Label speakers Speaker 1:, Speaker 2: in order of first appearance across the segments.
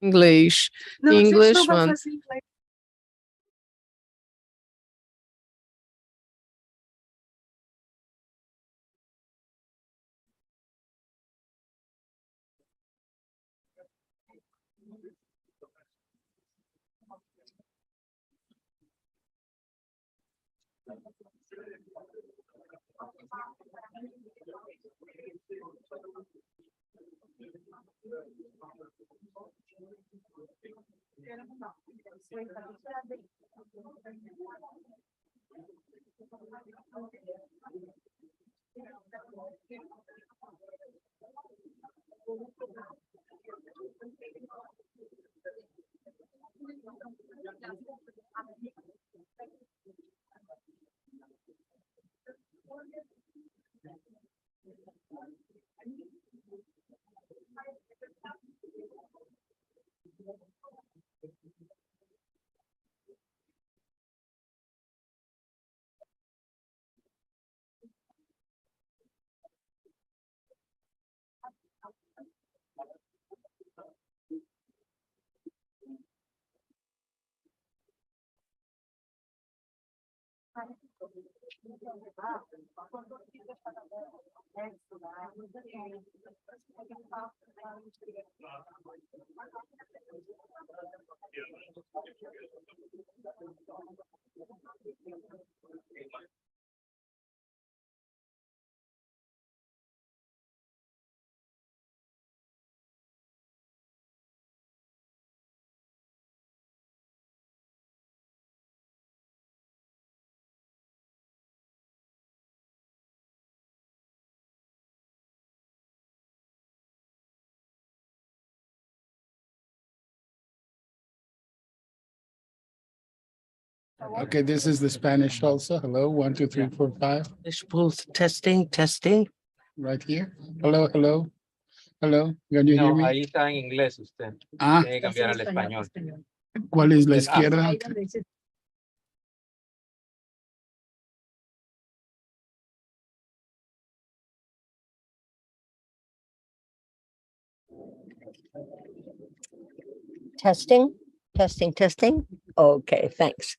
Speaker 1: English.
Speaker 2: Não, a gente
Speaker 1: English
Speaker 2: não vai
Speaker 1: one.
Speaker 2: fazer inglês.
Speaker 3: Okay, this is the Spanish also. Hello, 1, 2, 3, 4, 5.
Speaker 1: Testing, testing.
Speaker 3: Right here. Hello, hello. Hello, can you hear
Speaker 4: No,
Speaker 3: me?
Speaker 4: ahí está en inglés usted.
Speaker 3: Ah,
Speaker 4: Tiene que cambiar al español.
Speaker 3: ¿cuál es la
Speaker 4: Ah.
Speaker 3: izquierda?
Speaker 5: Testing, testing, testing. Okay, thanks.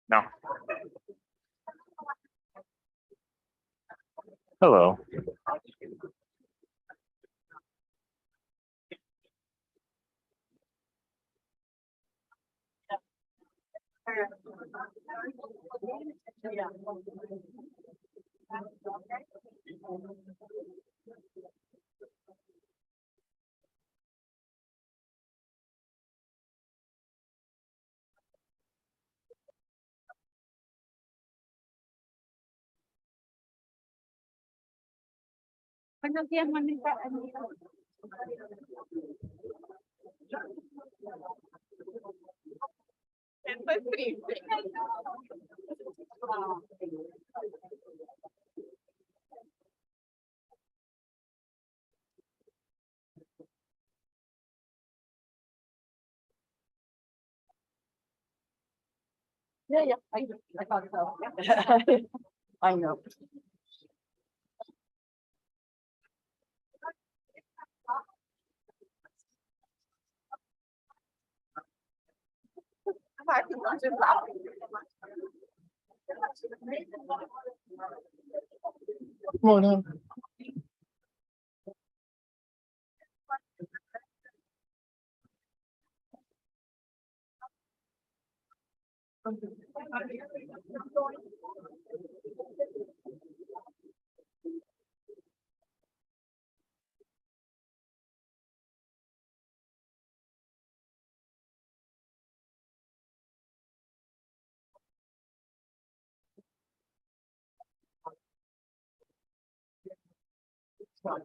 Speaker 2: No. Hello.
Speaker 6: Buenos días, Mónica. Estoy triste. Yeah, I thought so. I know.
Speaker 3: Morning.
Speaker 6: Yeah.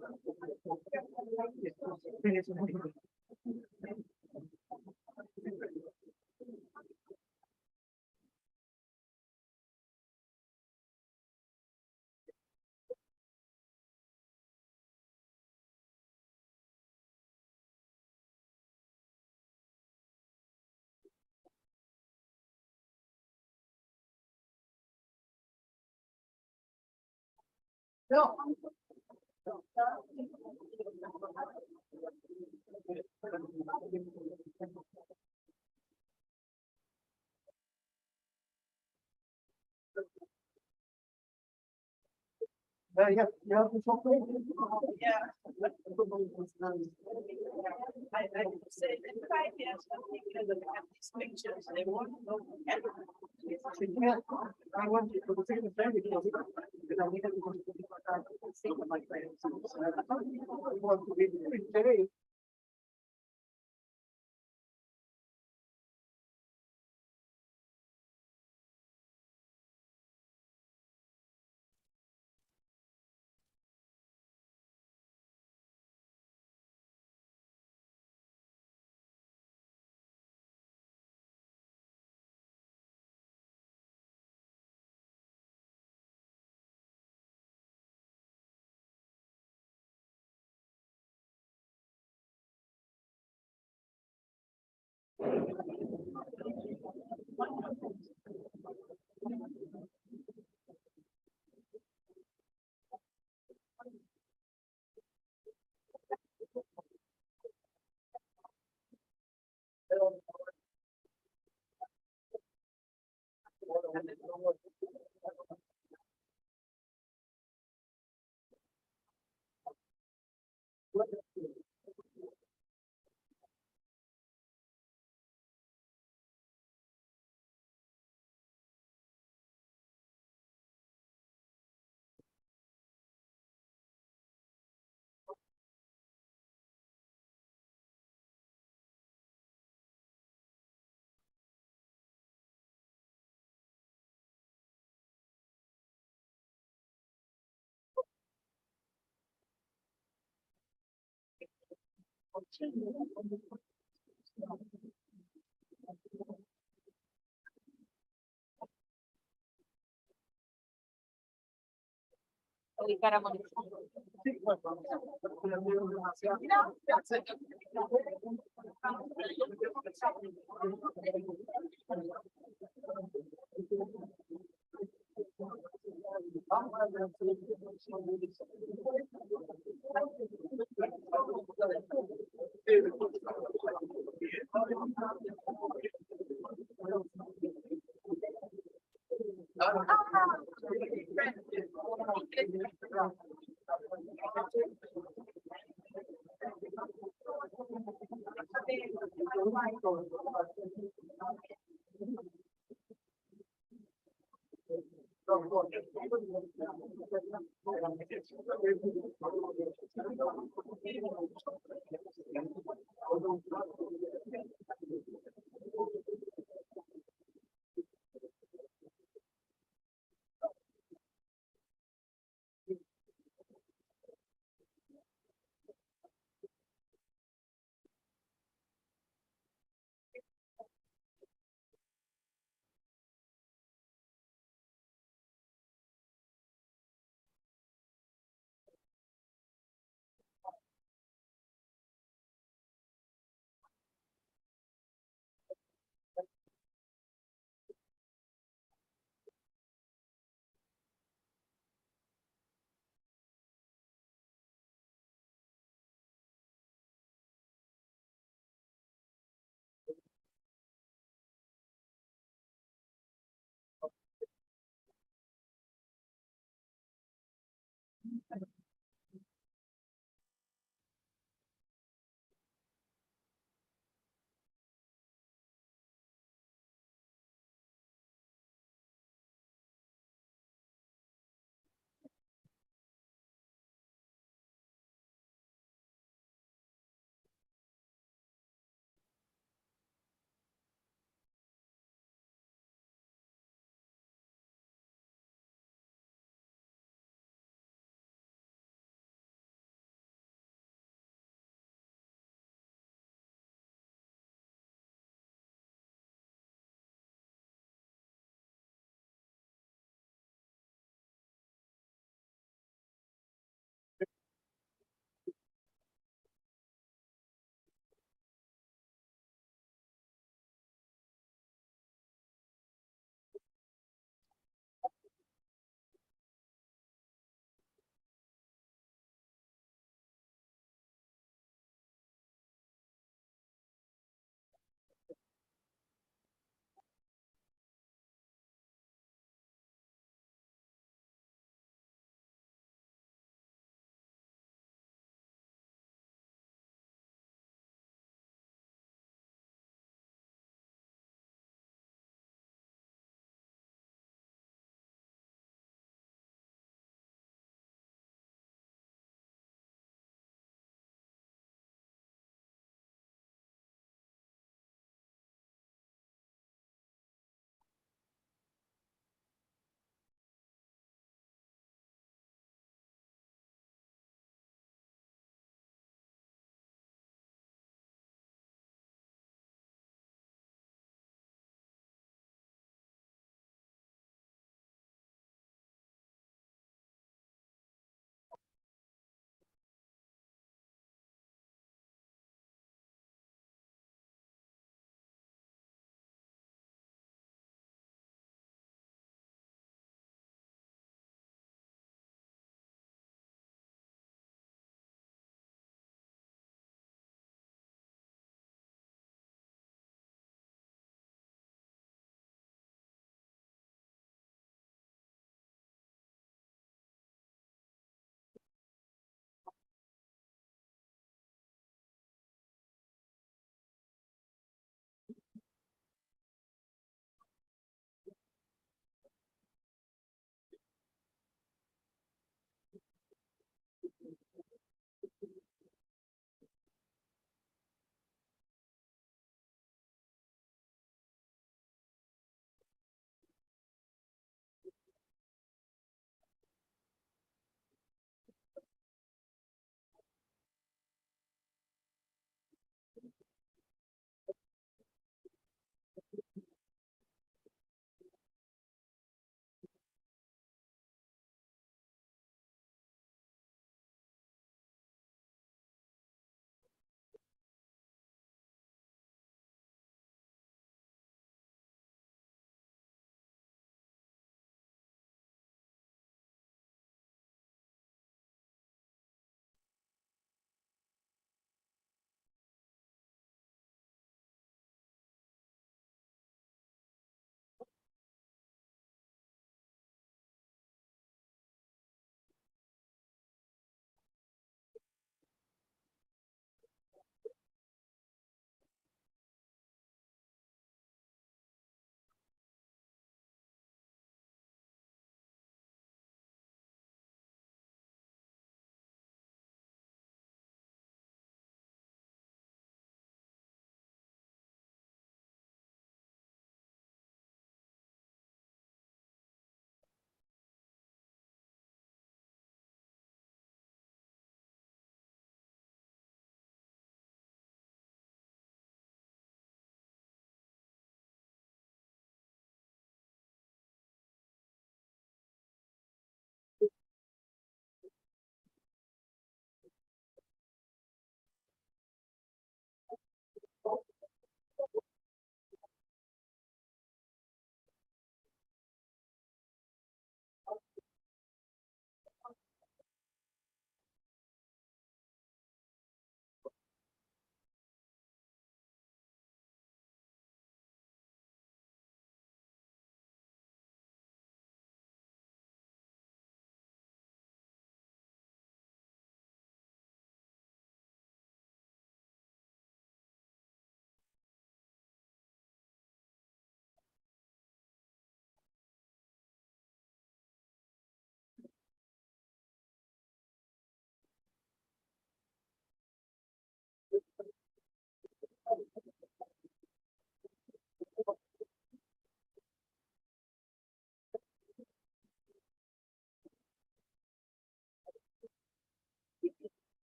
Speaker 6: I said in 5 years, I'm thinking of looking at these pictures, they want to know everything. I want you to take the very because I need to go to the see my friends. I want to be today.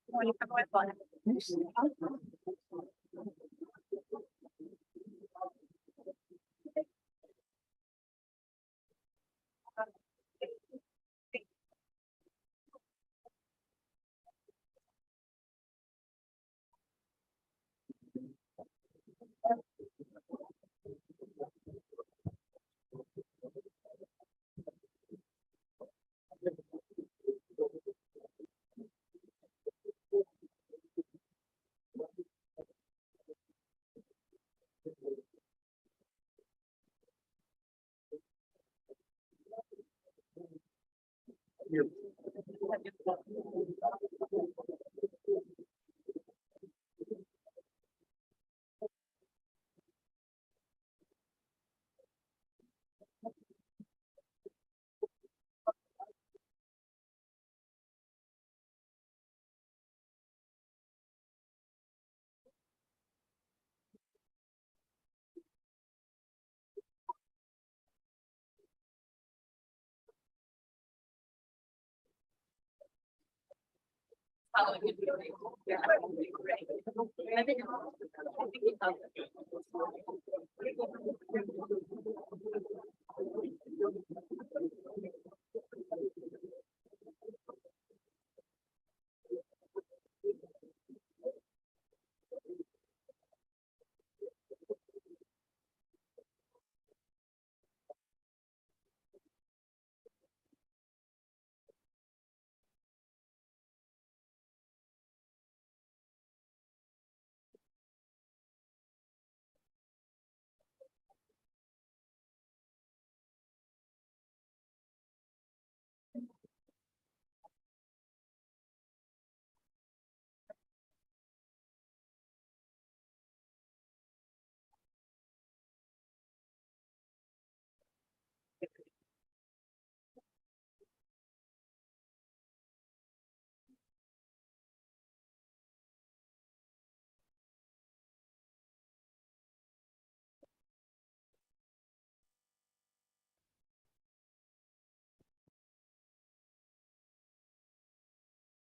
Speaker 6: Mônica não é fora.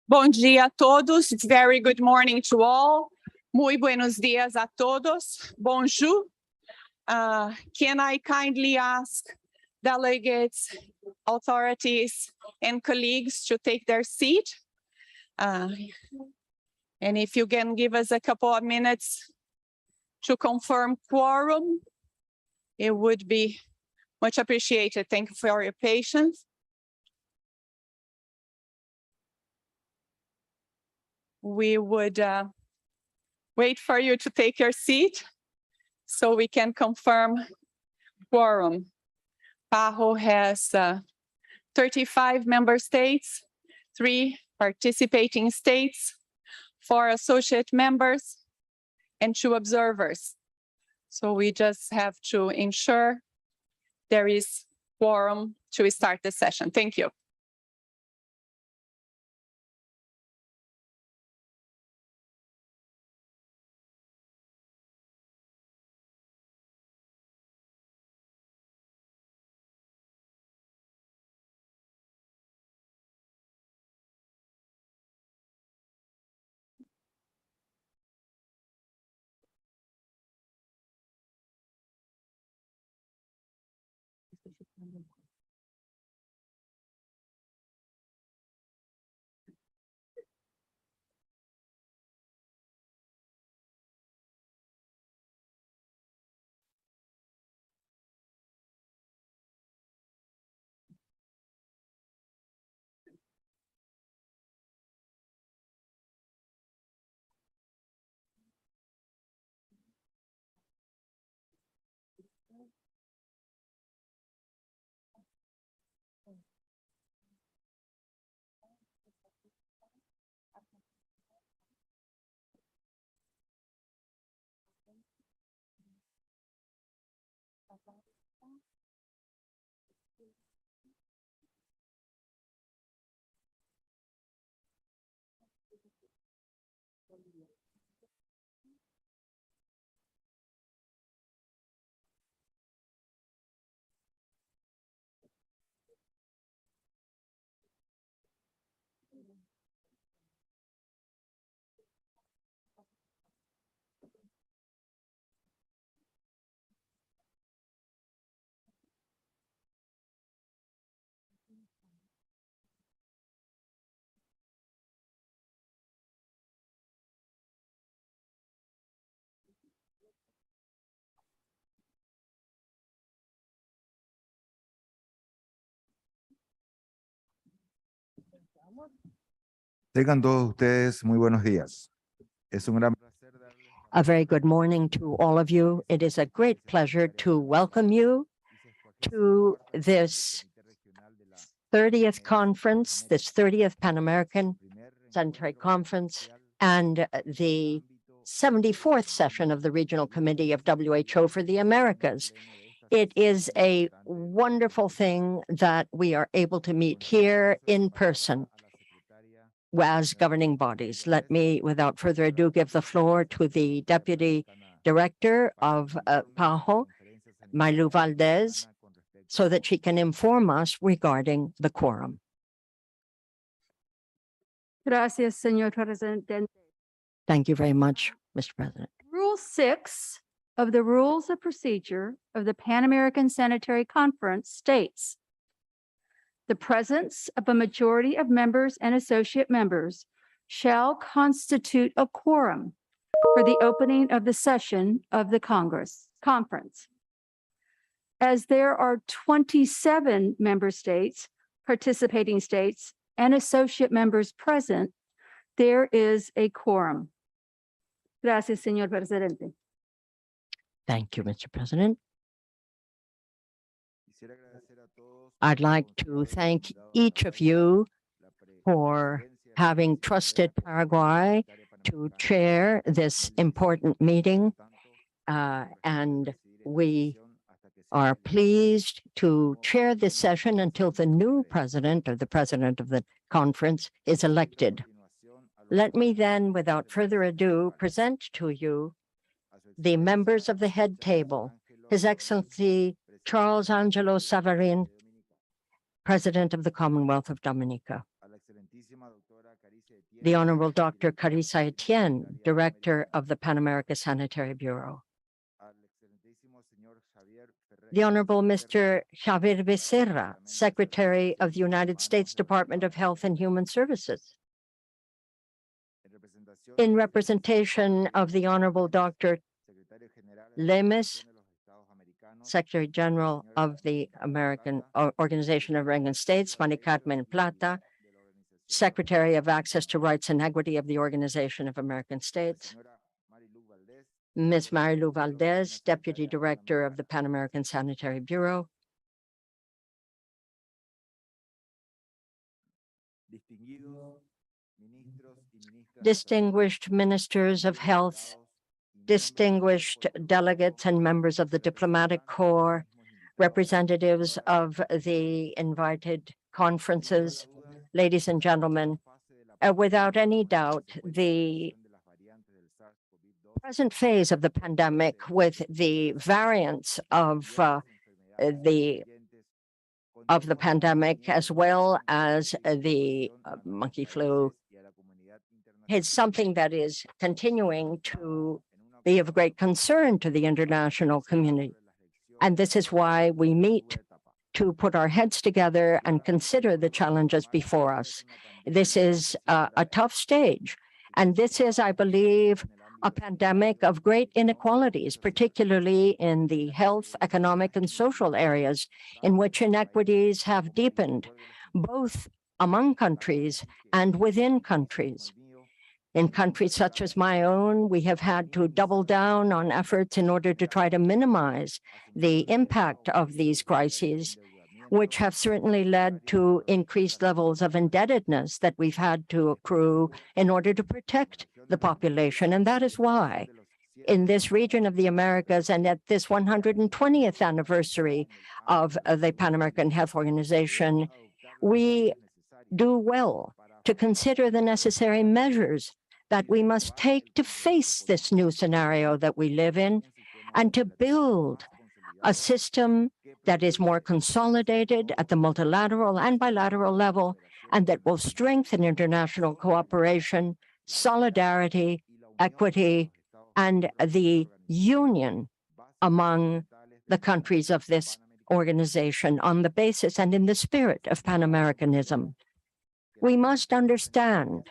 Speaker 2: Bom dia a todos. Very good morning to all. Muy buenos dias a todos. Bonjour. Can I kindly ask delegates, authorities, and colleagues to take their seat? And if you can give us a couple of minutes to confirm quorum, it would be much appreciated. Thank you for your patience. We would wait for you to take your seat so we can confirm quorum. PAHO has 35 member states, 3 participating states, 4 associate members, and 2 observers. So we just have to ensure there is quorum to start the session. Thank you.
Speaker 7: Tengan todos ustedes muy buenos días. Es un gran placer darles
Speaker 5: A very good morning to all of you. It is a great pleasure to welcome you to this 30th conference, this 30th Pan American Sanitary Conference, and the 74th session of the Regional Committee of WHO for the Americas. It is a wonderful thing that we are able to meet here in person as governing bodies. Let me, without further ado, give the floor to the Deputy Director of PAHO, Marilu Valdez, so that she can inform us regarding the quorum.
Speaker 8: Gracias, señor Presidente.
Speaker 5: Thank you very much, Mr. President.
Speaker 8: Rule 6 of the Rules of Procedure of the Pan American Sanitary Conference states, the presence of a majority of members and associate members shall constitute a quorum for the opening of the session of the conference. As there are 27 member states, participating states, and associate members present, there is a quorum. Gracias, señor Presidente.
Speaker 5: Thank you, Mr. President.
Speaker 7: Quisiera agradecer a todos
Speaker 5: I'd like to thank each of you for having trusted Paraguay to chair this important meeting. And we are pleased to chair this session until the new president or the president of the conference is elected. Let me then, without further ado, present to you the members of the head table, His Excellency Charles Angelo Savarin, President of the Commonwealth of Dominica. The Honorable Dr. Carissa Etienne, Director of the Pan American Sanitary Bureau. The Honorable Mr. Javier Becerra, Secretary of the United States Department of Health and Human Services. In representation of the Honorable Dr. Lemes, Secretary General of the American Organization of American States, Mari Carmen Plata, Secretary of Access to Rights and Equity of the Organization of American States, Ms. Marilu Valdez, Deputy Director of the Pan American Sanitary Bureau, distinguished ministers of health, distinguished delegates and members of the diplomatic corps, representatives of the invited conferences, ladies and gentlemen, without any doubt, the present phase of the pandemic with the variants of the pandemic, as well as the monkey flu, is something that is continuing to be of great concern to the international community. And this is why we meet to put our heads together and consider the challenges before us. This is a tough stage. And this is, I believe, a pandemic of great inequalities, particularly in the health, economic, and social areas in which inequities have deepened, both among countries and within countries. In countries such as my own, we have had to double down on efforts in order to try to minimize the impact of these crises, which have certainly led to increased levels of indebtedness that we've had to accrue in order to protect the population. And that is why in this region of the Americas and at this 120th anniversary of the Pan American Health Organization, we do well to consider the necessary measures that we must take to face this new scenario that we live in and to build a system that is more consolidated at the multilateral and bilateral level and that will strengthen international cooperation, solidarity, equity, and the union among the countries of this organization on the basis and in the spirit of Pan-Americanism. We must understand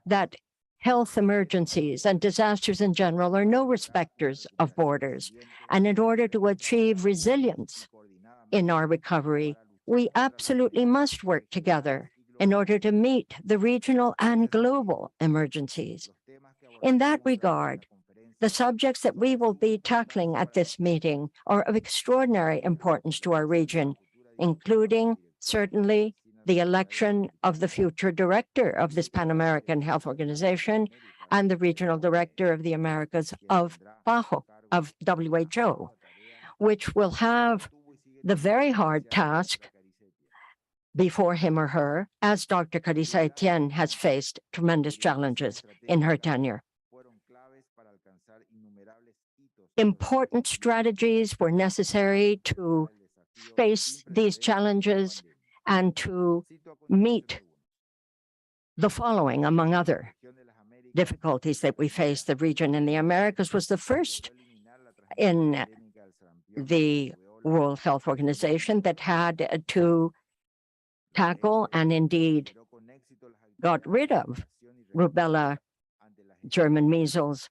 Speaker 5: that health emergencies and disasters in general are no respecters of borders. And in order to achieve resilience in our recovery, we absolutely must work together in order to meet the regional and global emergencies. In that regard, the subjects that we will be tackling at this meeting are of extraordinary importance to our region, including certainly the election of the future director of this Pan American Health Organization and the regional director of the Americas of WHO, which will have the very hard task before him or her, as Dr. Carissa Etienne has faced tremendous challenges in her tenure. Important strategies were necessary to face these challenges and to meet the following, among other difficulties that we face. The region in the Americas was the first in the World Health Organization that had to tackle and indeed got rid of rubella, German measles,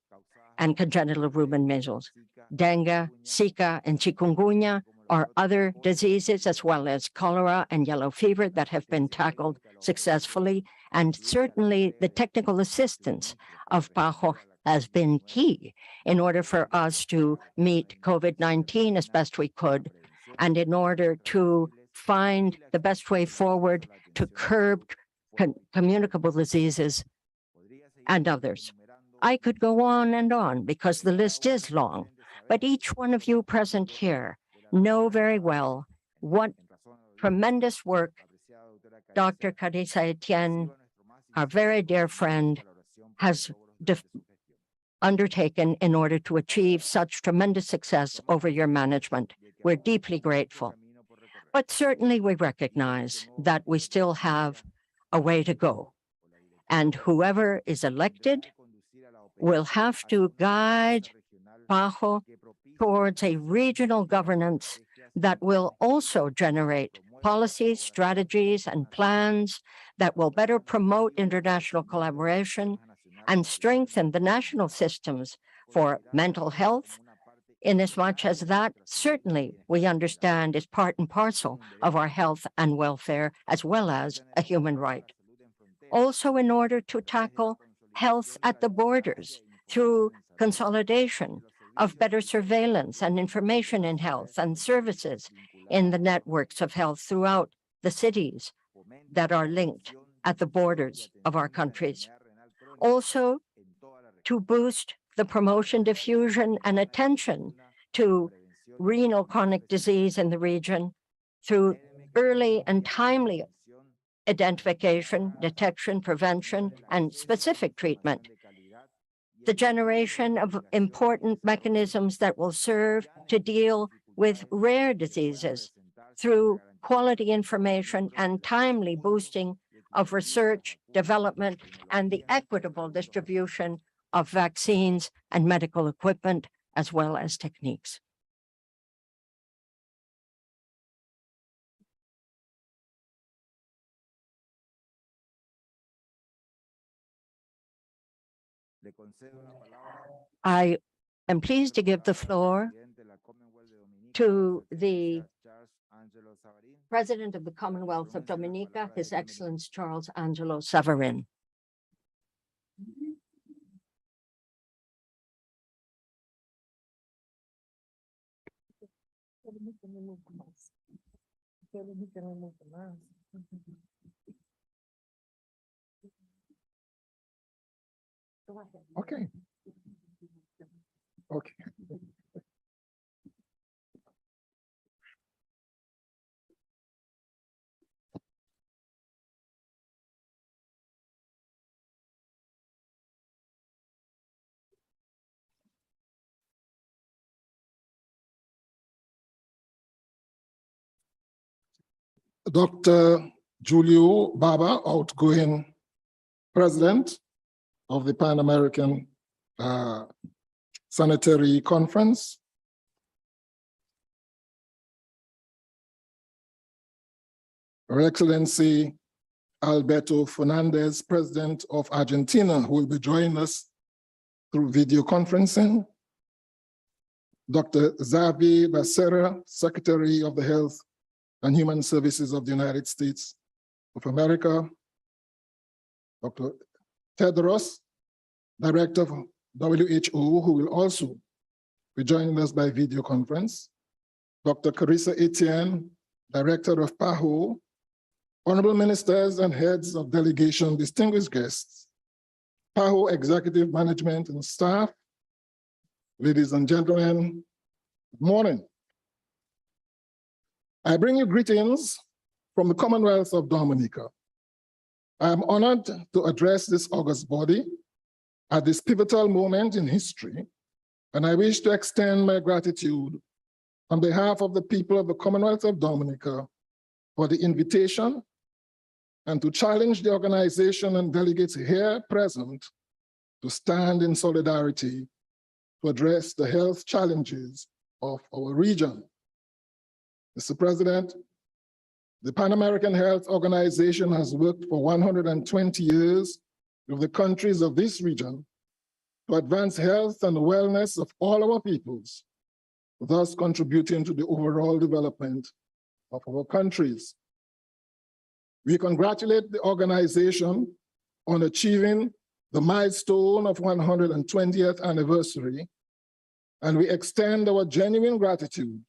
Speaker 5: and congenital Rumen measles. Dengue, Zika, and chikungunya are other diseases, as well as cholera and yellow fever, that have been tackled successfully. And certainly the technical assistance of PAHO has been key in order for us to meet COVID-19 as best we could, and in order to find the best way forward to curb communicable diseases and others. I could go on because the list is long, but each one of you present here know very well what tremendous work Dr. Carissa Etienne, our very dear friend, has undertaken in order to achieve such tremendous success over your management. We're deeply grateful. But certainly we recognize that we still have a way to go. And whoever is elected will have to guide PAHO towards a regional governance that will also generate policies, strategies, and plans that will better promote international collaboration and strengthen the national systems for mental health, inasmuch as that certainly we understand is part and parcel of our health and welfare, as well as a human right. Also, in order to tackle health at the borders through consolidation of better surveillance and information in health and services in the networks of health throughout the cities that are linked at the borders of our countries. Also, to boost the promotion, diffusion, and attention to renal chronic disease in the region through early and timely identification, detection, prevention, and specific treatment. The generation of important mechanisms that will serve to deal with rare diseases through quality information and timely boosting of research, development, and the equitable distribution of vaccines and medical equipment, as well as techniques. I am pleased to give the floor to the President of the Commonwealth of Dominica, His Excellency Charles Angelo Savarin.
Speaker 3: Okay. Okay. Dr. Julio Baba, outgoing president of the Pan American Sanitary Conference. Her Excellency Alberto Fernandez, President of Argentina, who will be joining us through video conferencing. Dr. Xavier Becerra, Secretary of the Health and Human Services of the United States of America. Dr. Tedros, Director of WHO, who will also be joining us by video conference. Dr. Carissa Etienne, Director of PAHO, honorable ministers and heads of delegation, distinguished guests, PAHO executive management and staff, ladies and gentlemen, good morning. I bring you greetings from the Commonwealth of Dominica. I am honored to address this august body at this pivotal moment in history, and I wish to extend my gratitude on behalf of the people of the Commonwealth of Dominica for the invitation and to challenge the organization and delegates here present to stand in solidarity to address the health challenges of our region. Mr. President, the Pan American Health Organization has worked for 120 years with the countries of this region to advance health and wellness of all our peoples, thus contributing to the overall development of our countries. We congratulate the organization on achieving the milestone of 120th anniversary, and we extend our genuine gratitude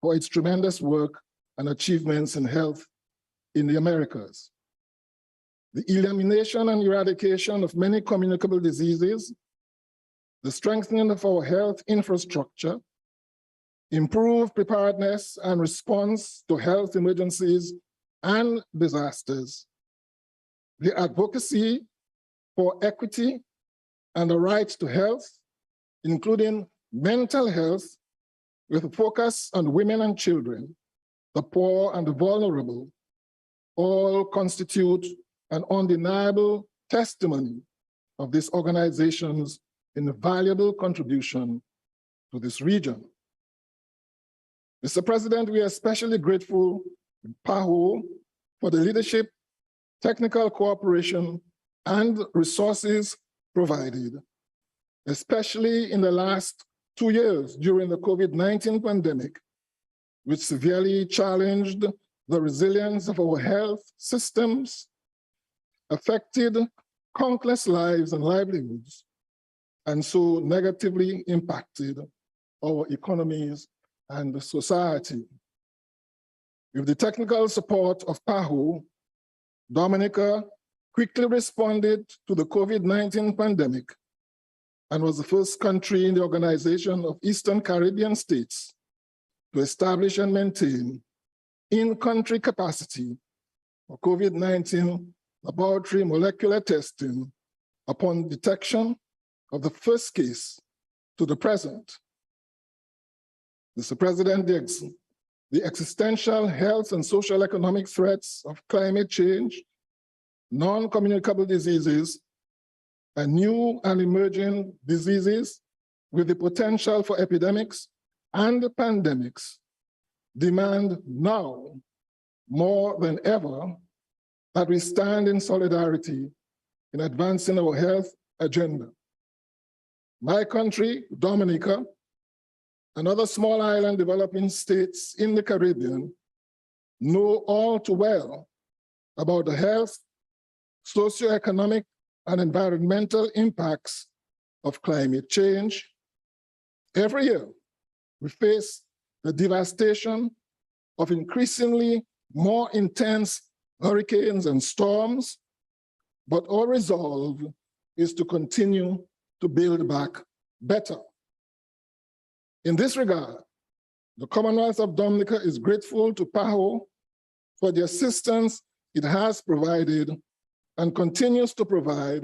Speaker 3: for its tremendous work and achievements in health in the Americas. The elimination and eradication of many communicable diseases, the strengthening of our health infrastructure, improved preparedness and response to health emergencies and disasters, the advocacy for equity and the right to health, including mental health, with a focus on women and children, the poor and the vulnerable, all constitute an undeniable testimony of this organization's invaluable contribution to this region. Mr. President, we are especially grateful to PAHO for the leadership, technical cooperation, and resources provided, especially in the last 2 years during the COVID-19 pandemic, which severely challenged the resilience of our health systems, affected countless lives and livelihoods, and so negatively impacted our economies and society. With the technical support of PAHO, Dominica quickly responded to the COVID-19 pandemic and was the first country in the Organization of Eastern Caribbean States to establish and maintain in-country capacity for COVID-19 laboratory molecular testing upon detection of the first case to the present. Mr. President, the existential health and social economic threats of climate change, non-communicable diseases, and new and emerging diseases with the potential for epidemics and pandemics demand now more than ever that we stand in solidarity in advancing our health agenda. My country, Dominica, and other small island developing states in the Caribbean know all too well about the health, socioeconomic, and environmental impacts of climate change. Every year, we face the devastation of increasingly more intense hurricanes and storms, but our resolve is to continue to build back better. In this regard, the Commonwealth of Dominica is grateful to PAHO for the assistance it has provided and continues to provide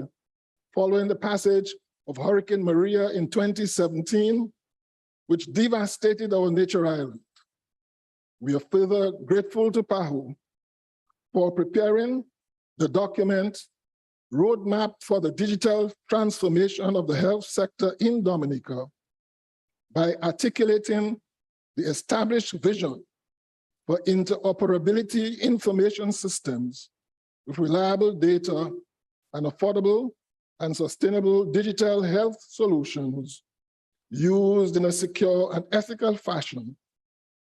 Speaker 3: following the passage of Hurricane Maria in 2017, which devastated our nature island. We are further grateful to PAHO for preparing the document Roadmap for the Digital Transformation of the Health Sector in Dominica by articulating the established vision for interoperability information systems with reliable data and affordable and sustainable digital health solutions used in a secure and ethical fashion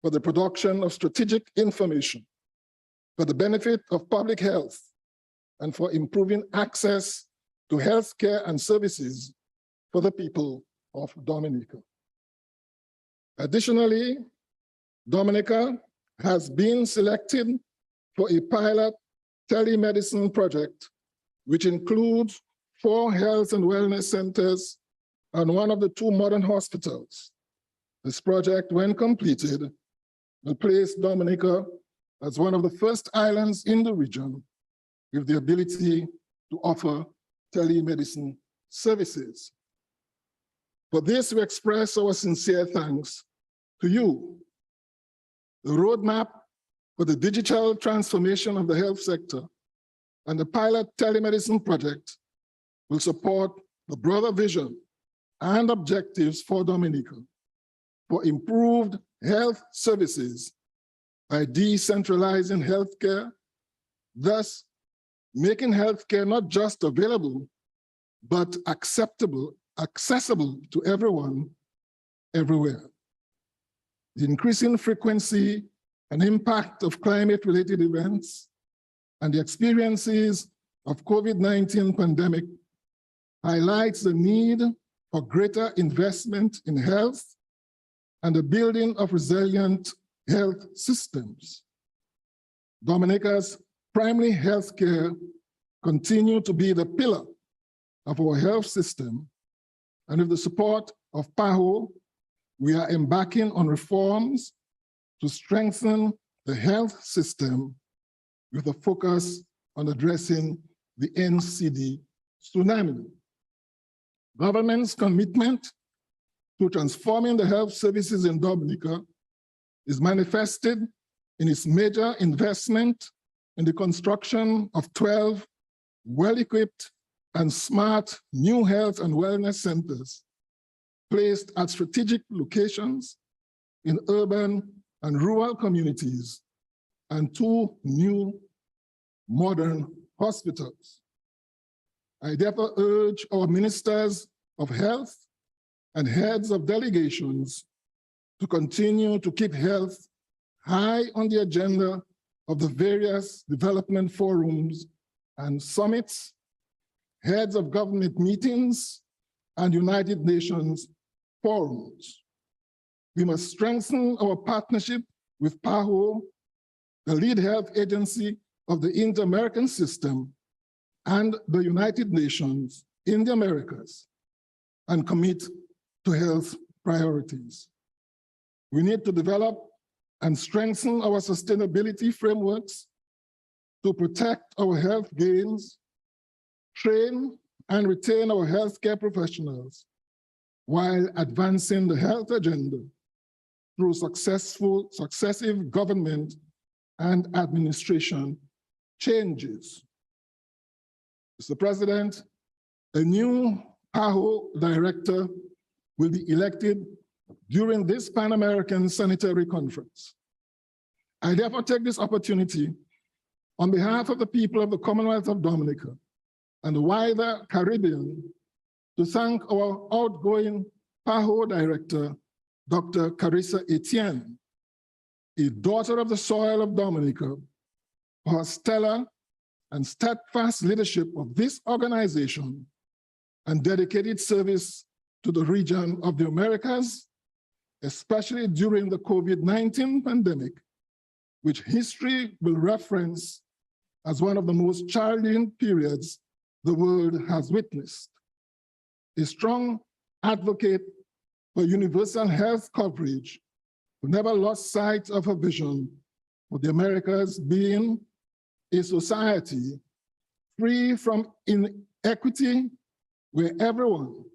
Speaker 3: for the production of strategic information for the benefit of public health and for improving access to healthcare and services for the people of Dominica. Additionally, Dominica has been selected for a pilot telemedicine project, which includes 4 health and wellness centers and one of the 2 modern hospitals. This project, when completed, will place Dominica as one of the first islands in the region with the ability to offer telemedicine services. For this, we express our sincere thanks to you. The roadmap for the digital transformation of the health sector and the pilot telemedicine project will support the broader vision and objectives for Dominica for improved health services by decentralizing healthcare, thus making healthcare not just available, but accessible to everyone, everywhere. The increasing frequency and impact of climate-related events and the experiences of COVID-19 pandemic highlights the need for greater investment in health and the building of resilient health systems. Dominica's primary health care continue to be the pillar of our health system, and with the support of PAHO, we are embarking on reforms to strengthen the health system with a focus on addressing the NCD tsunami. Government's commitment to transforming the health services in Dominica is manifested in its major investment in the construction of 12 well-equipped and smart new health and wellness centers placed at strategic locations in urban and rural communities, and 2 new modern hospitals. I therefore urge our ministers of health and heads of delegations to continue to keep health high on the agenda of the various development forums and summits, heads of government meetings, and United Nations forums. We must strengthen our partnership with PAHO, the lead health agency of the Inter-American system, and the United Nations in the Americas and commit to health priorities. We need to develop and strengthen our sustainability frameworks to protect our health gains, train and retain our healthcare professionals while advancing the health agenda through successive government and administration changes. Mr. President, a new PAHO director will be elected during this Pan American Sanitary Conference. I therefore take this opportunity on behalf of the people of the Commonwealth of Dominica and the wider Caribbean to thank our outgoing PAHO director, Dr. Carissa Etienne, a daughter of the soil of Dominica, for her stellar and steadfast leadership of this organization and dedicated service to the region of the Americas, especially during the COVID-19 pandemic, which history will reference as one of the most challenging periods the world has witnessed. A strong advocate for universal health coverage, who never lost sight of her vision for the Americas being a society free from inequity, where everyone,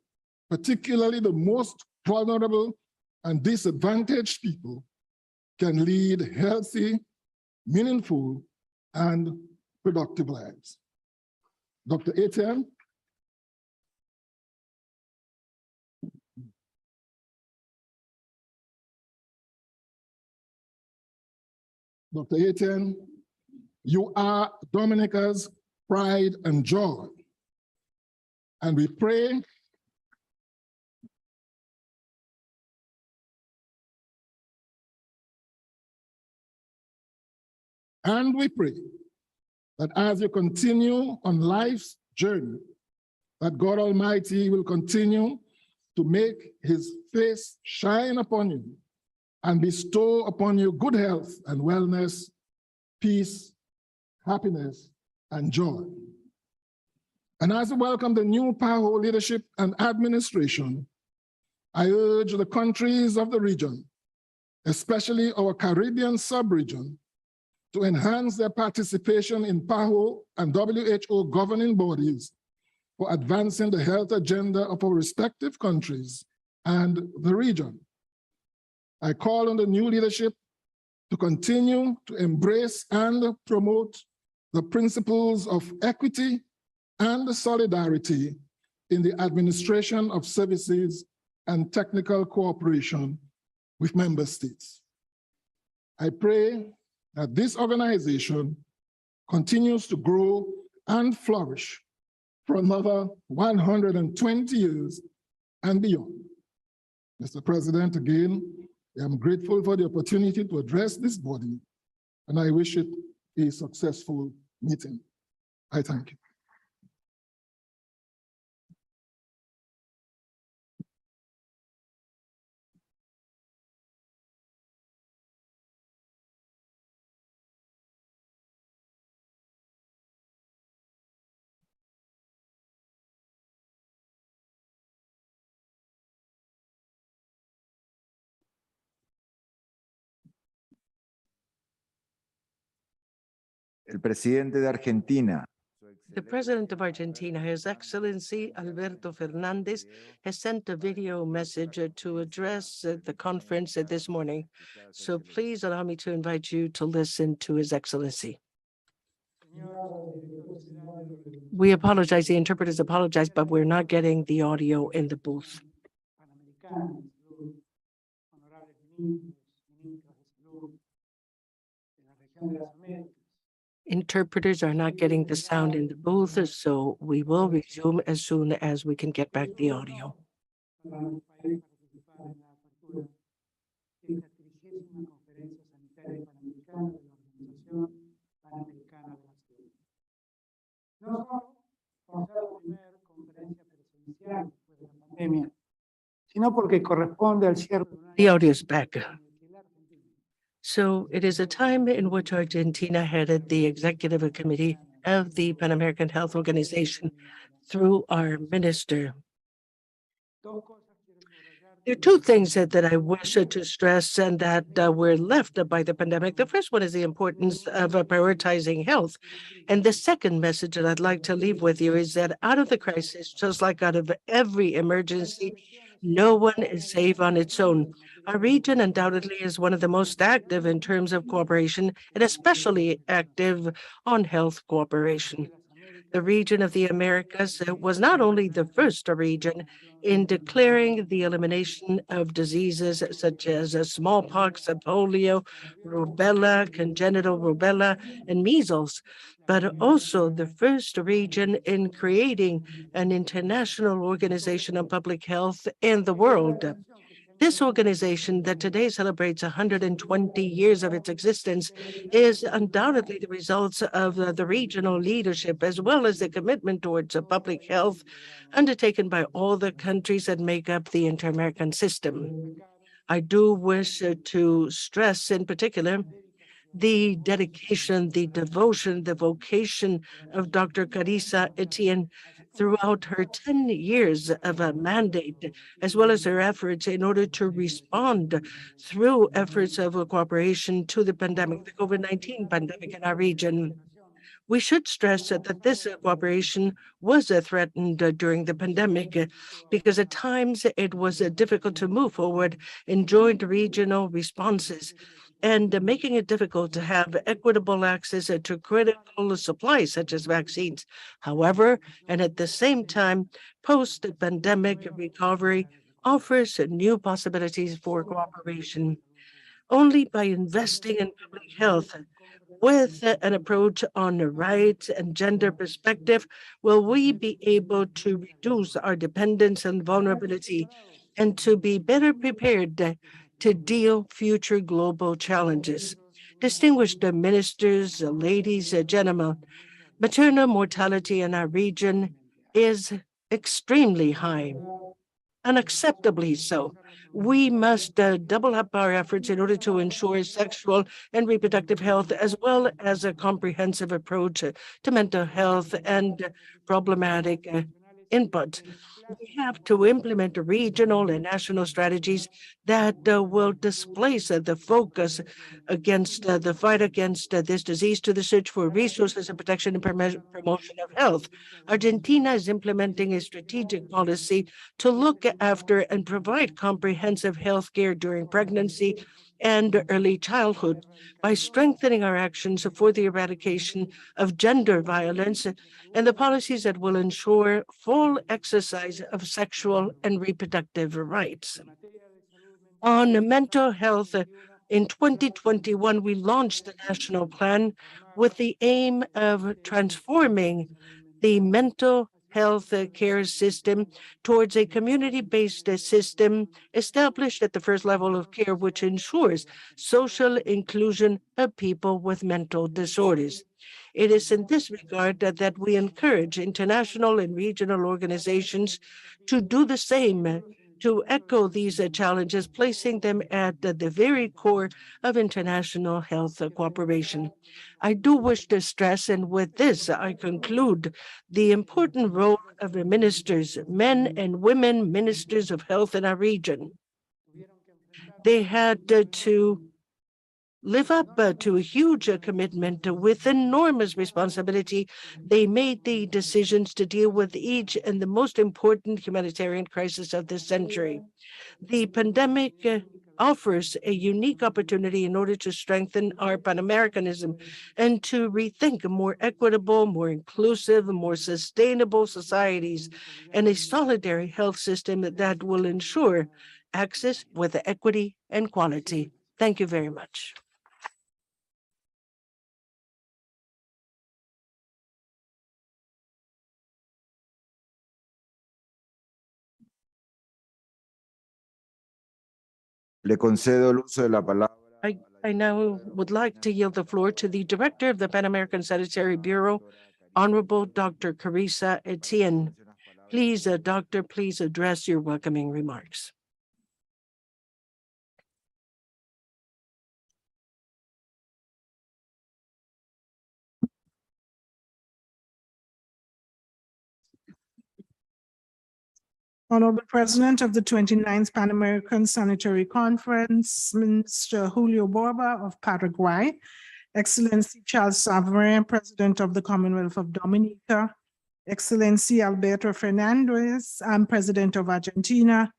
Speaker 3: particularly the most vulnerable and disadvantaged people, can lead healthy, meaningful, and productive lives. Dr. Etienne. Dr. Etienne, you are Dominica's pride and joy. And we pray that as you continue on life's journey, that God Almighty will continue to make his face shine upon you and bestow upon you good health and wellness, peace, happiness, and joy. And as we welcome the new PAHO leadership and administration, I urge the countries of the region, especially our Caribbean sub-region, to enhance their participation in PAHO and WHO governing bodies for advancing the health agenda of our respective countries and the region. I call on the new leadership to continue to embrace and promote the principles of equity and solidarity in the administration of services and technical cooperation with member states. I pray that this organization continues to grow and flourish for another 120 years and beyond. Mr. President, again, I am grateful for the opportunity to address this body, and I wish it a successful meeting. I thank you.
Speaker 7: El presidente de Argentina,
Speaker 1: The President of Argentina, His Excellency Alberto Fernandez, has sent a video message to address the conference this morning. So please allow me to invite you to listen to His Excellency. We apologize, the interpreters apologize, but we're not getting the audio in the booth. Interpreters are not getting the sound in the booth, so we will resume as soon as we can get back the audio. The audio is back. So it is a time in which Argentina headed the executive committee of the Pan American Health Organization through our minister. There are two things that I wish to stress and that were left by the pandemic. The first one is the importance of prioritizing health. And the second message that I'd like to leave with you is that out of the crisis, just like out of every emergency, no one is safe on its own. Our region undoubtedly is one of the most active in terms of cooperation and especially active on health cooperation. The region of the Americas was not only the first region in declaring the elimination of diseases such as smallpox, polio, rubella, congenital rubella, and measles, but also the first region in creating an international organization on public health in the world. This organization that today celebrates 120 years of its existence is undoubtedly the results of the regional leadership, as well as the commitment towards public health undertaken by all the countries that make up the Inter-American system. I do wish to stress in particular the dedication, the devotion, the vocation of Dr. Carissa Etienne throughout her 10 years of a mandate, as well as her efforts in order to respond through efforts of cooperation to the pandemic, the COVID-19 pandemic in our region. We should stress that this cooperation was threatened during the pandemic because at times it was difficult to move forward in joint regional responses and making it difficult to have equitable access to critical supplies such as vaccines. However, and at the same time, post-pandemic recovery offers new possibilities for cooperation. Only by investing in public health with an approach on the rights and gender perspective will we be able to reduce our dependence and vulnerability and to be better prepared to deal future global challenges. Distinguished ministers, ladies, gentlemen, maternal mortality in our region is extremely high, unacceptably so. We must double up our efforts in order to ensure sexual and reproductive health, as well as a comprehensive approach to mental health and problematic input. We have to implement regional and national strategies that will displace the focus against the fight against this disease to the search for resources and protection and promotion of health. Argentina is implementing a strategic policy to look after and provide comprehensive health care during pregnancy and early childhood by strengthening our actions for the eradication of gender violence and the policies that will ensure full exercise of sexual and reproductive rights. On mental health, in 2021, we launched the national plan with the aim of transforming the mental health care system towards a community-based system established at the first level of care, which ensures social inclusion of people with mental disorders. It is in this regard that we encourage international and regional organizations to do the same, to echo these challenges, placing them at the very core of international health cooperation. I do wish to stress, and with this I conclude, the important role of the ministers, men and women ministers of health in our region. They had to live up to a huge commitment with enormous responsibility. They made the decisions to deal with each and the most important humanitarian crisis of this century. The pandemic offers a unique opportunity in order to strengthen our Pan-Americanism and to rethink more equitable, more inclusive, more sustainable societies and a solidary health system that will ensure access with equity and quality. Thank you very much.
Speaker 7: Le concedo el uso de la palabra.
Speaker 1: I now would like to yield the floor to the Director of the Pan American Sanitary Bureau, Honorable Dr. Carissa Etienne. Please, Doctor, please address your welcoming remarks.
Speaker 6: Honorable President of the 29th Pan American Sanitary Conference, Mr. Julio Borba of Paraguay, Excellency Charles Savarin, President of the Commonwealth of Dominica, Excellency Alberto Fernandez, President of Argentina,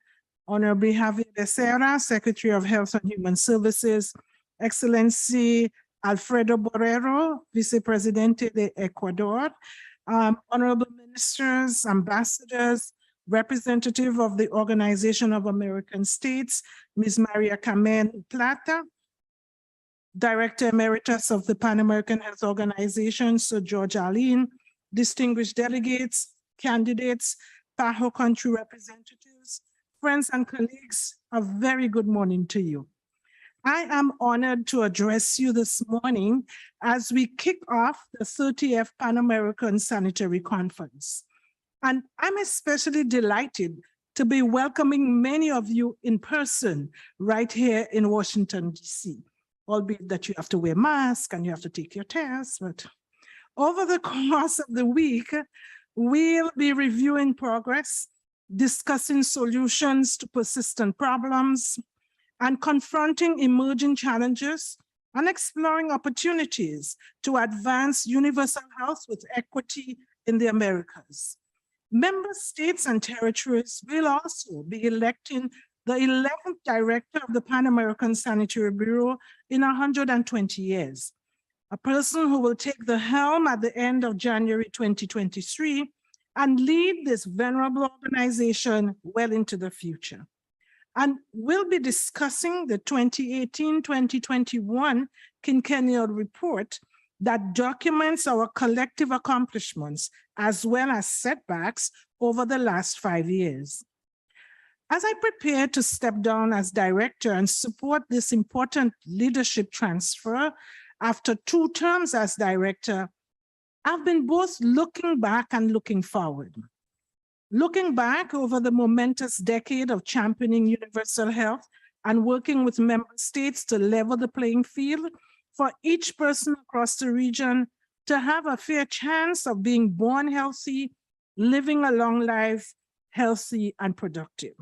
Speaker 6: Honorable Javier Becerra, Secretary of Health and Human Services, Excellency Alfredo Borrero, Vice Presidente de Ecuador, honorable ministers, ambassadors, representative of the Organization of American States, Ms. Maria Carmen Plata, Director Emeritus of the Pan American Health Organization, Sir George Arlene, distinguished delegates, candidates, PAHO country representatives, friends and colleagues, a very good morning to you. I am honored to address you this morning as we kick off the 30th Pan American Sanitary Conference. And I'm especially delighted to be welcoming many of you in person right here in Washington, DC, albeit that you have to wear masks and you have to take your tests. But over the course of the week, we'll be reviewing progress, discussing solutions to persistent problems, and confronting emerging challenges and exploring opportunities to advance universal health with equity in the Americas. Member states and territories will also be electing the 11th director of the Pan American Sanitary Bureau in 120 years, a person who will take the helm at the end of January 2023 and lead this venerable organization well into the future. And we'll be discussing the 2018-2021 quinquennial report that documents our collective accomplishments as well as setbacks over the last 5 years. As I prepare to step down as director and support this important leadership transfer after 2 terms as director, I've been both looking back and looking forward. Looking back over the momentous decade of championing universal health and working with member states to level the playing field for each person across the region to have a fair chance of being born healthy, living a long life, healthy and productive.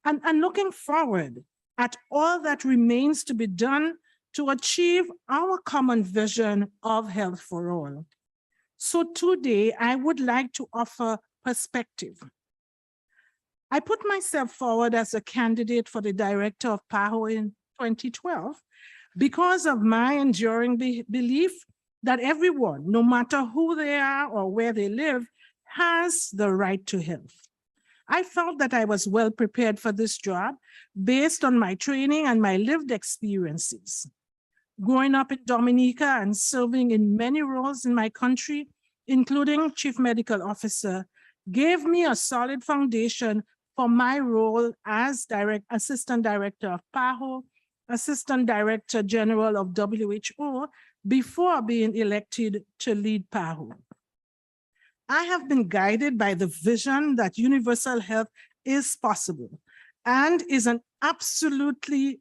Speaker 6: And looking forward at all that remains to be done to achieve our common vision of health for all. So today, I would like to offer perspective. I put myself forward as a candidate for the director of PAHO in 2012 because of my enduring belief that everyone, no matter who they are or where they live, has the right to health. I felt that I was well prepared for this job based on my training and my lived experiences. Growing up in Dominica and serving in many roles in my country, including Chief Medical Officer, gave me a solid foundation for my role as Assistant Director of PAHO, Assistant Director General of WHO, before being elected to lead PAHO. I have been guided by the vision that universal health is possible and is absolutely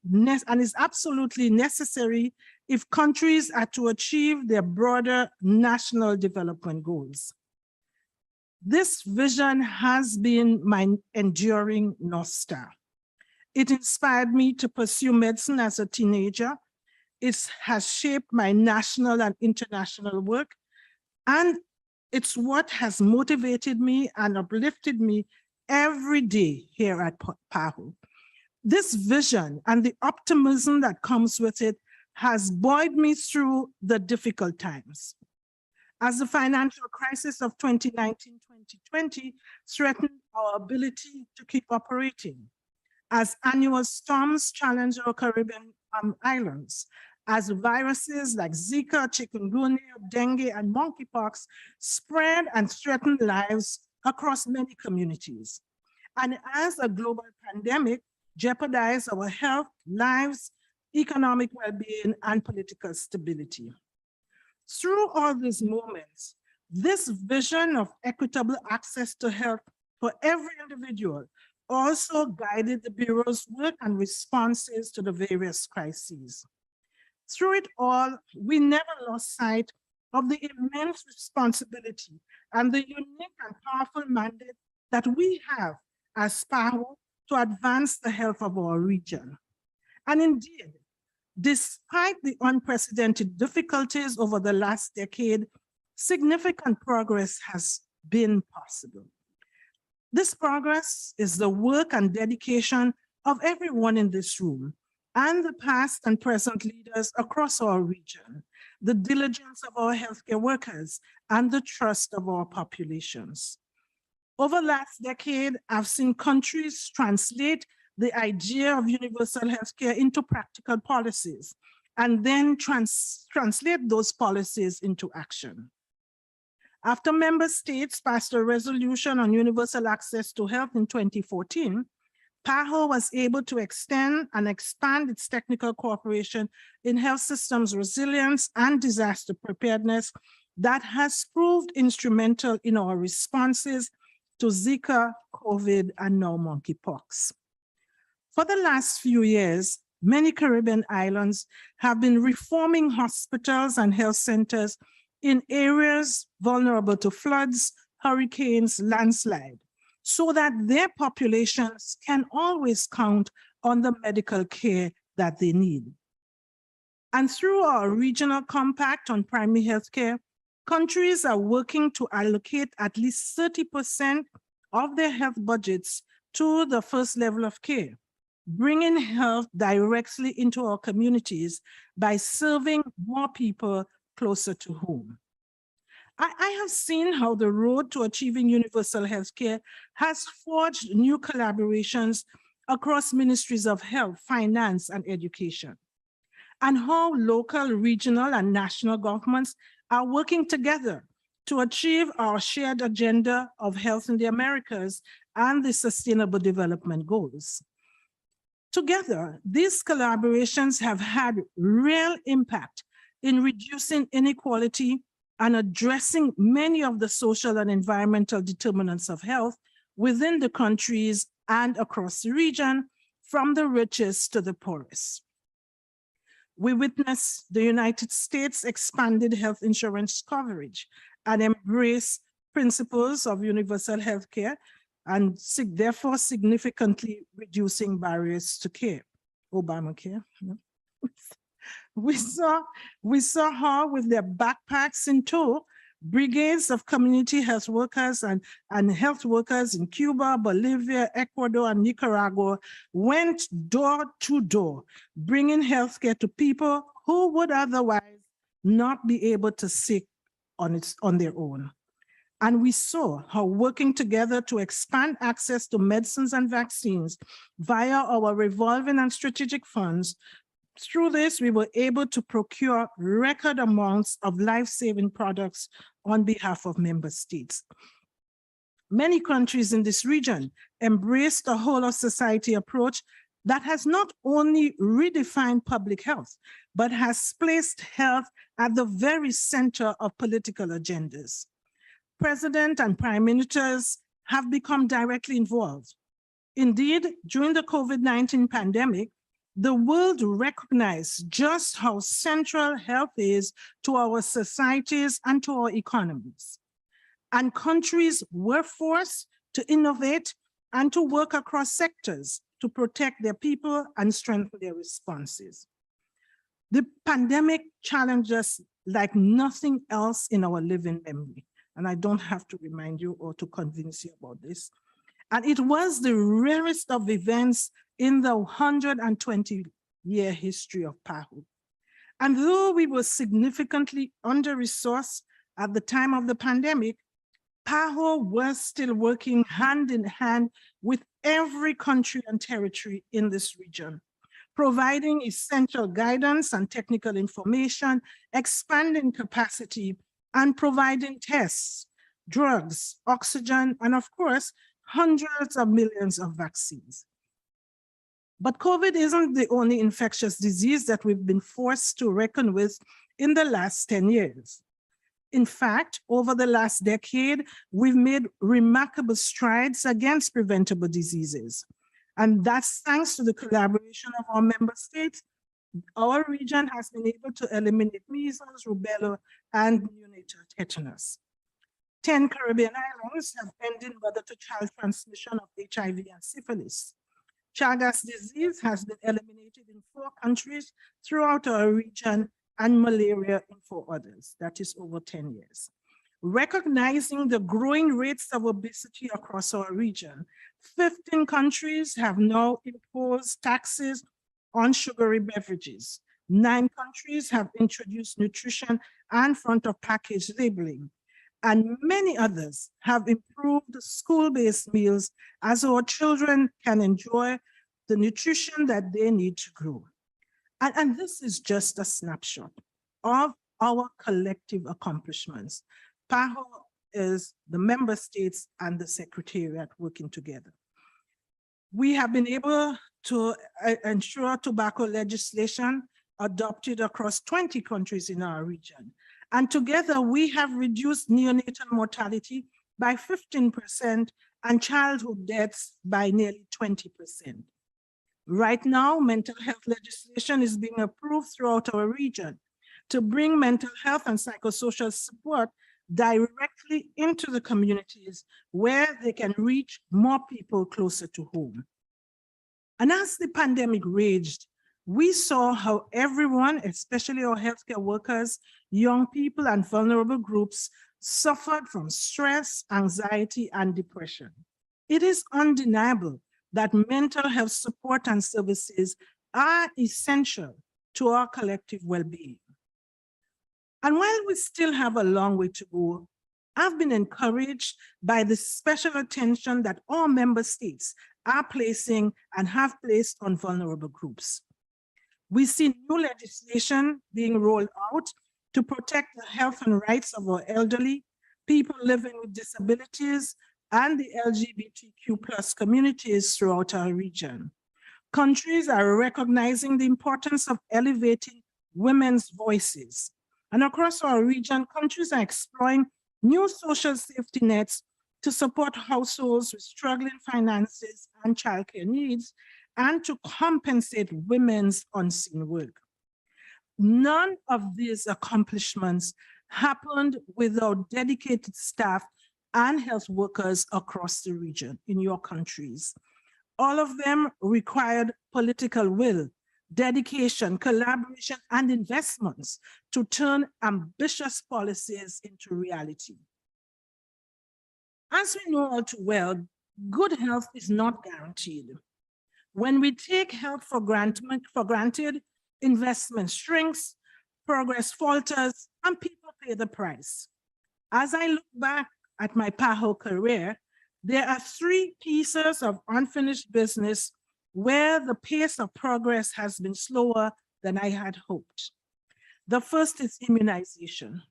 Speaker 6: necessary if countries are to achieve their broader national development goals. This vision has been my enduring North Star. It inspired me to pursue medicine as a teenager. It has shaped my national and international work, and it's what has motivated me and uplifted me every day here at PAHO. This vision and the optimism that comes with it has buoyed me through the difficult times. As the financial crisis of 2019-2020 threatened our ability to keep operating, as annual storms challenge our Caribbean islands, as viruses like Zika, chikungunya, dengue, and monkeypox spread and threaten lives across many communities. And as a global pandemic jeopardized our health, lives, economic well-being, and political stability. Through all these moments, this vision of equitable access to health for every individual also guided the Bureau's work and responses to the various crises. Through it all, we never lost sight of the immense responsibility and the unique and powerful mandate that we have as PAHO to advance the health of our region. And indeed, despite the unprecedented difficulties over the last decade, significant progress has been possible. This progress is the work and dedication of everyone in this room and the past and present leaders across our region, the diligence of our healthcare workers, and the trust of our populations. Over the last decade, I've seen countries translate the idea of universal healthcare into practical policies and then translate those policies into action. After member states passed a resolution on universal access to health in 2014, PAHO was able to extend and expand its technical cooperation in health systems resilience and disaster preparedness that has proved instrumental in our responses to Zika, COVID, and now monkeypox. For the last few years, many Caribbean islands have been reforming hospitals and health centers in areas vulnerable to floods, hurricanes, landslide, so that their populations can always count on the medical care that they need. And through our regional compact on primary health care, countries are working to allocate at least 30% of their health budgets to the first level of care, bringing health directly into our communities by serving more people closer to home. I have seen how the road to achieving universal health care has forged new collaborations across ministries of health, finance, and education, and how local, regional, and national governments are working together to achieve our shared agenda of health in the Americas and the Sustainable Development Goals. Together, these collaborations have had real impact in reducing inequality and addressing many of the social and environmental determinants of health within the countries and across the region, from the richest to the poorest. We witnessed the United States expanded health insurance coverage and embrace principles of universal health care and therefore significantly reducing barriers to care. Obamacare. We saw how, with their backpacks in tow, brigades of community health workers and health workers in Cuba, Bolivia, Ecuador, and Nicaragua went door to door, bringing healthcare to people who would otherwise not be able to seek on their own. And we saw how working together to expand access to medicines and vaccines via our revolving and strategic funds. Through this, we were able to procure record amounts of life-saving products on behalf of member states. Many countries in this region embraced a whole of society approach that has not only redefined public health, but has placed health at the very center of political agendas. President and prime ministers have become directly involved. Indeed, during the COVID-19 pandemic, the world recognized just how central health is to our societies and to our economies. And countries were forced to innovate and to work across sectors to protect their people and strengthen their responses. The pandemic challenged us like nothing else in our living memory. And I don't have to remind you or to convince you about this. And it was the rarest of events in the 120-year history of PAHO. And though we were significantly under-resourced at the time of the pandemic, PAHO was still working hand in hand with every country and territory in this region, providing essential guidance and technical information, expanding capacity, and providing tests, drugs, oxygen, and of course, hundreds of millions of vaccines. But COVID isn't the only infectious disease that we've been forced to reckon with in the last 10 years. In fact, over the last decade, we've made remarkable strides against preventable diseases. And that's thanks to the collaboration of our member states. Our region has been able to eliminate measles, rubella, and neonatal tetanus. 10 Caribbean islands have ended mother-to-child transmission of HIV and syphilis. Chagas disease has been eliminated in 4 countries throughout our region and malaria in 4 others. That is over 10 years. Recognizing the growing rates of obesity across our region, 15 countries have now imposed taxes on sugary beverages. 9 countries have introduced nutrition and front of package labeling. And many others have improved school-based meals as our children can enjoy the nutrition that they need to grow. And this is just a snapshot of our collective accomplishments. PAHO is the member states and the Secretariat working together. We have been able to ensure tobacco legislation adopted across 20 countries in our region. And together we have reduced neonatal mortality by 15% and childhood deaths by nearly 20%. Right now, mental health legislation is being approved throughout our region to bring mental health and psychosocial support directly into the communities where they can reach more people closer to home. And as the pandemic raged, we saw how everyone, especially our healthcare workers, young people, and vulnerable groups suffered from stress, anxiety, and depression. It is undeniable that mental health support and services are essential to our collective well-being. And while we still have a long way to go, I've been encouraged by the special attention that all member states are placing and have placed on vulnerable groups. We see new legislation being rolled out to protect the health and rights of our elderly, people living with disabilities, and the LGBTQ+ communities throughout our region. Countries are recognizing the importance of elevating women's voices. And across our region, countries are exploring new social safety nets to support households with struggling finances and childcare needs, and to compensate women's unseen work. None of these accomplishments happened without dedicated staff and health workers across the region in your countries. All of them required political will, dedication, collaboration, and investments to turn ambitious policies into reality. As we know all too well, good health is not guaranteed. When we take health for granted, investment shrinks, progress falters, and people pay the price. As I look back at my PAHO career, there are 3 pieces of unfinished business where the pace of progress has been slower than I had hoped. The first is immunization.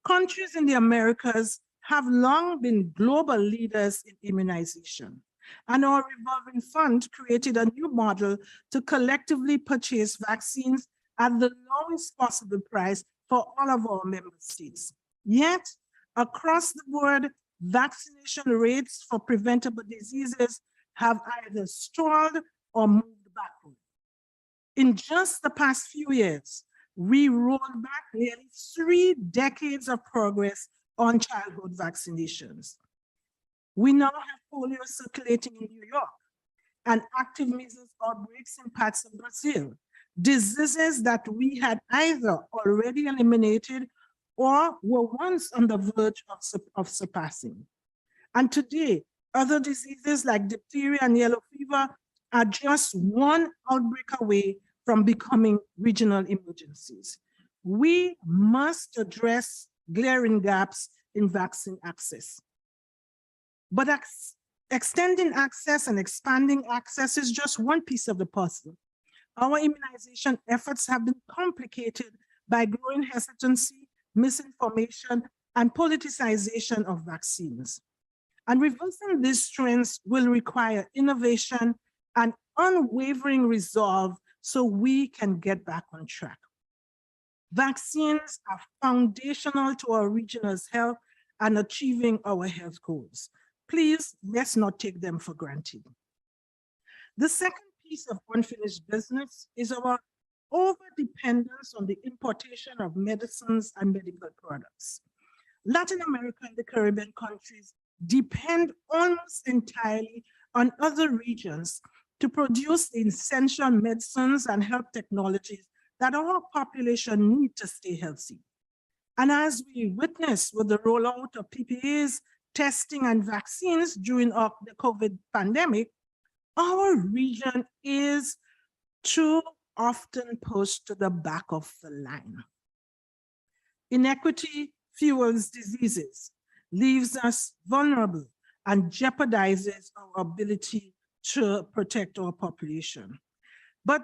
Speaker 6: Countries in the Americas have long been global leaders in immunization, and our revolving fund created a new model to collectively purchase vaccines at the lowest possible price for all of our member states. Yet, across the board, vaccination rates for preventable diseases have either stalled or moved backward. In just the past few years, we rolled back nearly 3 decades of progress on childhood vaccinations. We now have polio circulating in New York and active measles outbreaks in parts of Brazil, diseases that we had either already eliminated or were once on the verge of surpassing. And today, other diseases like diphtheria and yellow fever are just one outbreak away from becoming regional emergencies. We must address glaring gaps in vaccine access. But extending access and expanding access is just one piece of the puzzle. Our immunization efforts have been complicated by growing hesitancy, misinformation, and politicization of vaccines. And reversing these trends will require innovation and unwavering resolve so we can get back on track. Vaccines are foundational to our region's health and achieving our health goals. Please, let's not take them for granted. The second piece of unfinished business is our overdependence on the importation of medicines and medical products. Latin America and the Caribbean countries depend almost entirely on other regions to produce the essential medicines and health technologies that our population need to stay healthy. And as we witnessed with the rollout of PPEs, testing and vaccines during the COVID pandemic, our region is too often pushed to the back of the line. Inequity fuels diseases, leaves us vulnerable, and jeopardizes our ability to protect our population. But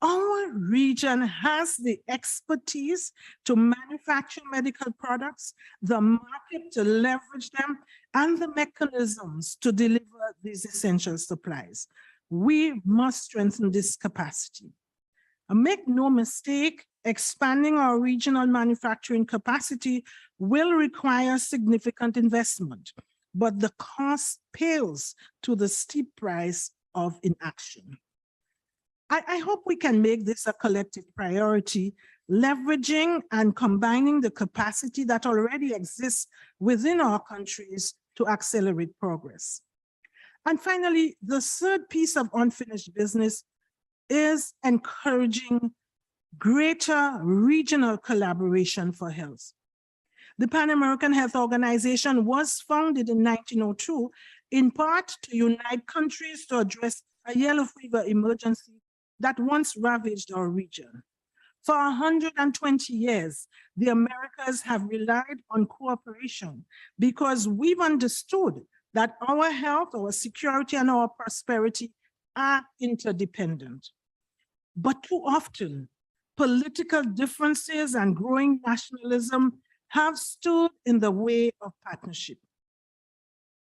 Speaker 6: our region has the expertise to manufacture medical products, the market to leverage them, and the mechanisms to deliver these essential supplies. We must strengthen this capacity. And make no mistake, expanding our regional manufacturing capacity will require significant investment, but the cost pales to the steep price of inaction. I hope we can make this a collective priority, leveraging and combining the capacity that already exists within our countries to accelerate progress. And finally, the third piece of unfinished business is encouraging greater regional collaboration for health. The Pan American Health Organization was founded in 1902, in part to unite countries to address a yellow fever emergency that once ravaged our region. For 120 years, the Americas have relied on cooperation because we've understood that our health, our security, and our prosperity are interdependent. But too often, political differences and growing nationalism have stood in the way of partnership.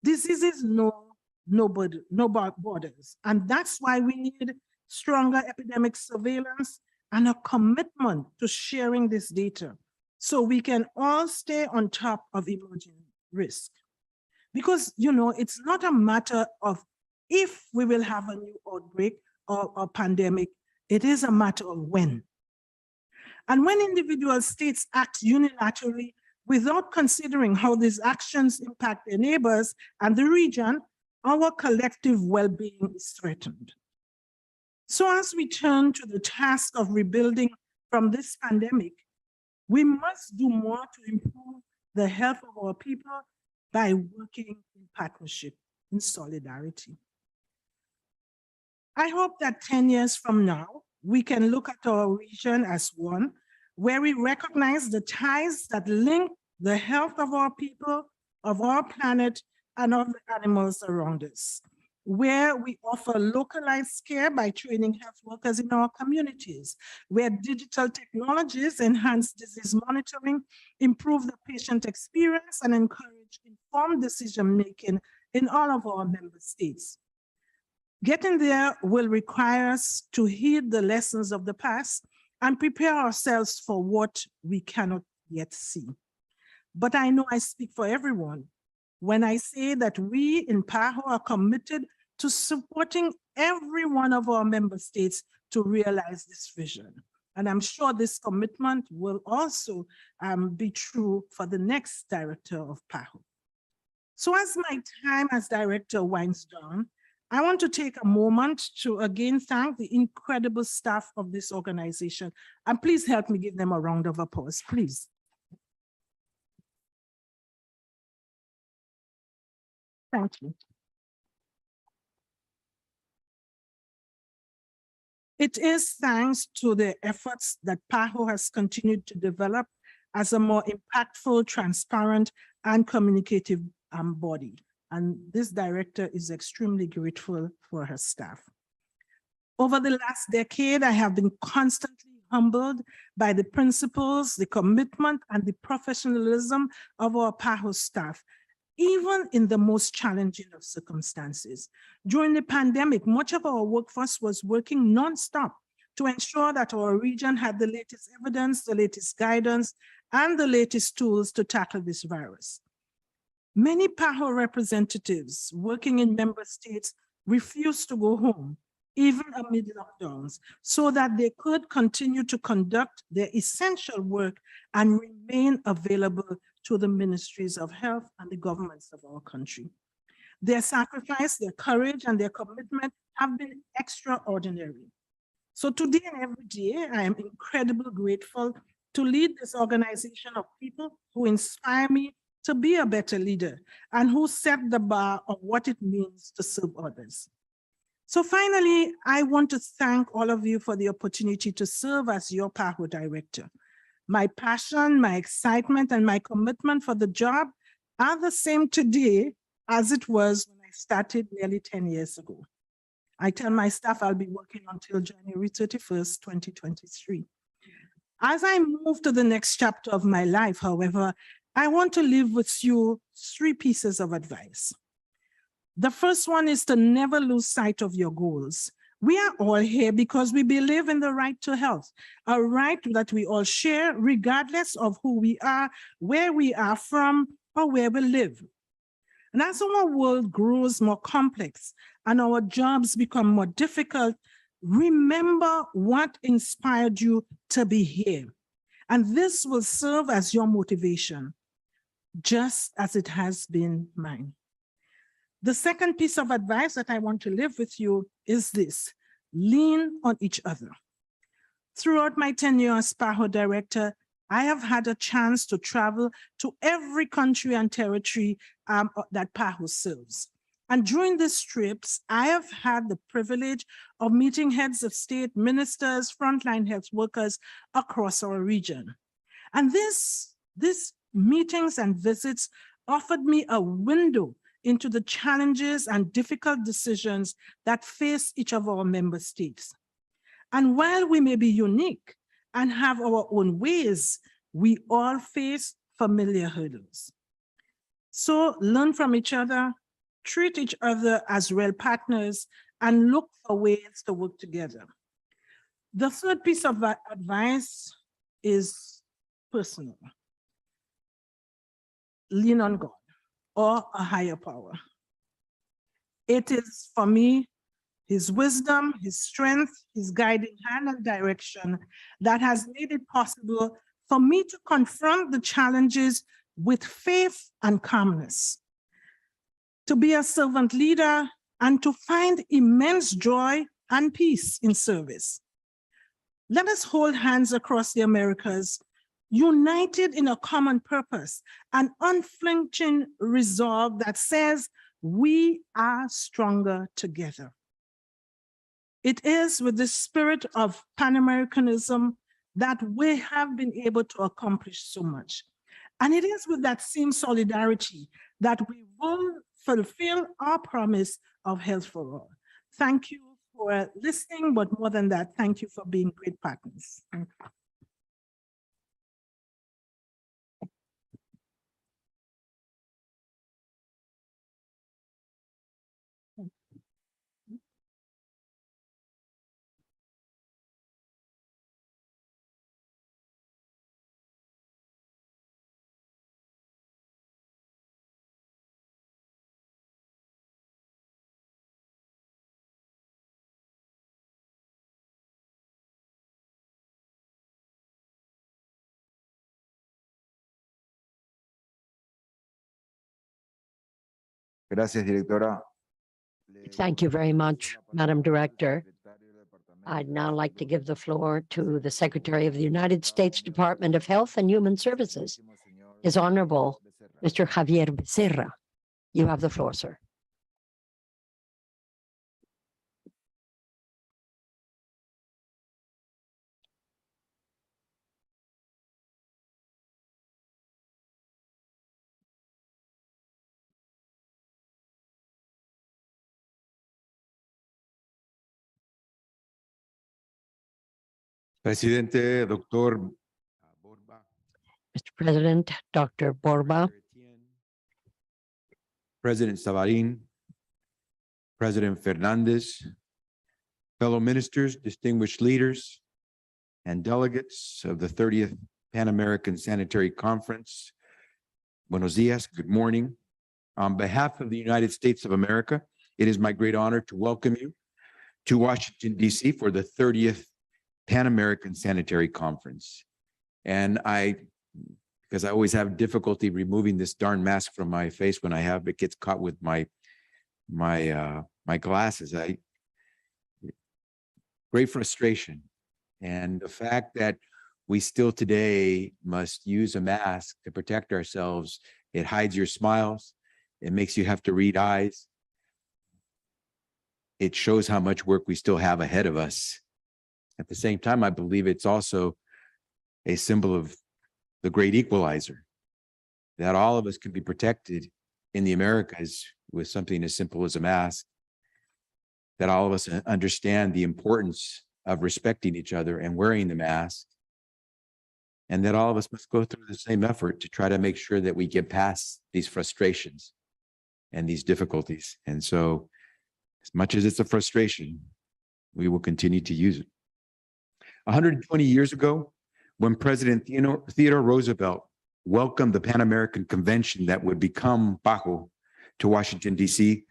Speaker 6: Diseases know no borders, and that's why we need stronger epidemic surveillance and a commitment to sharing this data so we can all stay on top of emerging risk. Because, you know, it's not a matter of if we will have a new outbreak or pandemic, it is a matter of when. And when individual states act unilaterally without considering how these actions impact their neighbors and the region, our collective well-being is threatened. So as we turn to the task of rebuilding from this pandemic, we must do more to improve the health of our people by working in partnership, in solidarity. I hope that 10 years from now, we can look at our region as one, where we recognize the ties that link the health of our people, of our planet, and of the animals around us, where we offer localized care by training health workers in our communities, where digital technologies enhance disease monitoring, improve the patient experience, and encourage informed decision-making in all of our member states. Getting there will require us to heed the lessons of the past and prepare ourselves for what we cannot yet see. But I know I speak for everyone when I say that we in PAHO are committed to supporting every one of our member states to realize this vision. And I'm sure this commitment will also be true for the next director of PAHO. So as my time as director winds down, I want to take a moment to again thank the incredible staff of this organization. And please help me give them a round of applause, please. Thank you. It is thanks to the efforts that PAHO has continued to develop as a more impactful, transparent, and communicative body. And this director is extremely grateful for her staff. Over the last decade, I have been constantly humbled by the principles, the commitment, and the professionalism of our PAHO staff, even in the most challenging of circumstances. During the pandemic, much of our workforce was working nonstop to ensure that our region had the latest evidence, the latest guidance, and the latest tools to tackle this virus. Many PAHO representatives working in member states refused to go home, even amid lockdowns, so that they could continue to conduct their essential work and remain available to the ministries of health and the governments of our country. Their sacrifice, their courage, and their commitment have been extraordinary. So today and every day, I am incredibly grateful to lead this organization of people who inspire me to be a better leader and who set the bar of what it means to serve others. So finally, I want to thank all of you for the opportunity to serve as your PAHO director. My passion, my excitement, and my commitment for the job are the same today as it was when I started nearly 10 years ago. I tell my staff I'll be working until January 31st, 2023. As I move to the next chapter of my life, however, I want to leave with you 3 pieces of advice. The first one is to never lose sight of your goals. We are all here because we believe in the right to health, a right that we all share regardless of who we are, where we are from, or where we live. And as our world grows more complex and our jobs become more difficult, remember what inspired you to be here. And this will serve as your motivation, just as it has been mine. The second piece of advice that I want to leave with you is this: lean on each other. Throughout my tenure as PAHO director, I have had a chance to travel to every country and territory that PAHO serves. And during these trips, I have had the privilege of meeting heads of state, ministers, frontline health workers across our region. And these meetings and visits offered me a window into the challenges and difficult decisions that face each of our member states. And while we may be unique and have our own ways, we all face familiar hurdles. So learn from each other, treat each other as real partners, and look for ways to work together. The third piece of advice is personal. Lean on God or a higher power. It is, for me, His wisdom, His strength, His guiding hand and direction that has made it possible for me to confront the challenges with faith and calmness, to be a servant leader, and to find immense joy and peace in service. Let us hold hands across the Americas, united in a common purpose, an unflinching resolve that says we are stronger together. It is with the spirit of Pan-Americanism that we have been able to accomplish so much. And it is with that same solidarity that we will fulfill our promise of health for all. Thank you for listening, but more than that, thank you for being great partners. Thank you.
Speaker 7: Gracias, directora.
Speaker 5: Thank you very much, Madam Director. I'd now like to give the floor to the Secretary of the United States Department of Health and Human Services, His Honorable Mr. Javier Becerra. You have the floor, sir.
Speaker 9: Presidente, Dr.
Speaker 5: Mr. President, Dr. Borba,
Speaker 9: President Savarin, President Fernandez, fellow ministers, distinguished leaders, and delegates of the 30th Pan American Sanitary Conference. Buenos dias, good morning. On behalf of the United States of America, it is my great honor to welcome you to Washington, D.C. for the 30th Pan American Sanitary Conference. And because I always have difficulty removing this darn mask from my face when it gets caught with my glasses. Great frustration. And the fact that we still today must use a mask to protect ourselves, it hides your smiles. It makes you have to read eyes. It shows how much work we still have ahead of us. At the same time, I believe it's also a symbol of the great equalizer, that all of us can be protected in the Americas with something as simple as a mask, that all of us understand the importance of respecting each other and wearing the mask, and that all of us must go through the same effort to try to make sure that we get past these frustrations and these difficulties. And so, as much as it's a frustration, we will continue to use it. 120 years ago, when President Theodore Roosevelt welcomed the Pan American Convention that would become PAHO to Washington, D.C.,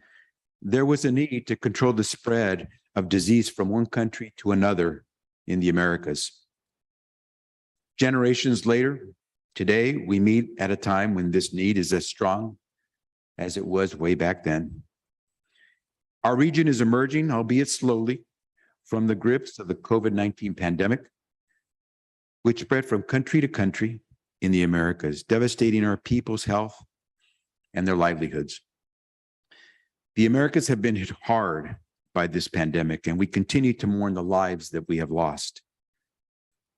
Speaker 9: there was a need to control the spread of disease from one country to another in the Americas. Generations later, today, we meet at a time when this need is as strong as it was way back then. Our region is emerging, albeit slowly, from the grips of the COVID-19 pandemic, which spread from country to country in the Americas, devastating our people's health and their livelihoods. The Americas have been hit hard by this pandemic, and we continue to mourn the lives that we have lost.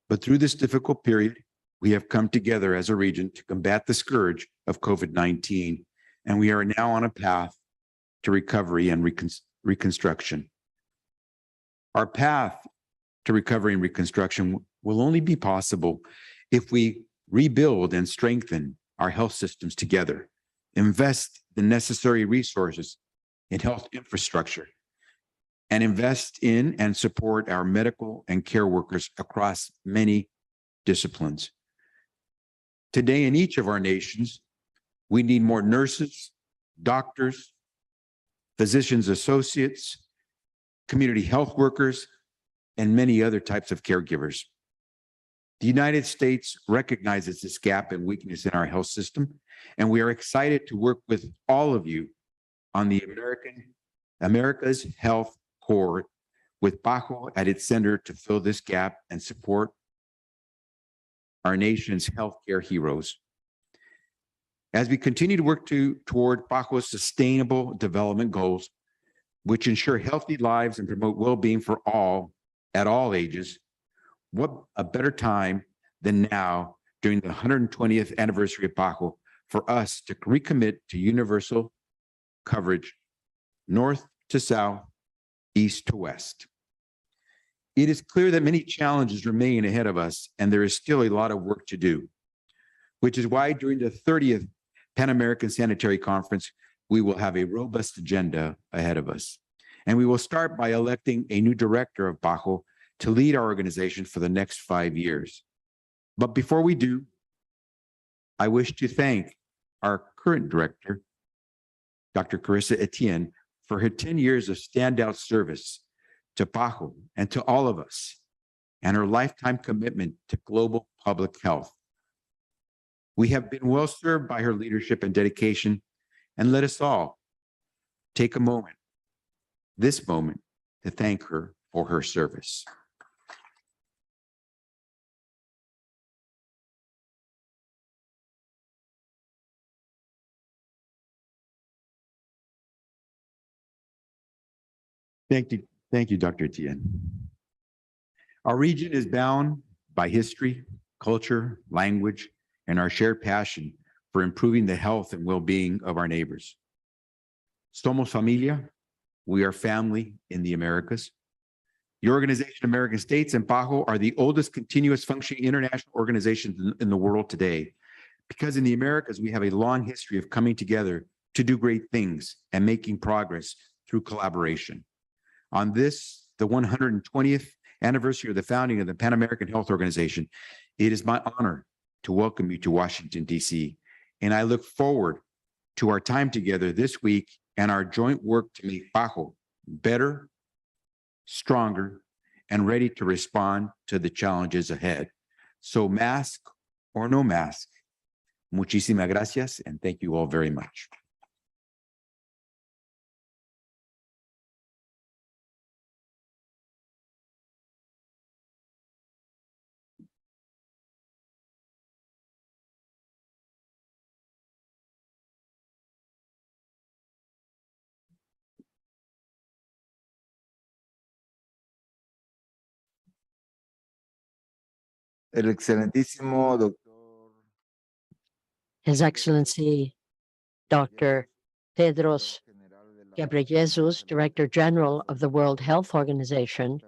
Speaker 9: But through this difficult period, we have come together as a region to combat the scourge of COVID-19, and we are now on a path to recovery and reconstruction. Our path to recovery and reconstruction will only be possible if we rebuild and strengthen our health systems together, invest the necessary resources in health infrastructure, and invest in and support our medical and care workers across many disciplines. Today, in each of our nations, we need more nurses, doctors, physicians associates, community health workers, and many other types of caregivers. The United States recognizes this gap and weakness in our health system, and we are excited to work with all of you on the America's Health Corps, with PAHO at its center to fill this gap and support our nation's healthcare heroes. As we continue to work toward PAHO's sustainable development goals, which ensure healthy lives and promote well-being for all at all ages, what a better time than now during the 120th anniversary of PAHO for us to recommit to universal coverage, north to south, east to west. It is clear that many challenges remain ahead of us, and there is still a lot of work to do, which is why during the 30th Pan American Sanitary Conference, we will have a robust agenda ahead of us. And we will start by electing a new director of PAHO to lead our organization for the next 5 years. But before we do, I wish to thank our current director, Dr. Carissa Etienne, for her 10 years of standout service to PAHO and to all of us, and her lifetime commitment to global public health. We have been well served by her leadership and dedication, and let us all take a moment, this moment, to thank her for her service. Thank you, Dr. Etienne. Our region is bound by history, culture, language, and our shared passion for improving the health and well-being of our neighbors. Somos familia, we are family in the Americas. The Organization of American States and PAHO are the oldest continuous functioning international organizations in the world today, because in the Americas, we have a long history of coming together to do great things and making progress through collaboration. On this, the 120th anniversary of the founding of the Pan American Health Organization, it is my honor to welcome you to Washington, D.C., and I look forward to our time together this week and our joint work to make PAHO better, stronger, and ready to respond to the challenges ahead. So mask or no mask, muchísimas gracias, and thank you all very much.
Speaker 7: El excelentísimo doctor
Speaker 5: His Excellency Dr. Tedros Ghebreyesus, Director General of the World Health Organization,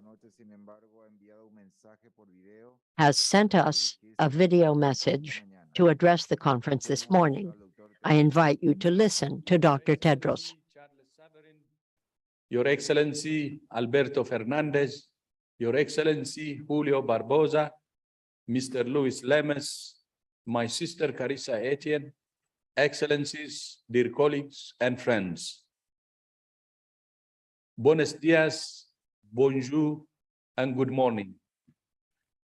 Speaker 5: has sent us a video message to address the conference this morning. I invite you to listen to Dr. Tedros.
Speaker 4: Your Excellency Alberto Fernandez, Your Excellency Julio Barbosa, Mr. Luis Lemes, my sister Carissa Etienne, Excellencies, dear colleagues and friends. Buenos dias, bonjour, and good morning.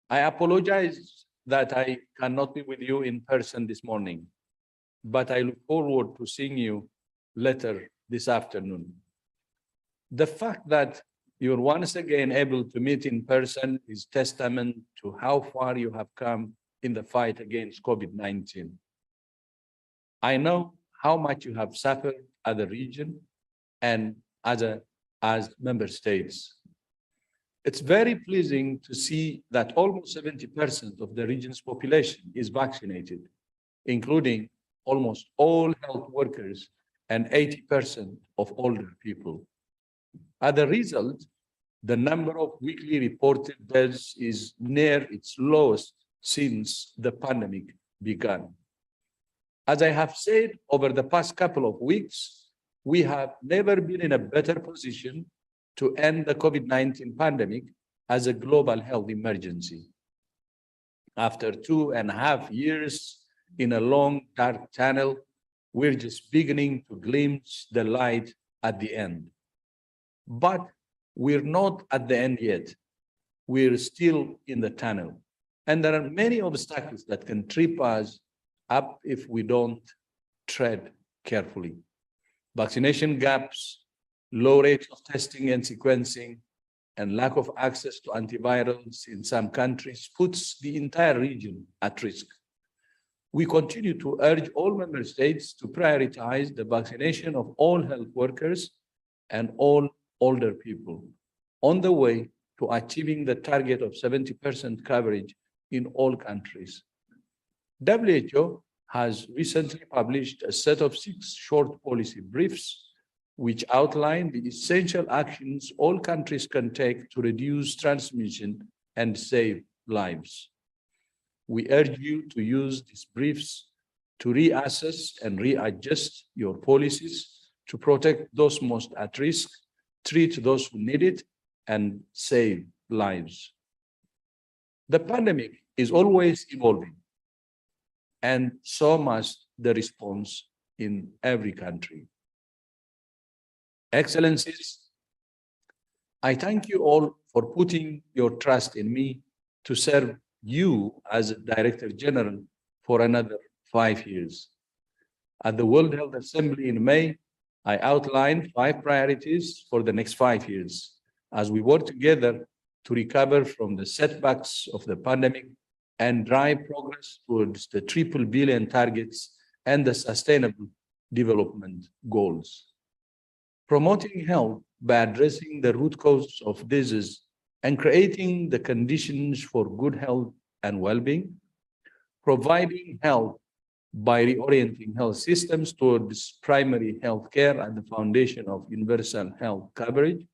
Speaker 4: I apologize that I cannot be with you in person this morning, but I look forward to seeing you later this afternoon. The fact that you're once again able to meet in person is testament to how far you have come in the fight against COVID-19. I know how much you have suffered as a region and as member states. It's very pleasing to see that almost 70% of the region's population is vaccinated, including almost all health workers and 80% of older people. As a result, the number of weekly reported deaths is near its lowest since the pandemic began. As I have said over the past couple of weeks, we have never been in a better position to end the COVID-19 pandemic as a global health emergency. After 2.5 years in a long, dark tunnel, we're just beginning to glimpse the light at the end. But we're not at the end yet. We're still in the tunnel. And there are many obstacles that can trip us up if we don't tread carefully. Vaccination gaps, low rates of testing and sequencing, and lack of access to antivirals in some countries puts the entire region at risk. We continue to urge all member states to prioritize the vaccination of all health workers and all older people on the way to achieving the target of 70% coverage in all countries. WHO has recently published a set of 6 short policy briefs which outline the essential actions all countries can take to reduce transmission and save lives. We urge you to use these briefs to reassess and readjust your policies to protect those most at risk, treat those who need it, and save lives. The pandemic is always evolving, and so must the response in every country. Excellencies, I thank you all for putting your trust in me to serve you as Director General for another 5 years. At the World Health Assembly in May, I outlined 5 priorities for the next 5 years as we work together to recover from the setbacks of the pandemic and drive progress towards the triple billion targets and the sustainable development goals. Promoting health by addressing the root causes of disease and creating the conditions for good health and well-being. Providing health by reorienting health systems towards primary health care at the foundation of universal health coverage.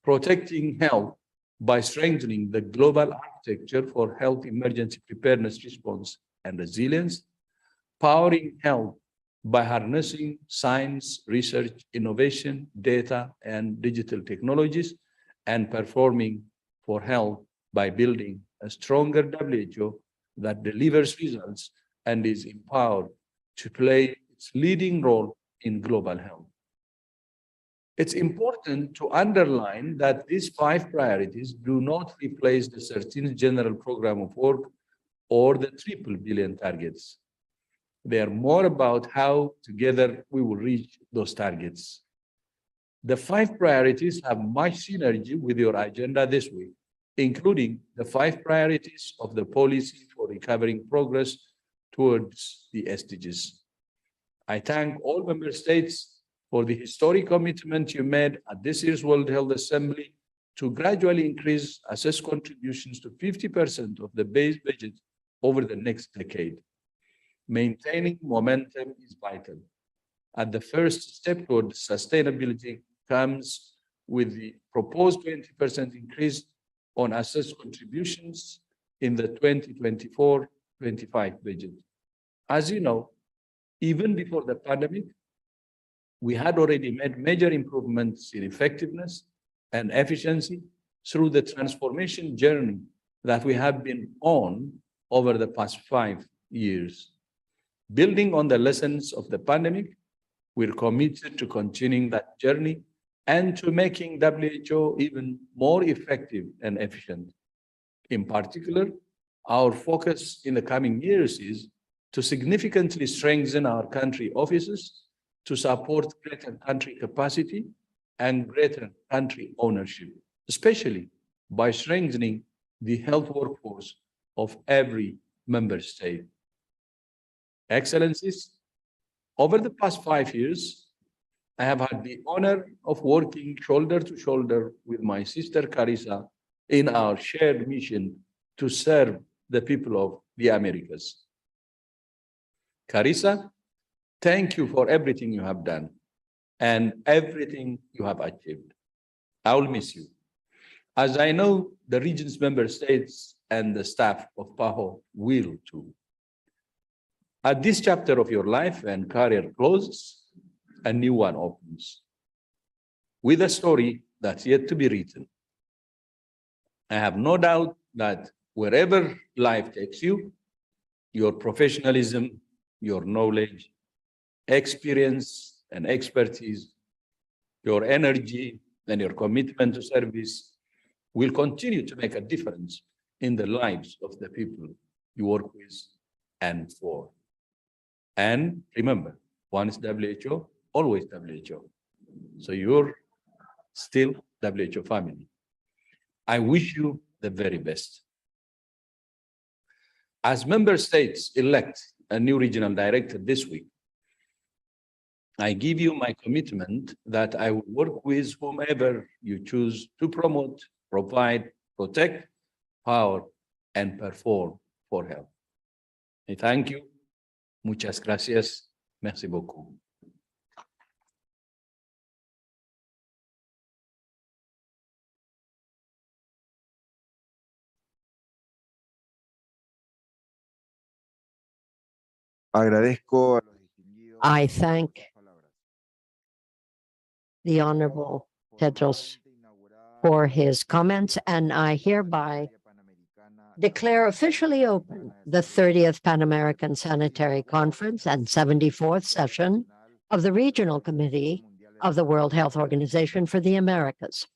Speaker 4: Protecting health by strengthening the global architecture for health emergency preparedness, response, and resilience. Powering health by harnessing science, research, innovation, data, and digital technologies, and performing for health by building a stronger WHO that delivers results and is empowered to play its leading role in global health. It's important to underline that these 5 priorities do not replace the 13th General Program of Work or the triple billion targets. They are more about how together we will reach those targets. The 5 priorities have much synergy with your agenda this week, including the 5 priorities of the policy for recovering progress towards the SDGs. I thank all member states for the historic commitment you made at this year's World Health Assembly to gradually increase assessed contributions to 50% of the base budget over the next decade. Maintaining momentum is vital. And the first step toward sustainability comes with the proposed 20% increase on assessed contributions in the 2024-25 budget. As you know, even before the pandemic, we had already made major improvements in effectiveness and efficiency through the transformation journey that we have been on over the past 5 years. Building on the lessons of the pandemic, we're committed to continuing that journey and to making WHO even more effective and efficient. In particular, our focus in the coming years is to significantly strengthen our country offices to support greater country capacity and greater country ownership, especially by strengthening the health workforce of every member state. Excellencies, over the past 5 years, I have had the honor of working shoulder to shoulder with my sister Carissa in our shared mission to serve the people of the Americas. Carissa, thank you for everything you have done and everything you have achieved. I will miss you, as I know the region's member states and the staff of PAHO will too. As this chapter of your life and career closes, a new one opens, with a story that's yet to be written. I have no doubt that wherever life takes you, your professionalism, your knowledge, experience, and expertise, your energy, and your commitment to service will continue to make a difference in the lives of the people you work with and for. And remember, once WHO, always WHO. So you're still WHO family. I wish you the very best. As member states elect a new regional director this week, I give you my commitment that I will work with whomever you choose to promote, provide, protect, power, and perform for health. I thank you. Muchas gracias. Merci beaucoup.
Speaker 7: Agradezco a los distinguidos
Speaker 5: I thank the Honorable Tedros for his comments, and I hereby declare officially open the 30th Pan American Sanitary Conference and 74th session of the Regional Committee of the World Health Organization for the Americas.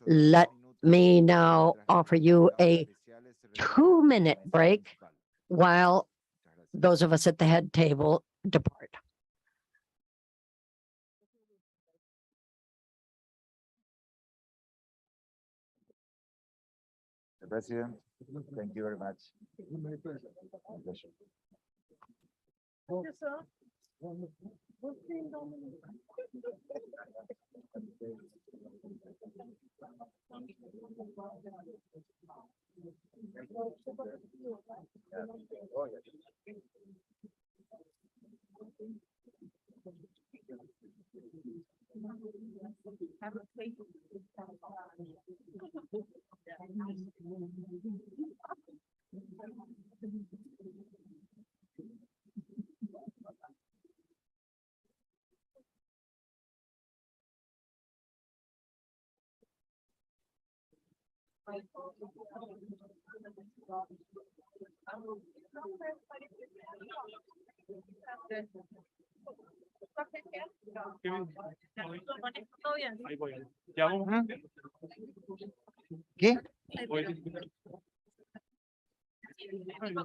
Speaker 5: Let me now offer you a 2-minute break while those of us at the head table depart.
Speaker 7: President, thank you very much. My pleasure. ¿Qué?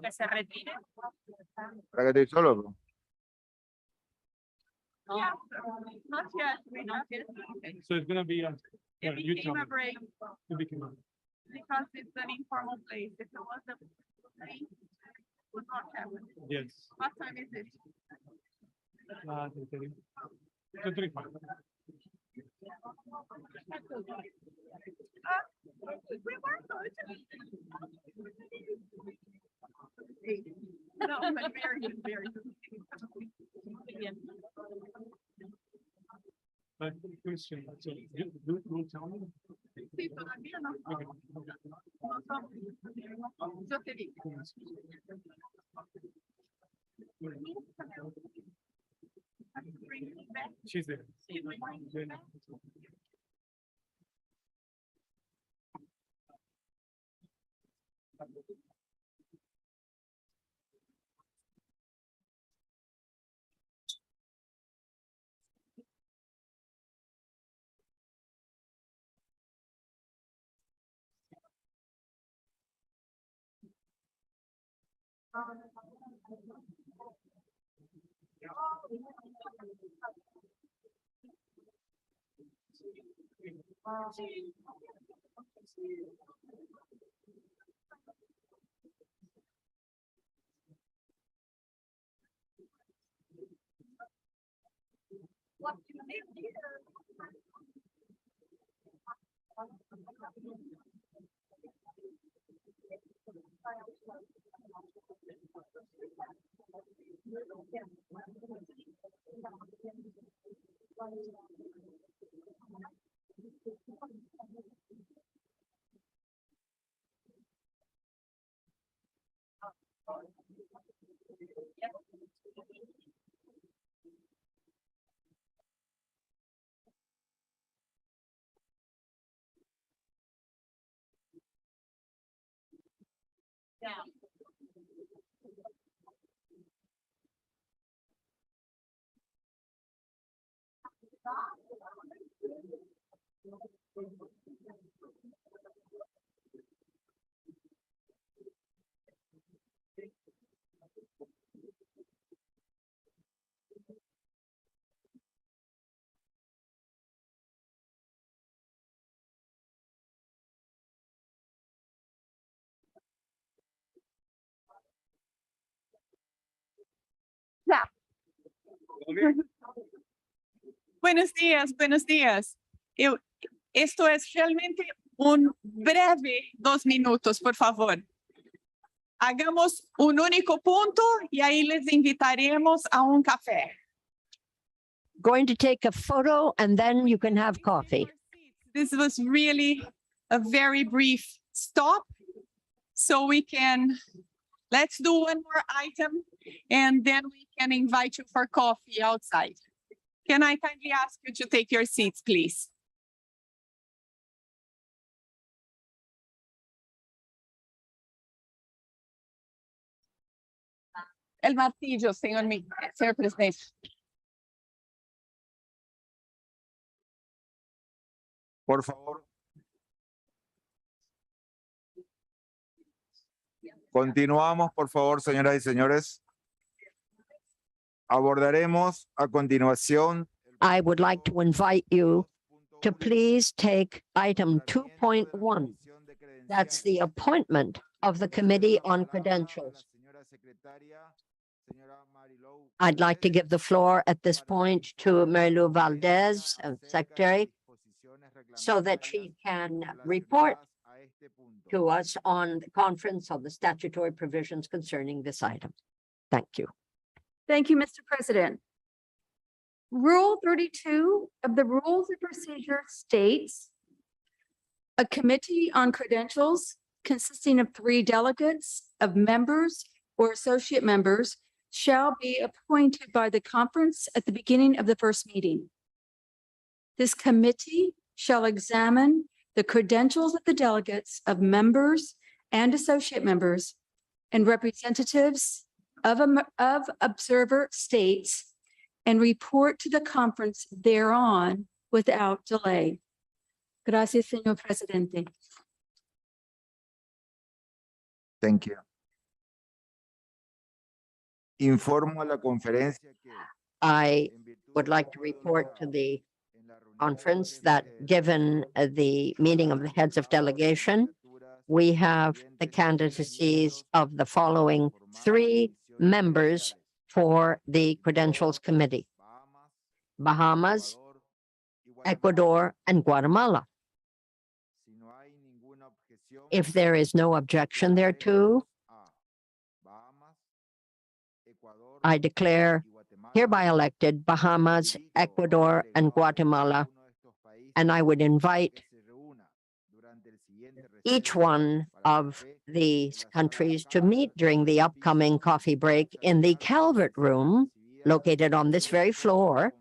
Speaker 2: Que se retire.
Speaker 7: ¿Para que estoy solo? Bro?
Speaker 2: Not yet, not yet.
Speaker 10: So it's gonna be
Speaker 2: It became a break because it's an informal place. If it was a place, it would not happen.
Speaker 10: yes.
Speaker 2: What time is it?
Speaker 10: 25.
Speaker 2: We were going no, but very good, very good.
Speaker 10: But question, so you tell me.
Speaker 2: Sí, todavía no.
Speaker 10: Okay.
Speaker 2: No somos. Yo te digo.
Speaker 10: She's there. Then-
Speaker 2: Buenos días, buenos días. Esto es realmente un breve 2 minutos, por favor. Hagamos un único punto y ahí les invitaremos a un café.
Speaker 5: Going to take a photo and then you can have coffee.
Speaker 2: This was really a very brief stop. So let's do one more item and then we can invite you for coffee outside. Can I kindly ask you to take your seats, please? El martillo, señor presidente.
Speaker 7: Por favor. Continuamos, por favor, señoras y señores. Abordaremos a continuación.
Speaker 5: I would like to invite you to please take item 2.1. That's the appointment of the Committee on Credentials. I'd like to give the floor at this point to Mary Lou Valdez, Secretary, so that she can report to us on the conference of the statutory provisions concerning this item. Thank you.
Speaker 8: Thank you, Mr. President. Rule 32 of the Rules of Procedure states a committee on credentials consisting of 3 delegates of members or associate members shall be appointed by the conference at the beginning of the first meeting. This committee shall examine the credentials of the delegates of members and associate members and representatives of observer states and report to the conference thereon without delay. Gracias, señor presidente.
Speaker 7: Thank you. Informo a la conferencia que
Speaker 5: I would like to report to the conference that given the meeting of the heads of delegation, we have the candidacies of the following 3 members for the Credentials Committee: Bahamas, Ecuador, and Guatemala. If there is no objection thereto, I declare hereby elected Bahamas, Ecuador, and Guatemala, and I would invite each one of these countries to meet during the upcoming coffee break in the Calvert Room, located on this very floor,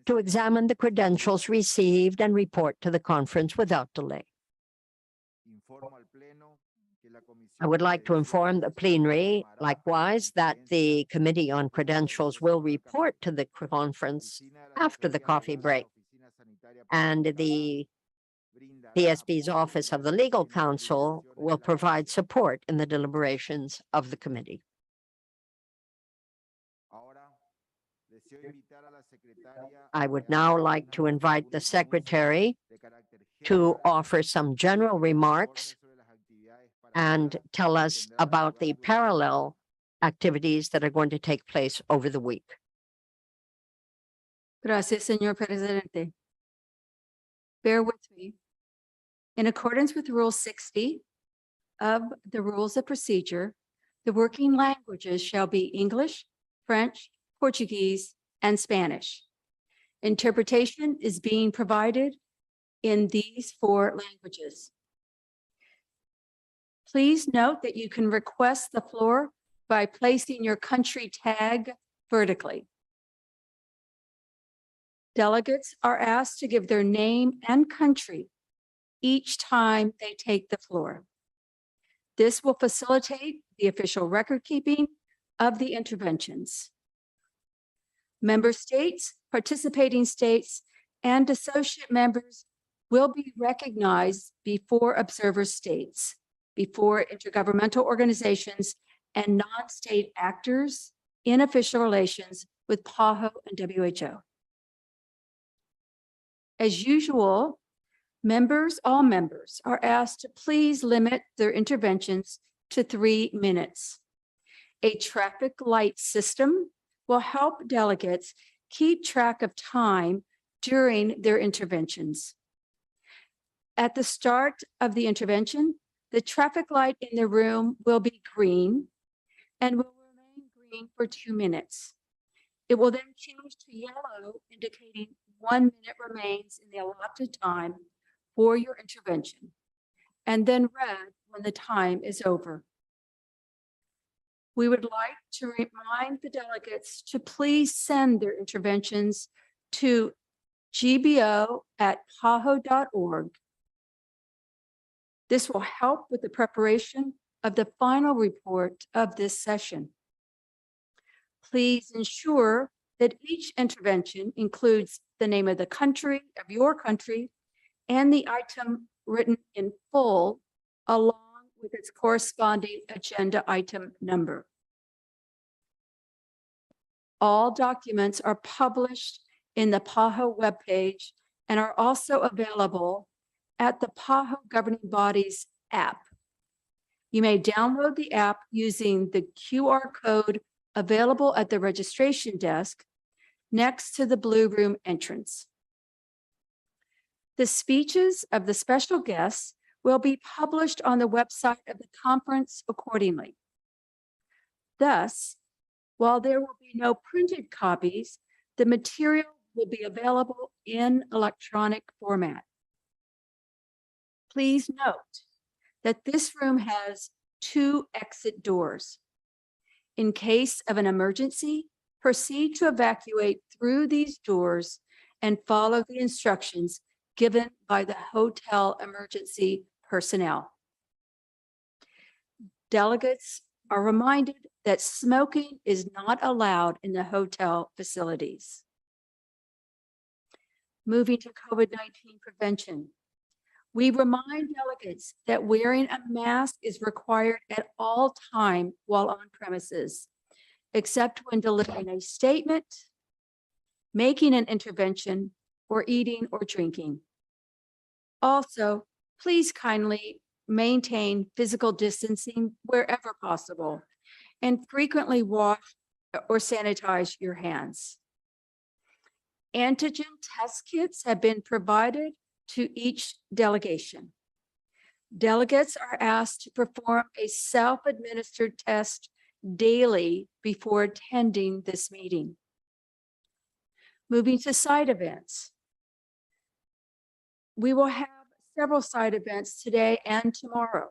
Speaker 5: to examine the credentials received and report to the conference without delay. I would like to inform the plenary, likewise, that the Committee on Credentials will report to the conference after the coffee break, and the CSP's Office of the Legal Counsel will provide support in the deliberations of the committee. I would now like to invite the Secretary to offer some general remarks and tell us about the parallel activities that are going to take place over the week.
Speaker 8: Gracias, señor presidente. Bear with me. In accordance with Rule 60 of the Rules of Procedure, the working languages shall be English, French, Portuguese, and Spanish. Interpretation is being provided in these 4 languages. Please note that you can request the floor by placing your country tag vertically. Delegates are asked to give their name and country each time they take the floor. This will facilitate the official record keeping of the interventions. Member states, participating states, and associate members will be recognized before observer states, before intergovernmental organizations, and non-state actors in official relations with PAHO and WHO. As usual, all members are asked to please limit their interventions to 3 minutes. A traffic light system will help delegates keep track of time during their interventions. At the start of the intervention, the traffic light in the room will be green and will remain green for 2 minutes. It will then change to yellow, indicating 1 minute remains in the allotted time for your intervention, and then red when the time is over. We would like to remind the delegates to please send their interventions to gbo@paho.org. This will help with the preparation of the final report of this session. Please ensure that each intervention includes the name of the country, of your country, and the item written in full, along with its corresponding agenda item number. All documents are published in the PAHO webpage and are also available at the PAHO governing bodies app. You may download the app using the QR code available at the registration desk next to the Blue Room entrance. The speeches of the special guests will be published on the website of the conference accordingly. Thus, while there will be no printed copies, the material will be available in electronic format. Please note that this room has 2 exit doors. In case of an emergency, proceed to evacuate through these doors and follow the instructions given by the hotel emergency personnel. Delegates are reminded that smoking is not allowed in the hotel facilities. Moving to COVID-19 prevention. We remind delegates that wearing a mask is required at all time while on premises, except when delivering a statement, making an intervention, or eating or drinking. Also, please kindly maintain physical distancing wherever possible and frequently wash or sanitize your hands. Antigen test kits have been provided to each delegation. Delegates are asked to perform a self-administered test daily before attending this meeting. Moving to side events. We will have several side events today and tomorrow.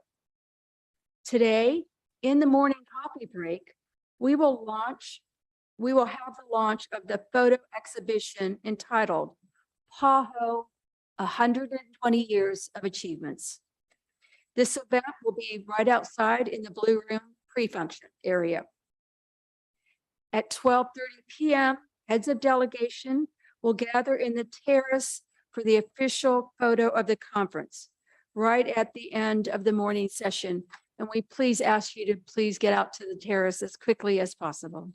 Speaker 8: Today, in the morning coffee break, we will have the launch of the photo exhibition entitled PAHO 120 Years of Achievements. This event will be right outside in the Blue Room pre-function area. At 12:30 p.m., heads of delegation will gather in the terrace for the official photo of the conference, right at the end of the morning session. And we please ask you to please get out to the terrace as quickly as possible.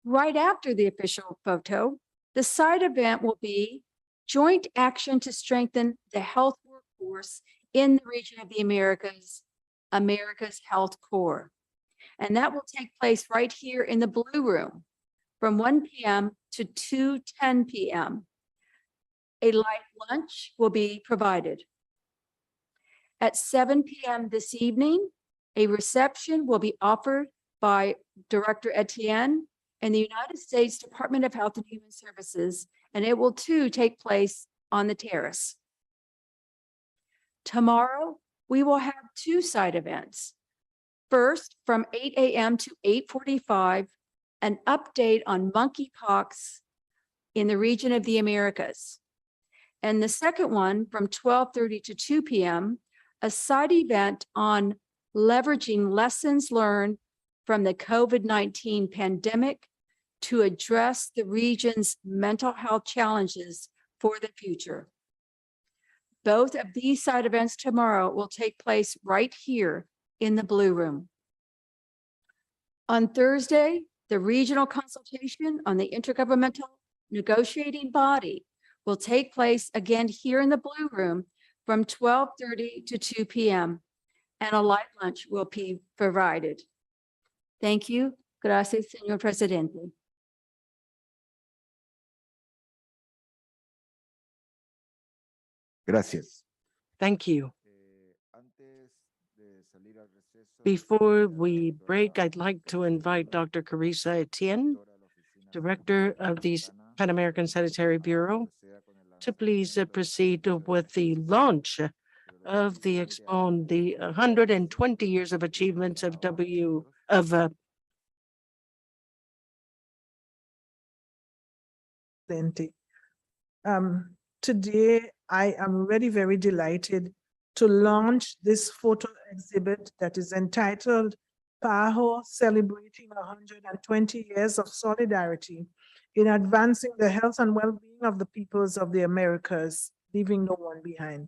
Speaker 8: Right after the official photo, the side event will be joint action to strengthen the health workforce in the region of the America's Health Corps. And that will take place right here in the Blue Room from 1 p.m. to 2:10 p.m. A light lunch will be provided. At 7 p.m. this evening, a reception will be offered by Director Etienne and the United States Department of Health and Human Services, and it will too take place on the terrace. Tomorrow, we will have two side events. First, from 8 a.m. to 8:45, an update on monkeypox in the region of the Americas. And the second one, from 12:30 to 2 p.m., a side event on leveraging lessons learned from the COVID-19 pandemic to address the region's mental health challenges for the future. Both of these side events tomorrow will take place right here in the Blue Room. On Thursday, the regional consultation on the intergovernmental negotiating body will take place again here in the Blue Room from 12:30 to 2 p.m. and a light lunch will be provided. Thank you. Gracias, señor presidente.
Speaker 7: Gracias.
Speaker 1: Thank you. Before we break, I'd like to invite Dr. Carissa Etienne, Director of the Pan American Sanitary Bureau, to please proceed with the launch of the expo on the 120 years of achievements of
Speaker 11: Plenty. Today, I am very delighted to launch this photo exhibit that is entitled PAHO Celebrating 120 Years of Solidarity in Advancing the Health and Well-being of the Peoples of the Americas, Leaving No One Behind.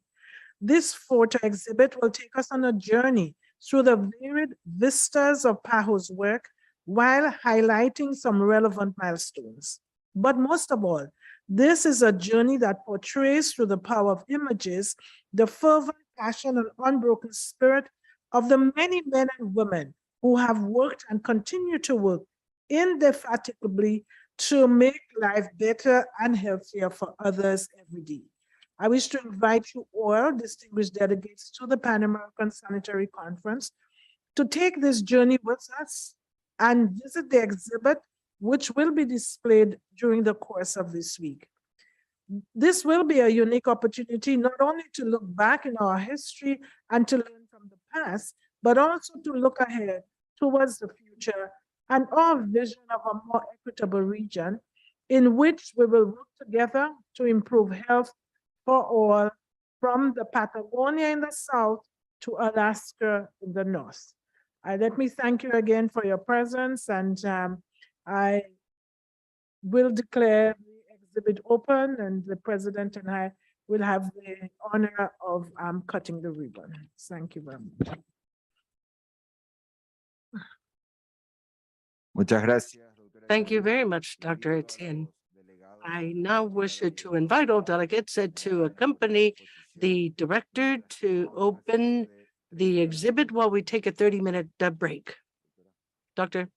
Speaker 11: This photo exhibit will take us on a journey through the varied vistas of PAHO's work while highlighting some relevant milestones. But most of all, this is a journey that portrays through the power of images the fervent passion and unbroken spirit of the many men and women who have worked and continue to work indefatigably to make life better and healthier for others every day. I wish to invite you all, distinguished delegates, to the Pan American Sanitary Conference to take this journey with us and visit the exhibit, which will be displayed during the course of this week. This will be a unique opportunity not only to look back in our history and to learn from the past, but also to look ahead towards the future and our vision of a more equitable region in which we will work together to improve health for all, from the Patagonia in the south to Alaska in the north. Let me thank you again for your presence, and I will declare the exhibit open, and the president and I will have the honor of cutting the ribbon. Thank you very much.
Speaker 7: Muchas gracias. doctora
Speaker 1: Thank you
Speaker 7: Etienne.
Speaker 1: very much, Dr. Etienne. I now wish to invite all delegates to accompany the director to open the exhibit while we take a 30-minute break. Doctor?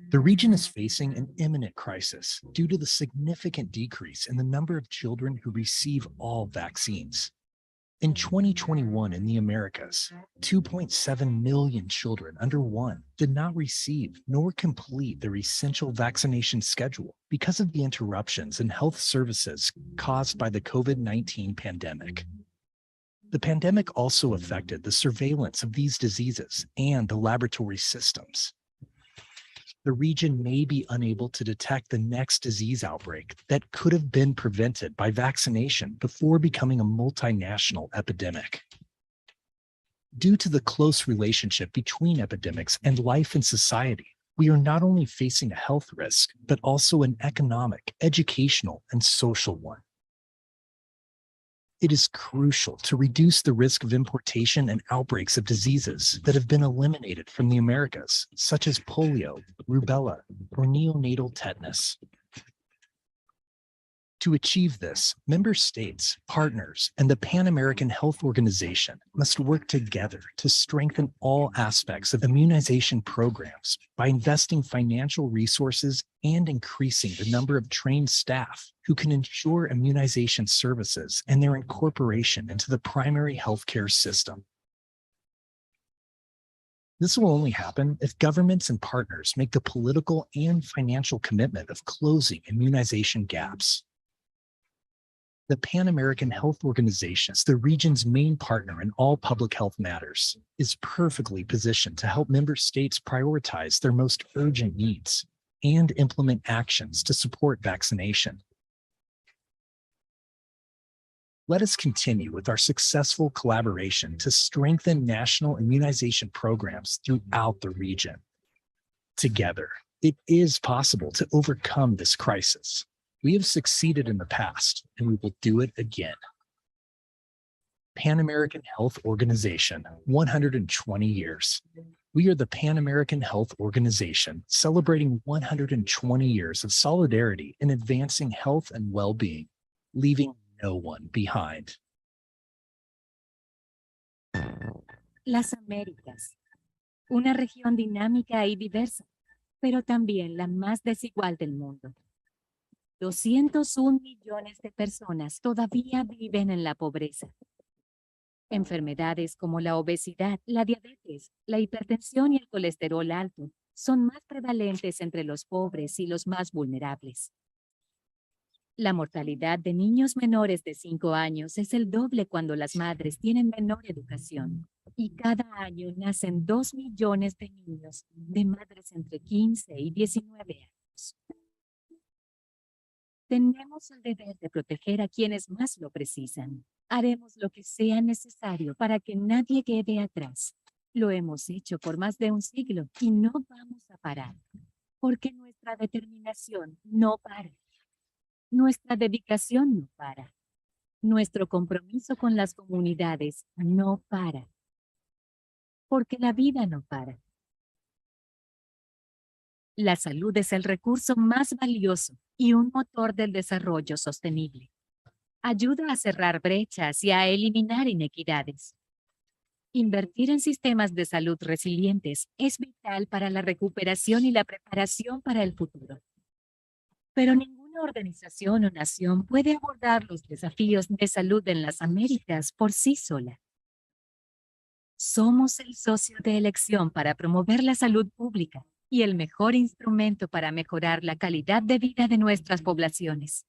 Speaker 12: The region is facing an imminent crisis due to the significant decrease in the number of children who receive all vaccines. In 2021 in the Americas, 2.7 million children under 1 did not receive nor complete their essential vaccination schedule because of the interruptions in health services caused by the COVID-19 pandemic. The pandemic also affected the surveillance of these diseases and the laboratory systems. The region may be unable to detect the next disease outbreak that could have been prevented by vaccination before becoming a multinational epidemic. Due to the close relationship between epidemics and life and society, we are not only facing a health risk, but also an economic, educational, and social one. It is crucial to reduce the risk of importation and outbreaks of diseases that have been eliminated from the Americas, such as polio, rubella, or neonatal tetanus. To achieve this, member states, partners, and the Pan American Health Organization must work together to strengthen all aspects of immunization programs by investing financial resources and increasing the number of trained staff who can ensure immunization services and their incorporation into the primary healthcare system. This will only happen if governments and partners make the political and financial commitment of closing immunization gaps. The Pan American Health Organization, the region's main partner in all public health matters, is perfectly positioned to help member states prioritize their most urgent needs and implement actions to support vaccination. Let us continue with our successful collaboration to strengthen national immunization programs throughout the region. Together, it is possible to overcome this crisis. We have succeeded in the past, and we will do it again. Pan American Health Organization, 120 years. We are the Pan American Health Organization, celebrating 120 years of solidarity in advancing health and well-being, leaving no one behind.
Speaker 13: Las Américas, una región dinámica y diversa, pero también la más desigual del mundo. 201 millones de personas todavía viven en la pobreza. Enfermedades como la obesidad, la diabetes, la hipertensión y el colesterol alto son más prevalentes entre los pobres y los más vulnerables. La mortalidad de niños menores de 5 años es el doble cuando las madres tienen menor educación. Y cada año nacen 2 millones de niños de madres entre 15 y 19 años. Tenemos el deber de proteger a quienes más lo precisan. Haremos lo que sea necesario para que nadie quede atrás. Lo hemos hecho por más de un siglo y no vamos a parar, porque nuestra determinación no para. Nuestra dedicación no para. Nuestro compromiso con las comunidades no para. Porque la vida no para. La salud es el recurso más valioso y un motor del desarrollo sostenible. Ayuda a cerrar brechas y a eliminar inequidades. Invertir en sistemas de salud resilientes es vital para la recuperación y la preparación para el futuro. Pero ninguna organización o nación puede abordar los desafíos de salud en las Américas por sí sola. Somos el socio de elección para promover la salud pública y el mejor instrumento para mejorar la calidad de vida de nuestras poblaciones.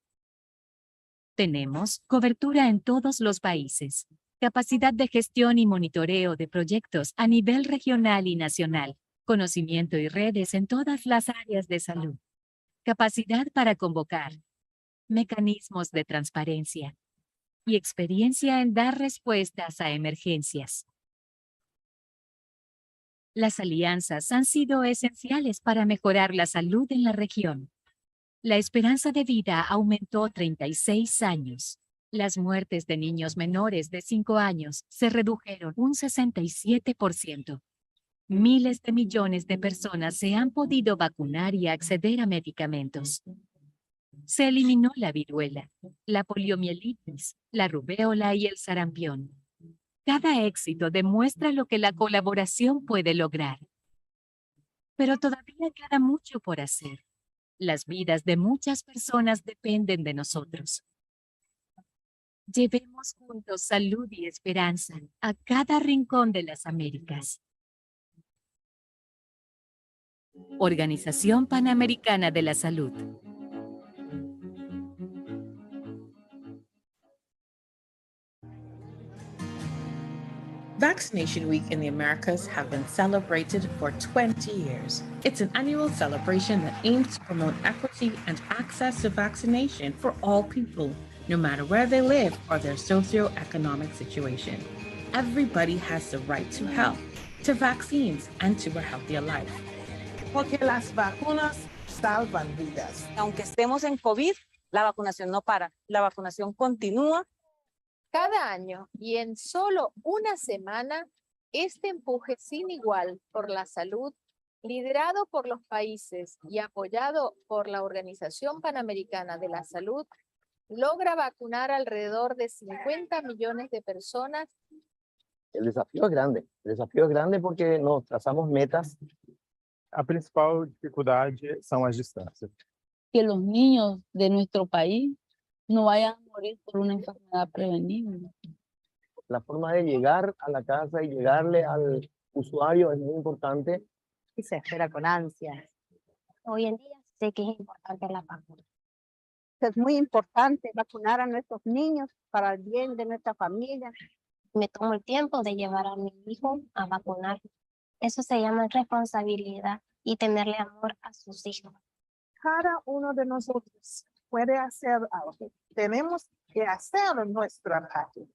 Speaker 13: Tenemos cobertura en todos los países, capacidad de gestión y monitoreo de proyectos a nivel regional y nacional, conocimiento y redes en todas las áreas de salud. capacidad para convocar, mecanismos de transparencia y experiencia en dar respuestas a emergencias. Las alianzas han sido esenciales para mejorar la salud en la región. La esperanza de vida aumentó 36 años. Las muertes de niños menores de 5 años se redujeron un 67%. Miles de millones de personas se han podido vacunar y acceder a medicamentos. Se eliminó la viruela, la poliomielitis, la rubéola y el sarampión. Cada éxito demuestra lo que la colaboración puede lograr. Pero todavía queda mucho por hacer. Las vidas de muchas personas dependen de nosotros. Llevemos juntos salud y esperanza a cada rincón de las Américas. Organización Panamericana de la Salud.
Speaker 14: Vaccination Week in the Americas have been celebrated for 20 years. It's an annual celebration that aims to promote equity and access to vaccination for all people, no matter where they live or their socioeconomic situation. Everybody has the right to health, to vaccines, and to a healthier life.
Speaker 11: Porque las vacunas salvan vidas.
Speaker 15: Aunque estemos en COVID, la vacunación no para. La vacunación continúa.
Speaker 16: Cada año y en solo una semana, este empuje sin igual por la salud, liderado por los países y apoyado por la Organización Panamericana de la Salud, logra vacunar alrededor de 50 millones de personas.
Speaker 17: El desafío es grande porque nos trazamos metas.
Speaker 10: A principal dificuldade são as distâncias.
Speaker 18: Que los niños de nuestro país no vayan a morir por una enfermedad prevenible.
Speaker 17: La forma de llegar a la casa y llegarle al usuario es muy importante.
Speaker 15: Y se espera con ansias.
Speaker 19: Hoy en día sé que es importante la vacuna.
Speaker 15: Es muy importante vacunar a nuestros niños para el bien de nuestra familia.
Speaker 19: Me tomo el tiempo de llevar a mi hijo a vacunar. Eso se llama responsabilidad y tenerle amor a sus hijos.
Speaker 11: Cada uno de nosotros puede hacer algo. Tenemos que hacer nuestra parte.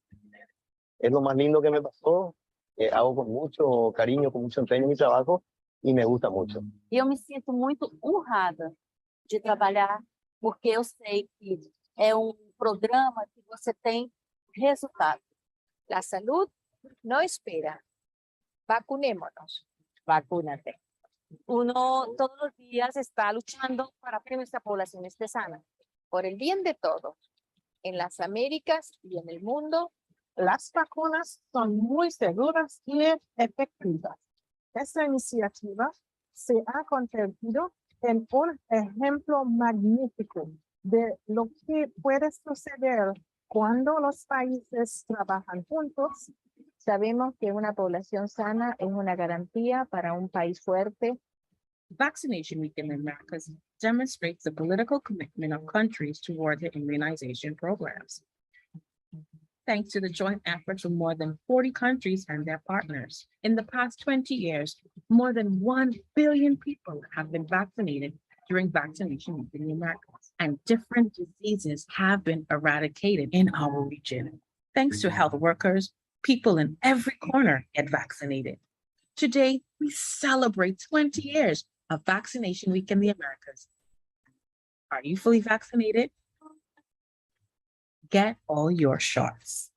Speaker 17: Es lo más lindo que me pasó. Hago con mucho cariño, con mucho empeño mi trabajo y me gusta mucho.
Speaker 18: Eu me sinto muito honrada de trabalhar, porque eu sei que é programa que você tem resultado.
Speaker 16: La salud no espera. Vacunémonos.
Speaker 15: Vacúnate. Uno todos los días está luchando para que nuestra población esté sana.
Speaker 16: Por el bien de todos, en las Américas y en el mundo,
Speaker 11: las vacunas son muy seguras y efectivas. Esta iniciativa se ha convertido en un ejemplo magnífico de lo que puede suceder cuando los países trabajan juntos.
Speaker 16: Sabemos que una población sana es una garantía para un país fuerte.
Speaker 14: Vaccination Week in the Americas demonstrates the political commitment of countries toward their immunization programs. Thanks to the joint efforts of more than 40 countries and their partners. In the past 20 years, more than 1 billion people have been vaccinated during Vaccination Week in the Americas, and different diseases have been eradicated in our region. Thanks to health workers, people in every corner get vaccinated. Today, we celebrate 20 years of Vaccination Week in the Americas. Are you fully vaccinated? Get all your shots.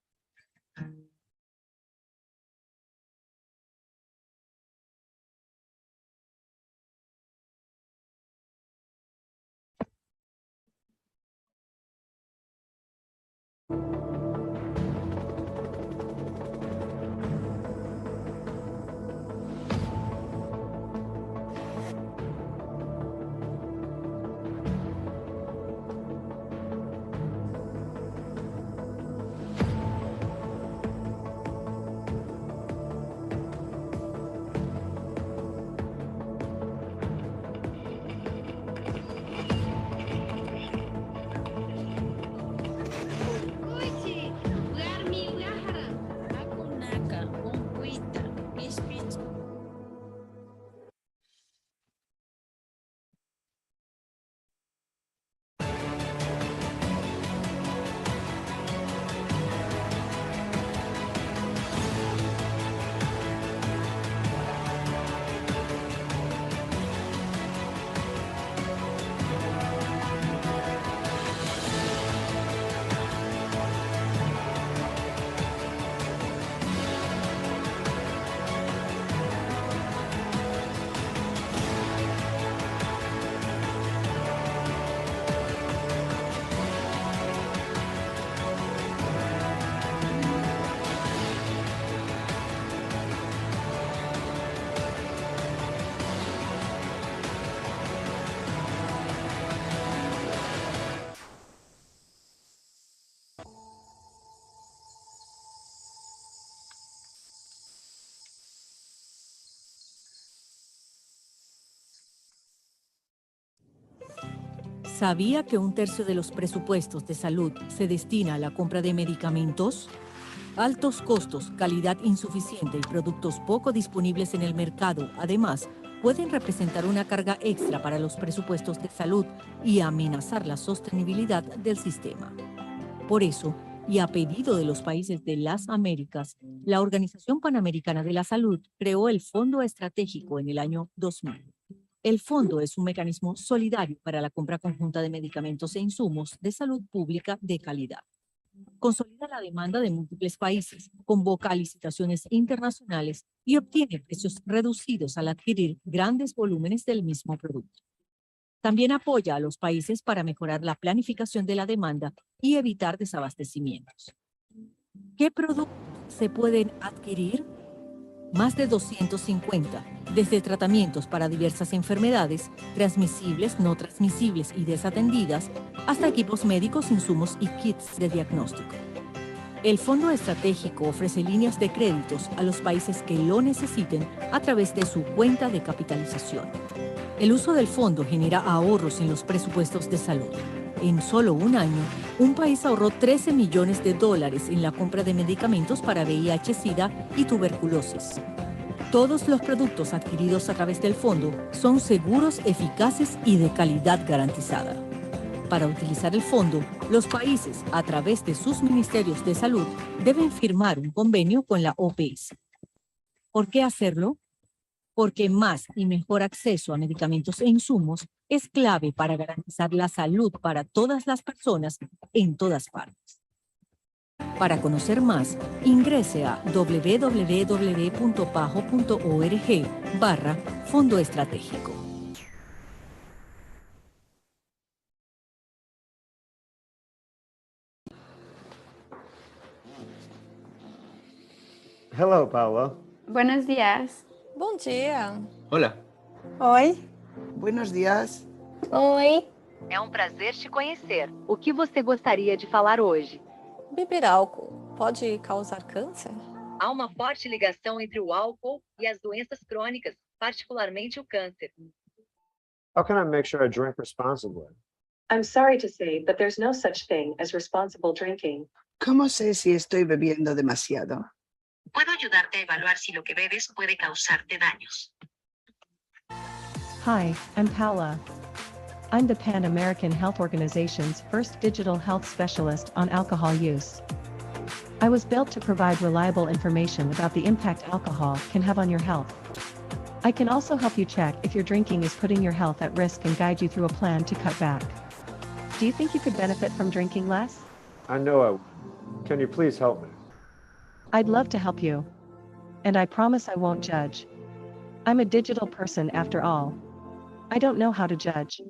Speaker 13: ¿Sabía que 1/3 de los presupuestos de salud se destina a la compra de medicamentos? Altos costos, calidad insuficiente y productos poco disponibles en el mercado, además, pueden representar una carga extra para los presupuestos de salud y amenazar la sostenibilidad del sistema. Por eso, y a pedido de los países de las Américas, la Organización Panamericana de la Salud creó el Fondo Estratégico en el año 2000. El fondo es un mecanismo solidario para la compra conjunta de medicamentos e insumos de salud pública de calidad. Consolida la demanda de múltiples países, convoca a licitaciones internacionales y obtiene precios reducidos al adquirir grandes volúmenes del mismo producto. También apoya a los países para mejorar la planificación de la demanda y evitar desabastecimientos. ¿Qué productos se pueden adquirir? Más de 250, desde tratamientos para diversas enfermedades, transmisibles, no transmisibles y desatendidas, hasta equipos médicos, insumos y kits de diagnóstico. El Fondo Estratégico ofrece líneas de créditos a los países que lo necesiten a través de su cuenta de capitalización. El uso del fondo genera ahorros en los presupuestos de salud. En solo un año, un país ahorró $13 millones en la compra de medicamentos para VIH-Sida y tuberculosis. Todos los productos adquiridos a través del fondo son seguros, eficaces y de calidad garantizada. Para utilizar el fondo, los países, a través de sus ministerios de salud, deben firmar un convenio con la OPS. ¿Por qué hacerlo? Porque más y mejor acceso a medicamentos e insumos es clave para garantizar la salud para todas las personas en todas partes. Para conocer más, ingrese a www.pajo.org/Fondo Estratégico.
Speaker 20: Hello, Paula.
Speaker 21: Buenos días.
Speaker 16: Bom dia.
Speaker 20: Hola.
Speaker 21: Oi.
Speaker 22: Buenos dias.
Speaker 21: Oi.
Speaker 23: É um prazer te conhecer. O que você gostaria de falar hoje?
Speaker 16: Beber álcool pode causar câncer?
Speaker 23: Há uma forte ligação entre o álcool e as doenças crônicas, particularmente o câncer.
Speaker 20: How can I make sure I drink responsibly?
Speaker 24: I'm sorry to say, but there's no such thing as responsible drinking.
Speaker 22: ¿Cómo sé si estoy bebiendo demasiado?
Speaker 23: Puedo ayudarte a evaluar si lo que bebes puede causarte daños.
Speaker 25: Hi, I'm Paula. I'm the Pan American Health Organization's first digital health specialist on alcohol use. I was built to provide reliable information about the impact alcohol can have on your health. I can also help you check if your drinking is putting your health at risk and guide you through a plan to cut back. Do you think you could benefit from drinking less?
Speaker 20: I know I would. Can you please help me?
Speaker 25: I'd love to help you. And I promise I won't judge. I'm a digital person after all. I don't know how to judge.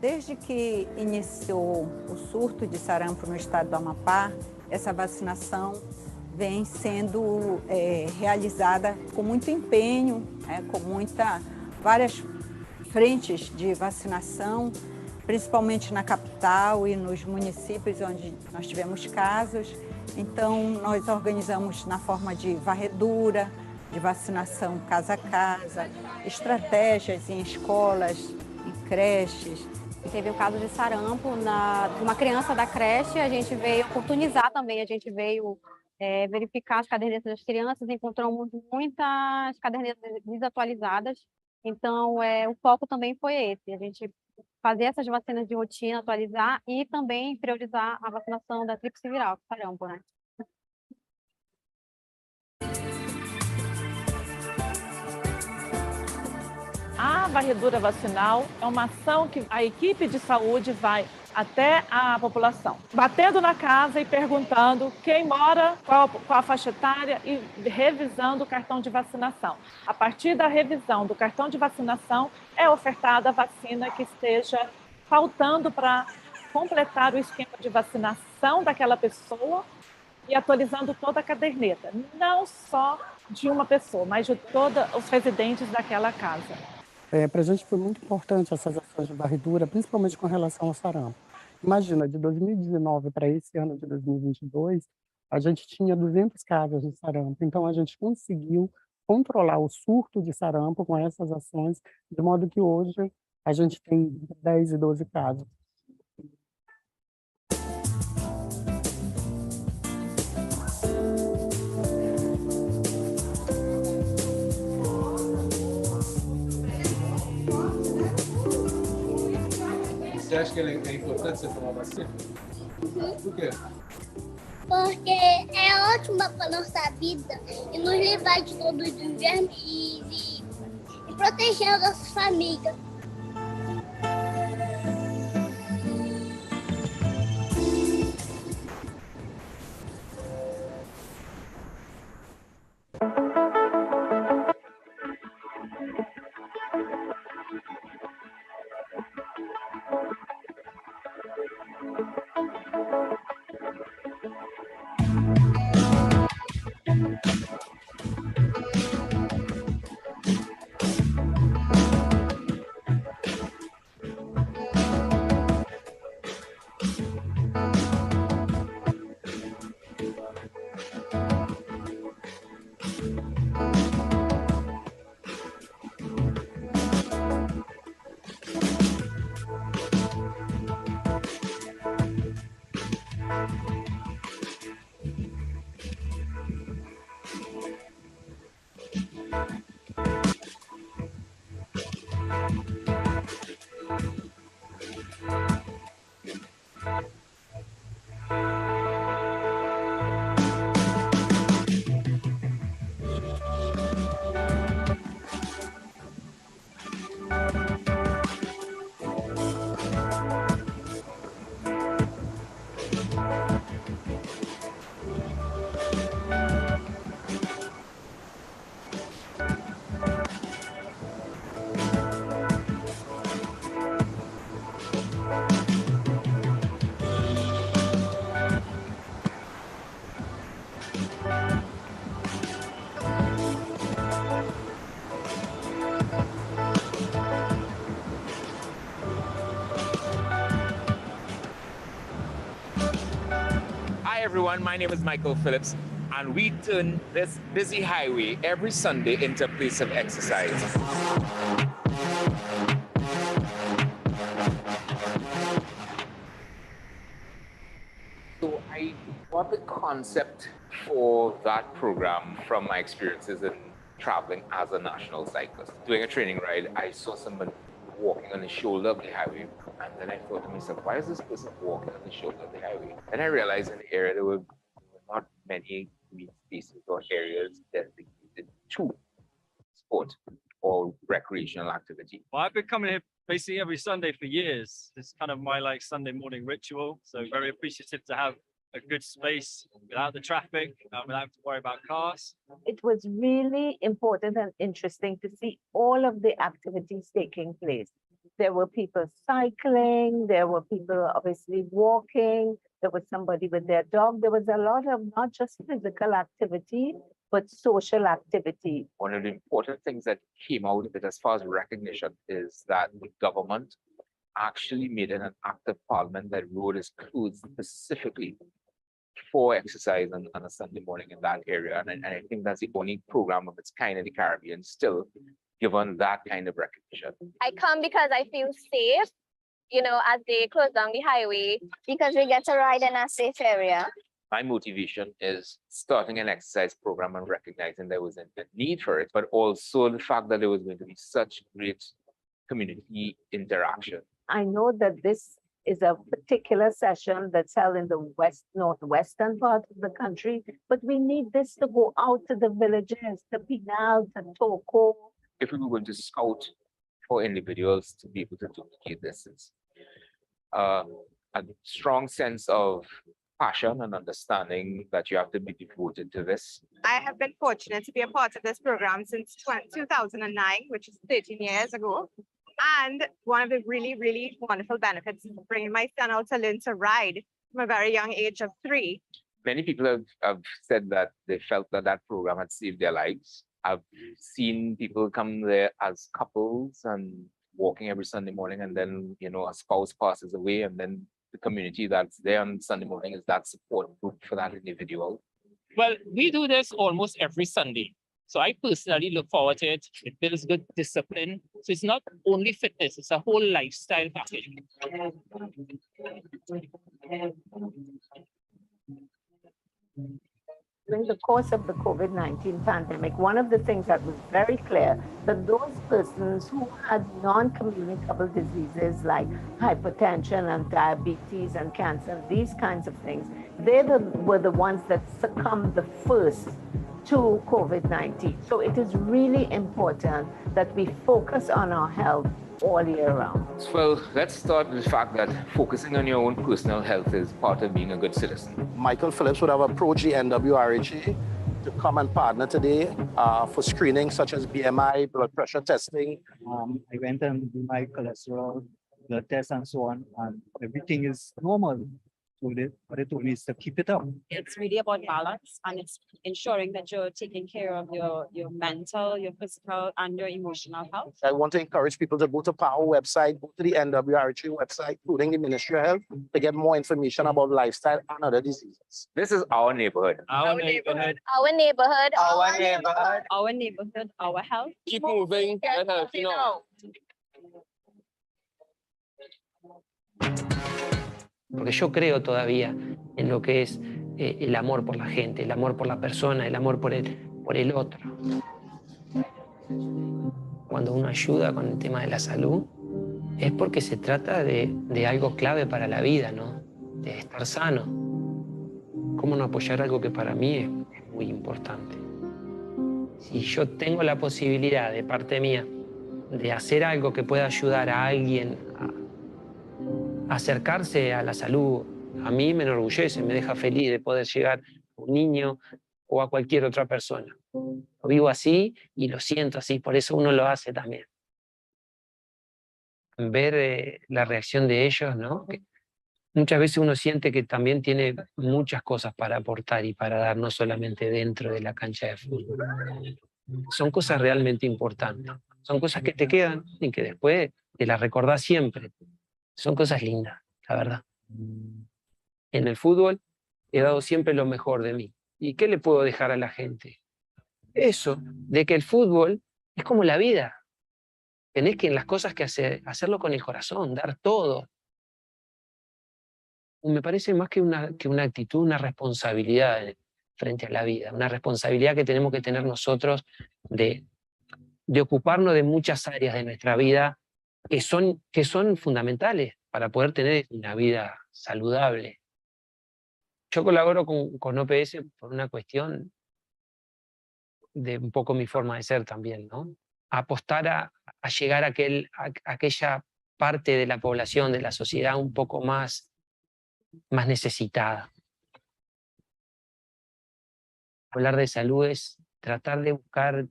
Speaker 2: Desde que iniciou o surto de sarampo no estado do Amapá, essa vacinação vem sendo realizada com muito empenho, com várias frentes de vacinação, principalmente na capital e nos municípios onde nós tivemos casos. Então, nós organizamos na forma de varredura, de vacinação casa a casa, estratégias em escolas, em creches.
Speaker 3: Teve o caso de sarampo de uma criança da creche, a gente veio oportunizar também, a gente veio verificar as cadernetas das crianças, encontramos muitas cadernetas desatualizadas, então o foco também foi esse, a gente fazer essas vacinas de rotina, atualizar e também priorizar a vacinação da tríplice viral, sarampo, né?
Speaker 4: A varredura vacinal é uma ação que a equipe de saúde vai até a população, batendo na casa e perguntando quem mora, qual a faixa etária e revisando o cartão de vacinação. A partir da revisão do cartão de vacinação, é ofertada a vacina que esteja faltando para completar o esquema de vacinação daquela pessoa e atualizando toda a caderneta, não só de uma pessoa, mas de todos os residentes daquela casa.
Speaker 6: Para a gente foi muito importante essas ações de varredura, principalmente com relação ao sarampo. Imagina, de 2019 para esse ano de 2022, a gente tinha 200 casos de sarampo. Então, a gente conseguiu controlar o surto de sarampo com essas ações, de modo que hoje a gente tem 10 e 12 casos.
Speaker 9: Você acha que é importante você tomar vacina? Por quê?
Speaker 26: Porque é ótima para nossa vida e nos livrar de todos os vermes e proteger as nossas famílias.
Speaker 27: Hi everyone, my name is Michael Phillips, and we turn this busy highway every Sunday into a place of exercise. So I got the concept for that program from my experiences in traveling as a national cyclist. Doing a training ride, I saw someone walking on the shoulder of the highway, and then I thought to myself, why is this person walking on the shoulder of the highway? And I realized in the area there were not many green spaces or areas dedicated to sport or recreational activity.
Speaker 28: Well, I've been coming here basically every Sunday for years. It's kind of my Sunday morning ritual. So very appreciative to have a good space without the traffic, without having to worry about cars.
Speaker 29: It was really important and interesting to see all of the activities taking place.
Speaker 1: There were people cycling, there were people obviously walking, there was somebody with their dog. There was a lot of not just physical activity, but social activity.
Speaker 27: One of the important things that came out of it as far as recognition is that the government actually made it an act of parliament that road is closed specifically for exercise on a Sunday morning in that area. And I think that's the only program of its kind in the Caribbean still, given that kind of recognition.
Speaker 26: I come because I feel safe, you know, as they close down the highway, because we get to ride in a safe area.
Speaker 27: My motivation is starting an exercise program and recognizing there was a need for it, but also the fact that there was going to be such great community interaction.
Speaker 1: I know that this is a particular session that's held in the northwestern part of the country, but we need this to go out to the villages, to Pinal, to Toko.
Speaker 27: If we were going to scout for individuals to be able to duplicate this, is a strong sense of passion and understanding that you have to be devoted to this.
Speaker 5: I have been fortunate to be a part of this program since 2009, which is 13 years ago. And one of the really, really wonderful benefits is bringing my son out to learn to ride from a very young age of 3.
Speaker 27: Many people have said that they felt that that program had saved their lives. I've seen people come there as couples and walking every Sunday morning, and then, you know, a spouse passes away, and then the community that's there on Sunday morning is that support group for that individual.
Speaker 7: Well, we do this almost every Sunday. So I personally look forward to it. It builds good discipline. So it's not only fitness, it's a whole lifestyle package.
Speaker 1: During the course of the COVID-19 pandemic, one of the things that was very clear, that those persons who had non-communicable diseases like hypertension and diabetes and cancer, these kinds of things, they were the ones that succumbed the first to COVID-19. So it is really important that we focus on our health all year round.
Speaker 27: Well, let's start with the fact that focusing on your own personal health is part of being a good citizen.
Speaker 8: Michael Phillips would have approached the NWRHA to come and partner today for screening such as BMI, blood pressure testing.
Speaker 10: I went and do my cholesterol, blood test and so on, and everything is normal. So what it told me is to keep it up.
Speaker 12: It's really about balance, and it's ensuring that you're taking care of your mental, your physical, and your emotional health.
Speaker 8: I want to encourage people to go to PAHO website, go to the NWRHA website, including the Ministry of Health, to get more information about lifestyle and other diseases.
Speaker 27: This is our neighborhood.
Speaker 12: Our neighborhood.
Speaker 26: Our neighborhood.
Speaker 12: Our neighborhood. Our neighborhood. Our health.
Speaker 10: Keep moving and healthy now.
Speaker 17: Porque yo creo todavía en lo que es el amor por la gente, el amor por la persona, el amor por el otro. Cuando uno ayuda con el tema de la salud, es porque se trata de algo clave para la vida, ¿no? De estar sano. ¿Cómo no apoyar algo que para mí es muy importante? Si yo tengo la posibilidad de parte mía de hacer algo que pueda ayudar a alguien a acercarse a la salud, a mí me enorgullece, me deja feliz de poder llegar a un niño o a cualquier otra persona. Lo vivo así y lo siento así, por eso uno lo hace también. Ver la reacción de ellos, ¿no? Que muchas veces uno siente que también tiene muchas cosas para aportar y para dar, no solamente dentro de la cancha de fútbol. Son cosas realmente importantes. Son cosas que te quedan y que después te las recordás siempre. Son cosas lindas, la verdad. En el fútbol he dado siempre lo mejor de mí. ¿Y qué le puedo dejar a la gente? Eso, de que el fútbol es como la vida. Tenés que en las cosas que hacer, hacerlo con el corazón, dar todo. Me parece más que una actitud, una responsabilidad frente a la vida. Una responsabilidad que tenemos que tener nosotros de ocuparnos de muchas áreas de nuestra vida que son fundamentales para poder tener una vida saludable. Yo colaboro con OPS por una cuestión de un poco mi forma de ser también, ¿no? Apostar a llegar a aquella parte de la población, de la sociedad un poco más necesitada. Hablar de salud es tratar de buscar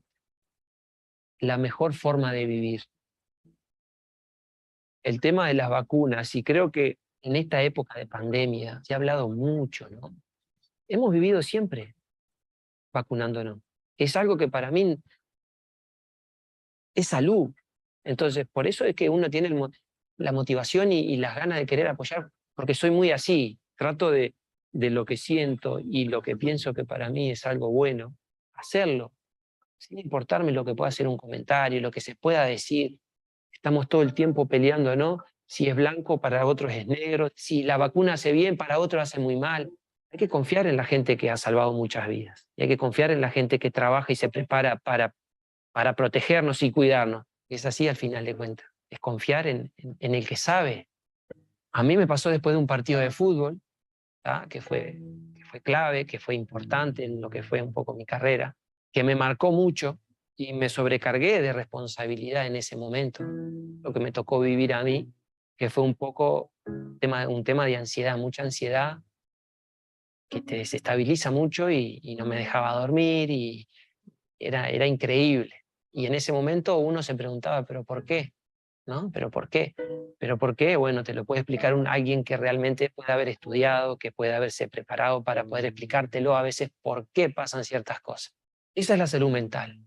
Speaker 17: la mejor forma de vivir. el tema de las vacunas, y creo que en esta época de pandemia se ha hablado mucho, ¿no? Hemos vivido siempre vacunándonos. Es algo que para mí es salud. Entonces, por eso es que uno tiene la motivación y las ganas de querer apoyar, porque soy muy así, trato de lo que siento y lo que pienso que para mí es algo bueno, hacerlo, sin importarme lo que pueda hacer un comentario, lo que se pueda decir. Estamos todo el tiempo peleando, ¿no? Si es blanco, para otros es negro, si la vacuna hace bien, para otros hace muy mal. Hay que confiar en la gente que ha salvado muchas vidas, y hay que confiar en la gente que trabaja y se prepara para protegernos y cuidarnos. Es así al final de cuentas, es confiar en el que sabe. A mí me pasó después de un partido de fútbol, ¿tá? Que fue clave, que fue importante en lo que fue un poco mi carrera, que me marcó mucho y me sobrecargué de responsabilidad en ese momento, lo que me tocó vivir a mí, que fue un poco un tema de ansiedad, mucha ansiedad que te desestabiliza mucho y no me dejaba dormir y era increíble. Y en ese momento uno se preguntaba, ¿pero por qué? ¿No? ¿Pero por qué? ¿Pero por qué? Bueno, te lo puede explicar alguien que realmente puede haber estudiado, que puede haberse preparado para poder explicártelo a veces por qué pasan ciertas cosas. Esa es la salud mental.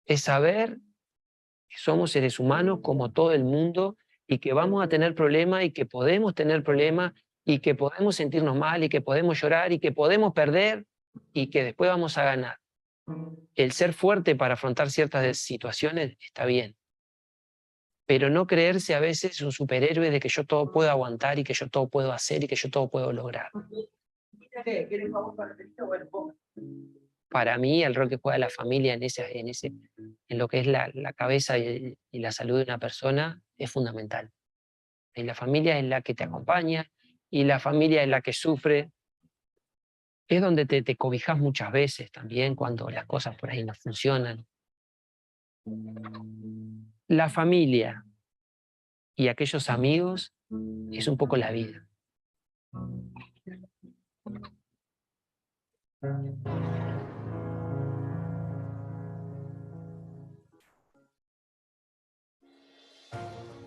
Speaker 17: Es saber que somos seres humanos como todo el mundo y que vamos a tener problemas y que podemos tener problemas y que podemos sentirnos mal y que podemos llorar y que podemos perder y que después vamos a ganar. El ser fuerte para afrontar ciertas situaciones está bien, pero no creerse a veces un superhéroe de que yo todo puedo aguantar y que yo todo puedo hacer y que yo todo puedo lograr. Para mí, el rol que juega la familia en lo que es la cabeza y la salud de una persona es fundamental. Y la familia es la que te acompaña y la familia es la que sufre. Es donde te cobijas muchas veces también cuando las cosas por ahí no funcionan. La familia y aquellos amigos es un poco la vida.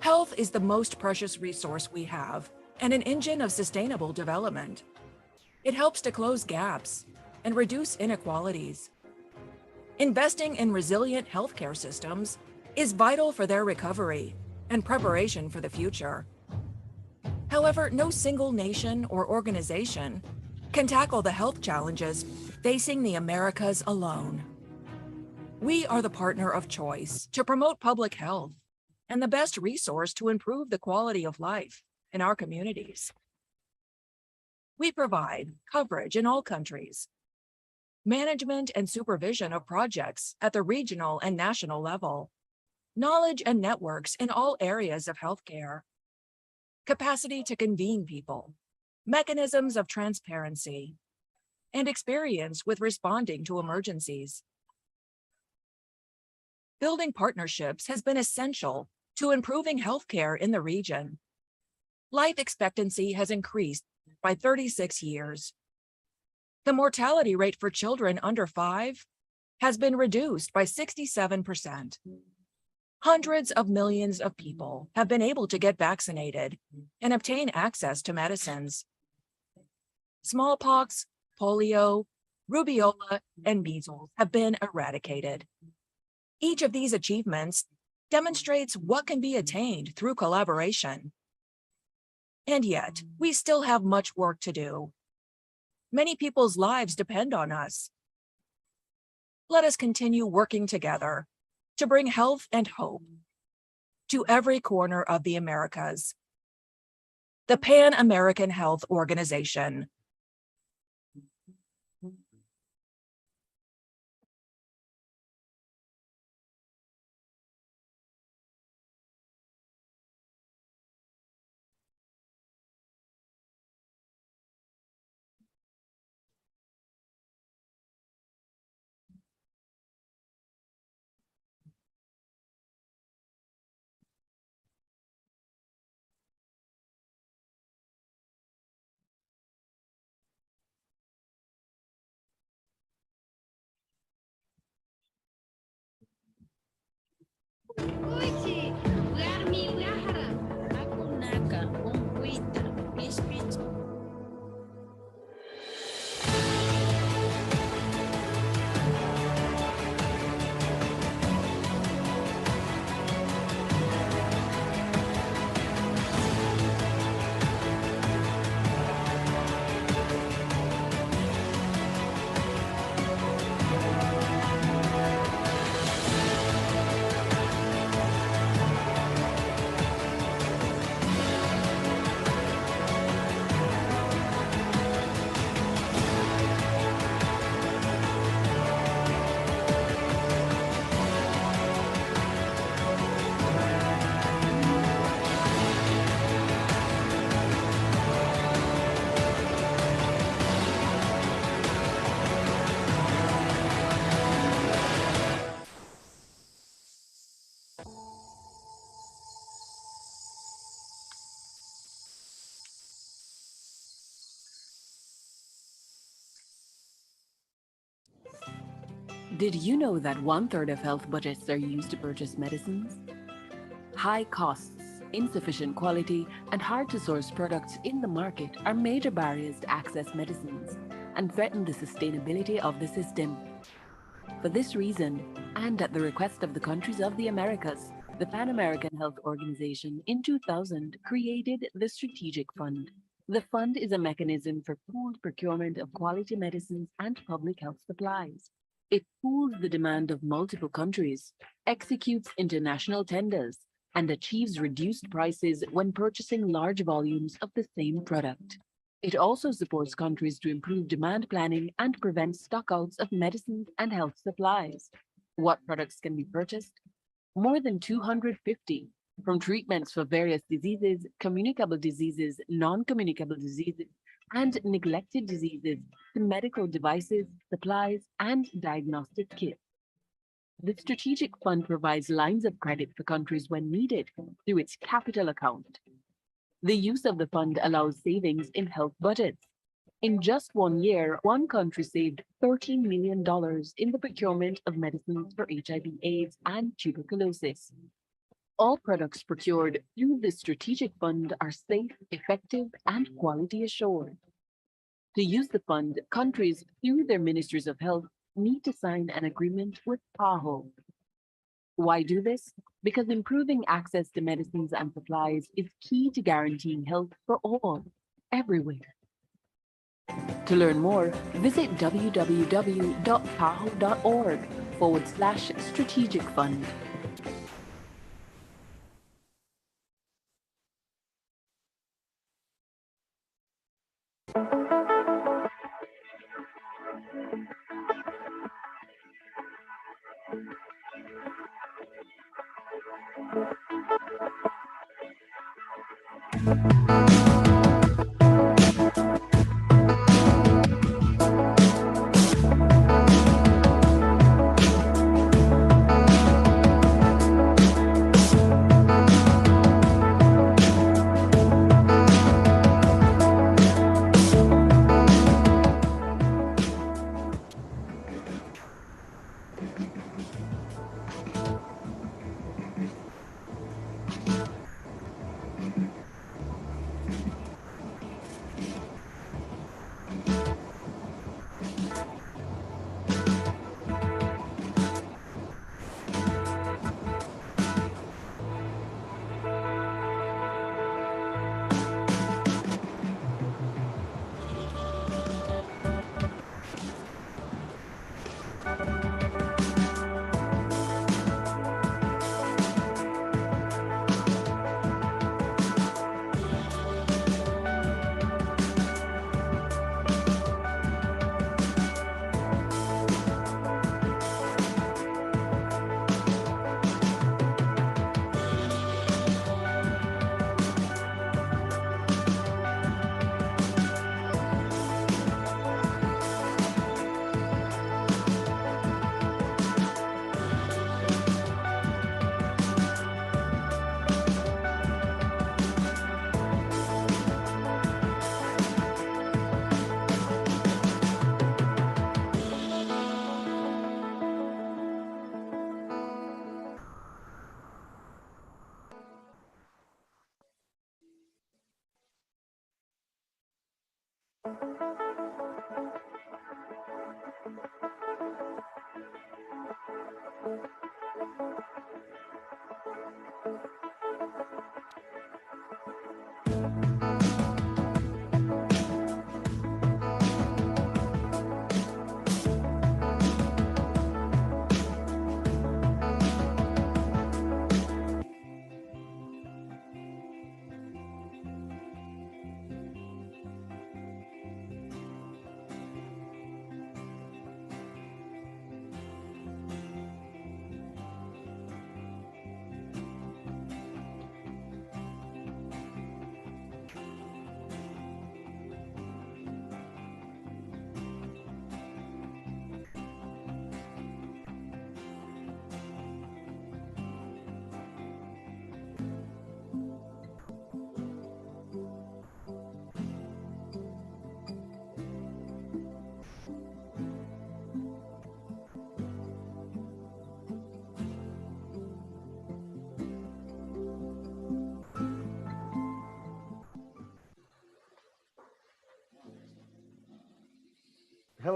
Speaker 11: Health is the most precious resource we have and an engine of sustainable development. It helps to close gaps and reduce inequalities. Investing in resilient healthcare systems is vital for their recovery and preparation for the future. However, no single nation or organization can tackle the health challenges facing the Americas alone. We are the partner of choice to promote public health and the best resource to improve the quality of life in our communities. We provide coverage in all countries, management and supervision of projects at the regional and national level, knowledge and networks in all areas of healthcare, capacity to convene people, mechanisms of transparency, and experience with responding to emergencies. Building partnerships has been essential to improving healthcare in the region. Life expectancy has increased by 36 years. The mortality rate for children under 5 has been reduced by 67%. Hundreds of millions of people have been able to get vaccinated and obtain access to medicines. Smallpox, polio, rubiola, and measles have been eradicated. Each of these achievements demonstrates what can be attained through collaboration. And yet, we still have much work to do. Many people's lives depend on us. Let us continue working together to bring health and hope to every corner of the Americas. The Pan American Health Organization.
Speaker 13: Did you know that 1/3 of health budgets are used to purchase medicines? High costs, insufficient quality, and hard-to-source products in the market are major barriers to access medicines and threaten the sustainability of the system. For this reason, and at the request of the countries of the Americas, the Pan American Health Organization in 2000 created the Strategic Fund. The fund is a mechanism for pooled procurement of quality medicines and public health supplies. It pools the demand of multiple countries, executes international tenders, and achieves reduced prices when purchasing large volumes of the same product. It also supports countries to improve demand planning and prevent stockouts of medicines and health supplies. What products can be purchased? More than 250, from treatments for various diseases, communicable diseases, non-communicable diseases, and neglected diseases, to medical devices, supplies, and diagnostic kits. The Strategic Fund provides lines of credit for countries when needed through its capital account. The use of the fund allows savings in health budgets. In just 1 year, one country saved $13 million in the procurement of medicines for HIV/AIDS and tuberculosis. All products procured through the Strategic Fund are safe, effective, and quality assured. To use the fund, countries, through their ministries of health, need to sign an agreement with PAHO. Why do this? Because improving access to medicines and supplies is key to guaranteeing health for all, everywhere. To learn more, visit www.paho.org/strategic fund.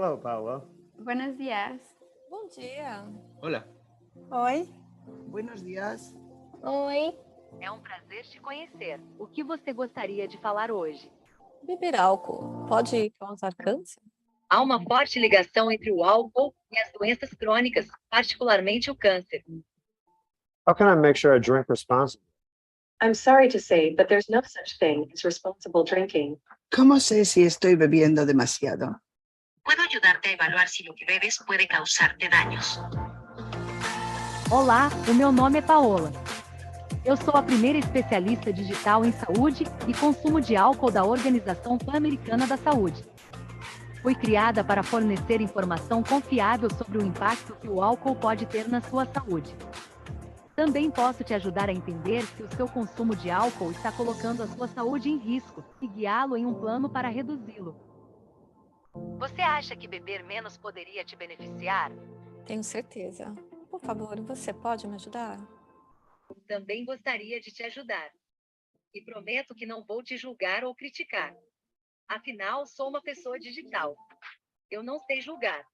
Speaker 20: Hello, Paula.
Speaker 14: Buenos días.
Speaker 2: Bom dia.
Speaker 9: Hola.
Speaker 2: Oi.
Speaker 15: Buenos dias.
Speaker 26: Oi.
Speaker 16: É um prazer te conhecer. O que você gostaria de falar hoje?
Speaker 2: Beber álcool pode causar câncer?
Speaker 23: Há uma forte ligação entre o álcool e as doenças crônicas, particularmente o câncer.
Speaker 20: How can I make sure I drink responsibly?
Speaker 18: I'm sorry to say, but there's no such thing as responsible drinking.
Speaker 15: ¿Cómo sé si estoy bebiendo demasiado?
Speaker 23: Puedo ayudarte a evaluar si lo que bebes puede causarte daños.
Speaker 16: Olá, o meu nome é Paola. Eu sou a primeira especialista digital em saúde e consumo de álcool da Organização Pan-Americana da Saúde. Fui criada para fornecer informação confiável sobre o impacto que o álcool pode ter na sua saúde. Também posso te ajudar a entender se o seu consumo de álcool está colocando a sua saúde em risco e guiá-lo em um plano para reduzi-lo. Você acha que beber menos poderia te beneficiar?
Speaker 2: Tenho certeza. Por favor, você pode me ajudar?
Speaker 23: Também gostaria de te ajudar. E prometo que não vou te julgar ou criticar. Afinal, sou uma pessoa digital. Eu não sei julgar.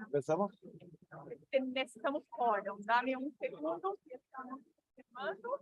Speaker 4: Começamos? Estamos fora. Dá-me um segundo. Estamos filmando.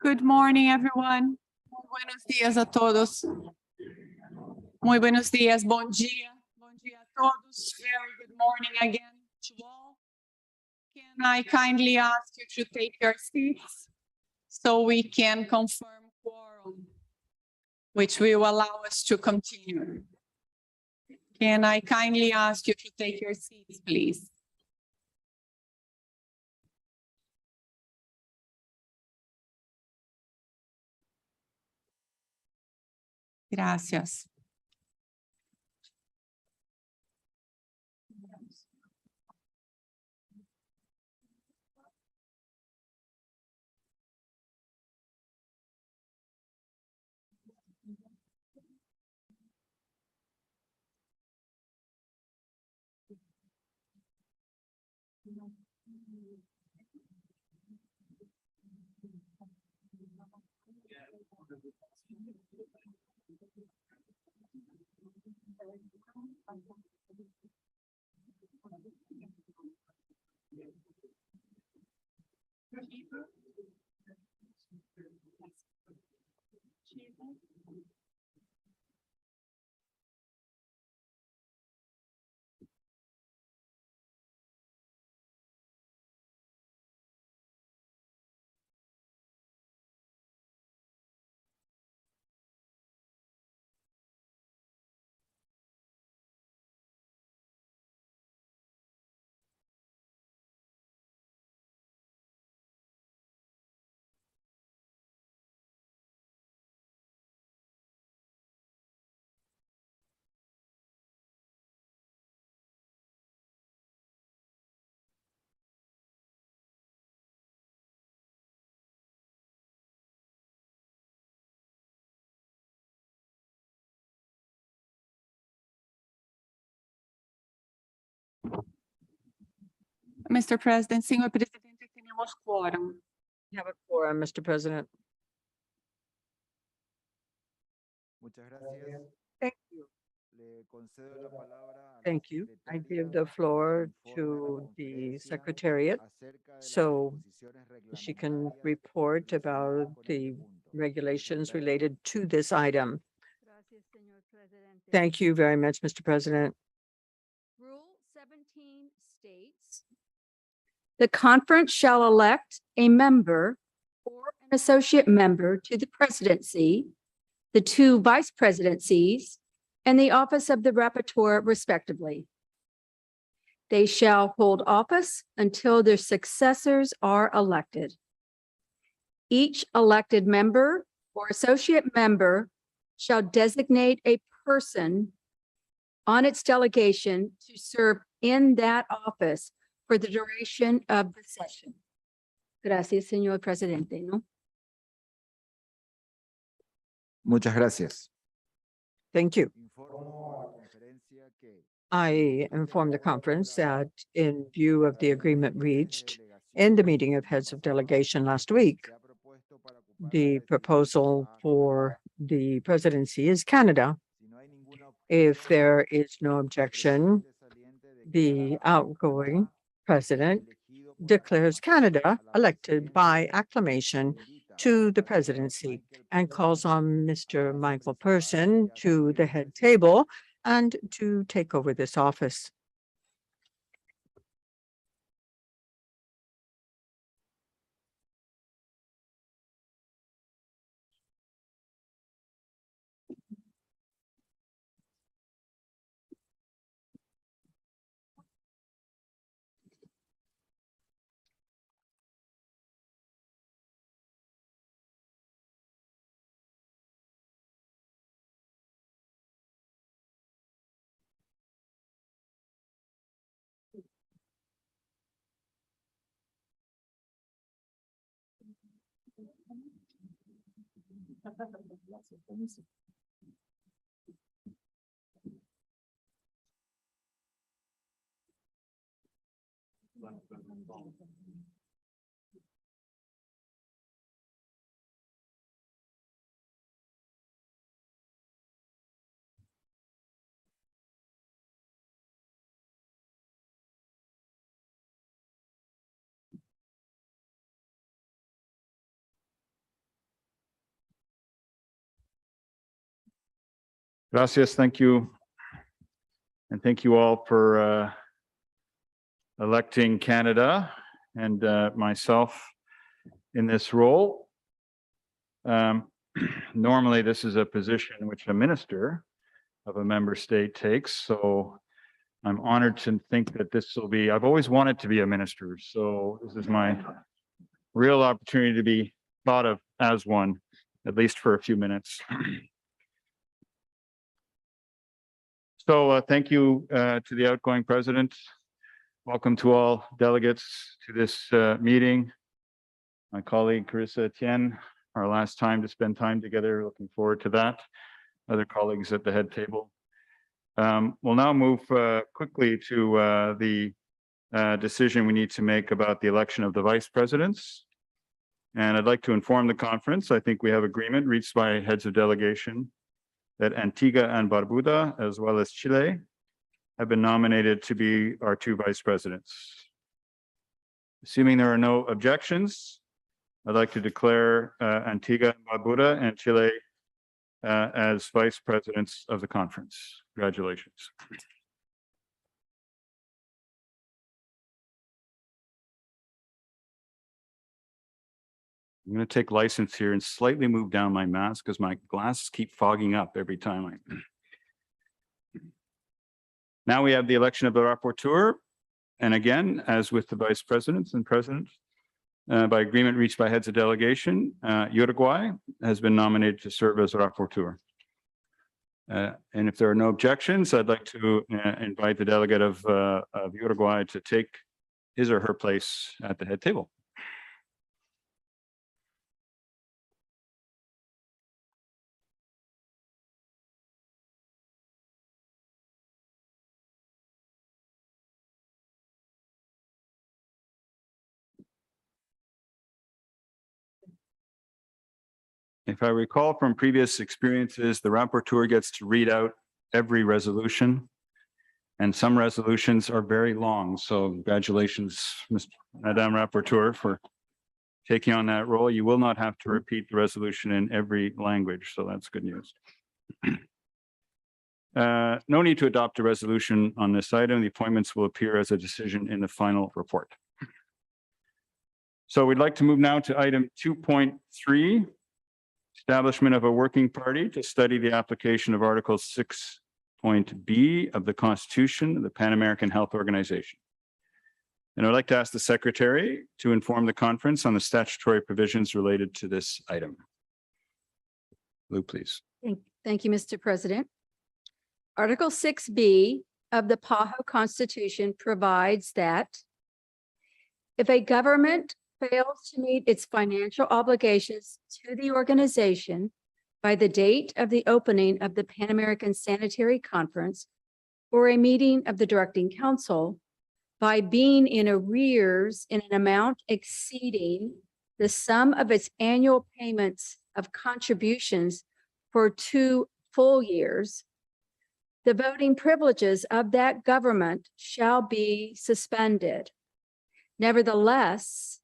Speaker 19: Good morning, everyone. Muy buenos días a todos. Muy buenos días, bom dia. Bom dia a todos. Very good morning again to all. Can I kindly ask you to take your seats so we can confirm quorum, which will allow us to continue. Can I kindly ask you to take your seats, please? Gracias. Mr. President, Senhor Presidente, tenemos quórum.
Speaker 3: We have a quorum, Mr. President. Thank you. Thank you. I give the floor to the Secretariat so she can report about the regulations related to this item. Thank you very much, Mr. President.
Speaker 6: Rule 17 states, the conference shall elect a member or an associate member to the presidency, the 2 vice presidencies, and the office of the rapporteur respectively. They shall hold office until their successors are elected. Each elected member or associate member shall designate a person on its delegation to serve in that office for the duration of the session. Gracias, señor presidente, ¿no?
Speaker 14: Muchas gracias.
Speaker 3: Thank you. I informed the conference that in view of the agreement reached in the meeting of heads of delegation last week, the proposal for the presidency is Canada. If there is no objection, the outgoing president declares Canada elected by acclamation to the presidency and calls on Mr. Michael Person to the head table and to take over this office.
Speaker 21: Gracias, thank you. And thank you all for electing Canada and myself in this role. Normally, this is a position which a minister of a member state takes. So I'm honored to think that this will be, I've always wanted to be a minister. So this is my real opportunity to be thought of as one, at least for a few minutes. So thank you to the outgoing president. Welcome to all delegates to this meeting. My colleague Carissa Etienne, our last time to spend time together. Looking forward to that. Other colleagues at the head table. We'll now move quickly to the decision we need to make about the election of the vice presidents. And I'd like to inform the conference, I think we have agreement reached by heads of delegation that Antigua and Barbuda, as well as Chile, have been nominated to be our 2 vice presidents. Assuming there are no objections, I'd like to declare Antigua and Barbuda and Chile as vice presidents of the conference. Congratulations. I'm going to take license here and slightly move down my mask because my glasses keep fogging up every time I. Now we have the election of the rapporteur. And again, as with the vice presidents and presidents, by agreement reached by heads of delegation, Uruguay has been nominated to serve as rapporteur. And if there are no objections, I'd like to invite the delegate of Uruguay to take his or her place at the head table. If I recall from previous experiences, the rapporteur gets to read out every resolution, and some resolutions are very long. So congratulations, Madame Rapporteur, for taking on that role. You will not have to repeat the resolution in every language, so that's good news. No need to adopt a resolution on this item. The appointments will appear as a decision in the final report. So we'd like to move now to item 2.3. Establishment of a working party to study the application of Article 6.b of the Constitution of the Pan American Health Organization. And I'd like to ask the Secretary to inform the conference on the statutory provisions related to this item. Lou, please.
Speaker 6: Thank you, Mr. President. Article 6B of the PAHO Constitution provides that if a government fails to meet its financial obligations to the organization by the date of the opening of the Pan American Sanitary Conference or a meeting of the Directing Council, by being in arrears in an amount exceeding the sum of its annual payments of contributions for 2 full years, the voting privileges of that government shall be suspended. Nevertheless,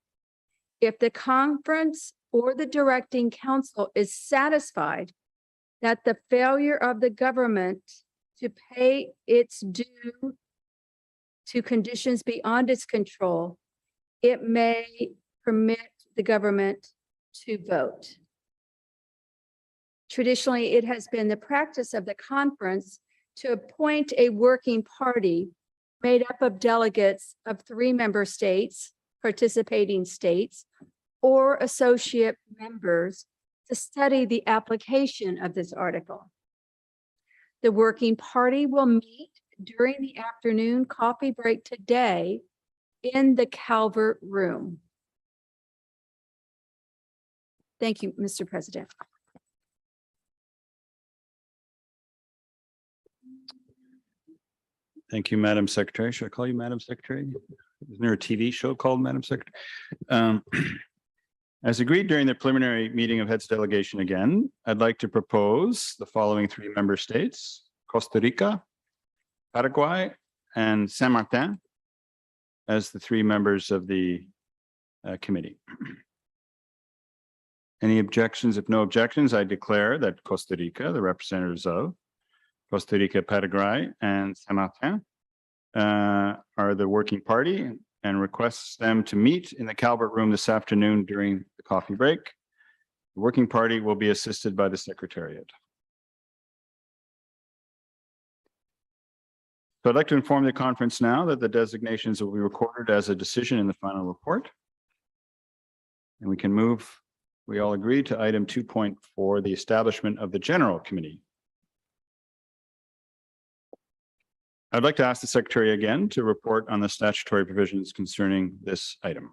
Speaker 6: if the conference or the Directing Council is satisfied that the failure of the government to pay its due to conditions beyond its control, it may permit the government to vote. Traditionally, it has been the practice of the conference to appoint a working party made up of delegates of 3 member states, participating states, or associate members to study the application of this article. The working party will meet during the afternoon coffee break today in the Calvert Room. Thank you, Mr. President.
Speaker 21: Thank you, Madam Secretary. Should I call you Madam Secretary? Isn't there a TV show called Madam Secretary? As agreed during the preliminary meeting of heads delegation again, I'd like to propose the following 3 member states: Costa Rica, Paraguay, and Saint Martin as the 3 members of the committee. Any objections? If no objections, I declare that Costa Rica, the representatives of Costa Rica, Paraguay, and Saint Martin are the working party, and requests them to meet in the Calvert Room this afternoon during the coffee break. The working party will be assisted by the Secretariat. So I'd like to inform the conference now that the designations will be recorded as a decision in the final report. And we can move, we all agree, to item 2.4, the establishment of the General Committee. I'd like to ask the Secretary again to report on the statutory provisions concerning this item.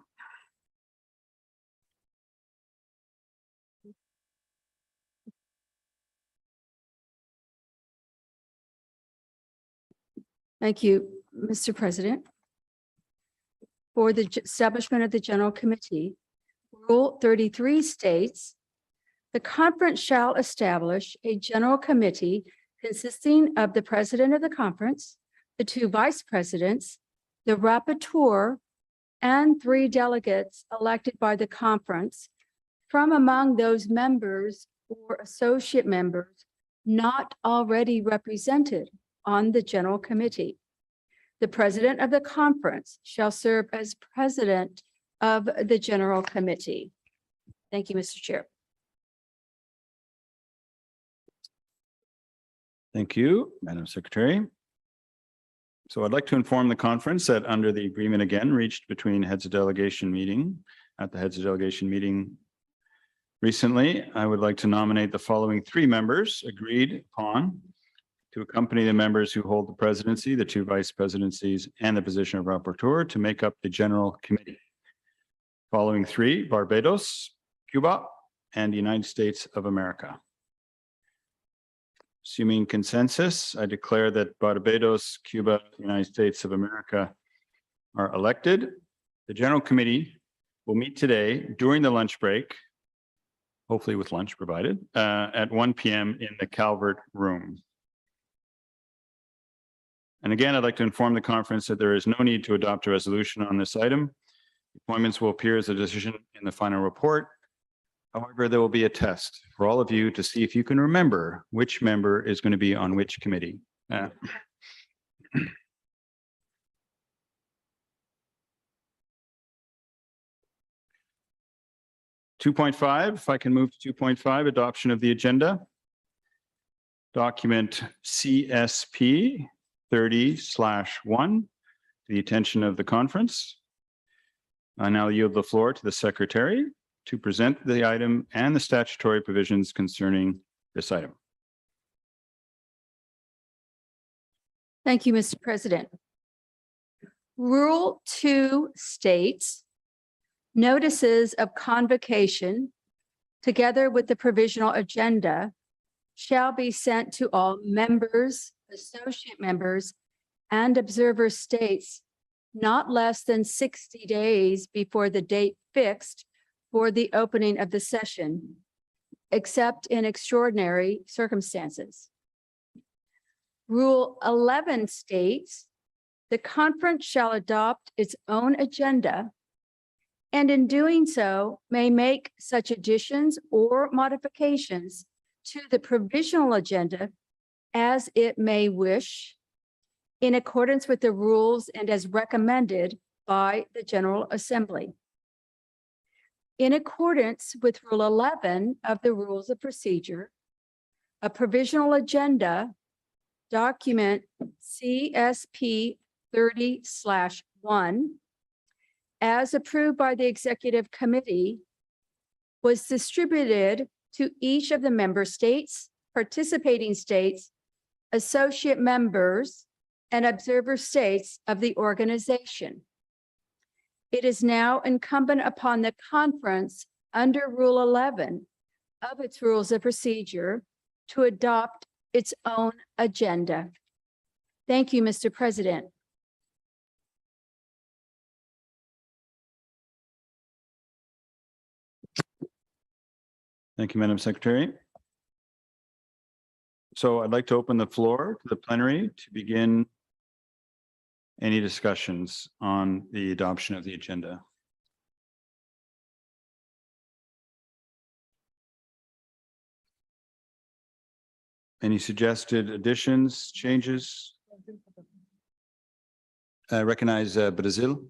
Speaker 6: Thank you, Mr. President. For the establishment of the General Committee, Rule 33 states, the conference shall establish a general committee consisting of the president of the conference, the 2 vice presidents, the rapporteur, and 3 delegates elected by the conference from among those members or associate members not already represented on the general committee. The president of the conference shall serve as president of the general committee. Thank you, Mr. Chair.
Speaker 21: Thank you, Madam Secretary. So I'd like to inform the conference that under the agreement again reached between heads of delegation meeting recently, I would like to nominate the following 3 members agreed upon to accompany the members who hold the presidency, the 2 vice presidencies, and the position of rapporteur to make up the general committee. Following 3, Barbados, Cuba, and the United States of America. Assuming consensus, I declare that Barbados, Cuba, the United States of America are elected. The General Committee will meet today during the lunch break, hopefully with lunch provided, at 1 p.m. in the Calvert Room. And again, I'd like to inform the conference that there is no need to adopt a resolution on this item. Appointments will appear as a decision in the final report. However, there will be a test for all of you to see if you can remember which member is going to be on which committee. 2.5, if I can move to 2.5, adoption of the agenda. Document CSP 30/1, to the attention of the conference. I now yield the floor to the Secretary to present the item and the statutory provisions concerning this item.
Speaker 6: Thank you, Mr. President. Rule 2 states, notices of convocation, together with the provisional agenda, shall be sent to all members, associate members, and observer states not less than 60 days before the date fixed for the opening of the session, except in extraordinary circumstances. Rule 11 states, the conference shall adopt its own agenda, and in doing so may make such additions or modifications to the provisional agenda as it may wish, in accordance with the rules and as recommended by the General Assembly. In accordance with Rule 11 of the Rules of Procedure, a provisional agenda, document CSP 30/1, as approved by the Executive Committee, was distributed to each of the member states, participating states, associate members, and observer states of the organization. It is now incumbent upon the conference under Rule 11 of its Rules of Procedure to adopt its own agenda. Thank you, Mr. President.
Speaker 21: Thank you, Madam Secretary. So I'd like to open the floor to the plenary to begin any discussions on the adoption of the agenda. Any suggested additions, changes? I recognize Brazil.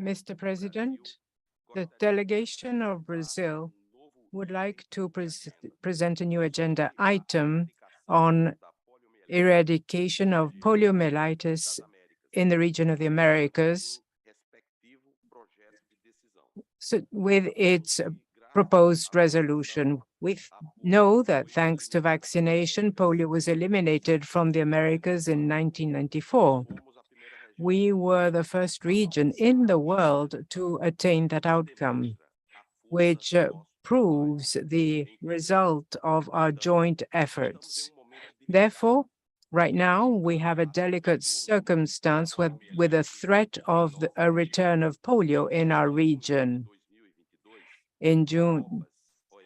Speaker 1: Mr. President, the delegation of Brazil would like to present a new agenda item on eradication of poliomyelitis in the region of the Americas, so with its proposed resolution. We know that thanks to vaccination, polio was eliminated from the Americas in 1994. We were the first region in the world to attain that outcome, which proves the result of our joint efforts. Therefore, Right now, we have a delicate circumstance with a threat of a return of polio in our region. In June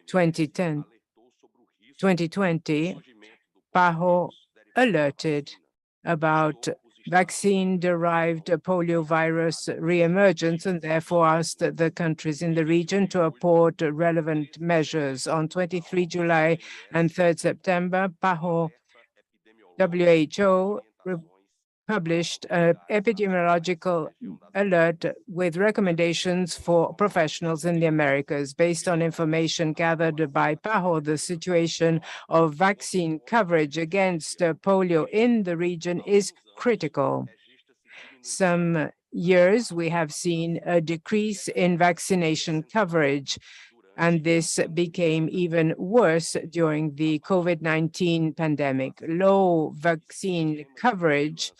Speaker 1: 2020, PAHO alerted about vaccine-derived poliovirus reemergence and therefore asked the countries in the region to apport relevant measures. On 23 July and 3 September, PAHO WHO published an epidemiological alert with recommendations for professionals in the Americas. Based on information gathered by PAHO, the situation of vaccine coverage against polio in the region is critical. Some years we have seen a decrease in vaccination coverage, and this became even worse during the COVID-19 pandemic. Low vaccine coverage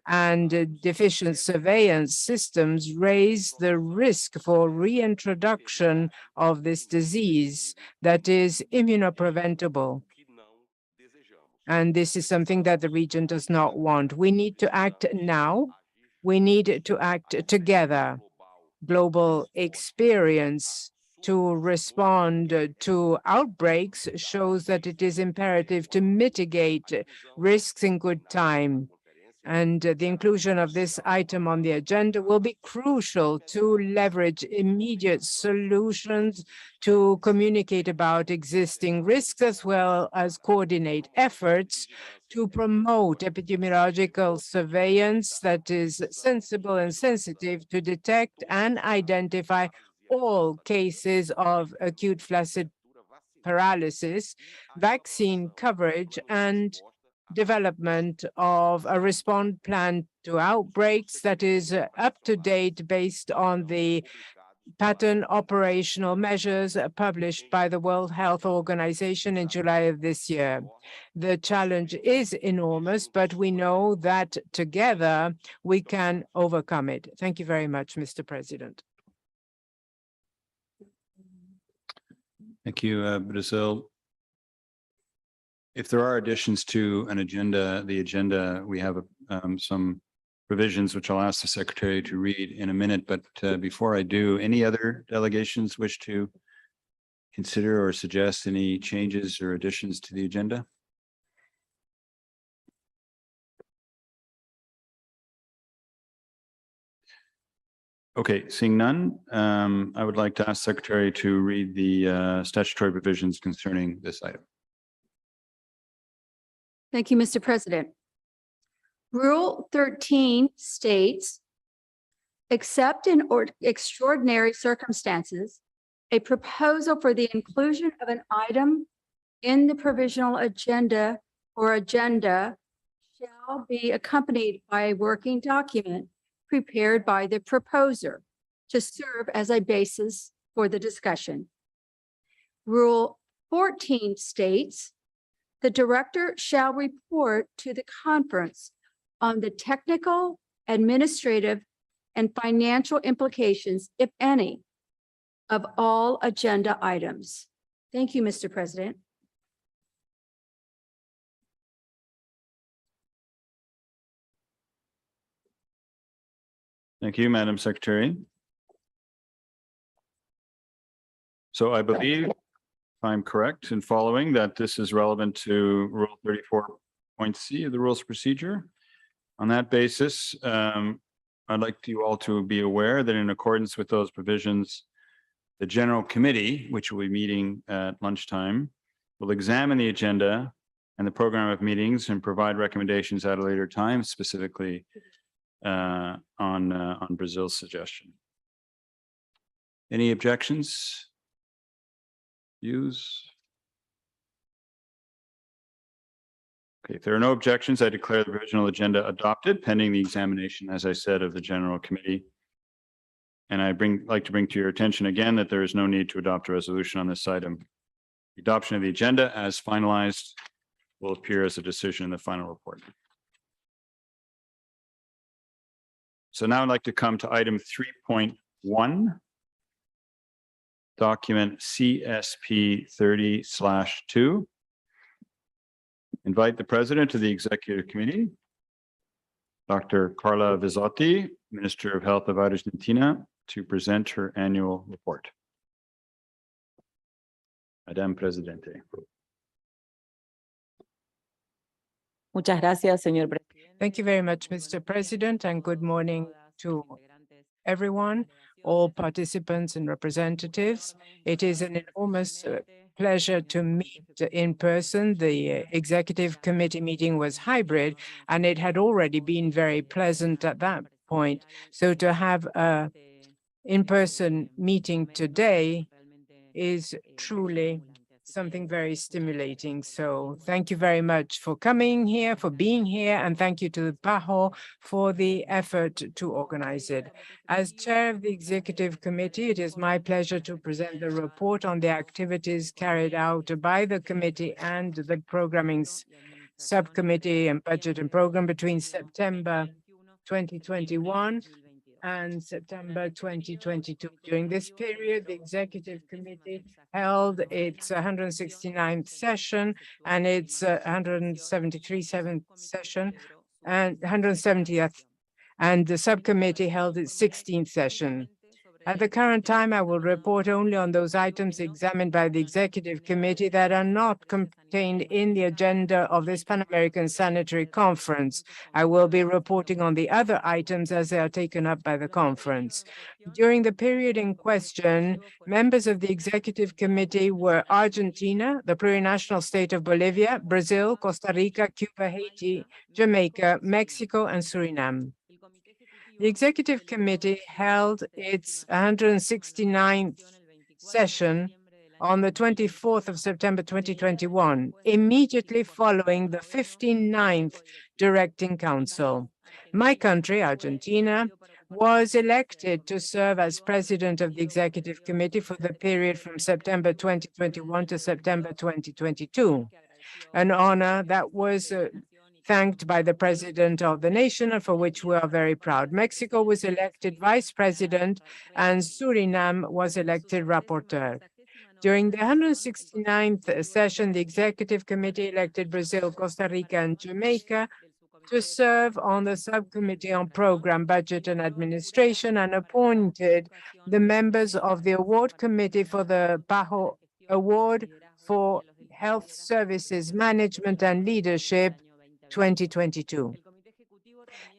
Speaker 1: and deficient surveillance systems raise the risk for reintroduction of this disease that is immunopreventable. And this is something that the region does not want. We need to act now. We need to act together. Global experience to respond to outbreaks shows that it is imperative to mitigate risks in good time. And the inclusion of this item on the agenda will be crucial to leverage immediate solutions, to communicate about existing risks, as well as coordinate efforts to promote epidemiological surveillance that is sensible and sensitive to detect and identify all cases of acute flaccid paralysis, vaccine coverage, and development of a response plan to outbreaks that is up to date based on the pattern operational measures published by the World Health Organization in July of this year. The challenge is enormous, but we know that together we can overcome it. Thank you very much, Mr. President.
Speaker 21: Thank you, Brazil. If there are additions to an agenda, we have some provisions which I'll ask the Secretary to read in a minute. But before I do, any other delegations wish to consider or suggest any changes or additions to the agenda? Okay, seeing none, I would like to ask Secretary to read the statutory provisions concerning this item.
Speaker 6: Thank you, Mr. President. Rule 13 states, except in extraordinary circumstances, a proposal for the inclusion of an item in the provisional agenda or agenda shall be accompanied by a working document prepared by the proposer to serve as a basis for the discussion. Rule 14 states, the director shall report to the conference on the technical, administrative, and financial implications, if any, of all agenda items. Thank you, Mr. President.
Speaker 21: Thank you, Madam Secretary. So I believe, if I'm correct in following, that this is relevant to Rule 34.c of the Rules of Procedure. On that basis, I'd like you all to be aware that in accordance with those provisions, the General Committee, which will be meeting at lunchtime, will examine the agenda and the program of meetings and provide recommendations at a later time, specifically on Brazil's suggestion. Any objections? Views? Okay, if there are no objections, I declare the provisional agenda adopted pending the examination, as I said, of the General Committee. And I like to bring to your attention again that there is no need to adopt a resolution on this item. The adoption of the agenda as finalized will appear as a decision in the final report. So now I'd like to come to item 3.1, document CSP 30/2. invite the President of the Executive Committee, Dr. Carla Vizzotti, Minister of Health of Argentina, to present her annual report. Madame Presidente.
Speaker 5: Muchas gracias, señor presidente.
Speaker 1: Thank you very much, Mr. President, and good morning to everyone, all participants and representatives. It is an enormous pleasure to meet in person. The executive committee meeting was hybrid, and it had already been very pleasant at that point. So to have a in-person meeting today is truly something very stimulating. So thank you very much for coming here, for being here, and thank you to the PAHO for the effort to organize it. As chair of the executive committee, it is my pleasure to present the report on the activities carried out by the committee and the programming subcommittee and budget and program between September 2021 and September 2022. During this period, the Executive Committee held its 169th session and its 173rd session and 170th, and the subcommittee held its 16th session. At the current time, I will report only on those items examined by the Executive Committee that are not contained in the agenda of this Pan-American Sanitary Conference. I will be reporting on the other items as they are taken up by the conference. During the period in question, members of the Executive Committee were Argentina, the plurinational state of Bolivia, Brazil, Costa Rica, Cuba, Haiti, Jamaica, Mexico, and Suriname. The Executive Committee held its 169th session on the 24th of September 2021, immediately following the 59th Directing Council. My country, Argentina, was elected to serve as president of the Executive Committee for the period from September 2021 to September 2022, an honor that was thanked by the President of the nation, and for which we are very proud. Mexico was elected vice president, and Suriname was elected rapporteur. During the 169th session, the Executive Committee elected Brazil, Costa Rica, and Jamaica to serve on the Subcommittee on Program, Budget, and Administration, and appointed the members of the Award Committee for the PAHO Award for Health Services Management and Leadership 2022.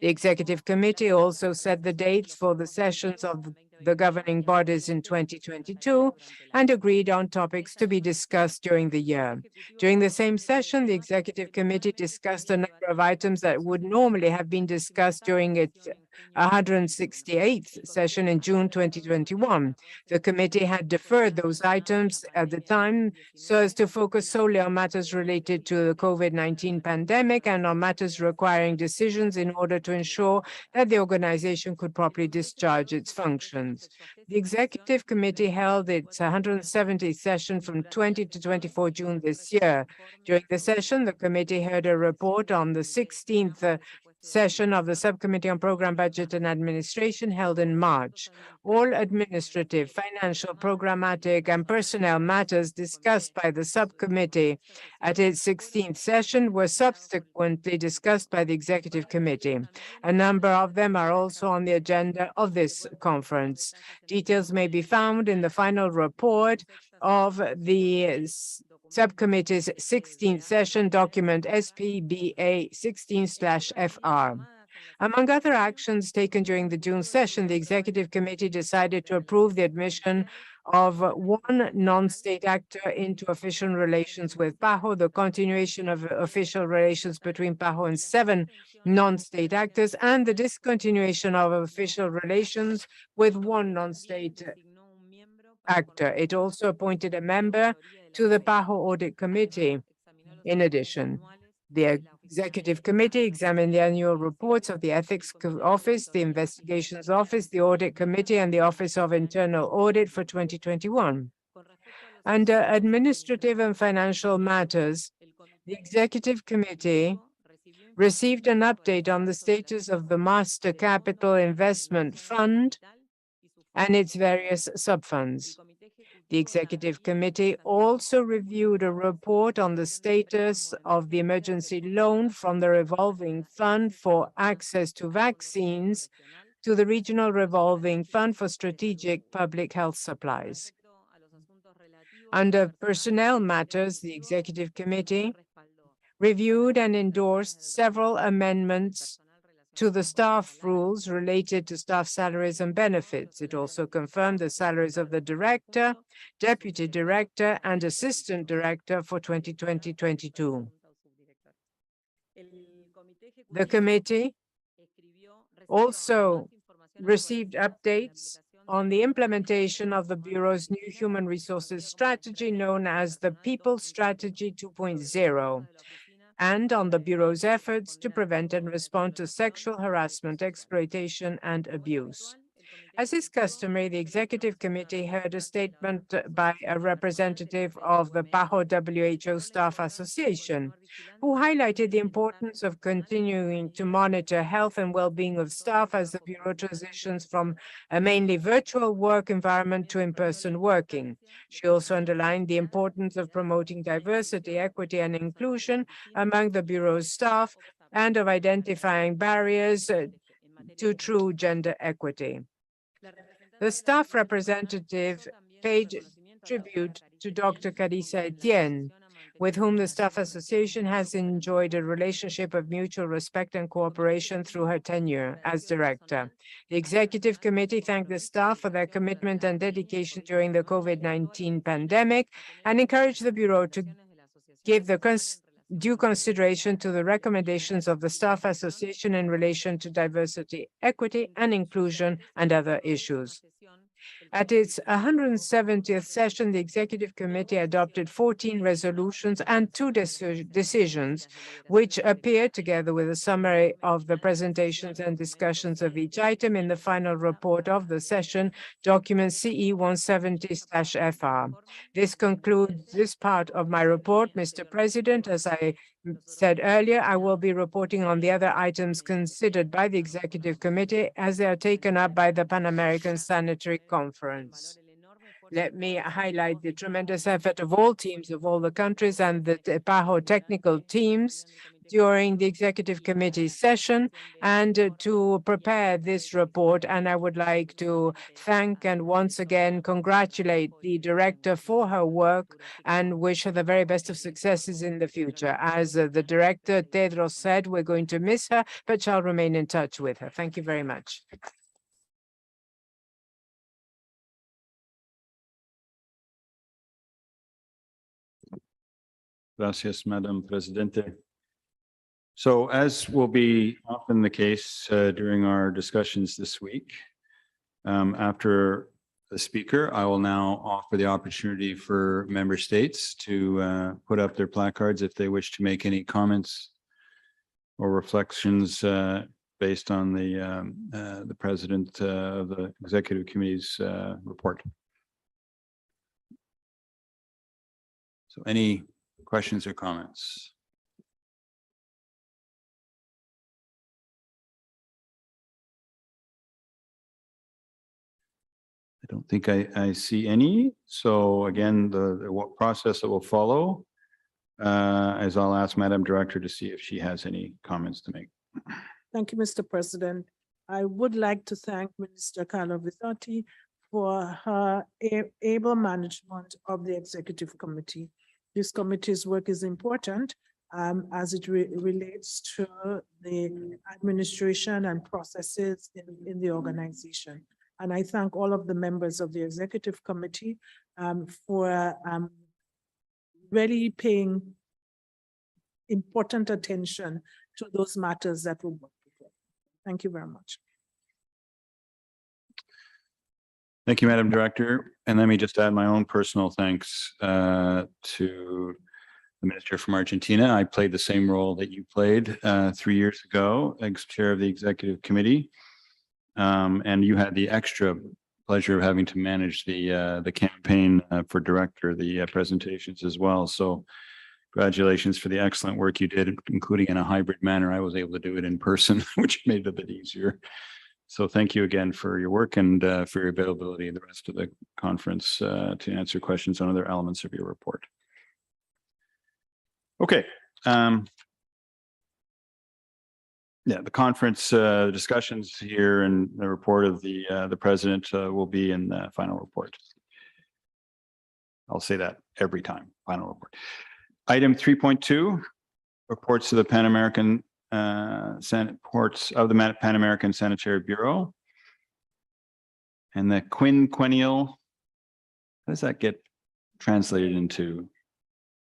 Speaker 1: The Executive Committee also set the dates for the sessions of the governing bodies in 2022 and agreed on topics to be discussed during the year. During the same session, the Executive Committee discussed a number of items that would normally have been discussed during its 168th session in June 2021. The committee had deferred those items at the time so as to focus solely on matters related to the COVID-19 pandemic and on matters requiring decisions in order to ensure that the organization could properly discharge its functions. The Executive Committee held its 170th session from 20 to 24 June this year. During the session, the committee heard a report on the 16th session of the Subcommittee on Program, Budget, and Administration held in March. All administrative, financial, programmatic, and personnel matters discussed by the subcommittee at its 16th session were subsequently discussed by the Executive Committee. A number of them are also on the agenda of this conference. Details may be found in the final report of the Subcommittee's 16th session document SPBA 16/FR. Among other actions taken during the June session, the Executive Committee decided to approve the admission of one non-state actor into official relations with PAHO, the continuation of official relations between PAHO and 7 non-state actors, and the discontinuation of official relations with one non-state actor. It also appointed a member to the PAHO Audit Committee. In addition, the Executive Committee examined the annual reports of the Ethics Office, the Investigations Office, the Audit Committee, and the Office of Internal Audit for 2021. Under administrative and financial matters, the Executive Committee received an update on the status of the Master Capital Investment Fund and its various subfunds. The Executive Committee also reviewed a report on the status of the emergency loan from the revolving fund for access to vaccines to the Regional Revolving Fund for Strategic Public Health Supplies. Under personnel matters, the Executive Committee reviewed and endorsed several amendments to the staff rules related to staff salaries and benefits. It also confirmed the salaries of the director, deputy director, and assistant director for 2020-22. The committee also received updates on the implementation of the Bureau's new human resources strategy known as the People Strategy 2.0, and on the Bureau's efforts to prevent and respond to sexual harassment, exploitation, and abuse. As is customary, the Executive Committee heard a statement by a representative of the PAHO WHO Staff Association, who highlighted the importance of continuing to monitor health and well-being of staff as the Bureau transitions from a mainly virtual work environment to in-person working. She also underlined the importance of promoting diversity, equity, and inclusion among the Bureau's staff and of identifying barriers to true gender equity. The staff representative paid tribute to Dr. Carissa Etienne, with whom the Staff Association has enjoyed a relationship of mutual respect and cooperation through her tenure as director. The Executive Committee thanked the staff for their commitment and dedication during the COVID-19 pandemic and encouraged the Bureau to give the due consideration to the recommendations of the Staff Association in relation to diversity, equity, and inclusion and other issues. At its 170th session, the Executive Committee adopted 14 resolutions and 2 decisions, which appear together with a summary of the presentations and discussions of each item in the final report of the session, document CE 170/FR. This concludes this part of my report, Mr. President. As I said earlier, I will be reporting on the other items considered by the Executive Committee as they are taken up by the Pan American Sanitary Conference. Let me highlight the tremendous effort of all teams of all the countries and the PAHO technical teams during the Executive Committee session and to prepare this report. And I would like to thank and once again congratulate the director for her work and wish her the very best of successes in the future. As the director, Tedros, said, we're going to miss her, but shall remain in touch with her. Thank you very much.
Speaker 21: Gracias, Madam Presidente. So as will be often the case during our discussions this week, after the speaker, I will now offer the opportunity for member states to put up their placards if they wish to make any comments or reflections based on the President of the Executive Committee's report. So any questions or comments? I don't think I see any. So again, the process that will follow is I'll ask Madam Director to see if she has any comments to make.
Speaker 7: Thank you, Mr. President. I would like to thank Minister Carla Visotti for her able management of the Executive Committee. This committee's work is important as it relates to the administration and processes in the organization. And I thank all of the members of the Executive Committee for really paying important attention to those matters that we work with. Thank you very much.
Speaker 21: Thank you, Madam Director. And let me just add my own personal thanks to the Minister from Argentina. I played the same role that you played 3 years ago as chair of the Executive Committee. And you had the extra pleasure of having to manage the campaign for director, the presentations as well. So congratulations for the excellent work you did, including in a hybrid manner. I was able to do it in person, which made it a bit easier. So thank you again for your work and for your availability the rest of the conference to answer questions on other elements of your report. Okay. Yeah, the conference discussions here and the report of the president will be in the final report. I'll say that every time, final report. Item 3.2, reports to the Pan American reports of the Pan American Sanitary Bureau. And the quinquennial, how does that get translated into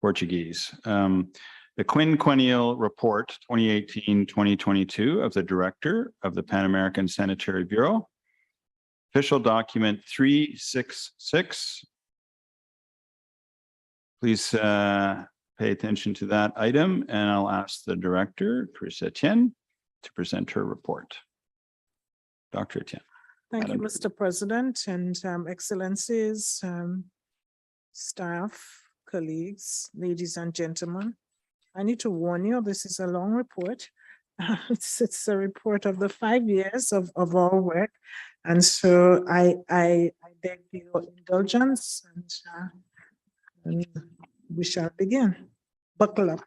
Speaker 21: Portuguese? The quinquennial report 2018-2022 of the Director of the Pan American Sanitary Bureau, official document 366. Please pay attention to that item, and I'll ask the Director, Carissa Etienne, to present her report. Dr. Etienne.
Speaker 7: Thank you, Mr. President, and Excellencies, staff, colleagues, ladies and gentlemen. I need to warn you, this is a long report. It's a report of the 5 years of our work. And so I beg your indulgence and we shall begin. Buckle up.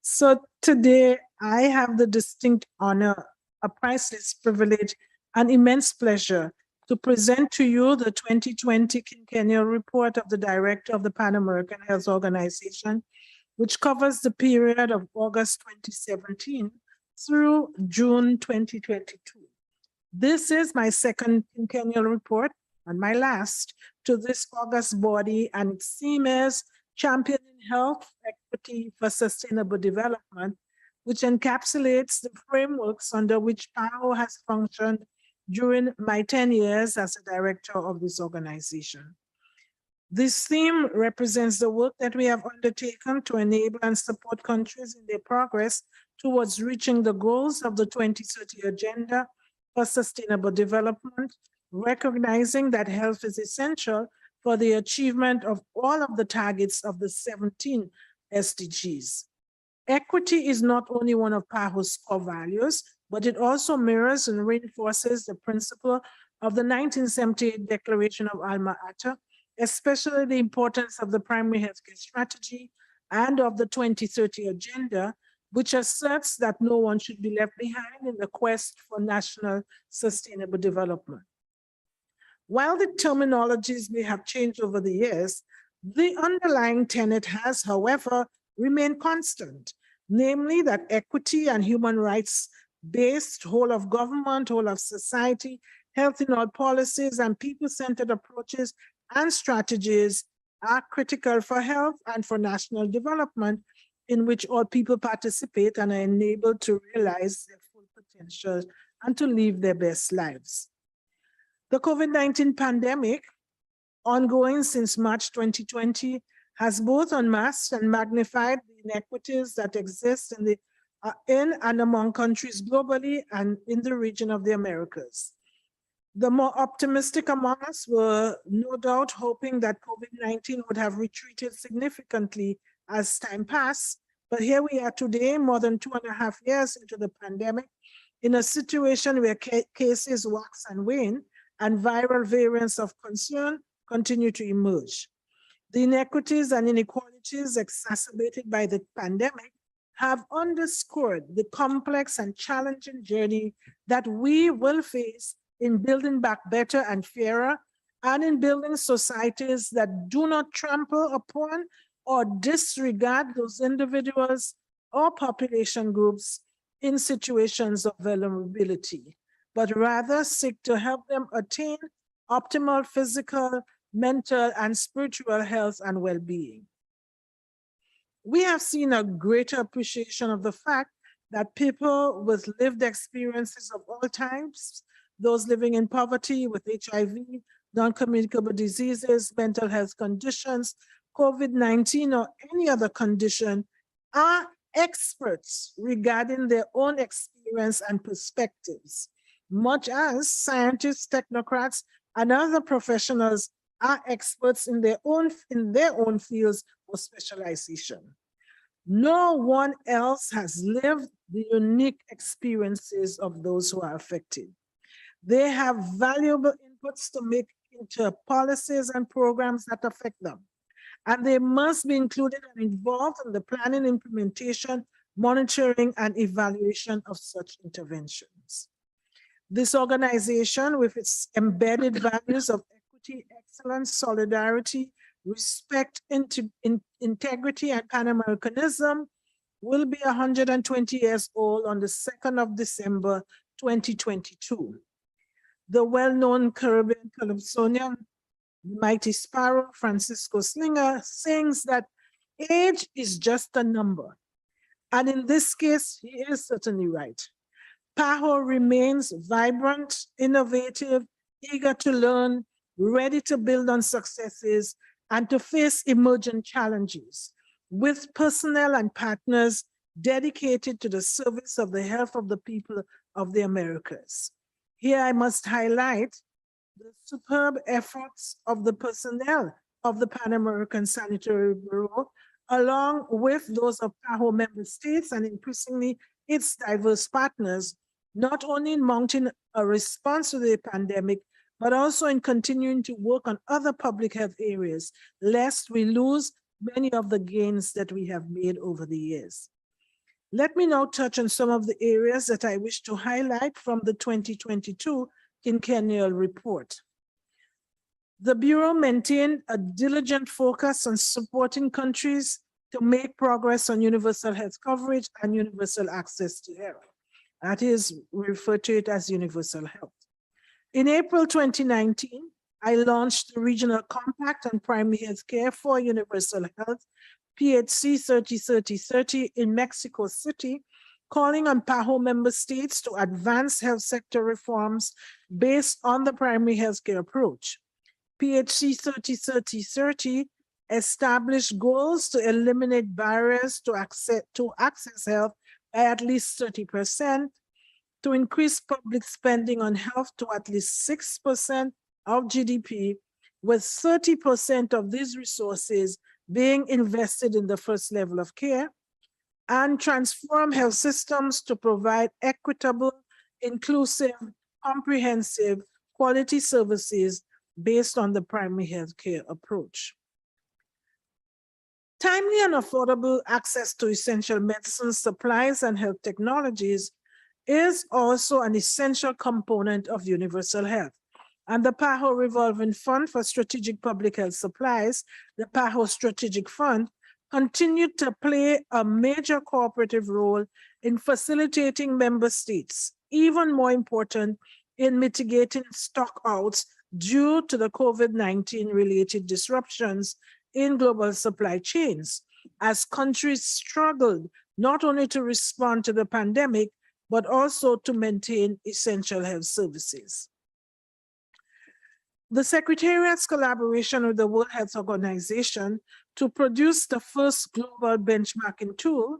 Speaker 7: So today I have the distinct honor, a priceless privilege, an immense pleasure to present to you the 2020 quinquennial report of the Director of the Pan American Health Organization, which covers the period of August 2017 through June 2022. This is my second quinquennial report and my last to this august body, and its theme is Championing Health Equity for Sustainable Development, which encapsulates the frameworks under which PAHO has functioned during my 10 years as a director of this organization. This theme represents the work that we have undertaken to enable and support countries in their progress towards reaching the goals of the 2030 Agenda for Sustainable Development, recognizing that health is essential for the achievement of all of the targets of the 17 SDGs. Equity is not only one of PAHO's core values, but it also mirrors and reinforces the principle of the 1978 Declaration of Alma Ata, especially the importance of the primary healthcare strategy and of the 2030 Agenda, which asserts that no one should be left behind in the quest for national sustainable development. While the terminologies may have changed over the years, the underlying tenet has, however, remained constant, namely that equity and human rights-based whole of government, whole of society, health in all policies, and people-centered approaches and strategies are critical for health and for national development, in which all people participate and are enabled to realize their full potential and to live their best lives. The COVID-19 pandemic, ongoing since March 2020, has both unmasked and magnified the inequities that exist in and among countries globally and in the region of the Americas. The more optimistic among us were no doubt hoping that COVID-19 would have retreated significantly as time passed, but here we are today, more than 2.5 years into the pandemic, in a situation where cases wax and wane and viral variants of concern continue to emerge. The inequities and inequalities exacerbated by the pandemic have underscored the complex and challenging journey that we will face in building back better and fairer, and in building societies that do not trample upon or disregard those individuals or population groups in situations of vulnerability, but rather seek to help them attain optimal physical, mental, and spiritual health and well-being. We have seen a greater appreciation of the fact that people with lived experiences of all types, those living in poverty with HIV, non-communicable diseases, mental health conditions, COVID-19, or any other condition, are experts regarding their own experience and perspectives, much as scientists, technocrats, and other professionals are experts in their own fields of specialization. No one else has lived the unique experiences of those who are affected. They have valuable inputs to make into policies and programs that affect them, and they must be included and involved in the planning, implementation, monitoring, and evaluation of such interventions. This organization, with its embedded values of equity, excellence, solidarity, respect, integrity, and Pan-Americanism, will be 120 years old on the 2nd of December, 2022. The well-known Caribbean calypsonian, Mighty Sparrow, Francisco Slinger, sings that age is just a number. And in this case, he is certainly right. PAHO remains vibrant, innovative, eager to learn, ready to build on successes, and to face emergent challenges, with personnel and partners dedicated to the service of the health of the people of the Americas. Here I must highlight the superb efforts of the personnel of the Pan American Sanitary Bureau, along with those of PAHO member states and increasingly its diverse partners, not only in mounting a response to the pandemic, but also in continuing to work on other public health areas, lest we lose many of the gains that we have made over the years. Let me now touch on some of the areas that I wish to highlight from the 2022 quinquennial report. The Bureau maintained a diligent focus on supporting countries to make progress on universal health coverage and universal access to health. That is, we refer to it as universal health. In April 2019, I launched the Regional Compact on Primary Health Care for Universal Health, PHC 30-30-30 in Mexico City, calling on PAHO member states to advance health sector reforms based on the primary healthcare approach. PHC 30-30-30 established goals to eliminate barriers to access health by at least 30%, to increase public spending on health to at least 6% of GDP, with 30% of these resources being invested in the first level of care, and transform health systems to provide equitable, inclusive, comprehensive, quality services based on the primary health care approach. Timely and affordable access to essential medicines, supplies, and health technologies is also an essential component of universal health. And the PAHO Revolving Fund for Strategic Public Health Supplies, the PAHO Strategic Fund, continued to play a major cooperative role in facilitating member states, even more important, in mitigating stockouts due to the COVID-19 related disruptions in global supply chains, as countries struggled not only to respond to the pandemic, but also to maintain essential health services. The Secretariat's collaboration with the World Health Organization to produce the first global benchmarking tool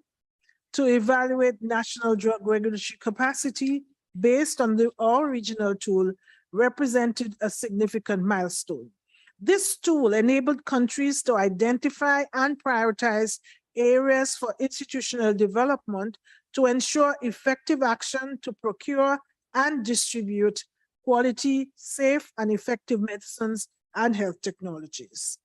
Speaker 7: to evaluate national drug regulatory capacity based on the all-regional tool represented a significant milestone. This tool enabled countries to identify and prioritize areas for institutional development to ensure effective action to procure and distribute quality, safe, and effective medicines and health technologies.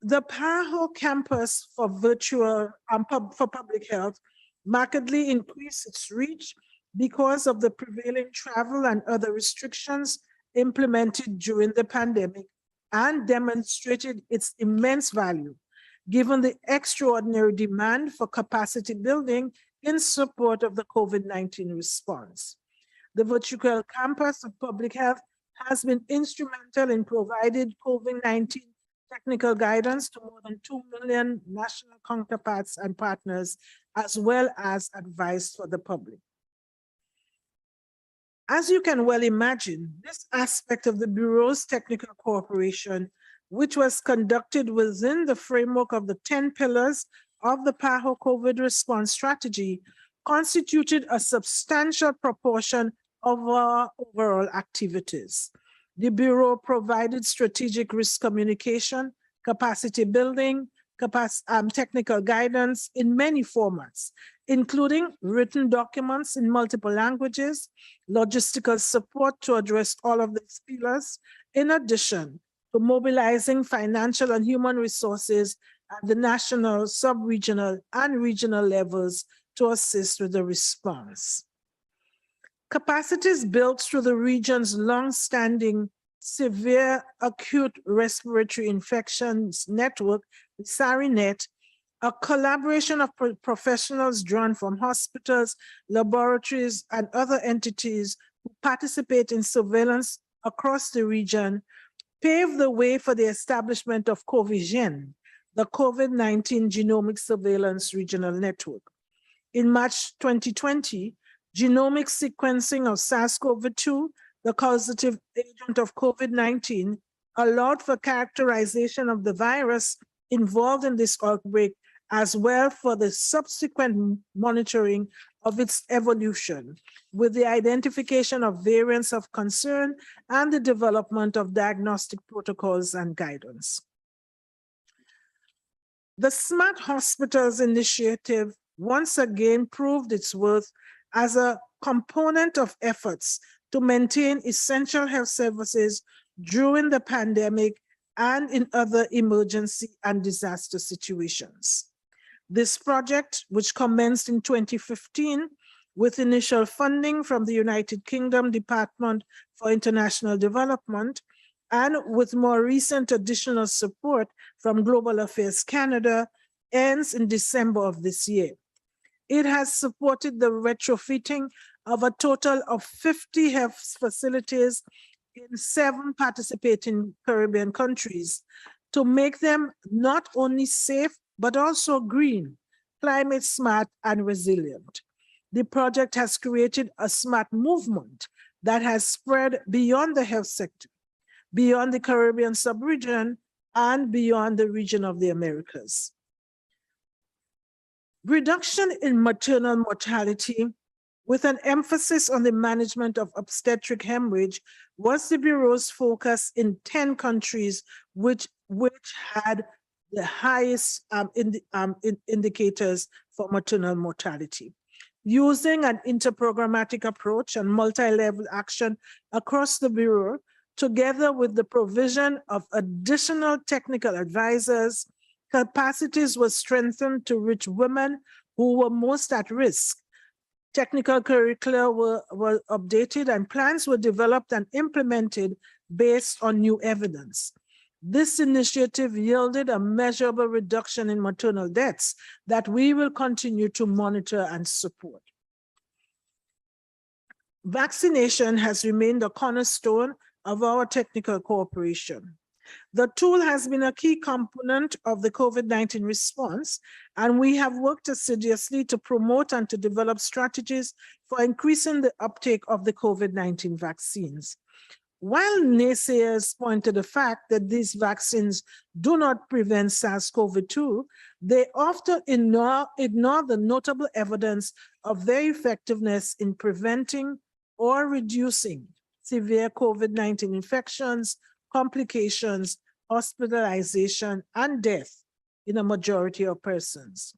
Speaker 7: The PAHO campus for public health markedly increased its reach because of the prevailing travel and other restrictions implemented during the pandemic, and demonstrated its immense value, given the extraordinary demand for capacity building in support of the COVID-19 response. The virtual campus of public health has been instrumental in providing COVID-19 technical guidance to more than 2 million national counterparts and partners, as well as advice for the public. As you can well imagine, this aspect of the Bureau's technical cooperation, which was conducted within the framework of the 10 pillars of the PAHO COVID response strategy, constituted a substantial proportion of our overall activities. The Bureau provided strategic risk communication, capacity building, technical guidance in many formats, including written documents in multiple languages, logistical support to address all of these pillars, in addition to mobilizing financial and human resources at the national, sub-regional, and regional levels to assist with the response. Capacities built through the region's long-standing severe acute respiratory infections network, SARINET, a collaboration of professionals drawn from hospitals, laboratories, and other entities who participate in surveillance across the region, paved the way for the establishment of COVIGEN, the COVID-19 Genomic Surveillance Regional Network. In March 2020, genomic sequencing of SARS-CoV-2, the causative agent of COVID-19, allowed for characterization of the virus involved in this outbreak, as well for the subsequent monitoring of its evolution, with the identification of variants of concern and the development of diagnostic protocols and guidance. The Smart Hospitals Initiative once again proved its worth as a component of efforts to maintain essential health services during the pandemic and in other emergency and disaster situations. This project, which commenced in 2015 with initial funding from the United Kingdom Department for International Development, and with more recent additional support from Global Affairs Canada, ends in December of this year. It has supported the retrofitting of a total of 50 health facilities in 7 participating Caribbean countries to make them not only safe, but also green, climate smart, and resilient. The project has created a smart movement that has spread beyond the health sector, beyond the Caribbean sub-region, and beyond the region of the Americas. Reduction in maternal mortality, with an emphasis on the management of obstetric hemorrhage, was the Bureau's focus in 10 countries which had the highest indicators for maternal mortality. Using an interprogrammatic approach and multi-level action across the Bureau, together with the provision of additional technical advisors, capacities were strengthened to reach women who were most at risk. Technical curricula were updated and plans were developed and implemented based on new evidence. This initiative yielded a measurable reduction in maternal deaths that we will continue to monitor and support. Vaccination has remained a cornerstone of our technical cooperation. The tool has been a key component of the COVID-19 response, and we have worked assiduously to promote and to develop strategies for increasing the uptake of the COVID-19 vaccines. While naysayers point to the fact that these vaccines do not prevent SARS-CoV-2, they often ignore the notable evidence of their effectiveness in preventing or reducing severe COVID-19 infections, complications, hospitalization, and death in a majority of persons.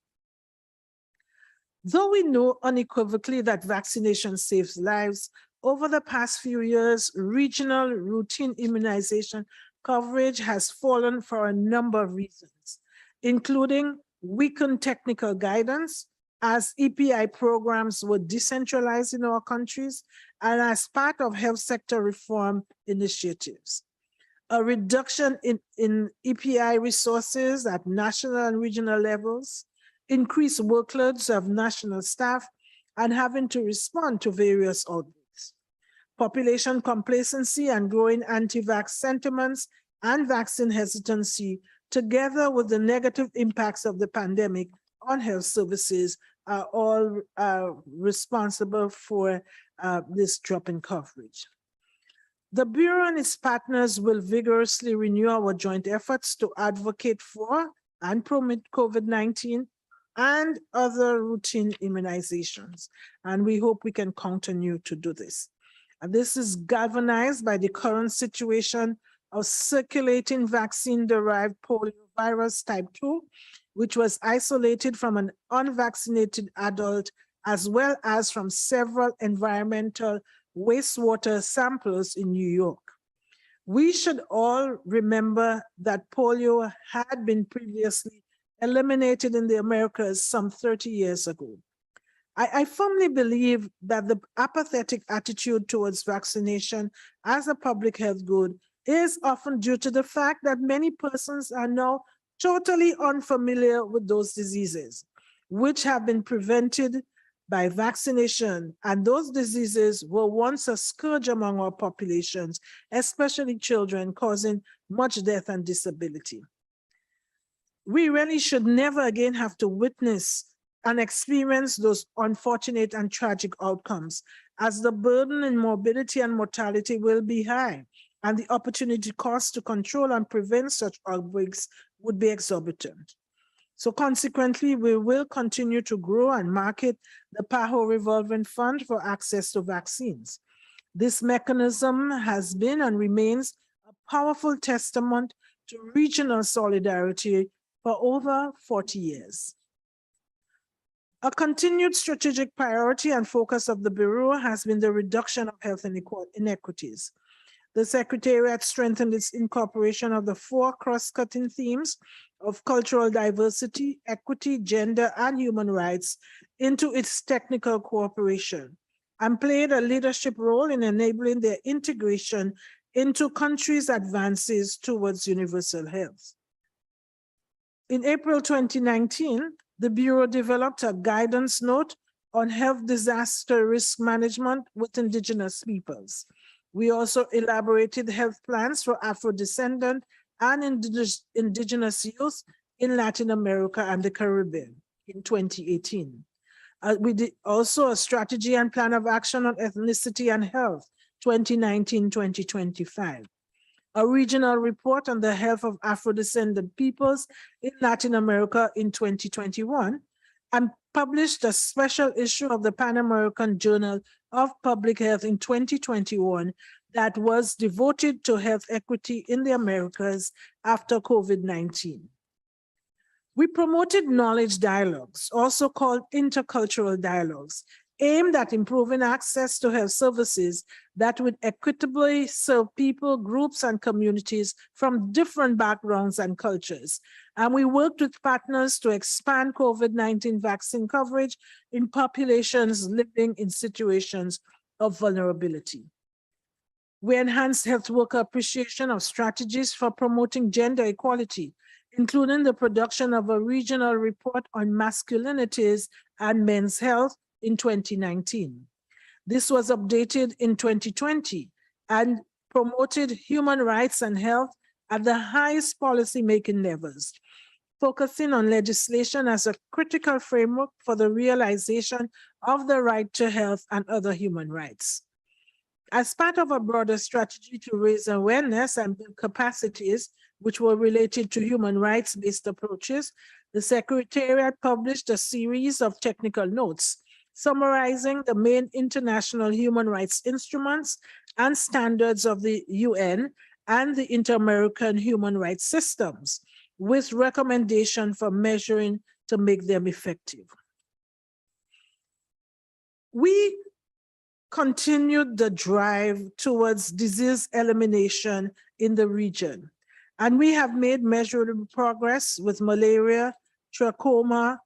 Speaker 7: Though we know unequivocally that vaccination saves lives, over the past few years, regional routine immunization coverage has fallen for a number of reasons, including weakened technical guidance, as EPI programs were decentralized in our countries, and as part of health sector reform initiatives. A reduction in EPI resources at national and regional levels, increased workloads of national staff, and having to respond to various outbreaks. Population complacency and growing anti-vax sentiments and vaccine hesitancy, together with the negative impacts of the pandemic on health services, are all responsible for this drop in coverage. The Bureau and its partners will vigorously renew our joint efforts to advocate for and promote COVID-19 and other routine immunizations, and we hope we can continue to do this. And this is galvanized by the current situation of circulating vaccine-derived polio virus type 2, which was isolated from an unvaccinated adult, as well as from several environmental wastewater samples in New York. We should all remember that polio had been previously eliminated in the Americas some 30 years ago. I firmly believe that the apathetic attitude towards vaccination as a public health good is often due to the fact that many persons are now totally unfamiliar with those diseases, which have been prevented by vaccination, and those diseases were once a scourge among our populations, especially children, causing much death and disability. We really should never again have to witness and experience those unfortunate and tragic outcomes, as the burden in morbidity and mortality will be high, and the opportunity cost to control and prevent such outbreaks would be exorbitant. So consequently, we will continue to grow and market the PAHO Revolving Fund for access to vaccines. This mechanism has been and remains a powerful testament to regional solidarity for over 40 years. A continued strategic priority and focus of the Bureau has been the reduction of health inequities. The Secretariat strengthened its incorporation of the 4 cross-cutting themes of cultural diversity, equity, gender, and human rights into its technical cooperation, and played a leadership role in enabling their integration into countries' advances towards universal health. In April 2019, the Bureau developed a guidance note on health disaster risk management with Indigenous peoples. We also elaborated health plans for Afro-descendant and Indigenous youth in Latin America and the Caribbean in 2018. We did also a strategy and plan of action on ethnicity and health, 2019-2025. A regional report on the health of Afro-descendant peoples in Latin America in 2021, and published a special issue of the Pan American Journal of Public Health in 2021 that was devoted to health equity in the Americas after COVID-19. We promoted knowledge dialogues, also called intercultural dialogues, aimed at improving access to health services that would equitably serve people, groups, and communities from different backgrounds and cultures. And we worked with partners to expand COVID-19 vaccine coverage in populations living in situations of vulnerability. We enhanced health worker appreciation of strategies for promoting gender equality, including the production of a regional report on masculinities and men's health in 2019. This was updated in 2020 and promoted human rights and health at the highest policy-making levels, focusing on legislation as a critical framework for the realization of the right to health and other human rights. As part of a broader strategy to raise awareness and build capacities, which were related to human rights-based approaches, the Secretariat published a series of technical notes summarizing the main international human rights instruments and standards of the UN and the Inter-American human rights systems, with recommendation for measuring to make them effective. We continued the drive towards disease elimination in the region, and we have made measurable progress with malaria, trachoma,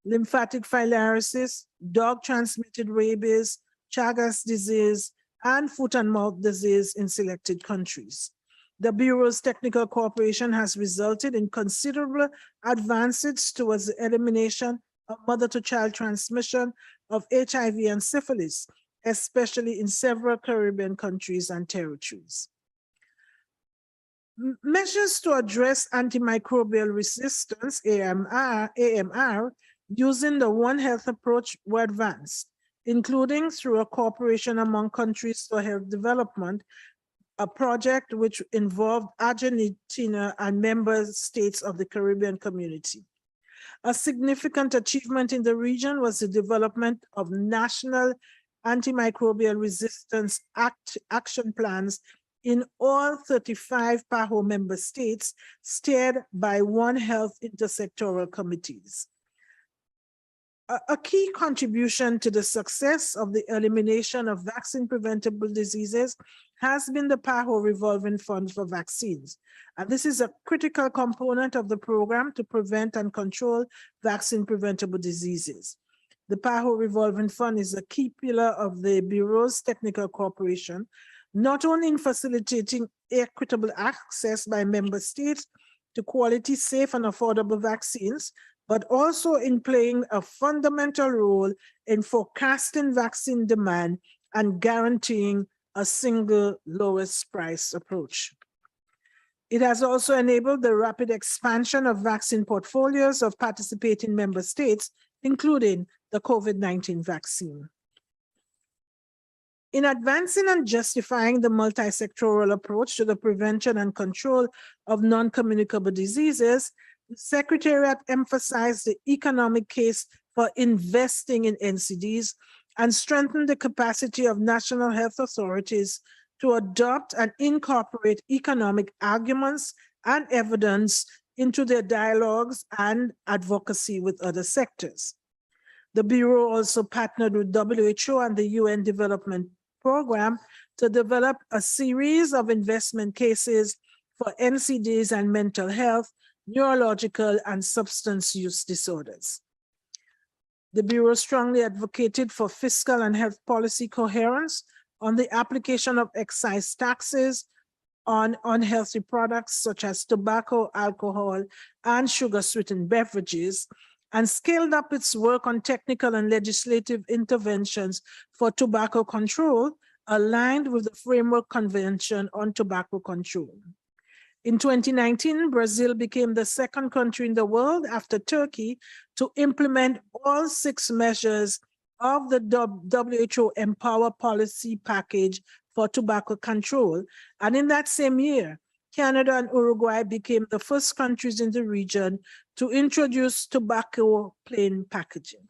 Speaker 7: lymphatic filariasis, dog-transmitted rabies, Chagas disease, and foot and mouth disease in selected countries. The Bureau's technical cooperation has resulted in considerable advances towards the elimination of mother-to-child transmission of HIV and syphilis, especially in several Caribbean countries and territories. Measures to address antimicrobial resistance, AMR, using the One Health approach were advanced, including through a cooperation among countries for health development, a project which involved Argentina and member states of the Caribbean community. A significant achievement in the region was the development of national antimicrobial resistance action plans in all 35 PAHO member states, steered by One Health intersectoral committees. A key contribution to the success of the elimination of vaccine-preventable diseases has been the PAHO Revolving Fund for Vaccines. And this is a critical component of the program to prevent and control vaccine-preventable diseases. The PAHO Revolving Fund is a key pillar of the Bureau's technical cooperation, not only in facilitating equitable access by member states to quality, safe, and affordable vaccines, but also in playing a fundamental role in forecasting vaccine demand and guaranteeing a single lowest price approach. It has also enabled the rapid expansion of vaccine portfolios of participating member states, including the COVID-19 vaccine. In advancing and justifying the multi-sectoral approach to the prevention and control of non-communicable diseases, the Secretariat emphasized the economic case for investing in NCDs and strengthened the capacity of national health authorities to adopt and incorporate economic arguments and evidence into their dialogues and advocacy with other sectors. The Bureau also partnered with WHO and the UN Development Program to develop a series of investment cases for NCDs and mental health, neurological, and substance use disorders. The Bureau strongly advocated for fiscal and health policy coherence on the application of excise taxes on unhealthy products such as tobacco, alcohol, and sugar-sweetened beverages, and scaled up its work on technical and legislative interventions for tobacco control, aligned with the Framework Convention on Tobacco Control. In 2019, Brazil became the second country in the world after Turkey to implement all 6 measures of the WHO Empower Policy Package for Tobacco Control. And in that same year, Canada and Uruguay became the first countries in the region to introduce tobacco plain packaging.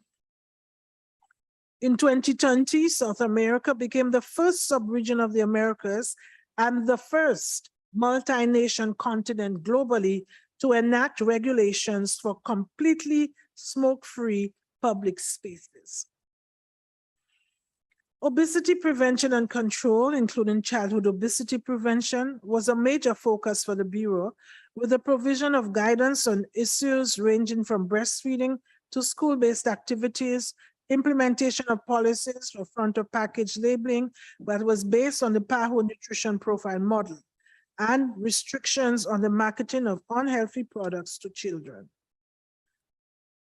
Speaker 7: In 2020, South America became the first sub-region of the Americas and the first multi-nation continent globally to enact regulations for completely smoke-free public spaces. Obesity prevention and control, including childhood obesity prevention, was a major focus for the Bureau, with the provision of guidance on issues ranging from breastfeeding to school-based activities, implementation of policies for front-of-package labeling that was based on the PAHO nutrition profile model, and restrictions on the marketing of unhealthy products to children.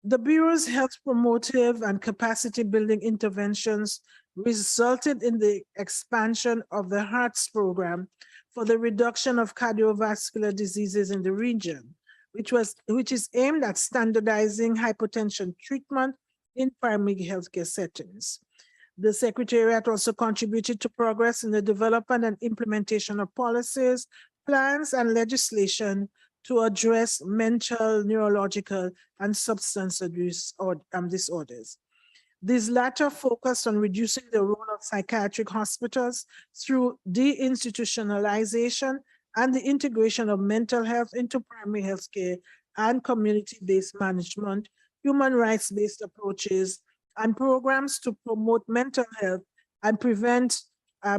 Speaker 7: The Bureau's health promotive and capacity building interventions resulted in the expansion of the HEARTS program for the reduction of cardiovascular diseases in the region, which is aimed at standardizing hypertension treatment in primary healthcare settings. The Secretariat also contributed to progress in the development and implementation of policies, plans, and legislation to address mental, neurological, and substance abuse disorders. These latter focused on reducing the role of psychiatric hospitals through deinstitutionalization and the integration of mental health into primary healthcare and community-based management, human rights-based approaches, and programs to promote mental health and prevent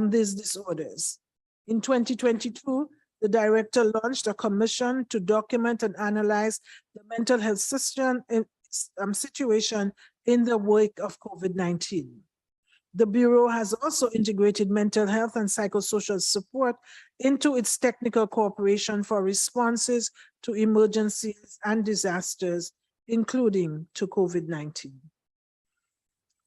Speaker 7: these disorders. In 2022, the director launched a commission to document and analyze the mental health situation in the wake of COVID-19. The Bureau has also integrated mental health and psychosocial support into its technical cooperation for responses to emergencies and disasters, including to COVID-19.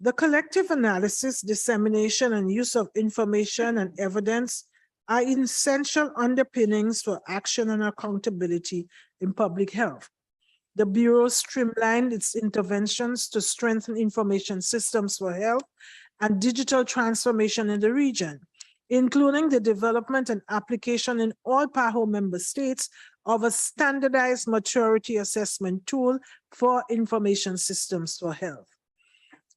Speaker 7: The collective analysis, dissemination, and use of information and evidence are essential underpinnings for action and accountability in public health. The Bureau streamlined its interventions to strengthen information systems for health and digital transformation in the region, including the development and application in all PAHO member states of a standardized maturity assessment tool for information systems for health.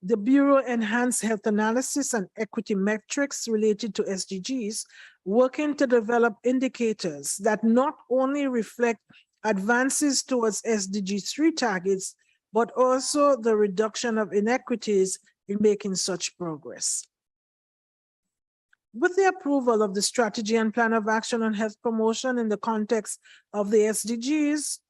Speaker 7: The Bureau enhanced health analysis and equity metrics related to SDGs, working to develop indicators that not only reflect advances towards SDG 3 targets, but also the reduction of inequities in making such progress. With the approval of the Strategy and Plan of Action on Health Promotion in the context of the SDGs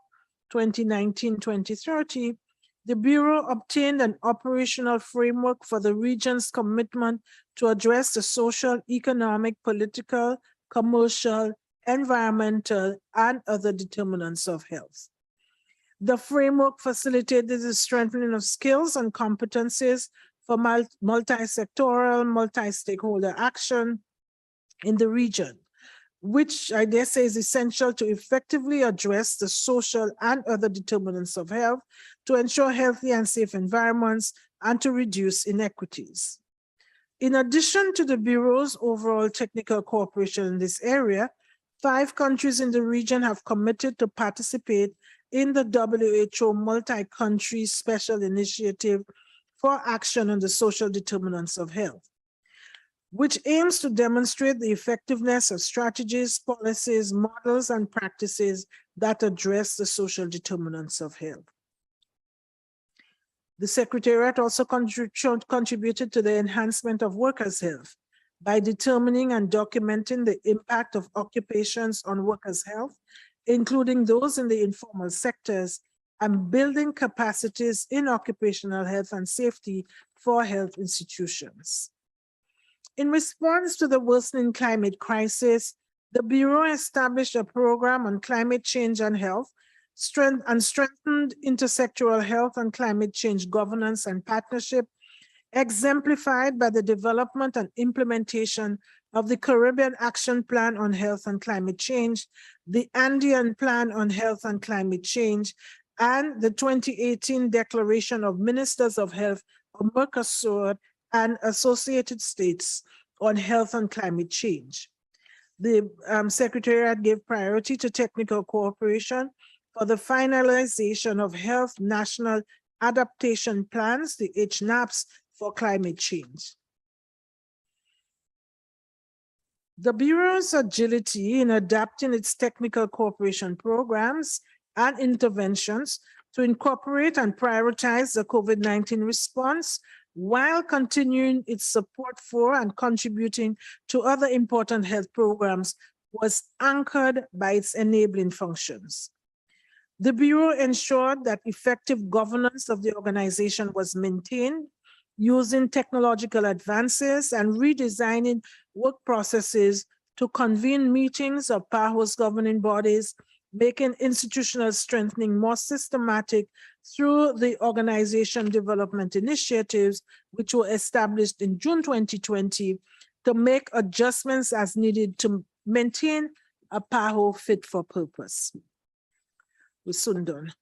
Speaker 7: 2019-2030, the Bureau obtained an operational framework for the region's commitment to address the social, economic, political, commercial, environmental, and other determinants of health. The framework facilitated the strengthening of skills and competencies for multi-sectoral, multi-stakeholder action in the region, which I dare say is essential to effectively address the social and other determinants of health, to ensure healthy and safe environments, and to reduce inequities. In addition to the Bureau's overall technical cooperation in this area, 5 countries in the region have committed to participate in the WHO Multi-Country Special Initiative for Action on the Social Determinants of Health, which aims to demonstrate the effectiveness of strategies, policies, models, and practices that address the social determinants of health. The Secretariat also contributed to the enhancement of workers' health by determining and documenting the impact of occupations on workers' health, including those in the informal sectors, and building capacities in occupational health and safety for health institutions. In response to the worsening climate crisis, the Bureau established a program on climate change and health, strengthened intersectoral health and climate change governance and partnership, exemplified by the development and implementation of the Caribbean Action Plan on Health and Climate Change, the Andean Plan on Health and Climate Change, and the 2018 Declaration of Ministers of Health of Mercosur and Associated States on Health and Climate Change. The Secretariat gave priority to technical cooperation for the finalization of Health National Adaptation Plans, the HNAPs, for climate change. The Bureau's agility in adapting its technical cooperation programs and interventions to incorporate and prioritize the COVID-19 response while continuing its support for and contributing to other important health programs was anchored by its enabling functions. The Bureau ensured that effective governance of the organization was maintained using technological advances and redesigning work processes to convene meetings of PAHO's governing bodies, making institutional strengthening more systematic through the organization development initiatives, which were established in June 2020 to make adjustments as needed to maintain a PAHO fit for purpose. We're soon done.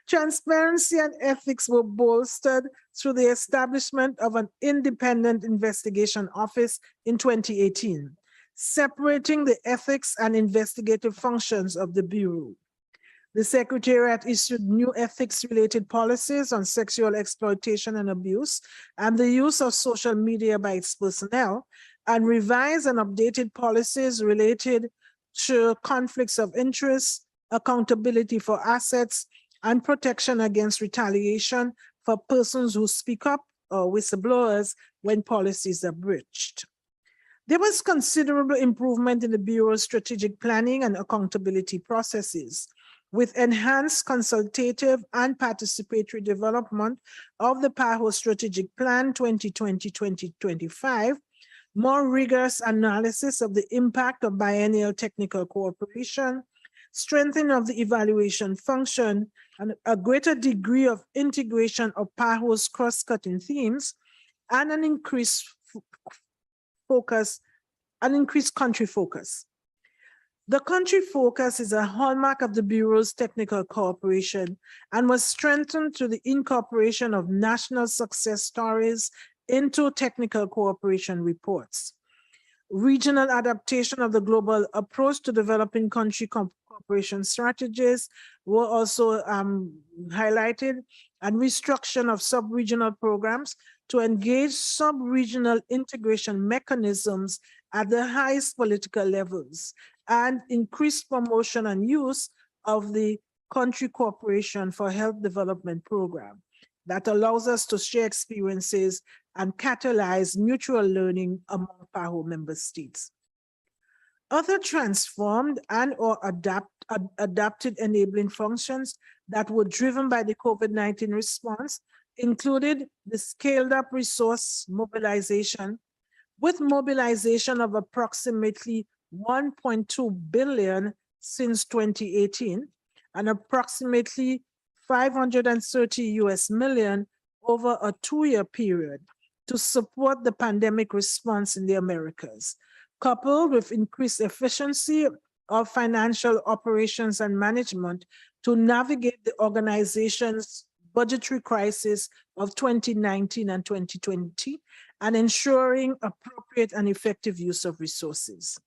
Speaker 7: Transparency and ethics were bolstered through the establishment of an independent investigation office in 2018, separating the ethics and investigative functions of the Bureau. The Secretariat issued new ethics-related policies on sexual exploitation and abuse and the use of social media by its personnel, and revised and updated policies related to conflicts of interest, accountability for assets, and protection against retaliation for persons who speak up or whistleblowers when policies are breached. There was considerable improvement in the Bureau's strategic planning and accountability processes, with enhanced consultative and participatory development of the PAHO Strategic Plan 2020-2025, more rigorous analysis of the impact of biennial technical cooperation, strengthening of the evaluation function, and a greater degree of integration of PAHO's cross-cutting themes, and an increased country focus. The country focus is a hallmark of the Bureau's technical cooperation and was strengthened through the incorporation of national success stories into technical cooperation reports. Regional adaptation of the global approach to developing country cooperation strategies were also highlighted, and restructuring of sub-regional programs to engage sub-regional integration mechanisms at the highest political levels, and increased promotion and use of the Country Cooperation for Health Development Program that allows us to share experiences and catalyze mutual learning among PAHO member states. Other transformed and or adapted enabling functions that were driven by the COVID-19 response included the scaled up resource mobilization, with mobilization of approximately 1.2 billion since 2018 and approximately 530 US million over a 2-year period to support the pandemic response in the Americas, coupled with increased efficiency of financial operations and management to navigate the organization's budgetary crisis of 2019 and 2020, and ensuring appropriate and effective use of resources.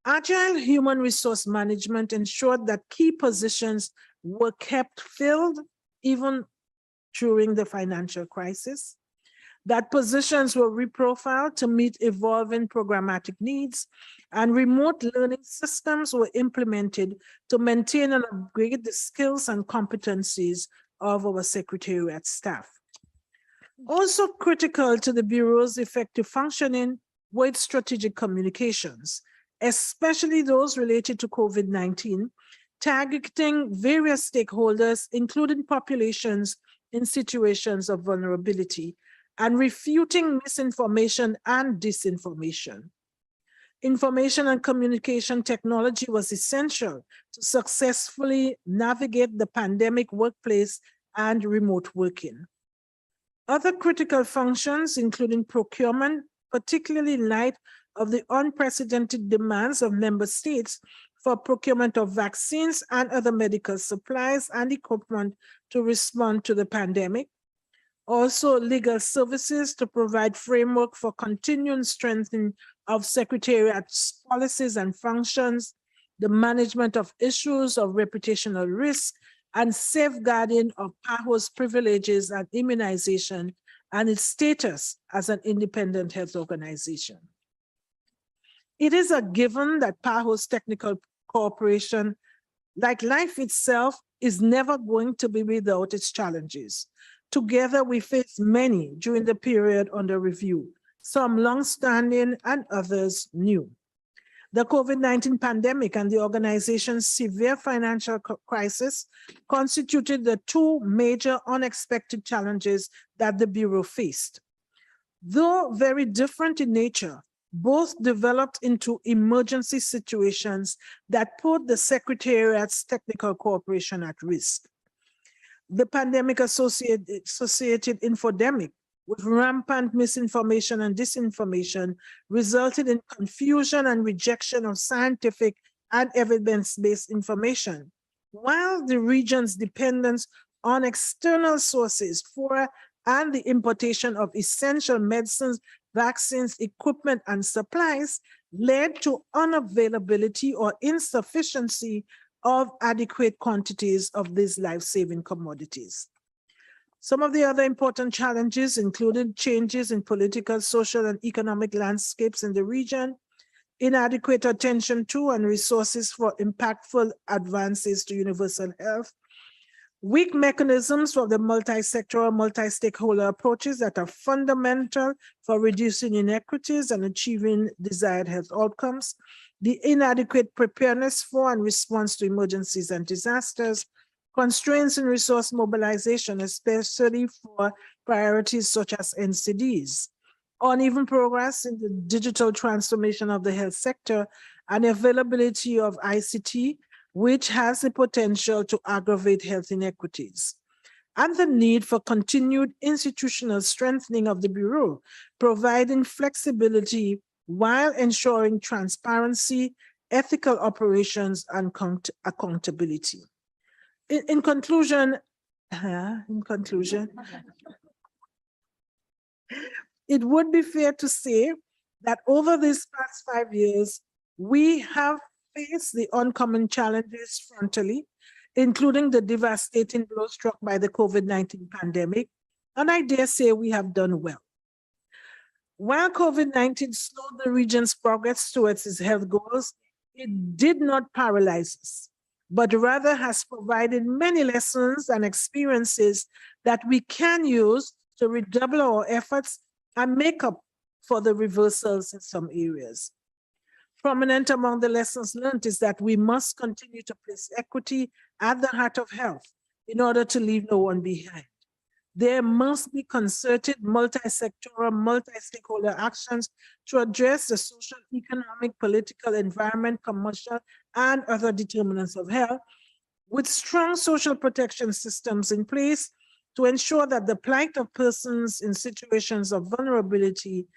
Speaker 7: Agile human resource management ensured that key positions were kept filled even during the financial crisis, that positions were reprofiled to meet evolving programmatic needs, and remote learning systems were implemented to maintain and upgrade the skills and competencies of our Secretariat staff. Also critical to the Bureau's effective functioning were its strategic communications, especially those related to COVID-19, targeting various stakeholders, including populations in situations of vulnerability, and refuting misinformation and disinformation. Information and communication technology was essential to successfully navigate the pandemic workplace and remote working. Other critical functions, including procurement, particularly in light of the unprecedented demands of member states for procurement of vaccines and other medical supplies and equipment to respond to the pandemic. Also, legal services to provide framework for continuing strengthening of Secretariat's policies and functions, the management of issues of reputational risk, and safeguarding of PAHO's privileges and immunization and its status as an independent health organization. It is a given that PAHO's technical cooperation, like life itself, is never going to be without its challenges. Together, we faced many during the period under review, some long-standing and others new. The COVID-19 pandemic and the organization's severe financial crisis constituted the two major unexpected challenges that the Bureau faced. Though very different in nature, both developed into emergency situations that put the Secretariat's technical cooperation at risk. The pandemic-associated infodemic with rampant misinformation and disinformation resulted in confusion and rejection of scientific and evidence-based information, while the region's dependence on external sources for and the importation of essential medicines, vaccines, equipment, and supplies led to unavailability or insufficiency of adequate quantities of these life-saving commodities. Some of the other important challenges included changes in political, social, and economic landscapes in the region, inadequate attention to and resources for impactful advances to universal health, weak mechanisms for the multi-sectoral, multi-stakeholder approaches that are fundamental for reducing inequities and achieving desired health outcomes, the inadequate preparedness for and response to emergencies and disasters, constraints in resource mobilization, especially for priorities such as NCDs, uneven progress in the digital transformation of the health sector, and availability of ICT, which has the potential to aggravate health inequities, and the need for continued institutional strengthening of the Bureau, providing flexibility while ensuring transparency, ethical operations, and accountability. In conclusion, it would be fair to say that over these past 5 years, we have face the uncommon challenges frontally, including the devastating blow struck by the COVID-19 pandemic, and I dare say we have done well. While COVID-19 slowed the region's progress towards its health goals, it did not paralyze us, but rather has provided many lessons and experiences that we can use to redouble our efforts and make up for the reversals in some areas. Prominent among the lessons learned is that we must continue to place equity at the heart of health in order to leave no one behind. There must be concerted, multi-sectoral, multi-stakeholder actions to address the social, economic, political, environment, commercial, and other determinants of health, with strong social protection systems in place to ensure that the plight of persons in situations of vulnerability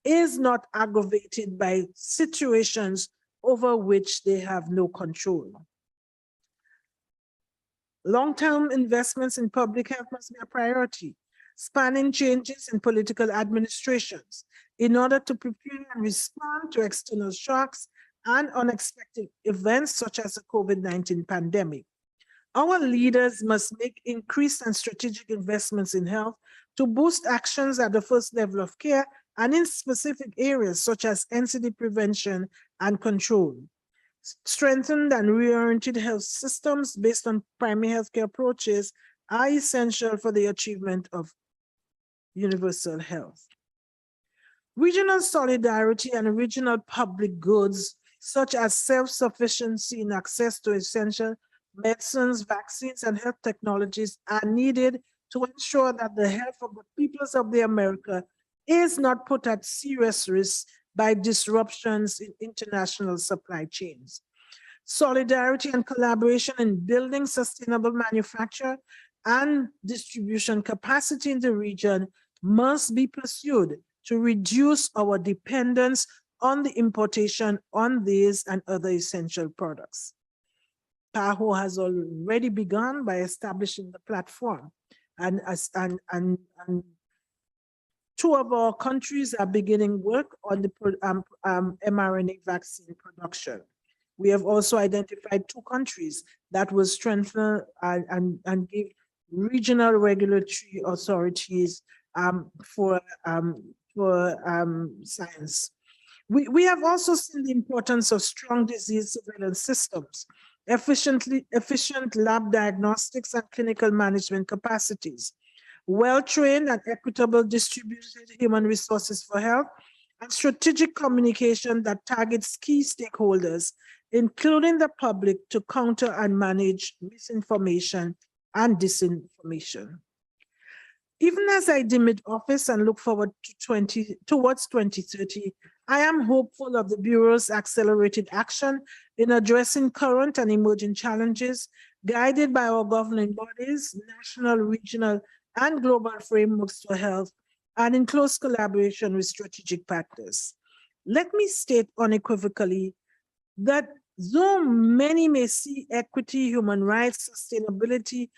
Speaker 7: is not aggravated by situations over which they have no control. Long-term investments in public health must be a priority, spanning changes in political administrations in order to prepare and respond to external shocks and unexpected events such as the COVID-19 pandemic. Our leaders must make increased and strategic investments in health to boost actions at the first level of care and in specific areas such as NCD prevention and control. Strengthened and reoriented health systems based on primary healthcare approaches are essential for the achievement of universal health. Regional solidarity and regional public goods, such as self-sufficiency in access to essential medicines, vaccines, and health technologies, are needed to ensure that the health of the peoples of the America is not put at serious risk by disruptions in international supply chains. Solidarity and collaboration in building sustainable manufacture and distribution capacity in the region must be pursued to reduce our dependence on the importation on these and other essential products. PAHO has already begun by establishing the platform, and two of our countries are beginning work on the mRNA vaccine production. We have also identified 2 countries that will strengthen and give regional regulatory authorities for science. We have also seen the importance of strong disease surveillance systems, efficient lab diagnostics and clinical management capacities, well-trained and equitable distributed human resources for health, and strategic communication that targets key stakeholders, including the public, to counter and manage misinformation and disinformation. Even as I demit office and look forward to towards 2030, I am hopeful of the Bureau's accelerated action in addressing current and emerging challenges, guided by our governing bodies, national, regional, and global frameworks for health, and in close collaboration with strategic partners. Let me state unequivocally that though many may see equity, human rights, sustainability,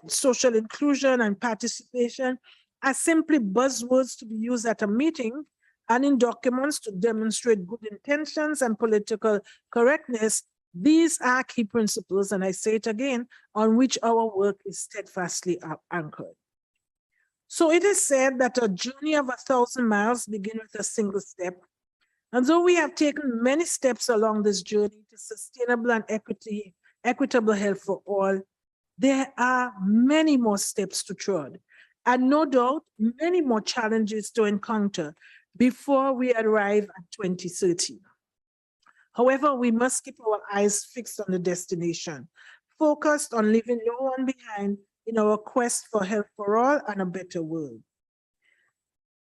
Speaker 7: social inclusion, and participation as simply buzzwords to be used at a meeting and in documents to demonstrate good intentions and political correctness, these are key principles, and I say it again, on which our work is steadfastly anchored. So it is said that a journey of 1,000 miles begins with a single step. And though we have taken many steps along this journey to sustainable and equitable health for all, there are many more steps to tread, and no doubt many more challenges to encounter before we arrive at 2030. However, we must keep our eyes fixed on the destination, focused on leaving no one behind in our quest for health for all and a better world.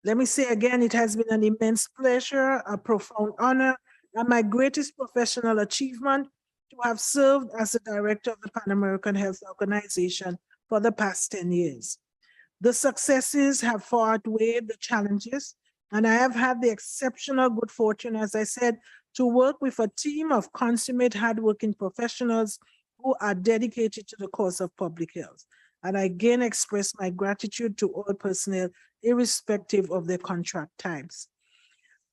Speaker 7: Let me say again, it has been an immense pleasure, a profound honor, and my greatest professional achievement to have served as the director of the Pan American Health Organization for the past 10 years. The successes have far outweighed the challenges, and I have had the exceptional good fortune, as I said, to work with a team of consummate hardworking professionals who are dedicated to the cause of public health. And I again express my gratitude to all personnel, irrespective of their contract types.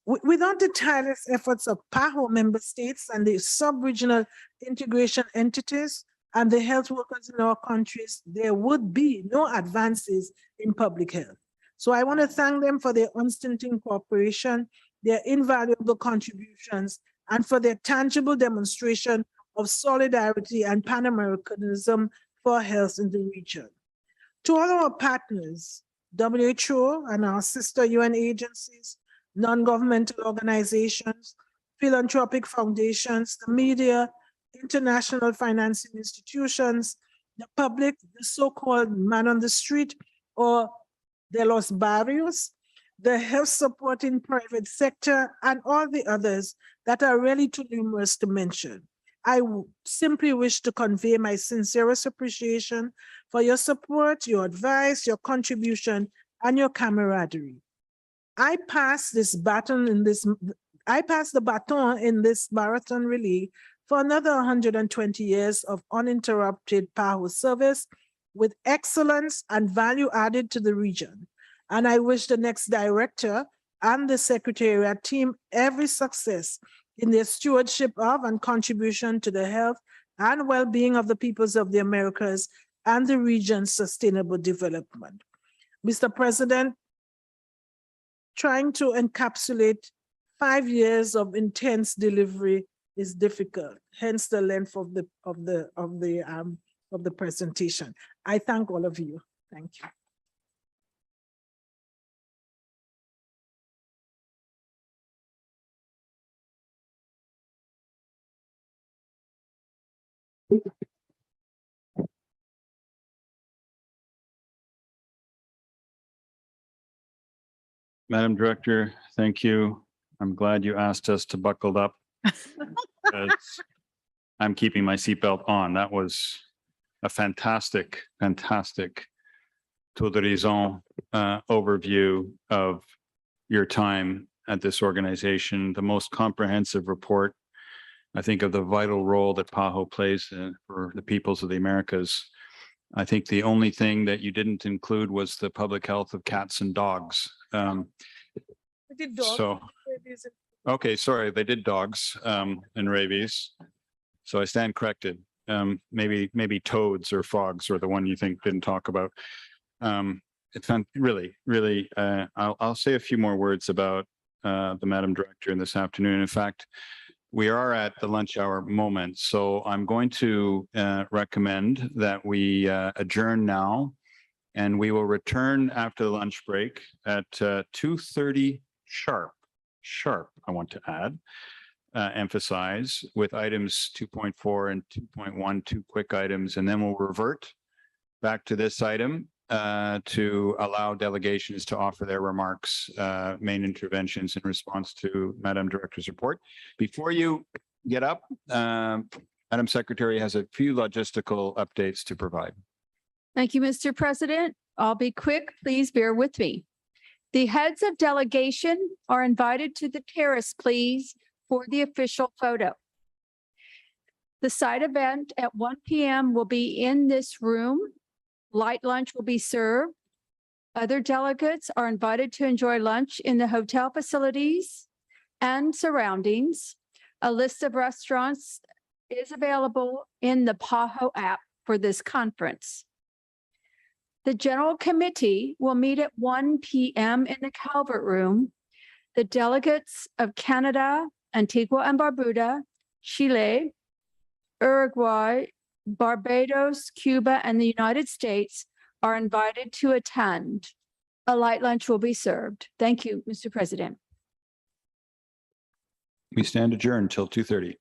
Speaker 7: Without the tireless efforts of PAHO member states and the sub-regional integration entities and the health workers in our countries, there would be no advances in public health. So I want to thank them for their unstinting cooperation, their invaluable contributions, and for their tangible demonstration of solidarity and Pan-Americanism for health in the region. To all our partners, WHO and our sister UN agencies, non-governmental organizations, philanthropic foundations, the media, international financing institutions, the public, the so-called man on the street or de los barrios, the health supporting private sector, and all the others that are really too numerous to mention. I simply wish to convey my sincerest appreciation for your support, your advice, your contribution, and your camaraderie. I pass the baton in this marathon relay for another 120 years of uninterrupted PAHO service with excellence and value added to the region. And I wish the next director and the secretariat team every success in their stewardship of and contribution to the health and well-being of the peoples of the Americas and the region's sustainable development. Mr. President, trying to encapsulate 5 years of intense delivery is difficult, hence the length of the presentation. I thank all of you. Thank you.
Speaker 21: Madam Director, thank you. I'm glad you asked us to buckle up. I'm keeping my seatbelt on. That was a fantastic tour d'horizon overview of your time at this organization, the most comprehensive report, I think, of the vital role that PAHO plays for the peoples of the Americas. I think the only thing that you didn't include was the public health of cats and dogs. Okay, sorry, they did dogs and rabies. So I stand corrected. Maybe toads or frogs are the one you think didn't talk about. It's really, I'll say a few more words about the Madam Director in this afternoon. In fact, we are at the lunch hour moment, so I'm going to recommend that we adjourn now, and we will return after the lunch break at 2:30 sharp, I want to add, emphasize, with items 2.4 and 2.1, two quick items, and then we'll revert back to this item to allow delegations to offer their remarks, main interventions in response to Madam Director's report. Before you get up, Madam Secretary has a few logistical updates to provide.
Speaker 6: Thank you, Mr. President. I'll be quick. Please bear with me. The heads of delegation are invited to the terrace, please, for the official photo. The side event at 1 p.m. will be in this room. Light lunch will be served. Other delegates are invited to enjoy lunch in the hotel facilities and surroundings. A list of restaurants is available in the PAHO app for this conference. The General Committee will meet at 1 p.m. in the Calvert Room. The delegates of Canada, Antigua and Barbuda, Chile, Uruguay, Barbados, Cuba, and the United States are invited to attend. A light lunch will be served. Thank you, Mr. President.
Speaker 21: We stand adjourned till 2:30.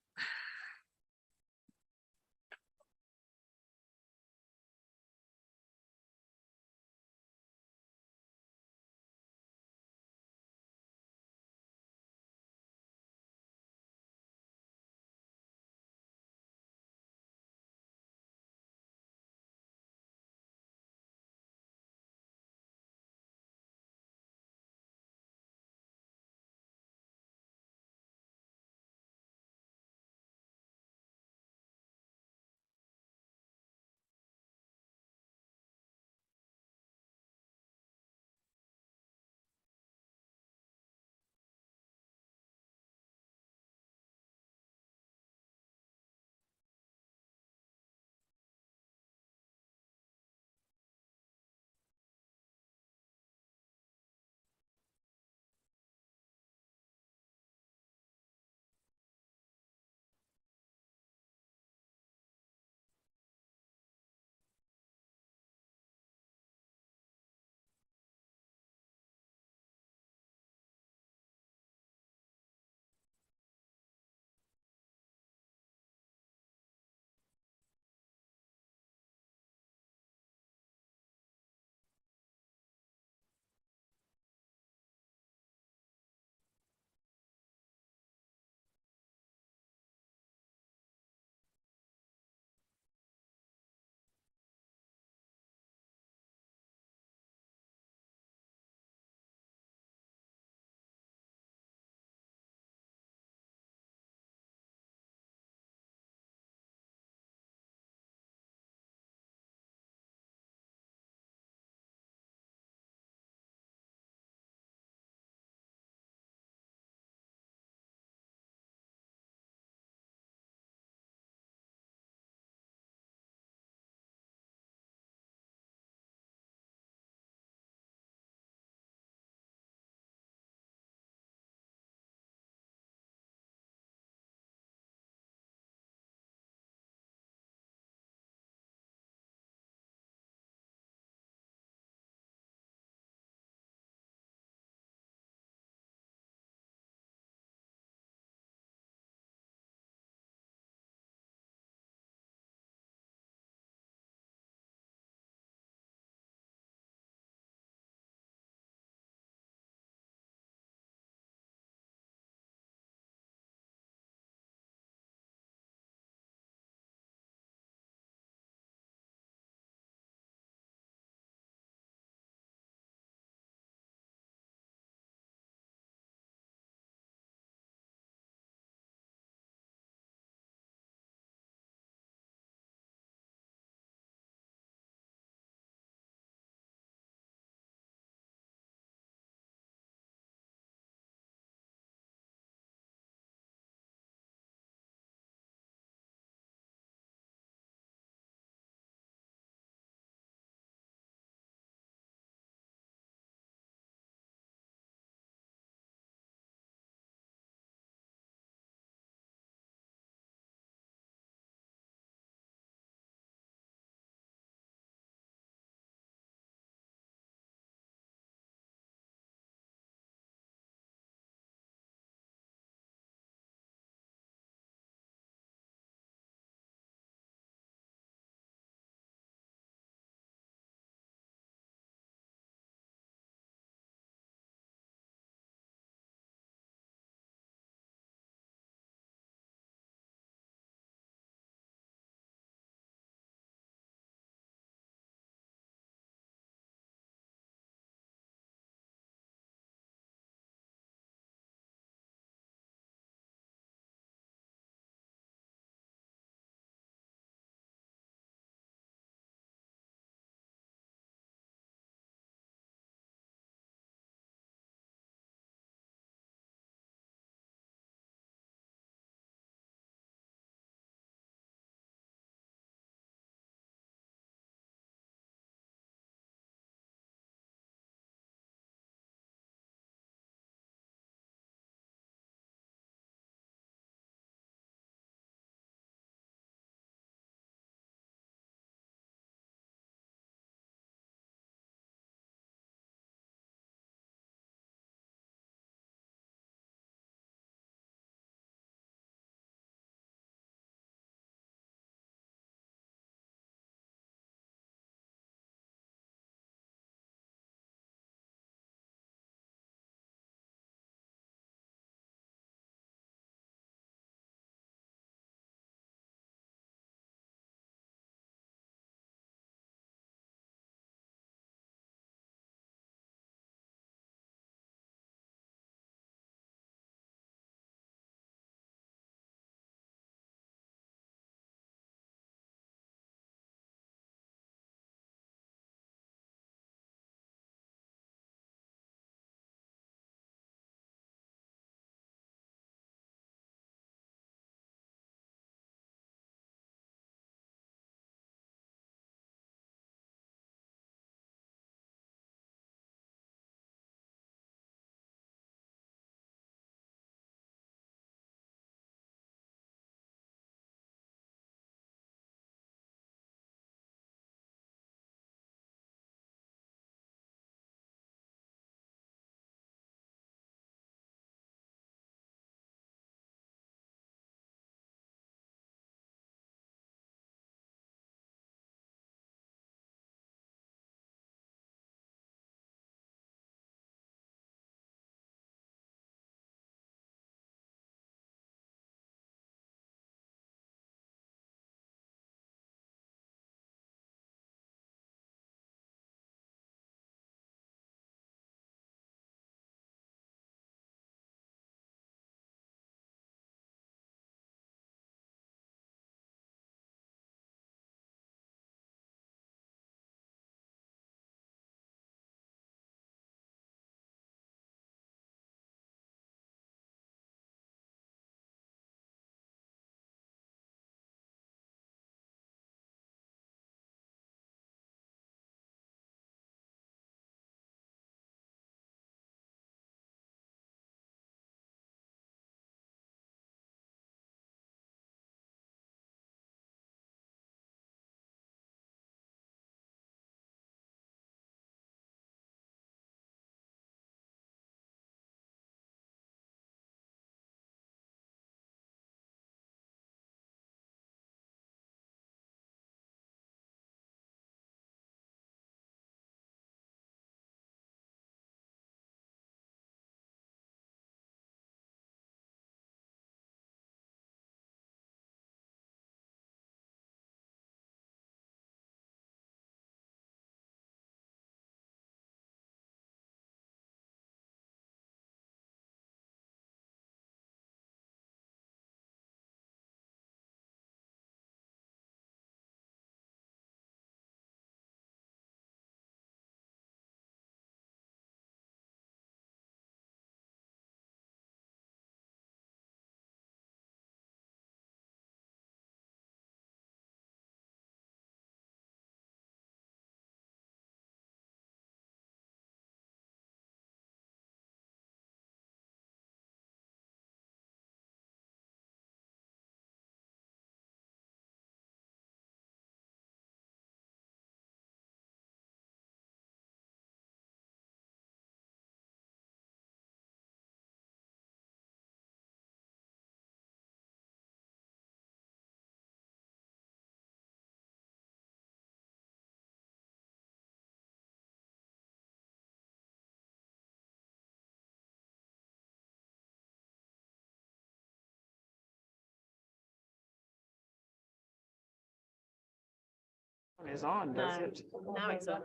Speaker 7: Is on, does it?
Speaker 4: Now it's on.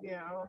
Speaker 7: Yeah.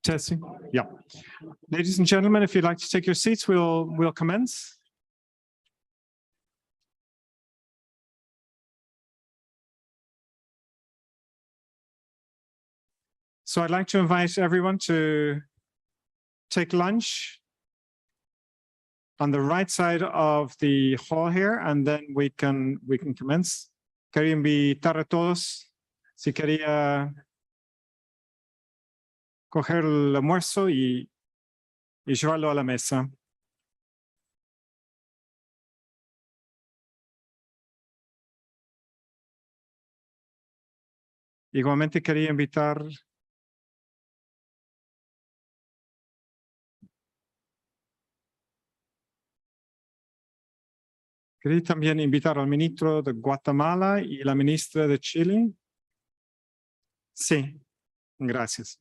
Speaker 8: Testing. Yeah. Ladies and gentlemen, if you'd like to take your seats, we'll commence. So I'd like to invite everyone to take lunch on the right side of the hall here, and then we can commence. Quería invitar a todos, si quería coger el almuerzo y llevarlo a la mesa. Igualmente quería invitar quería también invitar al ministro de Guatemala y la ministra de Chile. Sí, gracias.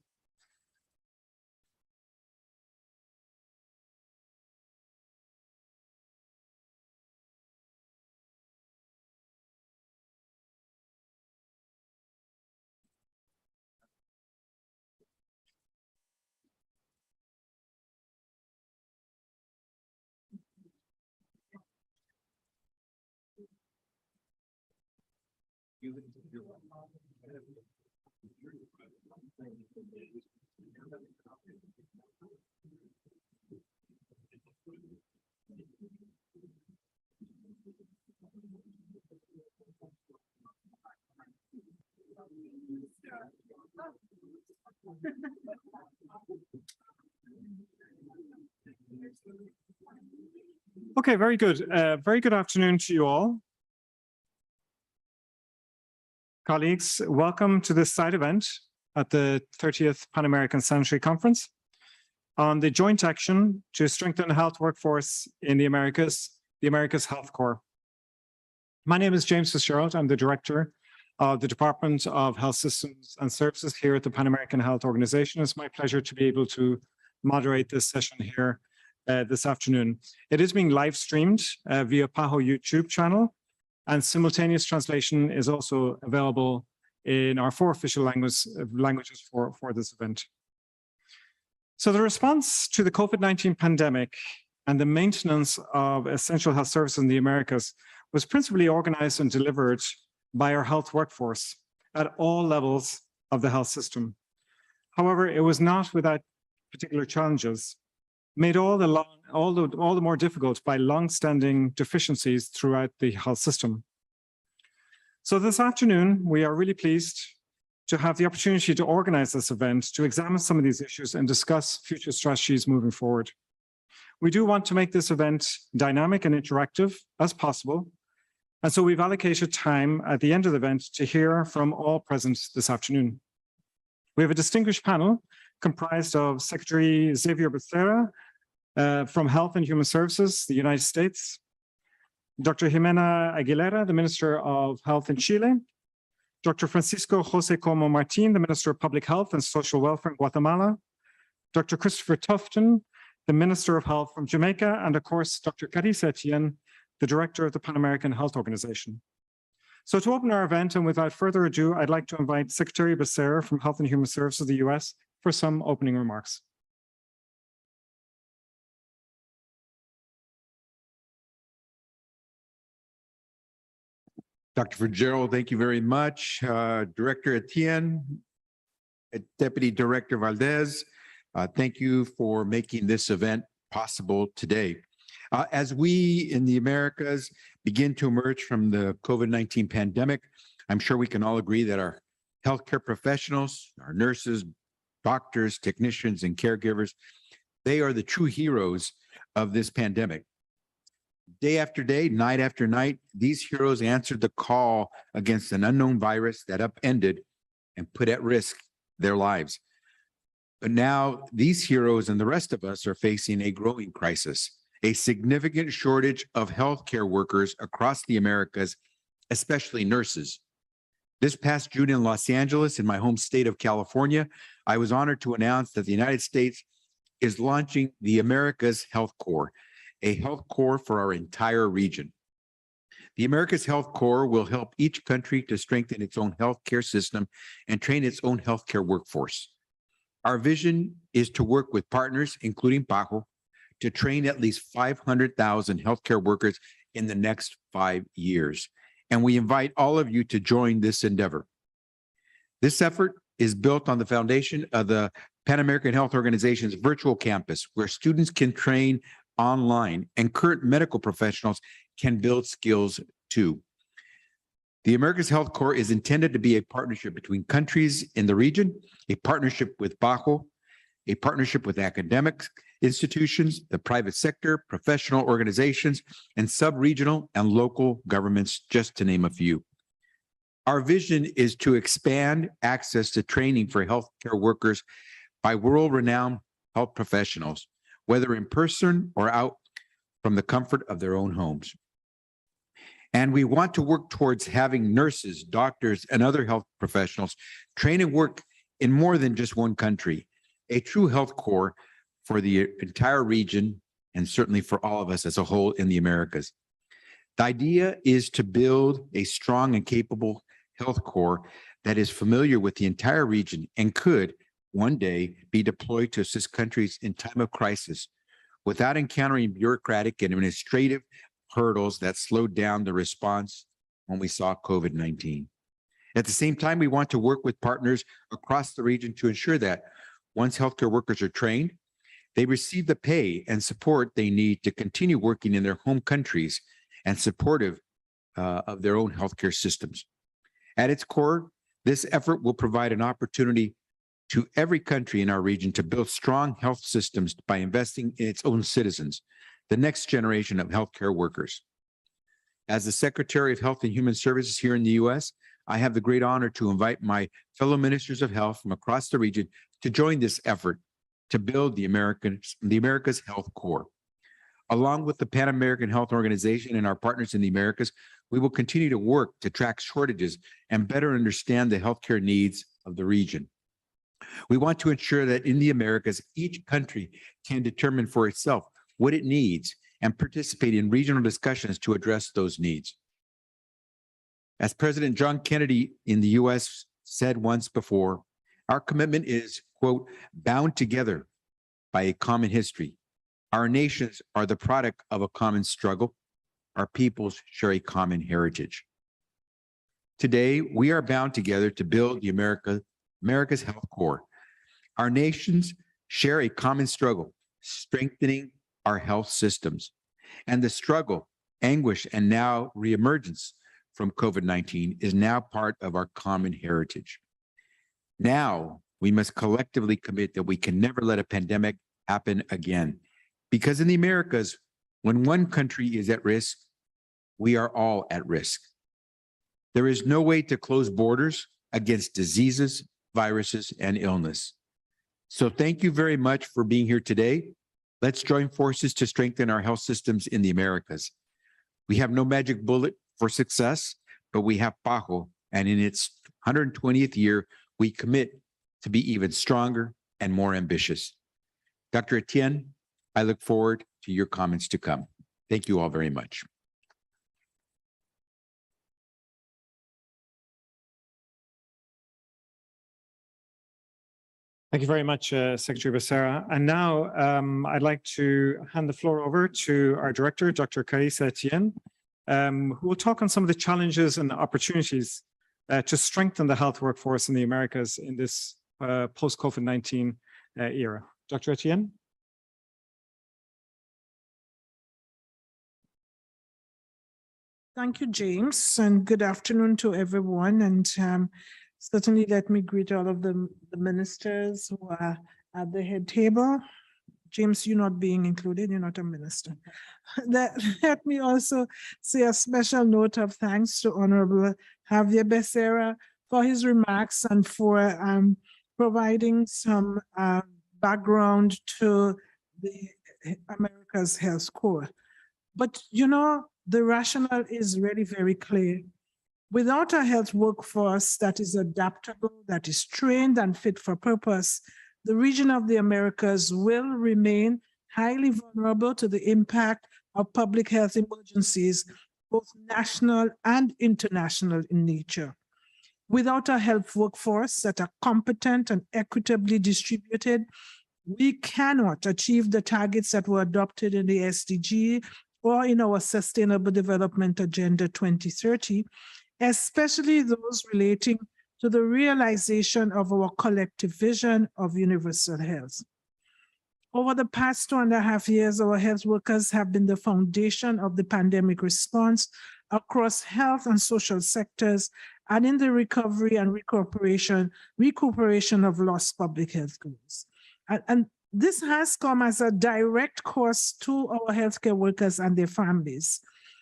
Speaker 8: Okay, very good. Very good afternoon to you all. Colleagues, welcome to this side event at the 30th Pan American Sanitary Conference on the joint action to strengthen the health workforce in the Americas Health Corps. My name is James Fitzgerald. I'm the director of the Department of Health Systems and Services here at the Pan American Health Organization. It's my pleasure to be able to moderate this session here this afternoon. It is being live streamed via PAHO YouTube channel, and simultaneous translation is also available in our 4 official languages for this event. So the response to the COVID-19 pandemic and the maintenance of essential health services in the Americas was principally organized and delivered by our health workforce at all levels of the health system. However, it was not without particular challenges, made all the more difficult by long-standing deficiencies throughout the health system. So this afternoon, we are really pleased to have the opportunity to organize this event to examine some of these issues and discuss future strategies moving forward. We do want to make this event dynamic and interactive as possible, and so we've allocated time at the end of the event to hear from all present this afternoon. We have a distinguished panel comprised of Secretary Xavier Becerra from Health and Human Services, the United States, Dr. Jimena Aguilera, the Minister of Health in Chile, Dr. Francisco Jose Como Martin, the Minister of Public Health and Social Welfare in Guatemala, Dr. Christopher Tufton, the Minister of Health from Jamaica, and of course, Dr. Carissa Etienne, the Director of the Pan American Health Organization. So to open our event, and without further ado, I'd like to invite Secretary Becerra from Health and Human Services of the US for some opening remarks.
Speaker 10: Dr. Fitzgerald, thank you very much. Director Etienne, Deputy Director Valdez, thank you for making this event possible today. As we in the Americas begin to emerge from the COVID-19 pandemic, I'm sure we can all agree that our healthcare professionals, our nurses, doctors, technicians, and caregivers, they are the true heroes of this pandemic. Day after day, night after night, these heroes answered the call against an unknown virus that upended and put at risk their lives. But now these heroes and the rest of us are facing a growing crisis, a significant shortage of healthcare workers across the Americas, especially nurses. This past June in Los Angeles, in my home state of California, I was honored to announce that the United States is launching the Americas Health Corps, a health corps for our entire region. The Americas Health Corps will help each country to strengthen its own healthcare system and train its own healthcare workforce. Our vision is to work with partners, including PAHO, to train at least 500,000 healthcare workers in the next 5 years. And we invite all of you to join this endeavor. This effort is built on the foundation of the Pan American Health Organization's virtual campus, where students can train online and current medical professionals can build skills too. The America's Health Corps is intended to be a partnership between countries in the region, a partnership with PAHO, a partnership with academic institutions, the private sector, professional organizations, and sub-regional and local governments, just to name a few. Our vision is to expand access to training for healthcare workers by world-renowned health professionals, whether in person or out from the comfort of their own homes. And we want to work towards having nurses, doctors, and other health professionals train and work in more than just one country, a true health corps for the entire region and certainly for all of us as a whole in the Americas. The idea is to build a strong and capable health corps that is familiar with the entire region and could one day be deployed to assist countries in time of crisis without encountering bureaucratic and administrative hurdles that slowed down the response when we saw COVID-19. At the same time, we want to work with partners across the region to ensure that once healthcare workers are trained, they receive the pay and support they need to continue working in their home countries and supportive of their own healthcare systems. At its core, this effort will provide an opportunity to every country in our region to build strong health systems by investing in its own citizens, the next generation of healthcare workers. As the Secretary of Health and Human Services here in the U.S., I have the great honor to invite my fellow ministers of health from across the region to join this effort to build the America's Health Corps. Along with the Pan American Health Organization and our partners in the Americas, we will continue to work to track shortages and better understand the healthcare needs of the region. We want to ensure that in the Americas, each country can determine for itself what it needs and participate in regional discussions to address those needs. As President John Kennedy in the US said once before, our commitment is, quote, bound together by a common history. Our nations are the product of a common struggle. Our peoples share a common heritage. Today, we are bound together to build the America's Health Corps. Our nations share a common struggle, strengthening our health systems. And the struggle, anguish, and now reemergence from COVID-19 is now part of our common heritage. Now, we must collectively commit that we can never let a pandemic happen again. Because in the Americas, when one country is at risk, we are all at risk. There is no way to close borders against diseases, viruses, and illness. So thank you very much for being here today. Let's join forces to strengthen our health systems in the Americas. We have no magic bullet for success, but we have PAHO, and in its 120th year, we commit to be even stronger and more ambitious. Dr. Etienne, I look forward to your comments to come. Thank you all very much.
Speaker 8: Thank you very much, Secretary Becerra. And now I'd like to hand the floor over to our director, Dr. Carissa Etienne, who will talk on some of the challenges and opportunities to strengthen the health workforce in the Americas in this post-COVID-19 era. Dr. Etienne?
Speaker 7: Thank you, James, and good afternoon to everyone. And certainly let me greet all of the ministers who are at the head table. James, you not being included, you're not a minister. Let me also say a special note of thanks to Honorable Javier Becerra for his remarks and for providing some background to the America's Health Corps. But you know, the rationale is really very clear. Without a health workforce that is adaptable, that is trained and fit for purpose, the region of the Americas will remain highly vulnerable to the impact of public health emergencies, both national and international in nature. Without a health workforce that are competent and equitably distributed, we cannot achieve the targets that were adopted in the SDG or in our Sustainable Development Agenda 2030, especially those relating to the realization of our collective vision of universal health. Over the past 2.5 years, our health workers have been the foundation of the pandemic response across health and social sectors and in the recovery and recuperation of lost public health goals. And this has come as a direct cost to our healthcare workers and their families.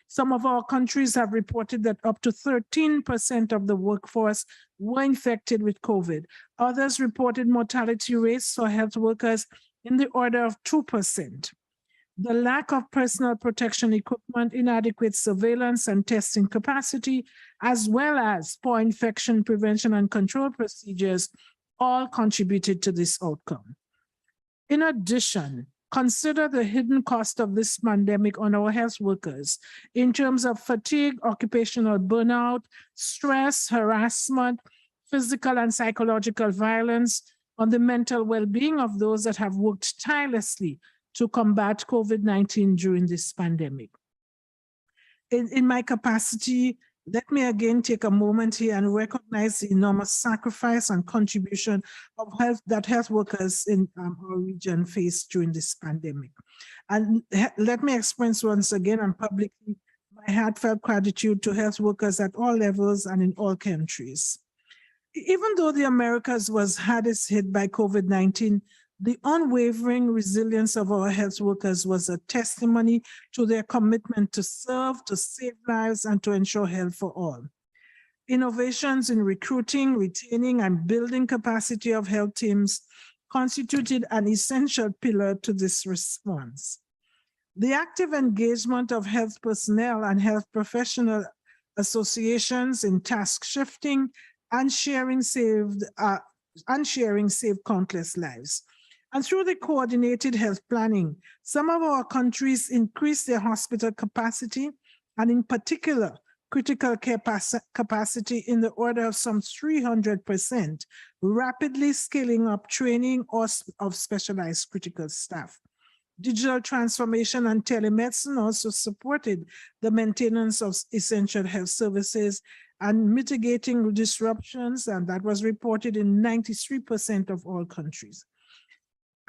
Speaker 7: Some of our countries have reported that up to 13% of the workforce were infected with COVID. Others reported mortality rates for health workers in the order of 2%. The lack of personal protection equipment, inadequate surveillance and testing capacity, as well as poor infection prevention and control procedures, all contributed to this outcome. In addition, consider the hidden cost of this pandemic on our health workers in terms of fatigue, occupational burnout, stress, harassment, physical and psychological violence, on the mental well-being of those that have worked tirelessly to combat COVID-19 during this pandemic. In my capacity, let me again take a moment here and recognize the enormous sacrifice and contribution of health workers in our region faced during this pandemic. And let me express once again and publicly my heartfelt gratitude to health workers at all levels and in all countries. Even though the Americas was hardest hit by COVID-19, the unwavering resilience of our health workers was a testimony to their commitment to serve, to save lives, and to ensure health for all. Innovations in recruiting, retaining, and building capacity of health teams constituted an essential pillar to this response. The active engagement of health personnel and health professional associations in task shifting and sharing saved countless lives. And through the coordinated health planning, some of our countries increased their hospital capacity, and in particular, critical care capacity in the order of some 300%, rapidly scaling up training of specialized critical staff. Digital transformation and telemedicine also supported the maintenance of essential health services and mitigating disruptions, and that was reported in 93% of all countries.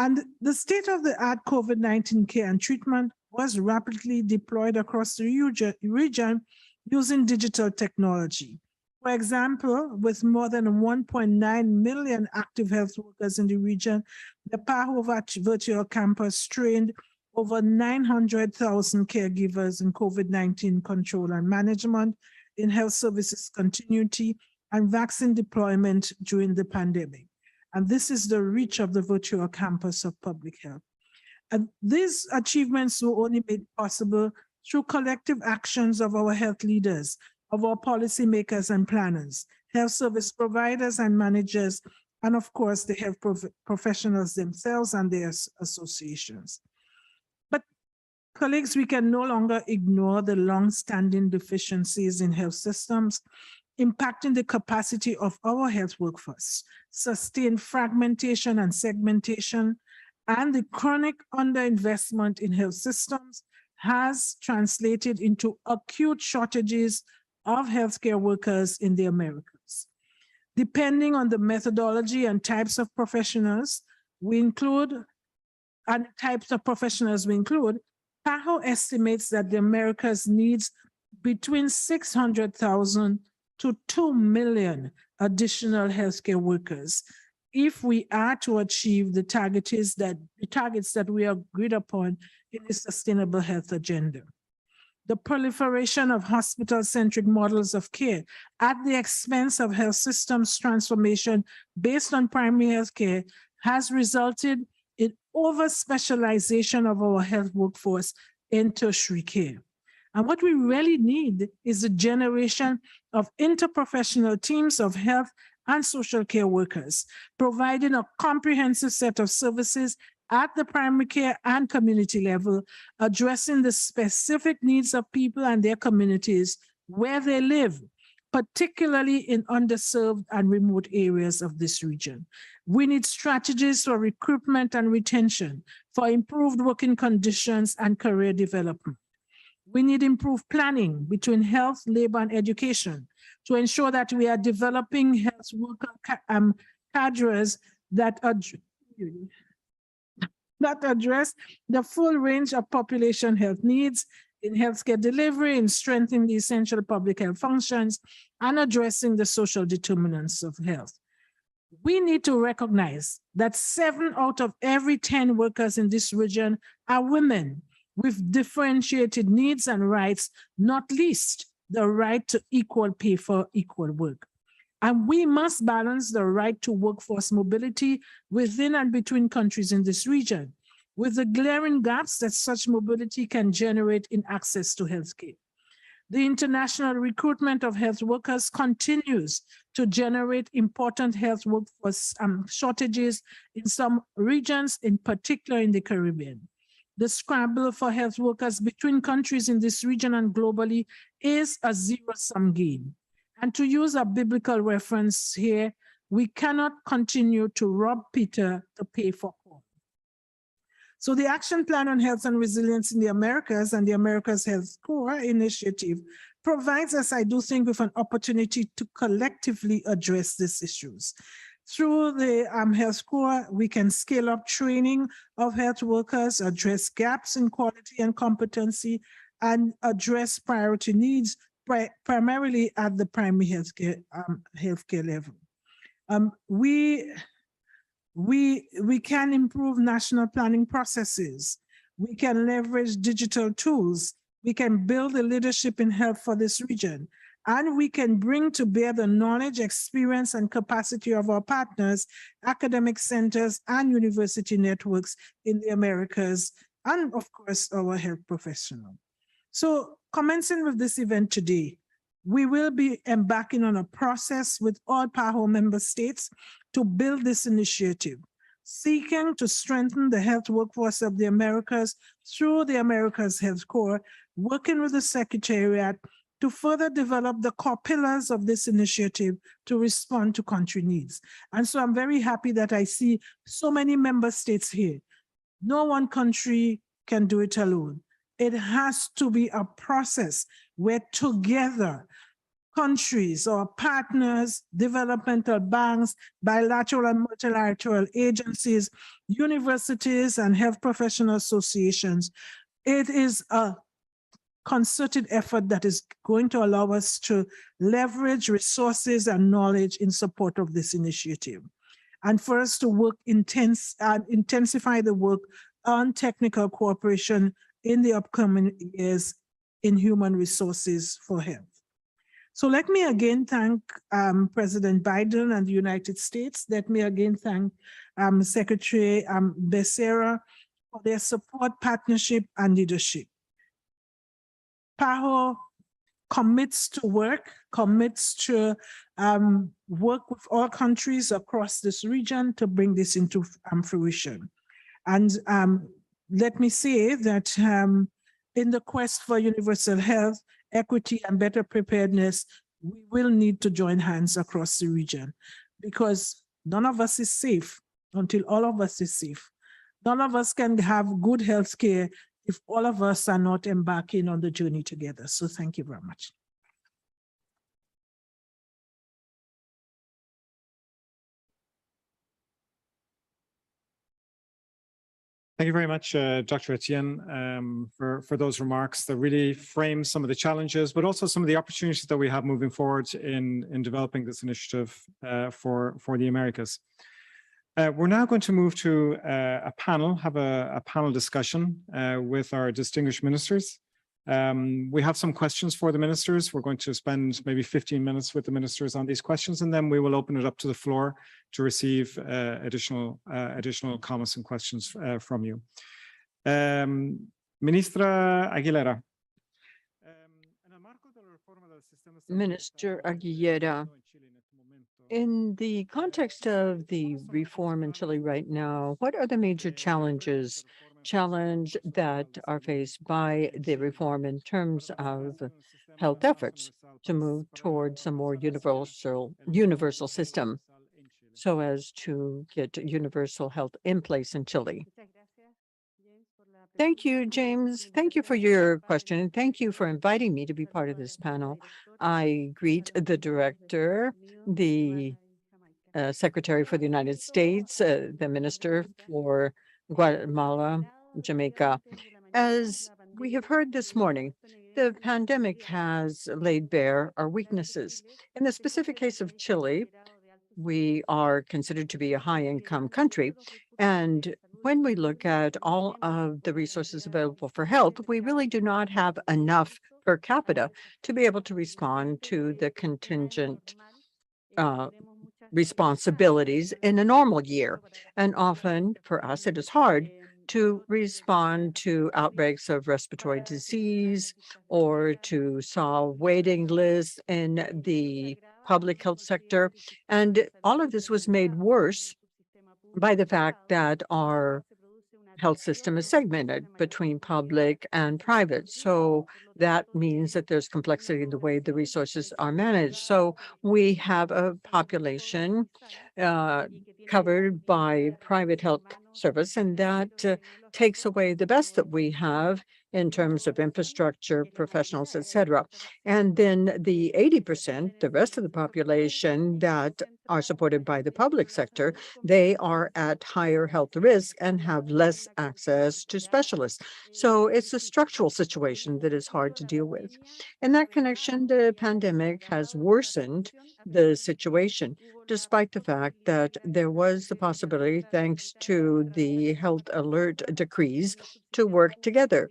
Speaker 7: And the state-of-the-art COVID-19 care and treatment was rapidly deployed across the region using digital technology. For example, with more than 1.9 million active health workers in the region, the PAHO virtual campus trained over 900,000 caregivers in COVID-19 control and management, in health services continuity, and vaccine deployment during the pandemic. And this is the reach of the virtual campus of public health. And these achievements were only made possible through collective actions of our health leaders, of our policymakers and planners, health service providers and managers, and of course, the health professionals themselves and their associations. But colleagues, we can no longer ignore the long-standing deficiencies in health systems impacting the capacity of our health workforce, sustained fragmentation and segmentation, and the chronic underinvestment in health systems has translated into acute shortages of healthcare workers in the Americas. Depending on the methodology and types of professionals we include, PAHO estimates that the Americas needs between 600,000 to 2 million additional healthcare workers if we are to achieve the targets that we agreed upon in the Sustainable Health Agenda. The proliferation of hospital-centric models of care at the expense of health systems transformation based on primary health care has resulted in over-specialization of our health workforce in tertiary care. And what we really need is a generation of interprofessional teams of health and social care workers, providing a comprehensive set of services at the primary care and community level, addressing the specific needs of people and their communities where they live, particularly in underserved and remote areas of this region. We need strategies for recruitment and retention, for improved working conditions and career development. We need improved planning between health, labor, and education to ensure that we are developing health worker cadres that address the full range of population health needs in healthcare delivery, in strengthening the essential public health functions, and addressing the social determinants of health. We need to recognize that 7 out of every 10 workers in this region are women with differentiated needs and rights, not least the right to equal pay for equal work. And we must balance the right to workforce mobility within and between countries in this region, with the glaring gaps that such mobility can generate in access to healthcare. The international recruitment of health workers continues to generate important health workforce shortages in some regions, in particular in the Caribbean. The scramble for health workers between countries in this region and globally is a zero-sum game. And to use a biblical reference here, we cannot continue to rob Peter to pay for Paul. So the Action Plan on Health and Resilience in the Americas and the Americas Health Core initiative provides us, I do think, with an opportunity to collectively address these issues. Through the Health Core, we can scale up training of health workers, address gaps in quality and competency, and address priority needs, primarily at the primary healthcare level. We can improve national planning processes. We can leverage digital tools. We can build the leadership in health for this region. And we can bring to bear the knowledge, experience, and capacity of our partners, academic centers, and university networks in the Americas, and of course, our health professionals. So commencing with this event today, we will be embarking on a process with all PAHO member states to build this initiative, seeking to strengthen the health workforce of the Americas through the Americas Health Core, working with the Secretariat to further develop the core pillars of this initiative to respond to country needs. And so I'm very happy that I see so many member states here. No one country can do it alone. It has to be a process where together countries or partners, developmental banks, bilateral and multilateral agencies, universities, and health professional associations, it is a concerted effort that is going to allow us to leverage resources and knowledge in support of this initiative. And for us to work intensify the work on technical cooperation in the upcoming years in human resources for health. So let me again thank President Biden and the United States. Let me again thank Secretary Becerra for their support, partnership, and leadership. PAHO commits to work work with all countries across this region to bring this into fruition. And let me say that in the quest for universal health, equity, and better preparedness, we will need to join hands across the region, because none of us is safe until all of us is safe. None of us can have good health care if all of us are not embarking on the journey together. So thank you very much.
Speaker 8: Thank you very much, Dr. Etienne, for those remarks that really frame some of the challenges, but also some of the opportunities that we have moving forward in developing this initiative for the Americas. We're now going to move to a panel, have a panel discussion with our distinguished ministers. We have some questions for the ministers. We're going to spend maybe 15 minutes with the ministers on these questions, and then we will open it up to the floor to receive additional comments and questions from you. Ministra Aguilera.
Speaker 3: Minister Aguilera, in the context of the reform in Chile right now, what are the major challenges challenge that are faced by the reform in terms of health efforts to move towards a more universal system so as to get universal health in place in Chile. Thank you, James. Thank you for your question, and thank you for inviting me to be part of this panel. I greet the director, the Secretary for the United States, the Minister for Guatemala, Jamaica. As we have heard this morning, the pandemic has laid bare our weaknesses. In the specific case of Chile, we are considered to be a high-income country. And when we look at all of the resources available for health, we really do not have enough per capita to be able to respond to the contingent responsibilities in a normal year. And often for us, it is hard to respond to outbreaks of respiratory disease or to solve waiting lists in the public health sector. And all of this was made worse by the fact that our health system is segmented between public and private. So that means that there's complexity in the way the resources are managed. So we have a population covered by private health service, and that takes away the best that we have in terms of infrastructure, professionals, et cetera. And then the 80%, the rest of the population that are supported by the public sector, they are at higher health risk and have less access to specialists. So it's a structural situation that is hard to deal with. In that connection, the pandemic has worsened the situation, despite the fact that there was the possibility, thanks to the health alert decrees, to work together.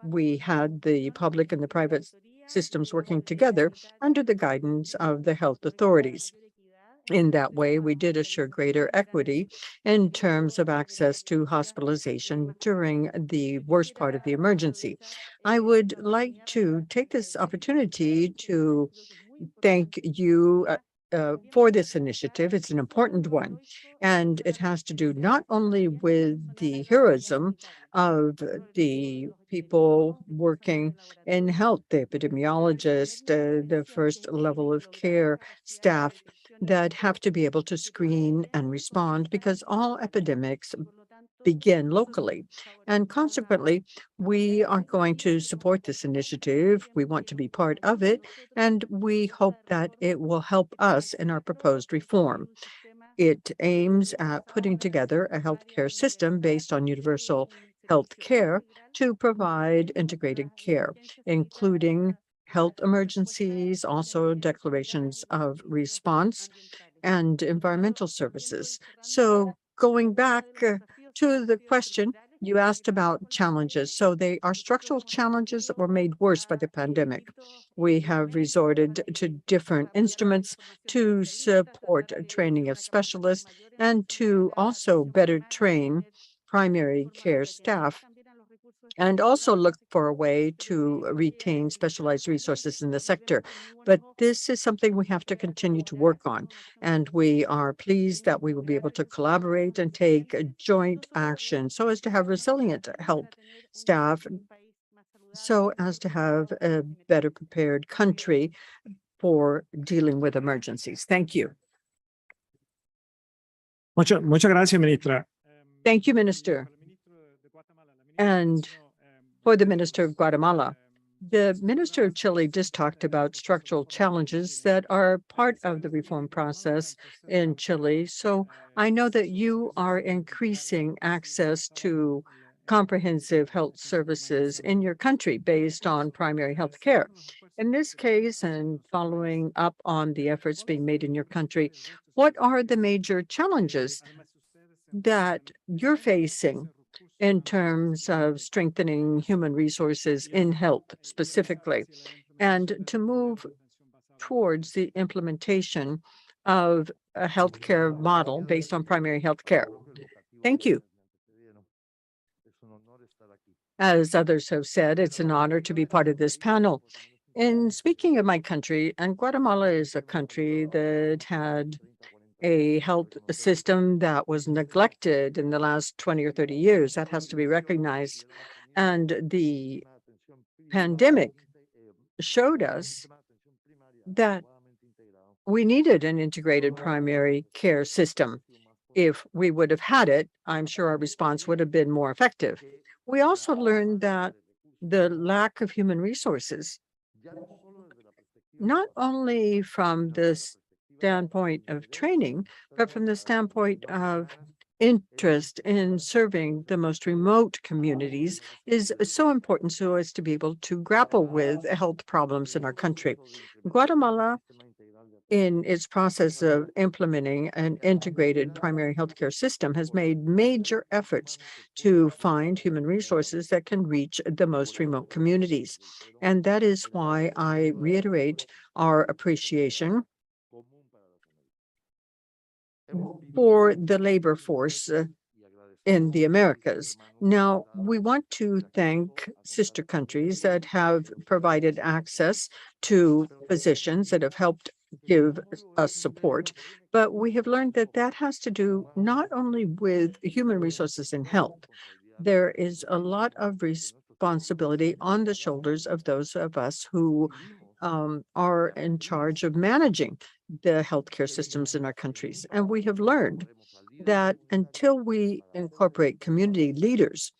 Speaker 3: We had the public and the private systems working together under the guidance of the health authorities. In that way, we did assure greater equity in terms of access to hospitalization during the worst part of the emergency. I would like to take this opportunity to thank you for this initiative. It's an important one, and it has to do not only with the heroism of the people working in health, the epidemiologists, the first level of care staff that have to be able to screen and respond, because all epidemics begin locally. And consequently, we are going to support this initiative. We want to be part of it, and we hope that it will help us in our proposed reform. It aims at putting together a healthcare system based on universal health care to provide integrated care, including health emergencies, also declarations of response, and environmental services. So going back to the question you asked about challenges. So they are structural challenges that were made worse by the pandemic. We have resorted to different instruments to support training of specialists and to also better train primary care staff, and also look for a way to retain specialized resources in the sector. But this is something we have to continue to work on, and we are pleased that we will be able to collaborate and take a joint action so as to have resilient health staff, so as to have a better prepared country for dealing with emergencies. Thank you.
Speaker 8: Muchas gracias, ministra.
Speaker 3: Thank you, Minister. And for the Minister of Guatemala, the Minister of Chile just talked about structural challenges that are part of the reform process in Chile. So I know that you are increasing access to comprehensive health services in your country based on primary health care. In this case, and following up on the efforts being made in your country, what are the major challenges that you're facing in terms of strengthening human resources in health specifically, and to move towards the implementation of a healthcare model based on primary health care? Thank you. As others have said, it's an honor to be part of this panel. In speaking of my country, and Guatemala is a country that had a health system that was neglected in the last 20 or 30 years. That has to be recognized. And the pandemic showed us that we needed an integrated primary care system. If we would have had it, I'm sure our response would have been more effective. We also learned that the lack of human resources, not only from the standpoint of training, but from the standpoint of interest in serving the most remote communities, is so important so as to be able to grapple with health problems in our country. Guatemala, in its process of implementing an integrated primary healthcare system, has made major efforts to find human resources that can reach the most remote communities. And that is why I reiterate our appreciation for the labor force in the Americas. Now, we want to thank sister countries that have provided access to physicians that have helped give us support, but we have learned that that has to do not only with human resources and health. There is a lot of responsibility on the shoulders of those of us who are in charge of managing the healthcare systems in our countries. And we have learned that until we incorporate community leaders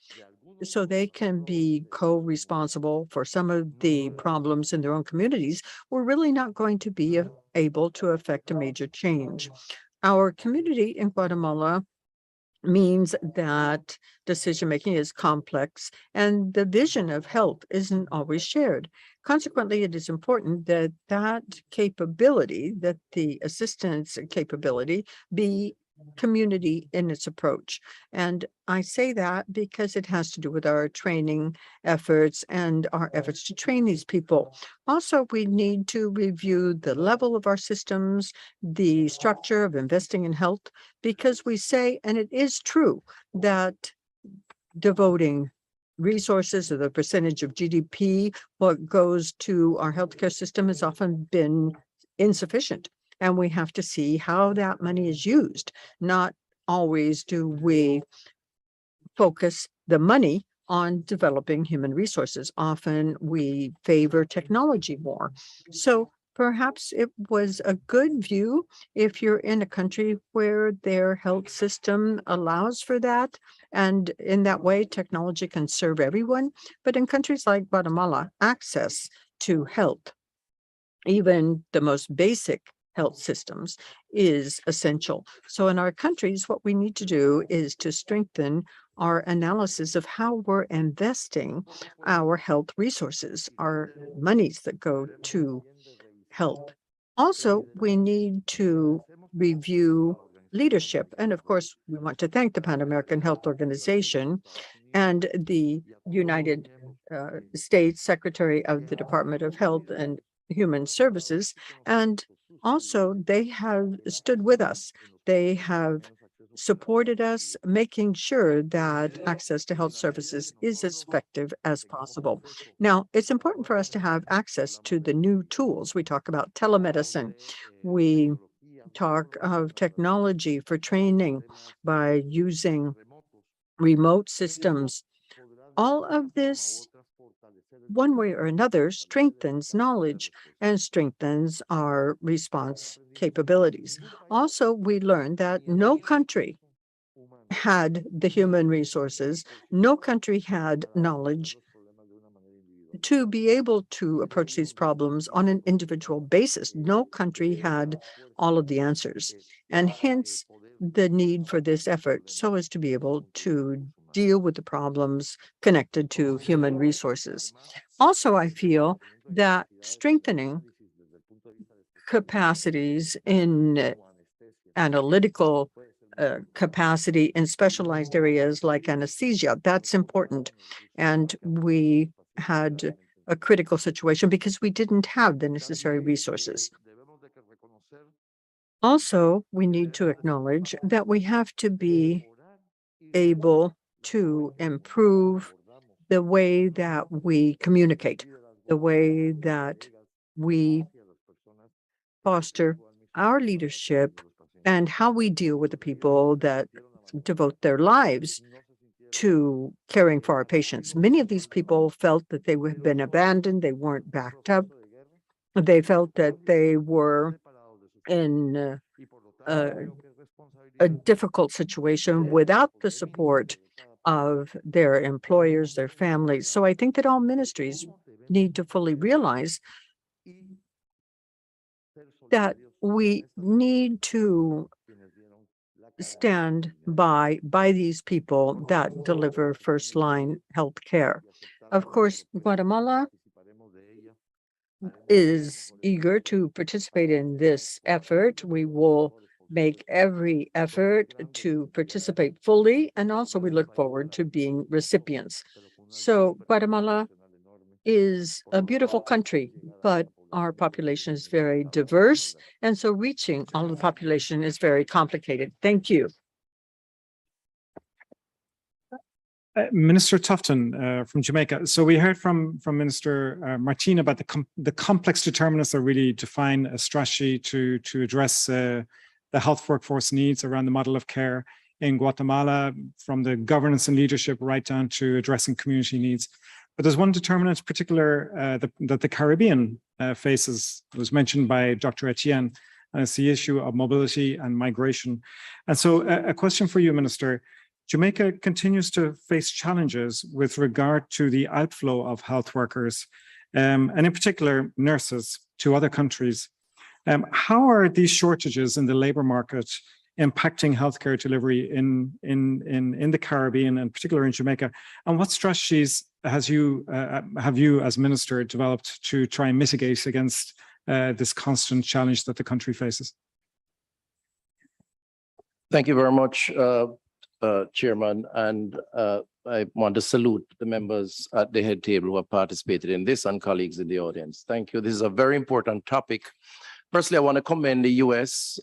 Speaker 3: so they can be co-responsible for some of the problems in their own communities, we're really not going to be able to affect a major change. Our community in Guatemala means that decision-making is complex and the vision of health isn't always shared. Consequently, it is important that that capability, that the assistance capability, be community in its approach. And I say that because it has to do with our training efforts and our efforts to train these people. Also, we need to review the level of our systems, the structure of investing in health, because we say, and it is true, that devoting resources or the percentage of GDP, what goes to our healthcare system, has often been insufficient. And we have to see how that money is used. Not always do we focus the money on developing human resources. Often we favor technology more. So perhaps it was a good view if you're in a country where their health system allows for that. And in that way, technology can serve everyone. But in countries like Guatemala, access to health, even the most basic health systems, is essential. So in our countries, what we need to do is to strengthen our analysis of how we're investing our health resources, our monies that go to health. Also, we need to review leadership. And of course, we want to thank the Pan American Health Organization and the United States Secretary of the Department of Health and Human Services. And also, they have stood with us. They have supported us, making sure that access to health services is as effective as possible. Now, it's important for us to have access to the new tools. We talk about telemedicine. We talk of technology for training by using remote systems. All of this, one way or another, strengthens knowledge and strengthens our response capabilities. Also, we learned that no country had the human resources, no country had knowledge to be able to approach these problems on an individual basis. No country had all of the answers, and hence the need for this effort so as to be able to deal with the problems connected to human resources. Also, I feel that strengthening capacities in analytical capacity in specialized areas like anesthesia, that's important. And we had a critical situation because we didn't have the necessary resources. Also, we need to acknowledge that we have to be able to improve the way that we communicate, the way that we foster our leadership and how we deal with the people that devote their lives to caring for our patients. Many of these people felt that they had been abandoned, they weren't backed up. They felt that they were in a difficult situation without the support of their employers, their families. So I think that all ministries need to fully realize that we need to stand by these people that deliver first line health care. Of course, Guatemala is eager to participate in this effort. We will make every effort to participate fully, and also we look forward to being recipients. So Guatemala is a beautiful country, but our population is very diverse, and so reaching all of the population is very complicated. Thank you.
Speaker 8: Minister Tufton from Jamaica. So we heard from Minister Martin about the complex determinants that really define a strategy to address the health workforce needs around the model of care in Guatemala, from the governance and leadership right down to addressing community needs. But there's one determinant in particular that the Caribbean faces, was mentioned by Dr. Etienne, and it's the issue of mobility and migration. And so a question for you, Minister. Jamaica continues to face challenges with regard to the outflow of health workers, and in particular nurses, to other countries. How are these shortages in the labor market impacting healthcare delivery in the Caribbean, and particularly in Jamaica? And what strategies have you as minister developed to try and mitigate against this constant challenge that the country faces?
Speaker 11: Thank you very much, Chairman, and I want to salute the members at the head table who have participated in this and colleagues in the audience. Thank you. This is a very important topic. Firstly, I want to commend the US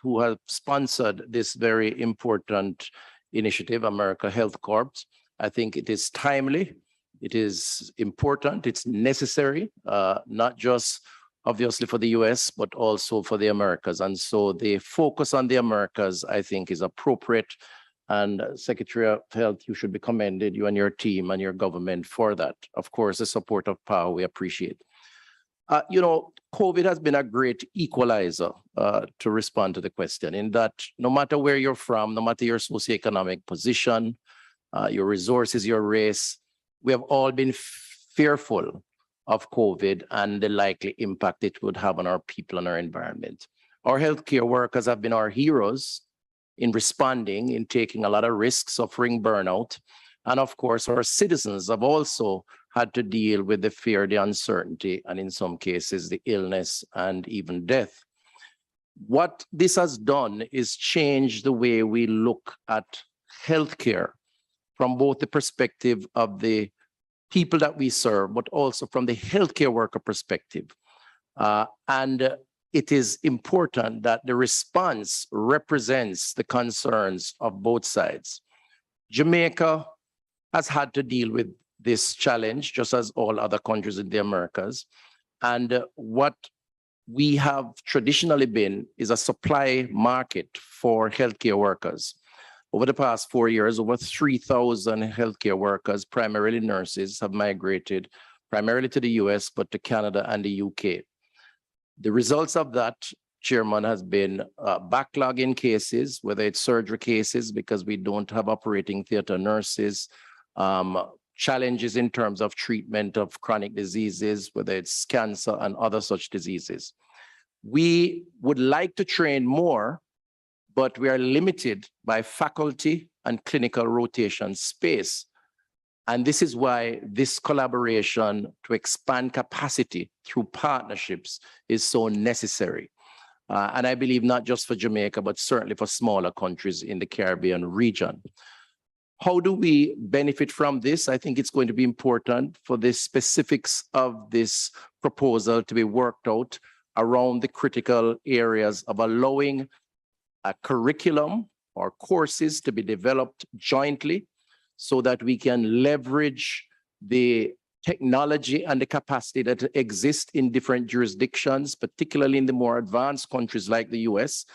Speaker 11: who have sponsored this very important initiative, America Health Corps. I think it is timely, it is important, it's necessary, not just obviously for the US, but also for the Americas. And so the focus on the Americas, I think, is appropriate. And Secretary of Health, you should be commended, you and your team and your government, for that. Of course, the support of power, we appreciate. You know, COVID has been a great equalizer to respond to the question, in that no matter where you're from, no matter your socioeconomic position, your resources, your race, we have all been fearful of COVID and the likely impact it would have on our people and our environment. Our healthcare workers have been our heroes in responding, in taking a lot of risks, suffering burnout. And of course, our citizens have also had to deal with the fear, the uncertainty, and in some cases, the illness and even death. What this has done is change the way we look at healthcare from both the perspective of the people that we serve, but also from the healthcare worker perspective. And it is important that the response represents the concerns of both sides. Jamaica has had to deal with this challenge, just as all other countries in the Americas. And what we have traditionally been is a supply market for healthcare workers. Over the past 4 years, over 3,000 healthcare workers, primarily nurses, have migrated primarily to the US, but to Canada and the UK. The results of that, Chairman, has been a backlog in cases, whether it's surgery cases, because we don't have operating theater nurses, challenges in terms of treatment of chronic diseases, whether it's cancer and other such diseases. We would like to train more, but we are limited by faculty and clinical rotation space. And this is why this collaboration to expand capacity through partnerships is so necessary. And I believe not just for Jamaica, but certainly for smaller countries in the Caribbean region. How do we benefit from this? I think it's going to be important for the specifics of this proposal to be worked out around the critical areas of allowing a curriculum or courses to be developed jointly so that we can leverage the technology and the capacity that exists in different jurisdictions, particularly in the more advanced countries like the US,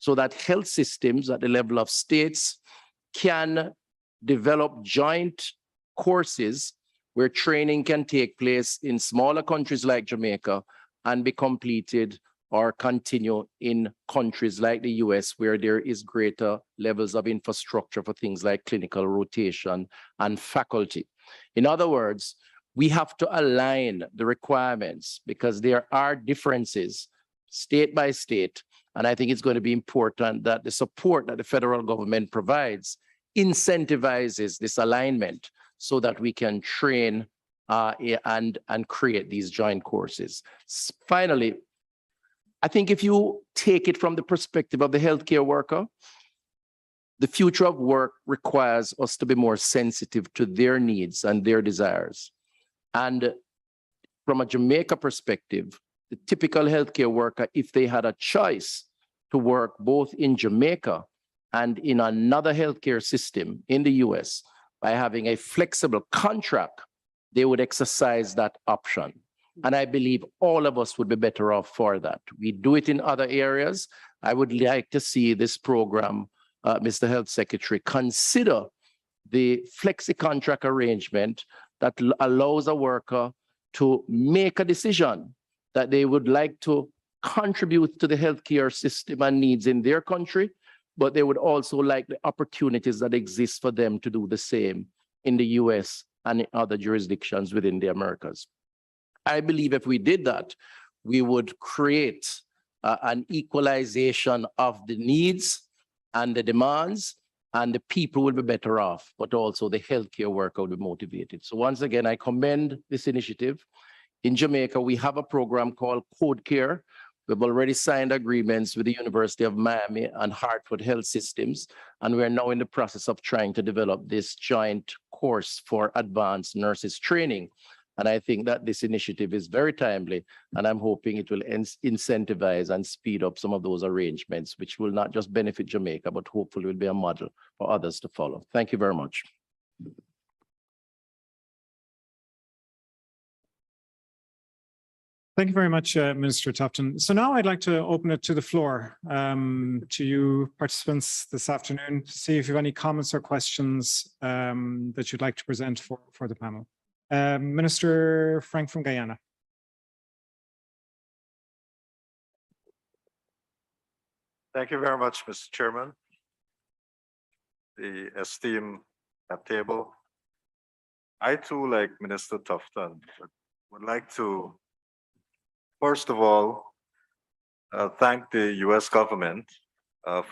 Speaker 11: so that health systems at the level of states can develop joint courses where training can take place in smaller countries like Jamaica and be completed or continue in countries like the US, where there is greater levels of infrastructure for things like clinical rotation and faculty. In other words, we have to align the requirements because there are differences state by state. And I think it's going to be important that the support that the federal government provides incentivizes this alignment so that we can train and create these joint courses. Finally, I think if you take it from the perspective of the healthcare worker, the future of work requires us to be more sensitive to their needs and their desires. And from a Jamaica perspective, the typical healthcare worker, if they had a choice to work both in Jamaica and in another healthcare system in the US, by having a flexible contract, they would exercise that option. And I believe all of us would be better off for that. We do it in other areas. I would like to see this program, Mr. Health Secretary, consider the flexi contract arrangement that allows a worker to make a decision that they would like to contribute to the healthcare system and needs in their country, but they would also like the opportunities that exist for them to do the same in the US and in other jurisdictions within the Americas. I believe if we did that, we would create an equalization of the needs and the demands, and the people will be better off, but also the healthcare worker will be motivated. So once again, I commend this initiative. In Jamaica, we have a program called Code Care. We've already signed agreements with the University of Miami and Hartford Health Systems, and we're now in the process of trying to develop this joint course for advanced nurses training. And I think that this initiative is very timely, and I'm hoping it will incentivize and speed up some of those arrangements, which will not just benefit Jamaica, but hopefully will be a model for others to follow. Thank you very much.
Speaker 8: Thank you very much, Minister Tufton. So now I'd like to open it to the floor, to you participants this afternoon, to see if you have any comments or questions that you'd like to present for the panel. Minister Frank from Guyana.
Speaker 12: Thank you very much, Mr. Chairman. The esteemed table. I too, like Minister Tufton, would like to, first of all, thank the US government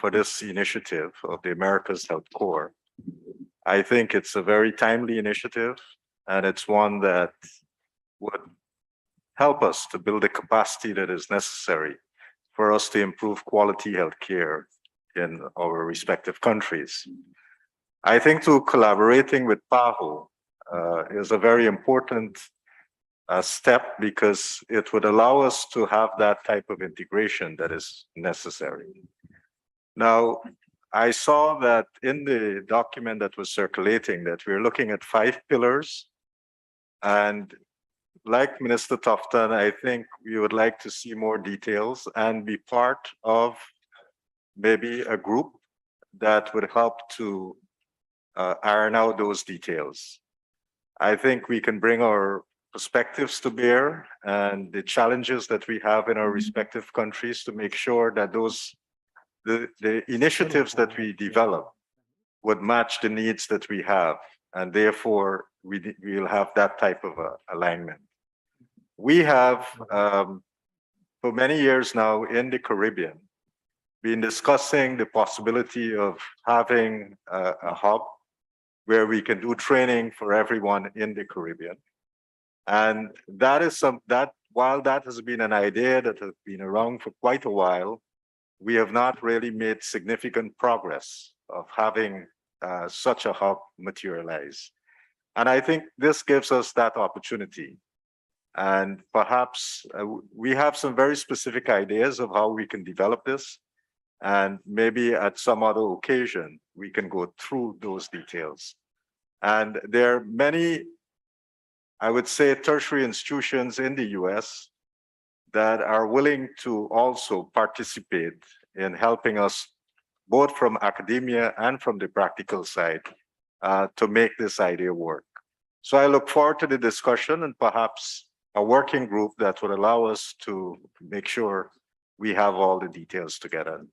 Speaker 12: for this initiative of the America's Health Corps. I think it's a very timely initiative, and it's one that would help us to build the capacity that is necessary for us to improve quality healthcare in our respective countries. I think too, collaborating with PAHO is a very important step, because it would allow us to have that type of integration that is necessary. Now, I saw that in the document that was circulating that we're looking at 5 pillars. And like Minister Tufton, I think we would like to see more details and be part of maybe a group that would help to iron out those details. I think we can bring our perspectives to bear and the challenges that we have in our respective countries to make sure that the initiatives that we develop would match the needs that we have, and therefore we'll have that type of alignment. We have, for many years now in the Caribbean, been discussing the possibility of having a hub where we can do training for everyone in the Caribbean. And that is while that has been an idea that has been around for quite a while, we have not really made significant progress of having such a hub materialize. And I think this gives us that opportunity. And perhaps we have some very specific ideas of how we can develop this. And maybe at some other occasion, we can go through those details. And there are many, I would say, tertiary institutions in the US that are willing to also participate in helping us both from academia and from the practical side to make this idea work. So I look forward to the discussion and perhaps a working group that would allow us to make sure we have all the details together.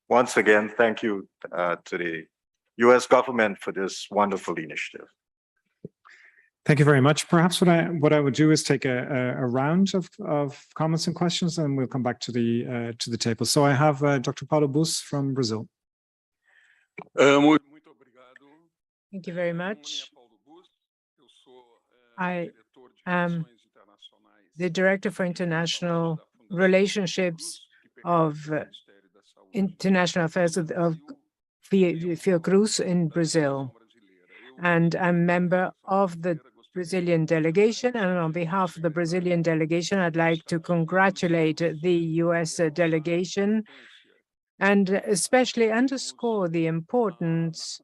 Speaker 12: Once again, thank you to the US government for this wonderful initiative.
Speaker 8: Thank you very much. Perhaps what I would do is take a round of comments and questions, and we'll come back to the table. So I have Dr. Paulo Bus from Brazil.
Speaker 1: Thank you very much. I am the Director for International Relationships of International Affairs of Fiocruz in Brazil. And I'm member of the Brazilian delegation. And on behalf of the Brazilian delegation, I'd like to congratulate the US delegation and especially underscore the importance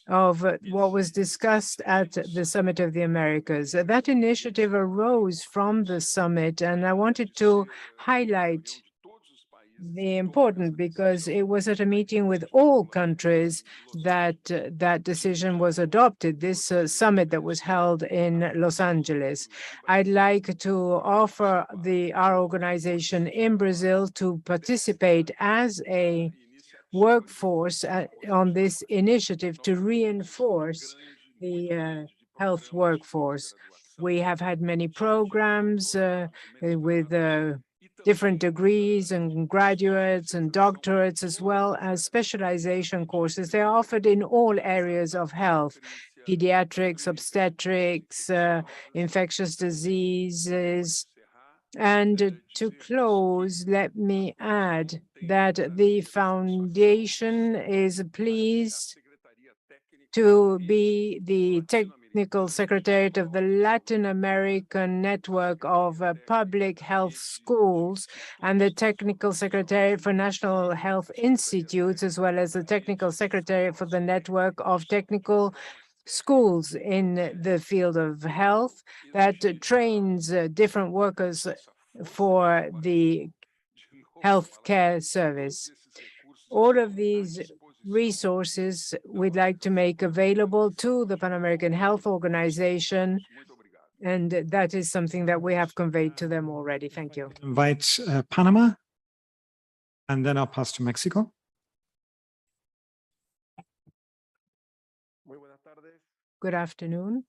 Speaker 1: of what was discussed at the Summit of the Americas. That initiative arose from the summit, and I wanted to highlight the important because it was at a meeting with all countries that that decision was adopted, this summit that was held in Los Angeles. I'd like to offer our organization in Brazil to participate as a workforce on this initiative to reinforce the health workforce. We have had many programs with different degrees and graduates and doctorates, as well as specialization courses. They're offered in all areas of health, pediatrics, obstetrics, infectious diseases. And to close, let me add that the foundation is pleased to be the technical secretariat of the Latin American Network of Public Health Schools and the technical secretariat for National Health Institutes, as well as the technical secretariat for the network of technical schools in the field of health that trains different workers for the healthcare service. All of these resources we'd like to make available to the Pan American Health Organization, and that is something that we have conveyed to them already. Thank you.
Speaker 8: Invite Panama, and then I'll pass to Mexico.
Speaker 1: Good afternoon,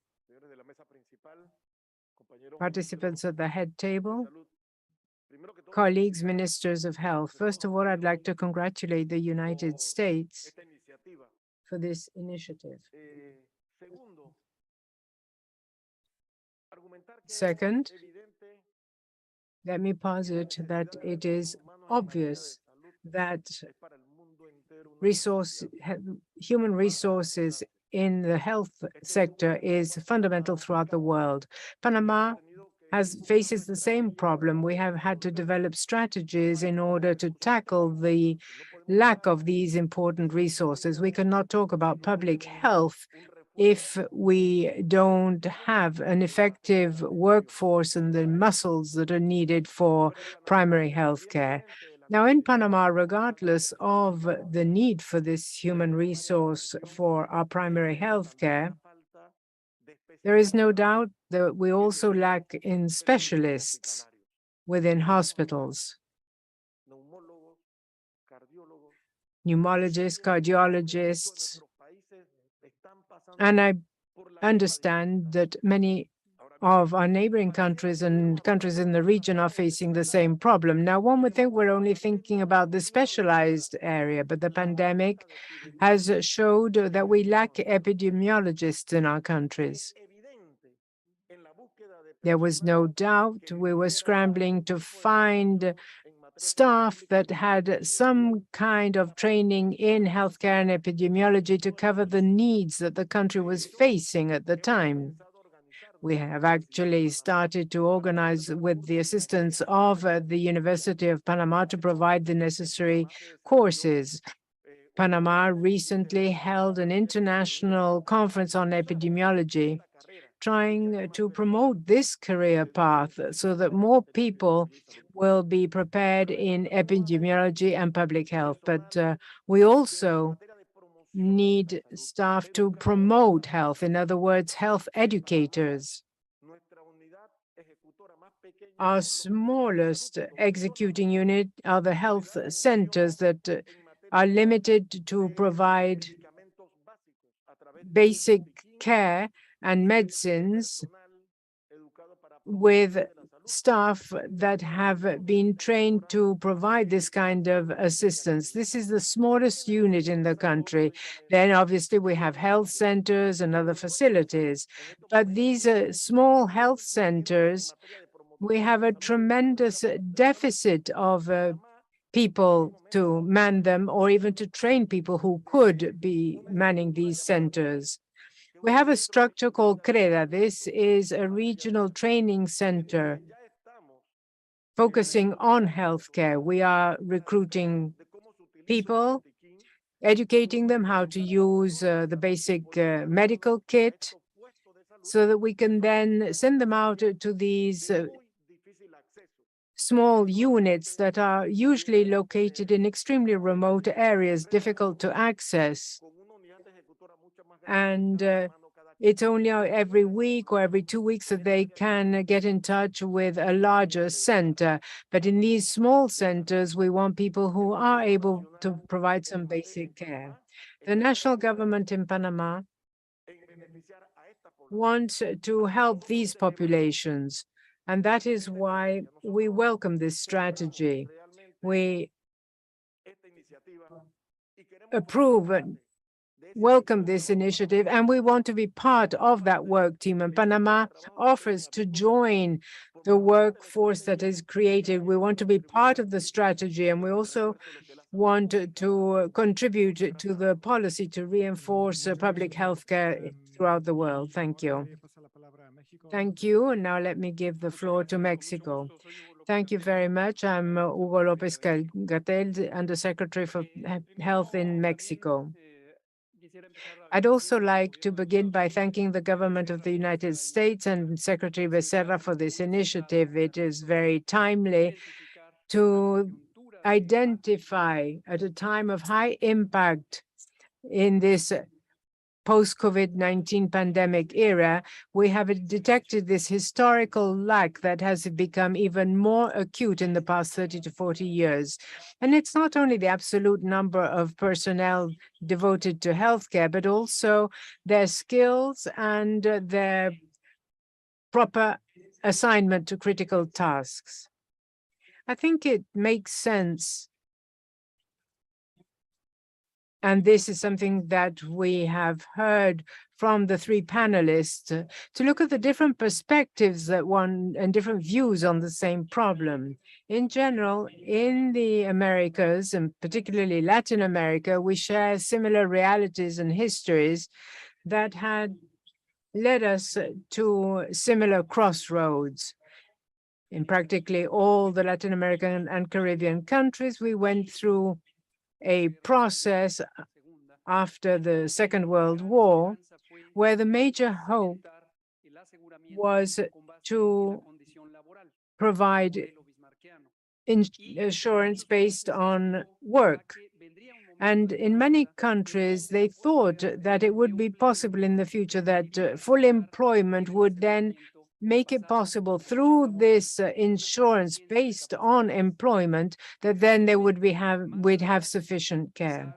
Speaker 1: participants at the head table, colleagues, ministers of health. First of all, I'd like to congratulate the United States for this initiative. Second, let me posit that it is obvious that human resources in the health sector is fundamental throughout the world. Panama faces the same problem. We have had to develop strategies in order to tackle the lack of these important resources. We cannot talk about public health if we don't have an effective workforce and the muscles that are needed for primary health care. Now, in Panama, regardless of the need for this human resource for our primary health care, there is no doubt that we also lack in specialists within hospitals, pneumologists, cardiologists, and I understand that many of our neighboring countries and countries in the region are facing the same problem. Now, one would think we're only thinking about the specialized area, but the pandemic has showed that we lack epidemiologists in our countries. There was no doubt we were scrambling to find staff that had some kind of training in healthcare and epidemiology to cover the needs that the country was facing at the time. We have actually started to organize with the assistance of the University of Panama to provide the necessary courses. Panama recently held an international conference on epidemiology, trying to promote this career path so that more people will be prepared in epidemiology and public health. But we also need staff to promote health, in other words, health educators. Our smallest executing unit are the health centers that are limited to provide basic care and medicines with staff that have been trained to provide this kind of assistance. This is the smallest unit in the country. Then obviously we have health centers and other facilities, but these small health centers, we have a tremendous deficit of people to man them or even to train people who could be manning these centers. We have a structure called CREDA. This is a regional training center focusing on healthcare. We are recruiting people, educating them how to use the basic medical kit so that we can then send them out to these small units that are usually located in extremely remote areas, difficult to access. And it's only every week or every 2 weeks that they can get in touch with a larger center. But in these small centers, we want people who are able to provide some basic care. The national government in Panama wants to help these populations, and that is why we welcome this strategy. We approve and welcome this initiative, and we want to be part of that work team. And Panama offers to join the workforce that is created. We want to be part of the strategy, and we also want to contribute to the policy to reinforce public health care throughout the world. Thank you. Thank you. And now let me give the floor to Mexico. Thank you very much. I'm Hugo López-Gatell, Undersecretary for Health in Mexico. I'd also like to begin by thanking the government of the United States and Secretary Becerra for this initiative. It is very timely to identify at a time of high impact in this post-COVID-19 pandemic era, we have detected this historical lack that has become even more acute in the past 30 to 40 years. And it's not only the absolute number of personnel devoted to healthcare, but also their skills and their proper assignment to critical tasks. I think it makes sense, and this is something that we have heard from the three panelists, to look at the different perspectives and different views on the same problem. In general, in the Americas, and particularly Latin America, we share similar realities and histories that had led us to similar crossroads. In practically all the Latin American and Caribbean countries, we went through a process after the Second World War, where the major hope was to provide insurance based on work. And in many countries, they thought that it would be possible in the future that full employment would then make it possible through this insurance based on employment that then they would have sufficient care.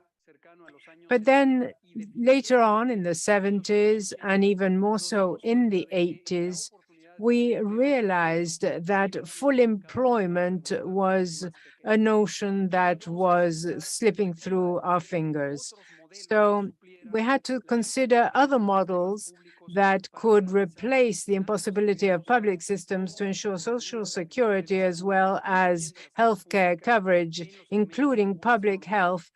Speaker 1: But then later on in the 70s and even more so in the 80s, we realized that full employment was a notion that was slipping through our fingers. So we had to consider other models that could replace the impossibility of public systems to ensure social security as well as healthcare coverage, including public health,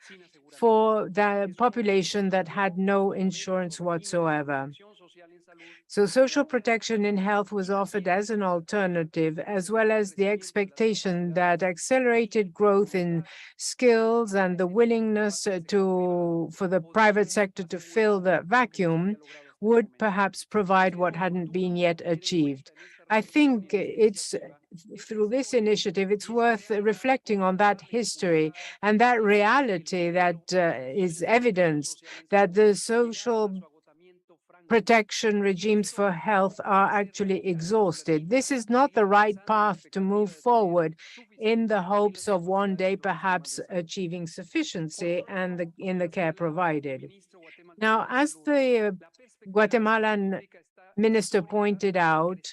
Speaker 1: for the population that had no insurance whatsoever. So social protection in health was offered as an alternative, as well as the expectation that accelerated growth in skills and the willingness for the private sector to fill the vacuum would perhaps provide what hadn't been yet achieved. I think it's through this initiative, it's worth reflecting on that history and that reality that is evidenced that the social protection regimes for health are actually exhausted. This is not the right path to move forward in the hopes of one day perhaps achieving sufficiency and in the care provided. Now, as the Guatemalan minister pointed out,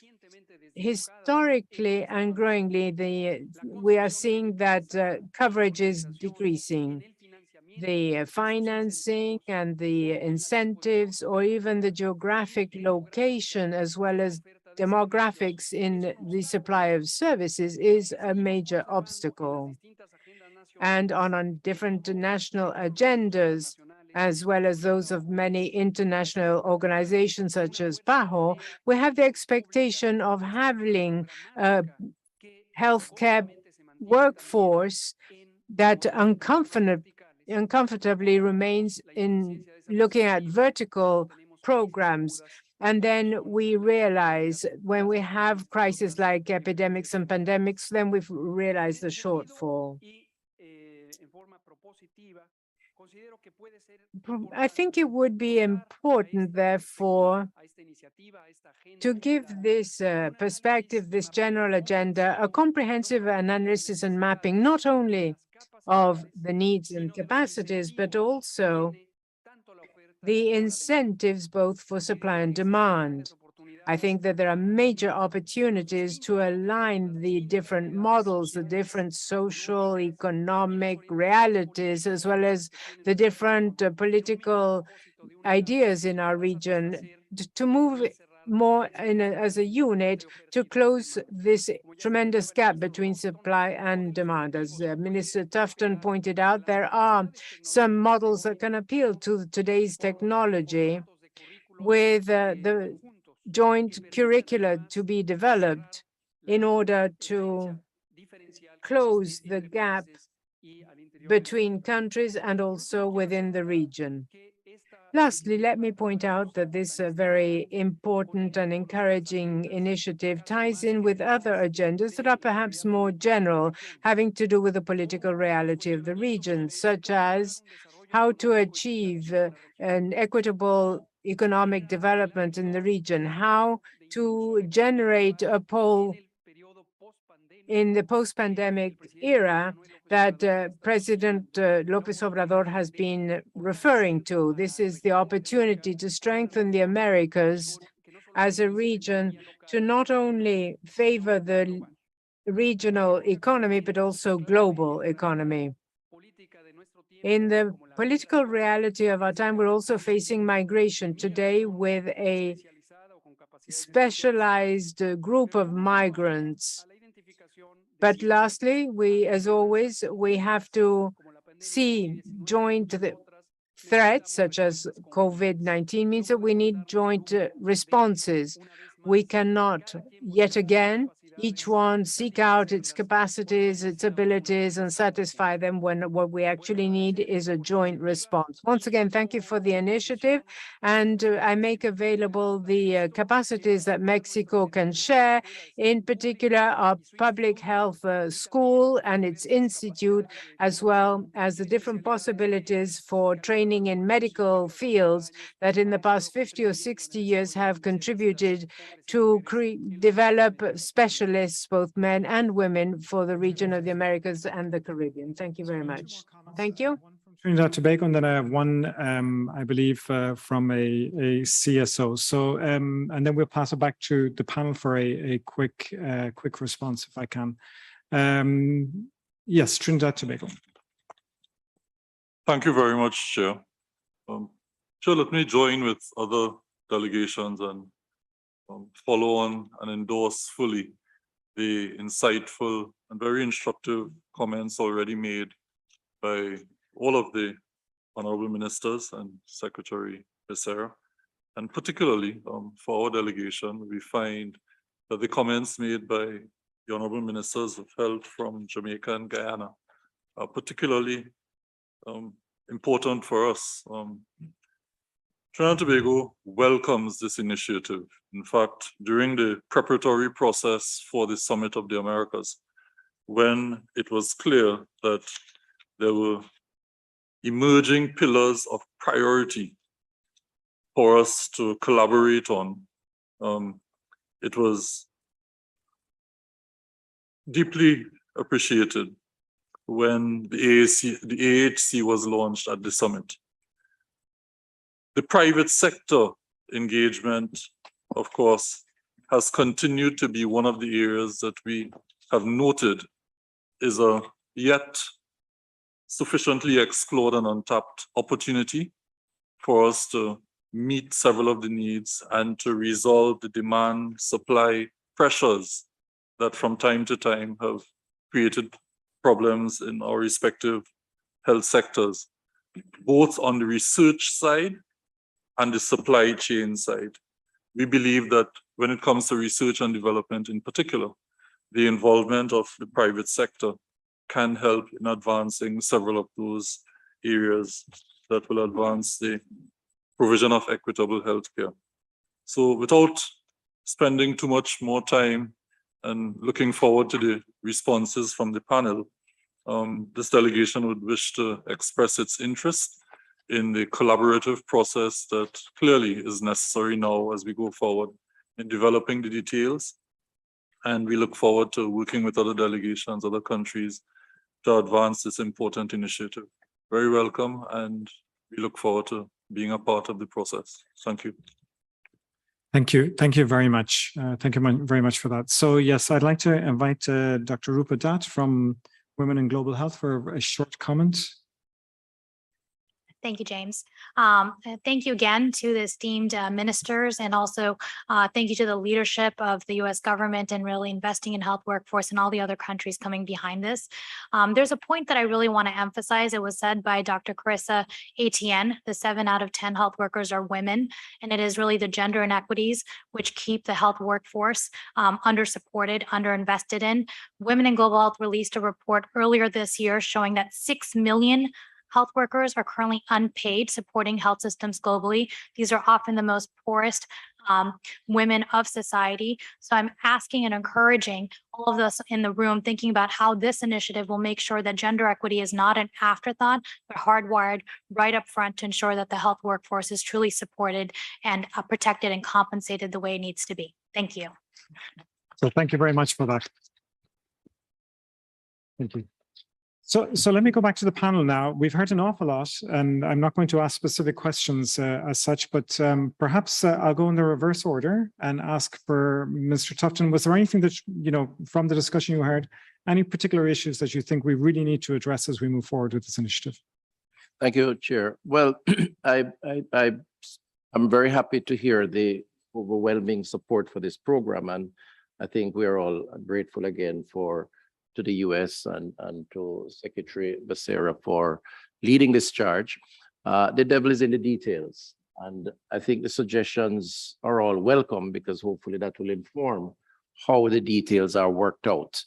Speaker 1: historically and growingly, we are seeing that coverage is decreasing. The financing and the incentives, or even the geographic location, as well as demographics in the supply of services, is a major obstacle. And on different national agendas, as well as those of many international organizations such as PAHO, we have the expectation of having a healthcare workforce that uncomfortably remains in looking at vertical programs. And then we realize when we have crises like epidemics and pandemics, then we've realized the shortfall. I think it would be important, therefore, to give this perspective, this general agenda, a comprehensive analysis and mapping, not only of the needs and capacities, but also the incentives both for supply and demand. I think that there are major opportunities to align the different models, the different social, economic realities, as well as the different political ideas in our region to move more as a unit to close this tremendous gap between supply and demand. As Minister Tufton pointed out, there are some models that can appeal to today's technology with the joint curricula to be developed in order to close the gap between countries and also within the region. Lastly, let me point out that this very important and encouraging initiative ties in with other agendas that are perhaps more general, having to do with the political reality of the region, such as how to achieve an equitable economic development in the region, how to generate a pole in the post-pandemic era that President López Obrador has been referring to. This is the opportunity to strengthen the Americas as a region to not only favor the regional economy, but also global economy. In the political reality of our time, we're also facing migration today with a specialized group of migrants. But lastly, as always, we have to see joint threats such as COVID-19 means that we need joint responses. We cannot, yet again, each one seek out its capacities, its abilities, and satisfy them when what we actually need is a joint response. Once again, thank you for the initiative, and I make available the capacities that Mexico can share, in particular our public health school and its institute, as well as the different possibilities for training in medical fields that in the past 50 or 60 years have contributed to develop specialists, both men and women, for the region of the Americas and the Caribbean. Thank you very much. Thank you.
Speaker 8: Trinidad Tobago, and then I have one, I believe, from a CSO. So, and then we'll pass it back to the panel for a quick response, if I can. Yes, Trinidad Tobago.
Speaker 9: Thank you very much, Chair. Chair, let me join with other delegations and follow on and endorse fully the insightful and very instructive comments already made by all of the honorable ministers and Secretary Becerra. And particularly for our delegation, we find that the comments made by the honorable ministers of health from Jamaica and Guyana are particularly important for us. Trinidad and Tobago welcomes this initiative. In fact, during the preparatory process for the Summit of the Americas, when it was clear that there were emerging pillars of priority for us to collaborate on, it was deeply appreciated when the AHC was launched at the summit. The private sector engagement, of course, has continued to be one of the areas that we have noted is a yet sufficiently explored and untapped opportunity for us to meet several of the needs and to resolve the demand supply pressures that from time to time have created problems in our respective health sectors, both on the research side and the supply chain side. We believe that when it comes to research and development in particular, the involvement of the private sector can help in advancing several of those areas that will advance the provision of equitable healthcare. So without spending too much more time and looking forward to the responses from the panel, this delegation would wish to express its interest in the collaborative process that clearly is necessary now as we go forward in developing the details. And we look forward to working with other delegations, other countries to advance this important initiative. Very welcome, and we look forward to being a part of the process. Thank you.
Speaker 8: Thank you. Thank you very much. Thank you very much for that. So yes, I'd like to invite Dr. Rupa Dutt from Women in Global Health for a short comment.
Speaker 13: Thank you, James. Thank you again to the esteemed ministers, and also thank you to the leadership of the U.S. government and really investing in health workforce and all the other countries coming behind this. There's a point that I really want to emphasize. It was said by Dr. Carissa Etienne, the 7 out of 10 health workers are women, and it is really the gender inequities which keep the health workforce under-supported, under-invested in. Women in Global Health released a report earlier this year showing that 6 million health workers are currently unpaid supporting health systems globally. These are often the most poorest women of society. So I'm asking and encouraging all of us in the room thinking about how this initiative will make sure that gender equity is not an afterthought, but hardwired right up front to ensure that the health workforce is truly supported and protected and compensated the way it needs to be. Thank you.
Speaker 8: So thank you very much for that. Thank you. So let me go back to the panel now. We've heard an awful lot, and I'm not going to ask specific questions as such, but perhaps I'll go in the reverse order and ask for Mr. Tufton. Was there anything that, you know, from the discussion you heard, any particular issues that you think we really need to address as we move forward with this initiative?
Speaker 11: Thank you, Chair. Well, I'm very happy to hear the overwhelming support for this program, and I think we are all grateful again to the US and to Secretary Becerra for leading this charge. The devil is in the details. And I think the suggestions are all welcome because hopefully that will inform how the details are worked out.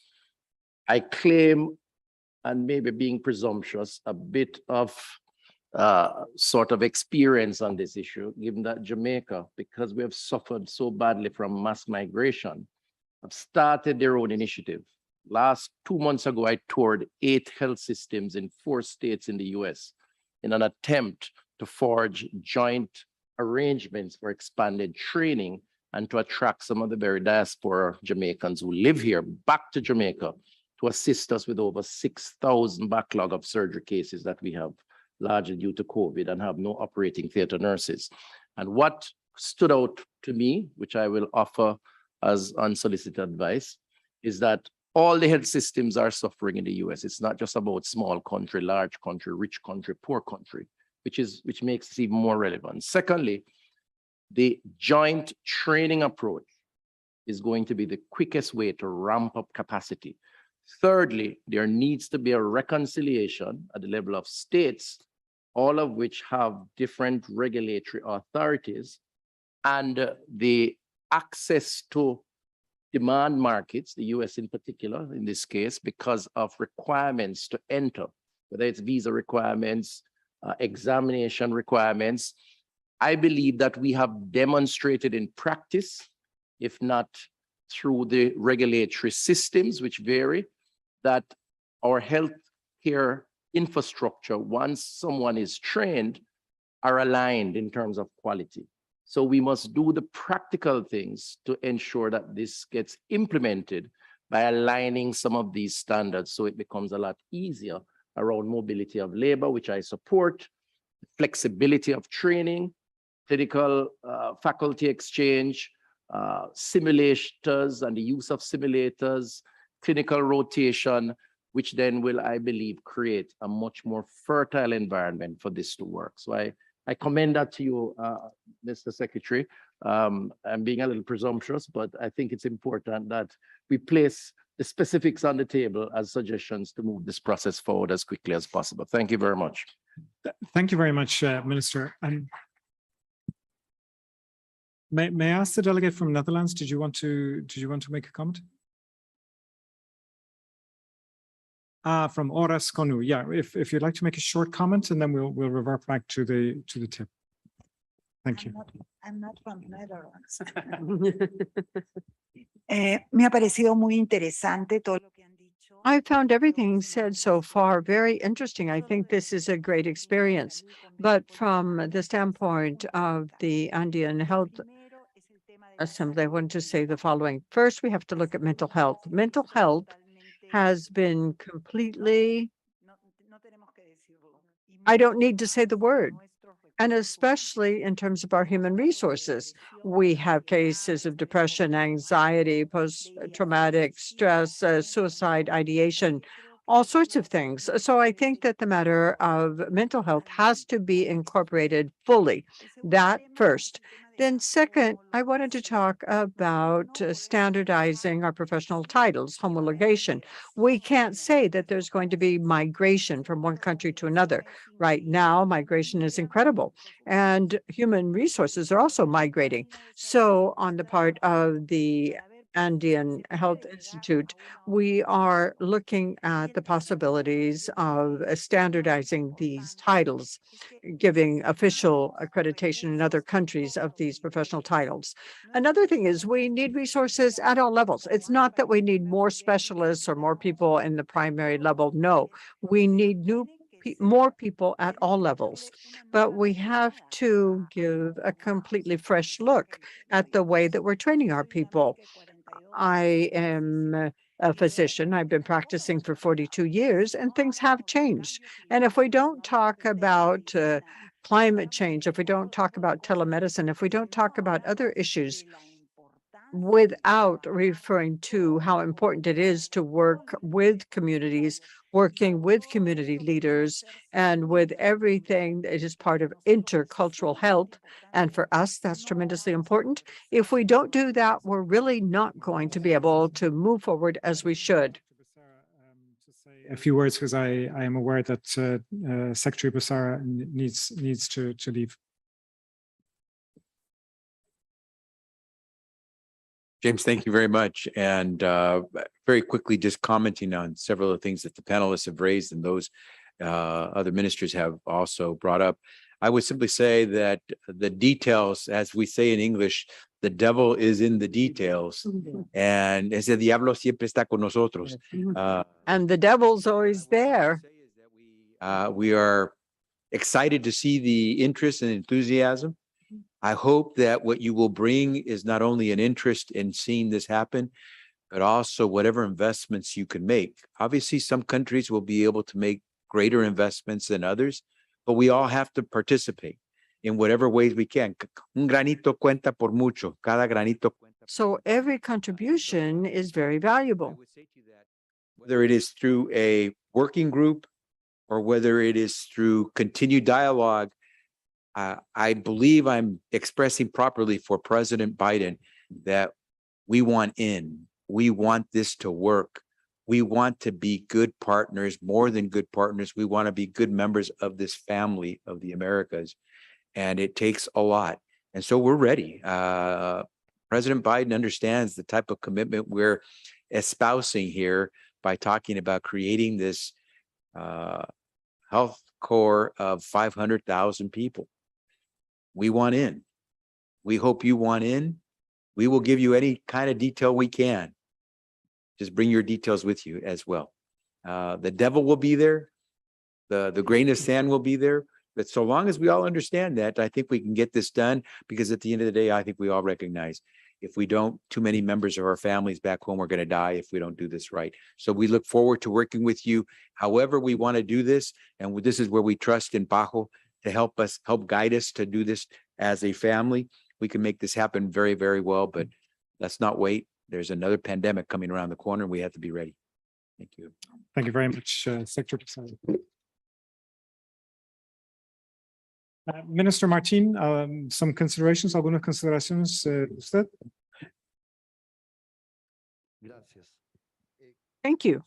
Speaker 11: I claim, and maybe being presumptuous, a bit of sort of experience on this issue, given that Jamaica, because we have suffered so badly from mass migration, have started their own initiative. Last 2 months ago, I toured 8 health systems in 4 states in the US in an attempt to forge joint arrangements for expanded training and to attract some of the very diaspora Jamaicans who live here back to Jamaica to assist us with over 6,000 backlog of surgery cases that we have, largely due to COVID, and have no operating theater nurses. And what stood out to me, which I will offer as unsolicited advice, is that all the health systems are suffering in the US. It's not just about small country, large country, rich country, poor country, which makes it even more relevant. Secondly, the joint training approach is going to be the quickest way to ramp up capacity. Thirdly, there needs to be a reconciliation at the level of states, all of which have different regulatory authorities, and the access to demand markets, the US in particular, in this case, because of requirements to enter, whether it's visa requirements, examination requirements, I believe that we have demonstrated in practice, if not through the regulatory systems which vary, that our healthcare infrastructure, once someone is trained, are aligned in terms of quality. So we must do the practical things to ensure that this gets implemented by aligning some of these standards so it becomes a lot easier around mobility of labor, which I support, flexibility of training, clinical faculty exchange, simulators and the use of simulators, clinical rotation, which then will, I believe, create a much more fertile environment for this to work. So I commend that to you, Mr. Secretary. I'm being a little presumptuous, but I think it's important that we place the specifics on the table as suggestions to move this process forward as quickly as possible. Thank you very much.
Speaker 8: Thank you very much, Minister. May I ask the delegate from Netherlands, did you want to make a comment? From Oras Konu. Yeah, if you'd like to make a short comment, and then we'll revert back to the tip. Thank you.
Speaker 15: I'm not from Netherlands. Me ha parecido muy interesante todo lo que han dicho.
Speaker 3: I found everything said so far very interesting. I think this is a great experience. But from the standpoint of the Andean Health Assembly, I want to say the following. First, we have to look at mental health. Mental health has been completely, I don't need to say the word, and especially in terms of our human resources. We have cases of depression, anxiety, post-traumatic stress, suicide ideation, all sorts of things. So I think that the matter of mental health has to be incorporated fully. That first. Then second, I wanted to talk about standardizing our professional titles, homologation. We can't say that there's going to be migration from one country to another. Right now, migration is incredible, and human resources are also migrating. So on the part of the Andean Health Institute, we are looking at the possibilities of standardizing these titles, giving official accreditation in other countries of these professional titles. Another thing is we need resources at all levels. It's not that we need more specialists or more people in the primary level. No, we need more people at all levels, but we have to give a completely fresh look at the way that we're training our people. I am a physician. I've been practicing for 42 years, and things have changed. And if we don't talk about climate change, if we don't talk about telemedicine, if we don't talk about other issues, without referring to how important it is to work with communities, working with community leaders, and with everything that is part of intercultural health. And for us, that's tremendously important. If we don't do that, we're really not going to be able to move forward as we should.
Speaker 8: A few words, because I am aware that Secretary Becerra needs to leave.
Speaker 10: James, thank you very much. And very quickly, just commenting on several of the things that the panelists have raised and those other ministers have also brought up. I would simply say that the details, as we say in English, the devil is in the details. And ese diablo siempre está con nosotros.
Speaker 3: And the devil's always there.
Speaker 10: We are excited to see the interest and enthusiasm. I hope that what you will bring is not only an interest in seeing this happen, but also whatever investments you can make. Obviously, some countries will be able to make greater investments than others, but we all have to participate in whatever ways we can. Un granito cuenta por mucho. Cada granito cuenta.
Speaker 3: So every contribution is very valuable.
Speaker 10: Whether it is through a working group or whether it is through continued dialogue, I believe I'm expressing properly for President Biden that we want in. We want this to work. We want to be good partners, more than good partners. We want to be good members of this family of the Americas. And it takes a lot. And so we're ready. President Biden understands the type of commitment we're espousing here by talking about creating this health corps of 500,000 people.
Speaker 17: We want in. We hope you want in. We will give you any kind of detail we can. Just bring your details with you as well. The devil will be there. The grain of sand will be there. But so long as we all understand that, I think we can get this done, because at the end of the day, I think we all recognize if we don't, too many members of our families back home are going to die if we don't do this right. So we look forward to working with you however we want to do this. And this is where we trust in Pajo to help us, help guide us to do this as a family. We can make this happen very, very well, but let's not wait. There's another pandemic coming around the corner. We have to be ready. Thank you.
Speaker 8: Thank you very much, Secretary Pasari. Minister Martin, some considerations, algunas consideraciones, usted?
Speaker 3: Thank you.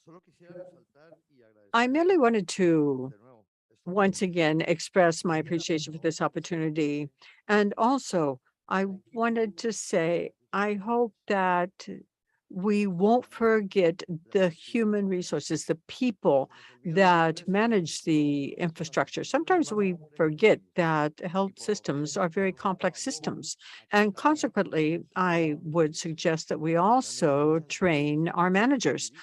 Speaker 3: I merely wanted to once again express my appreciation for this opportunity. And also, I wanted to say, I hope that we won't forget the human resources, the people that manage the infrastructure. Sometimes we forget that health systems are very complex systems. And consequently, I would suggest that we also train our managers.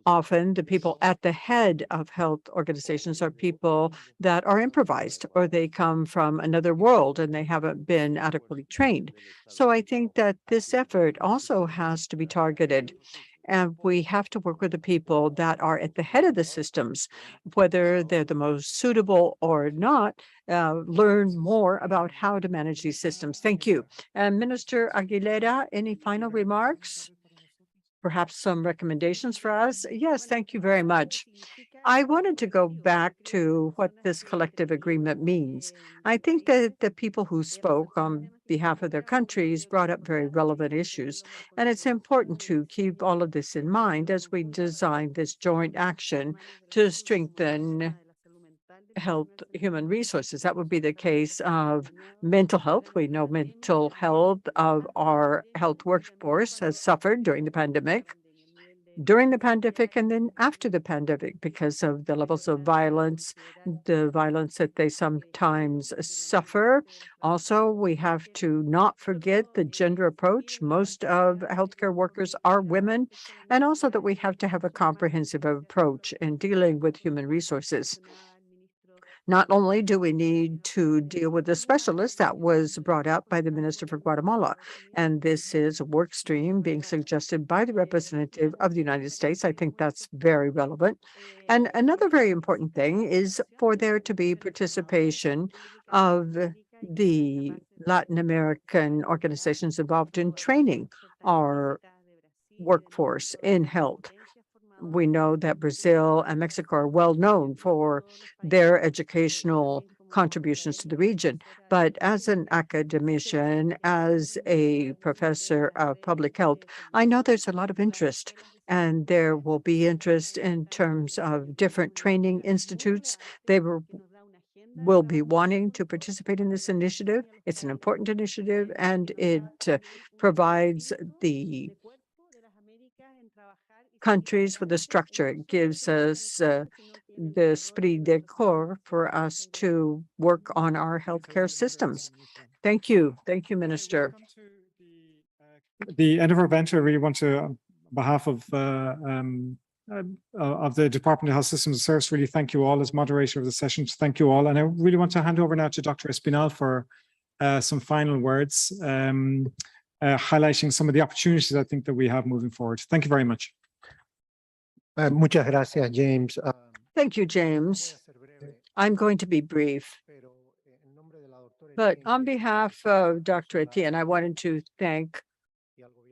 Speaker 3: Often the people at the head of health organizations are people that are improvised, or they come from another world and they haven't been adequately trained. So I think that this effort also has to be targeted. And we have to work with the people that are at the head of the systems, whether they're the most suitable or not, learn more about how to manage these systems. Thank you. And Minister Aguilera, any final remarks? Perhaps some recommendations for us? Yes, thank you very much. I wanted to go back to what this collective agreement means. I think that the people who spoke on behalf of their countries brought up very relevant issues, and it's important to keep all of this in mind as we design this joint action to strengthen health, human resources. That would be the case of mental health. We know mental health of our health workforce has suffered during the pandemic, and then after the pandemic, because of the levels of violence, the violence that they sometimes suffer. Also, we have to not forget the gender approach. Most of healthcare workers are women, and also that we have to have a comprehensive approach in dealing with human resources. Not only do we need to deal with the specialist that was brought up by the Minister for Guatemala, and this is a work stream being suggested by the representative of the United States. I think that's very relevant. And another very important thing is for there to be participation of the Latin American organizations involved in training our workforce in health. We know that Brazil and Mexico are well known for their educational contributions to the region. But as an academician, as a professor of public health, I know there's a lot of interest, and there will be interest in terms of different training institutes. They will be wanting to participate in this initiative. It's an important initiative, and it provides the countries with a structure. It gives us the esprit de corps for us to work on our healthcare systems. Thank you. Thank you, Minister.
Speaker 8: The end of our event, I really want to, on behalf of the Department of Health Systems and Service, really thank you all as moderator of the session. Thank you all. And I really want to hand over now to Dr. Espinal for some final words, highlighting some of the opportunities I think that we have moving forward. Thank you very much.
Speaker 20: Muchas gracias, James.
Speaker 3: Thank you, James. I'm going to be brief. But on behalf of Dr. Etienne, I wanted to thank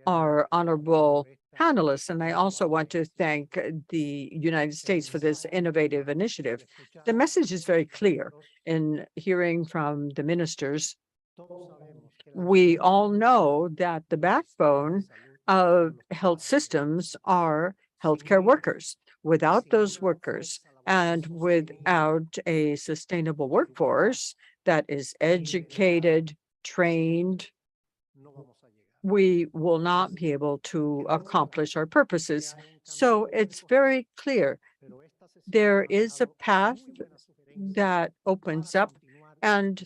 Speaker 3: our honorable panelists, and I also want to thank the United States for this innovative initiative. The message is very clear in hearing from the ministers. We all know that the backbone of health systems are healthcare workers. Without those workers and without a sustainable workforce that is educated, trained, we will not be able to accomplish our purposes. So it's very clear. There is a path that opens up, and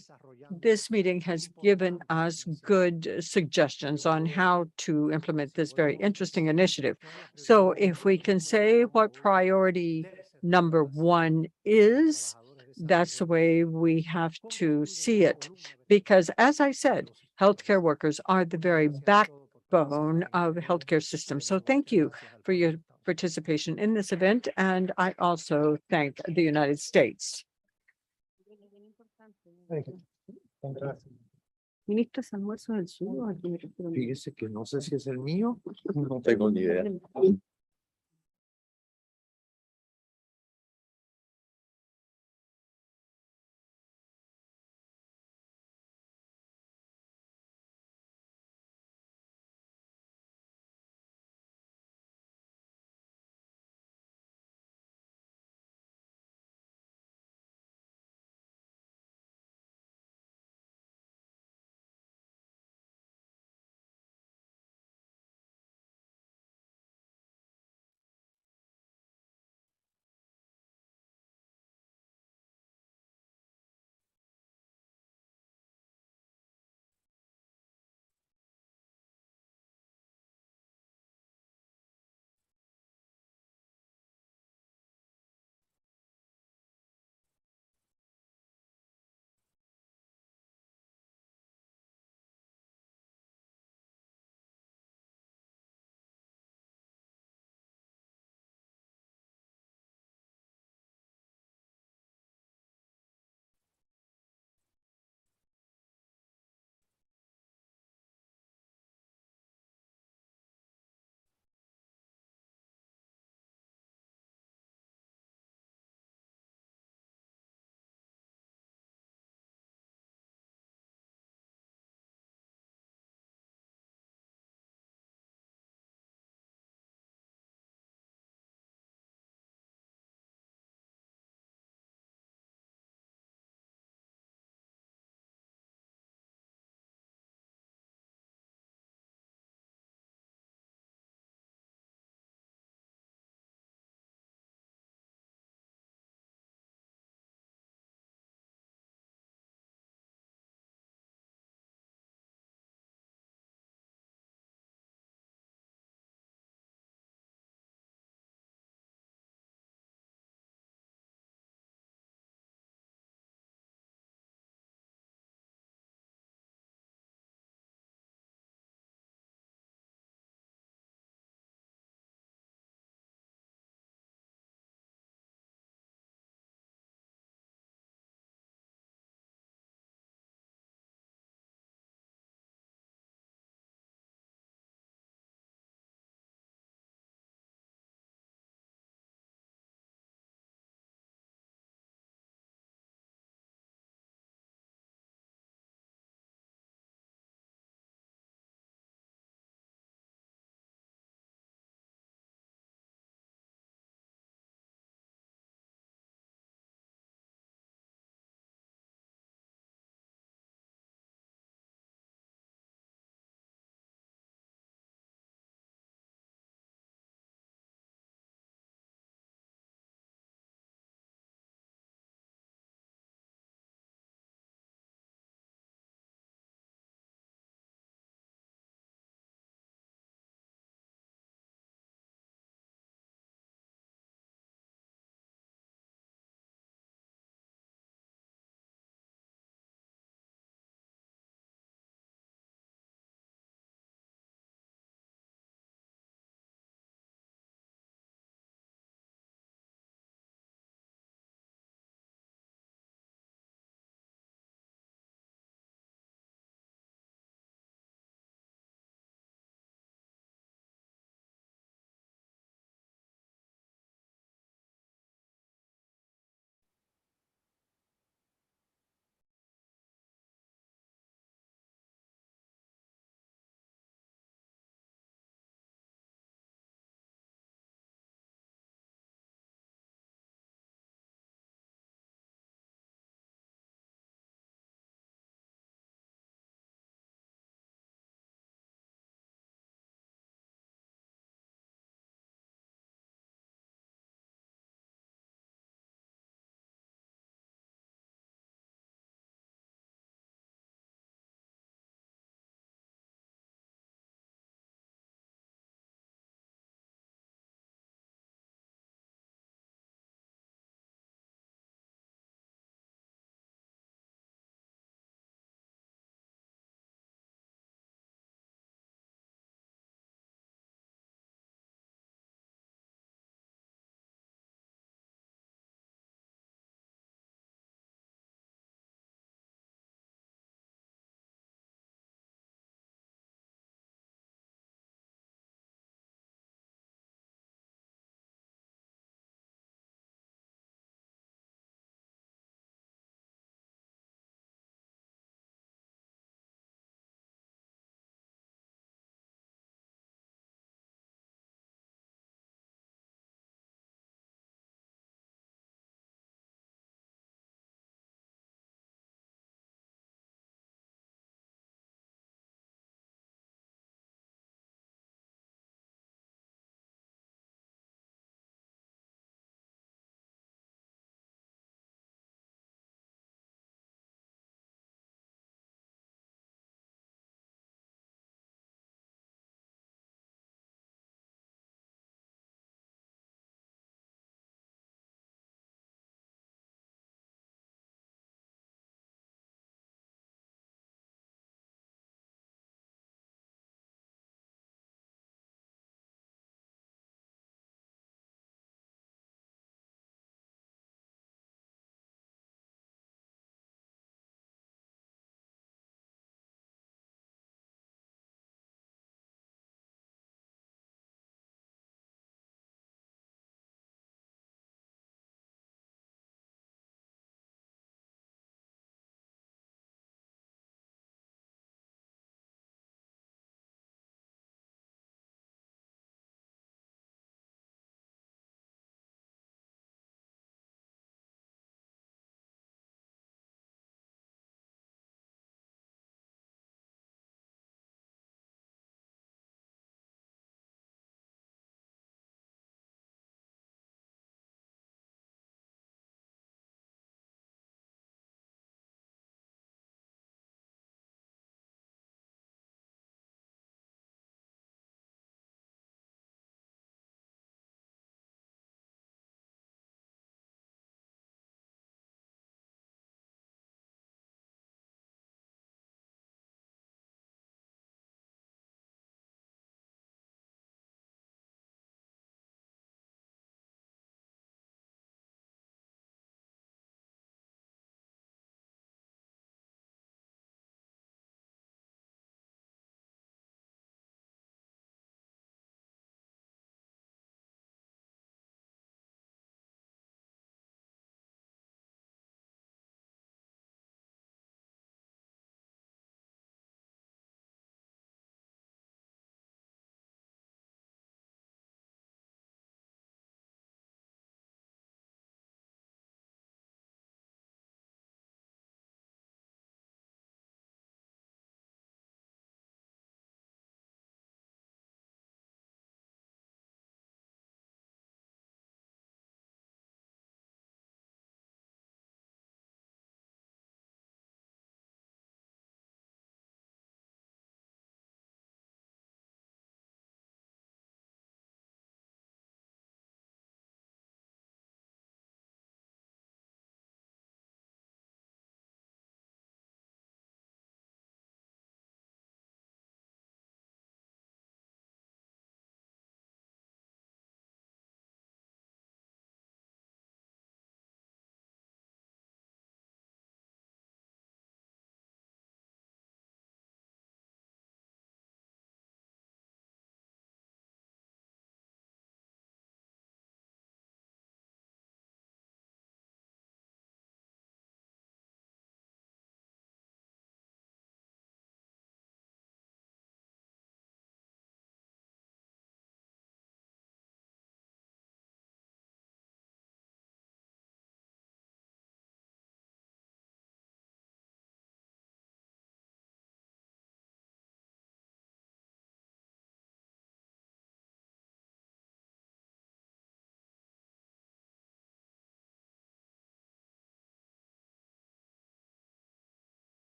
Speaker 3: this meeting has given us good suggestions on how to implement this very interesting initiative. So if we can say what priority number one is, that's the way we have to see it. Because as I said, healthcare workers are the very backbone of the healthcare system. So thank you for your participation in this event. And I also thank the United States.
Speaker 20: Thank you. Fantastic.
Speaker 6: Ministro, ¿es almuerzo del suyo?
Speaker 14: Fíjese que no sé si es el mío.
Speaker 11: No tengo ni idea.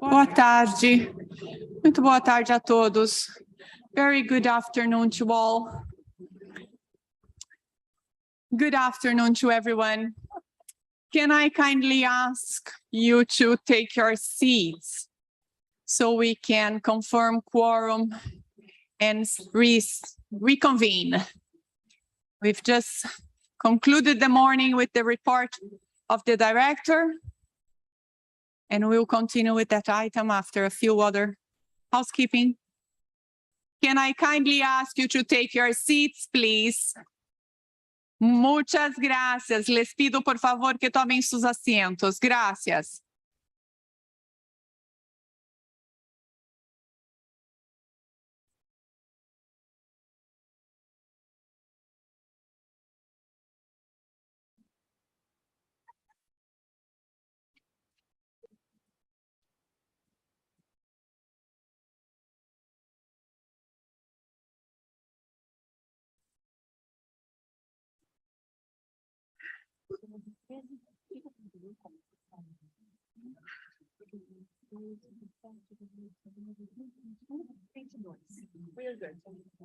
Speaker 19: Boa tarde. Muito boa tarde a todos. Very good afternoon to all. Good afternoon to everyone. Can I kindly ask you to take your seats so we can confirm quorum and reconvene? We've just concluded the morning with the report of the director, and we'll continue with that item after a few other housekeeping. Can I kindly ask you to take your seats, please? Muchas gracias. Les pido, por favor, que tomem sus asientos. Gracias.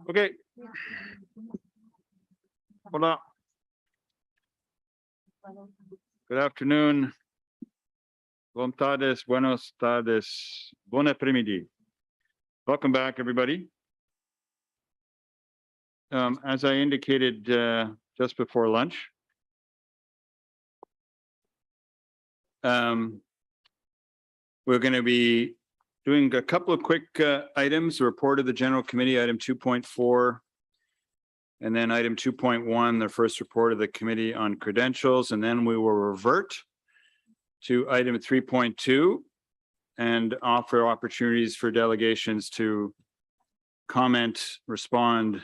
Speaker 21: Okay. Hola. Good afternoon. Buenas tardes, buenos tardes, bon après-midi. Welcome back, everybody. As I indicated just before lunch, we're going to be doing a couple of quick items, the report of the General Committee, item 2.4, and then item 2.1, the first report of the Committee on Credentials, and then we will revert to item 3.2 and offer opportunities for delegations to comment, respond,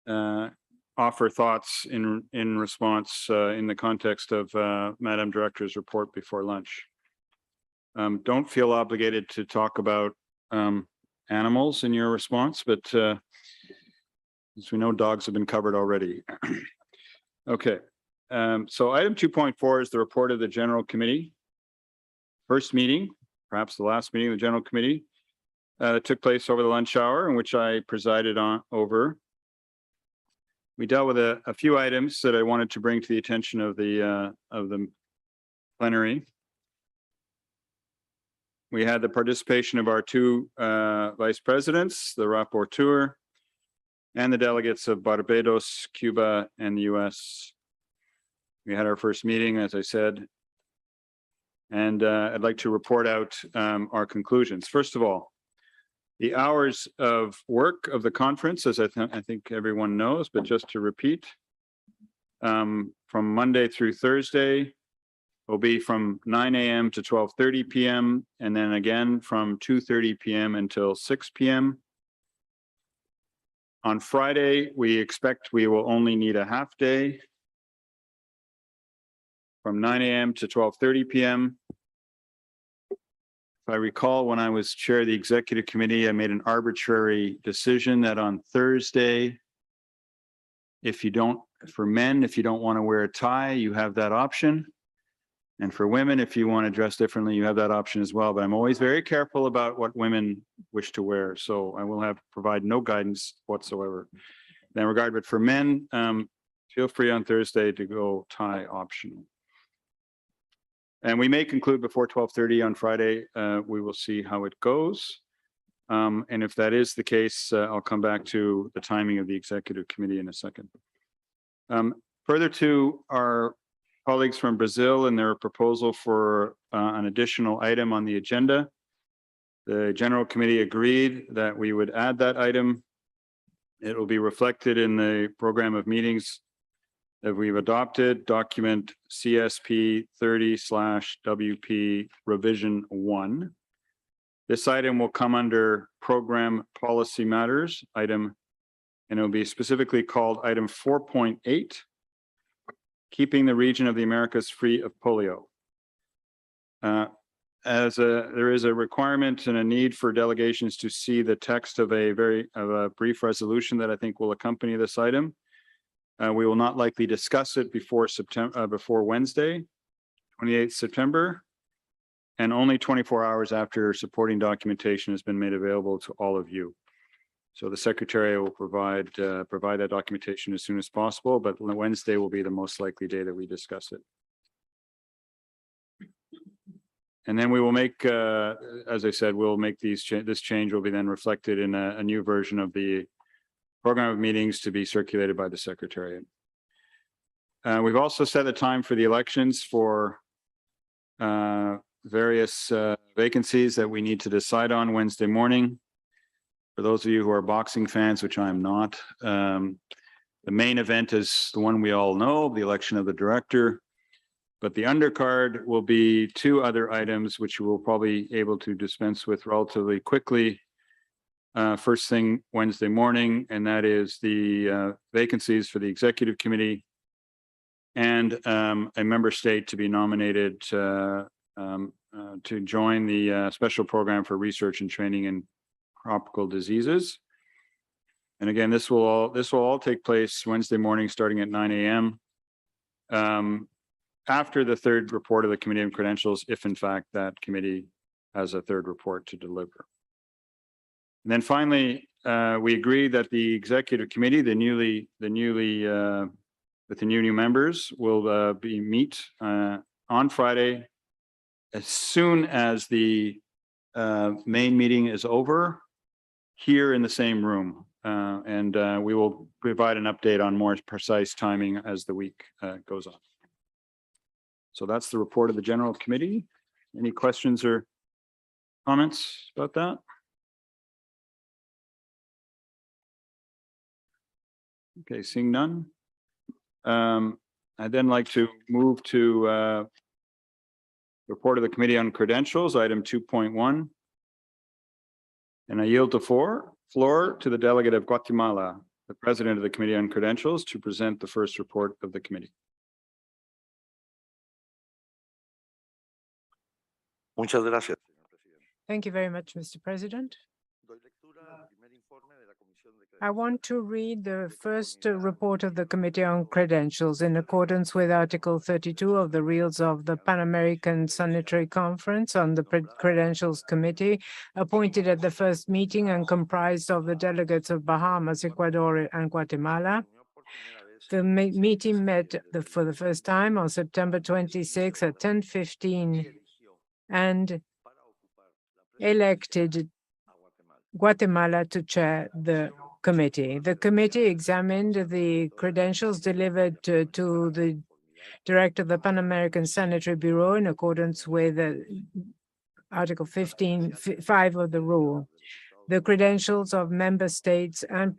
Speaker 21: offer thoughts in response in the context of Madam Director's report before lunch. Don't feel obligated to talk about animals in your response, but as we know, dogs have been covered already. Okay, so item 2.4 is the report of the General Committee. First meeting, perhaps the last meeting of the General Committee, that took place over the lunch hour, in which I presided over. We dealt with a few items that I wanted to bring to the attention of the plenary. We had the participation of our two vice presidents, the rapporteur, and the delegates of Barbados, Cuba, and the US. We had our first meeting, as I said, and I'd like to report out our conclusions. First of all, the hours of work of the conference, as I think everyone knows, but just to repeat, from Monday through Thursday, will be from 9 a.m. to 12:30 p.m. and then again from 2:30 p.m. until 6 p.m. On Friday, we expect we will only need a half day from 9 a.m. to 12:30 p.m. If I recall, when I was chair of the executive committee, I made an arbitrary decision that on Thursday, for men, if you don't want to wear a tie, you have that option. And for women, if you want to dress differently, you have that option as well. But I'm always very careful about what women wish to wear. So I will provide no guidance whatsoever in that regard. But for men, feel free on Thursday to go tie optional. And we may conclude before 12:30 on Friday. We will see how it goes. And if that is the case, I'll come back to the timing of the executive committee in a second. Further to our colleagues from Brazil and their proposal for an additional item on the agenda, the General Committee agreed that we would add that item. It will be reflected in the program of meetings that we've adopted, document CSP 30/WP revision 1. This item will come under program policy matters item, and it will be specifically called item 4.8, keeping the region of the Americas free of polio. There is a requirement and a need for delegations to see the text of a brief resolution that I think will accompany this item. We will not likely discuss it before Wednesday, 28th September. and only 24 hours after supporting documentation has been made available to all of you. So the secretary will provide that documentation as soon as possible, but Wednesday will be the most likely day that we discuss it. And then we will make, as I said, we'll make this change will be then reflected in a new version of the program of meetings to be circulated by the Secretariat. We've also set the time for the elections for various vacancies that we need to decide on Wednesday morning. For those of you who are boxing fans, which I am not, the main event is the one we all know, the election of the director. But the undercard will be two other items which we will probably able to dispense with relatively quickly. First thing Wednesday morning, and that is the vacancies for the executive committee and a member state to be nominated to join the special program for research and training in tropical diseases. And again, this will all take place Wednesday morning, starting at 9 a.m. After the third report of the Committee on Credentials, if in fact that committee has a third report to deliver. And then finally, we agree that the executive committee, with the new members, will meet on Friday as soon as the main meeting is over, here in the same room. And we will provide an update on more precise timing as the week goes on. So that's the report of the General Committee. Any questions or comments about that? Okay, seeing none. I'd then like to move to report of the Committee on Credentials, item 2.1. And I yield the floor to the delegate of Guatemala, the president of the Committee on Credentials, to present the first report of the committee.
Speaker 1: Muchas gracias. Thank you very much, Mr. President. I want to read the first report of the Committee on Credentials in accordance with Article 32 of the Rules of the Pan American Sanitary Conference on the Credentials Committee, appointed at the first meeting and comprised of the delegates of Bahamas, Ecuador, and Guatemala. The meeting met for the first time on September 26 at 10:15 and elected Guatemala to chair the committee. The committee examined the credentials delivered to the director of the Pan American Sanitary Bureau in accordance with Article 15.5 of the rule. The credentials of member states and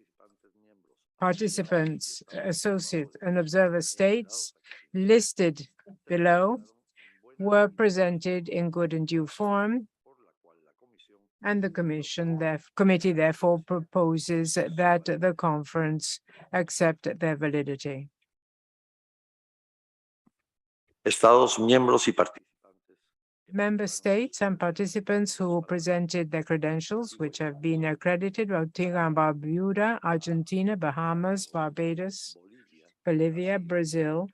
Speaker 1: participants, associate and observer states listed below were presented in good and due form, and the committee therefore proposes that the conference accept their validity.
Speaker 16: Estados miembros y
Speaker 1: Member states and participants who presented their credentials, which have been accredited, Antigua and Barbuda, Argentina, Bahamas, Barbados, Bolivia, Brazil,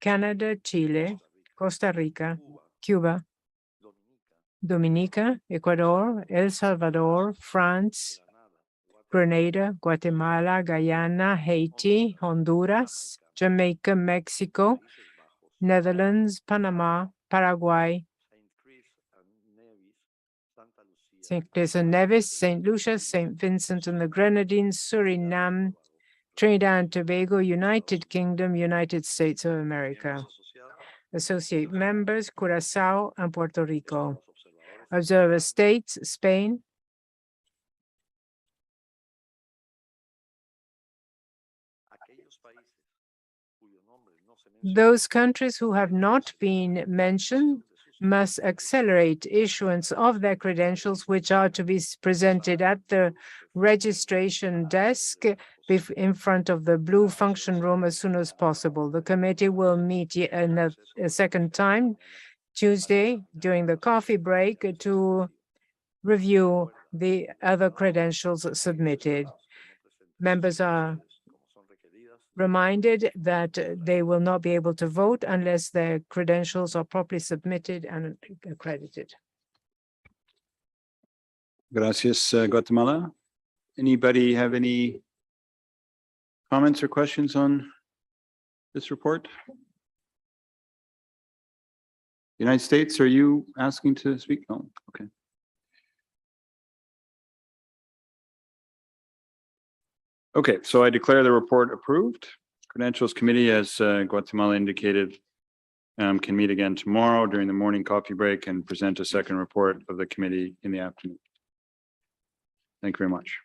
Speaker 1: Canada, Chile, Costa Rica, Cuba, Dominica, Ecuador, El Salvador, France, Grenada, Guatemala, Guyana, Haiti, Honduras, Jamaica, Mexico, Netherlands, Panama, Paraguay, St. Kitts and Nevis, St. Lucia, St. Vincent and the Grenadines, Suriname, Trinidad and Tobago, United Kingdom, United States of America. Associate members, Curaçao and Puerto Rico. Observer states, Spain, those countries who have not been mentioned must accelerate issuance of their credentials, which are to be presented at the registration desk in front of the blue function room as soon as possible. The committee will meet a second time, Tuesday, during the coffee break, to review the other credentials submitted. Members are reminded that they will not be able to vote unless their credentials are properly submitted and accredited.
Speaker 21: Gracias, Guatemala. Anybody have any comments or questions on this report? United States, are you asking to speak? No, okay. Okay, so I declare the report approved. Credentials Committee, as Guatemala indicated, can meet again tomorrow during the morning coffee break and present a second report of the committee in the afternoon. Thank you very much.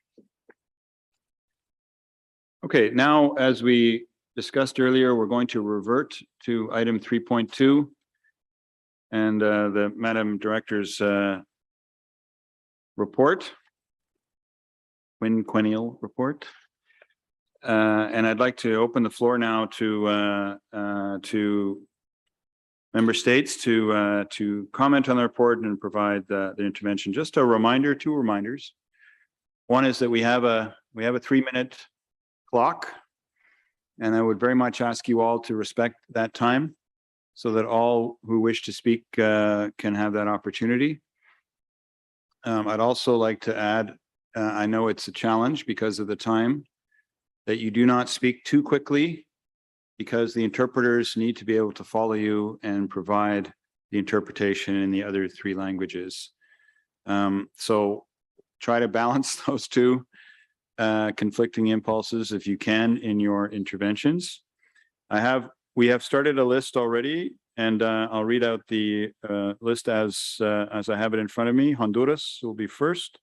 Speaker 21: Okay, now, as we discussed earlier, we're going to revert to item 3.2 and the Madam Director's report, quinquennial report. And I'd like to open the floor now to member states to comment on the report and provide the intervention. Just a reminder, two reminders. One is that we have a 3-minute clock, and I would very much ask you all to respect that time so that all who wish to speak can have that opportunity. I'd also like to add, I know it's a challenge because of the time, that you do not speak too quickly because the interpreters need to be able to follow you and provide the interpretation in the other 3 languages. So try to balance those two conflicting impulses if you can in your interventions. We have started a list already, and I'll read out the list as I have it in front of me. Honduras will be first,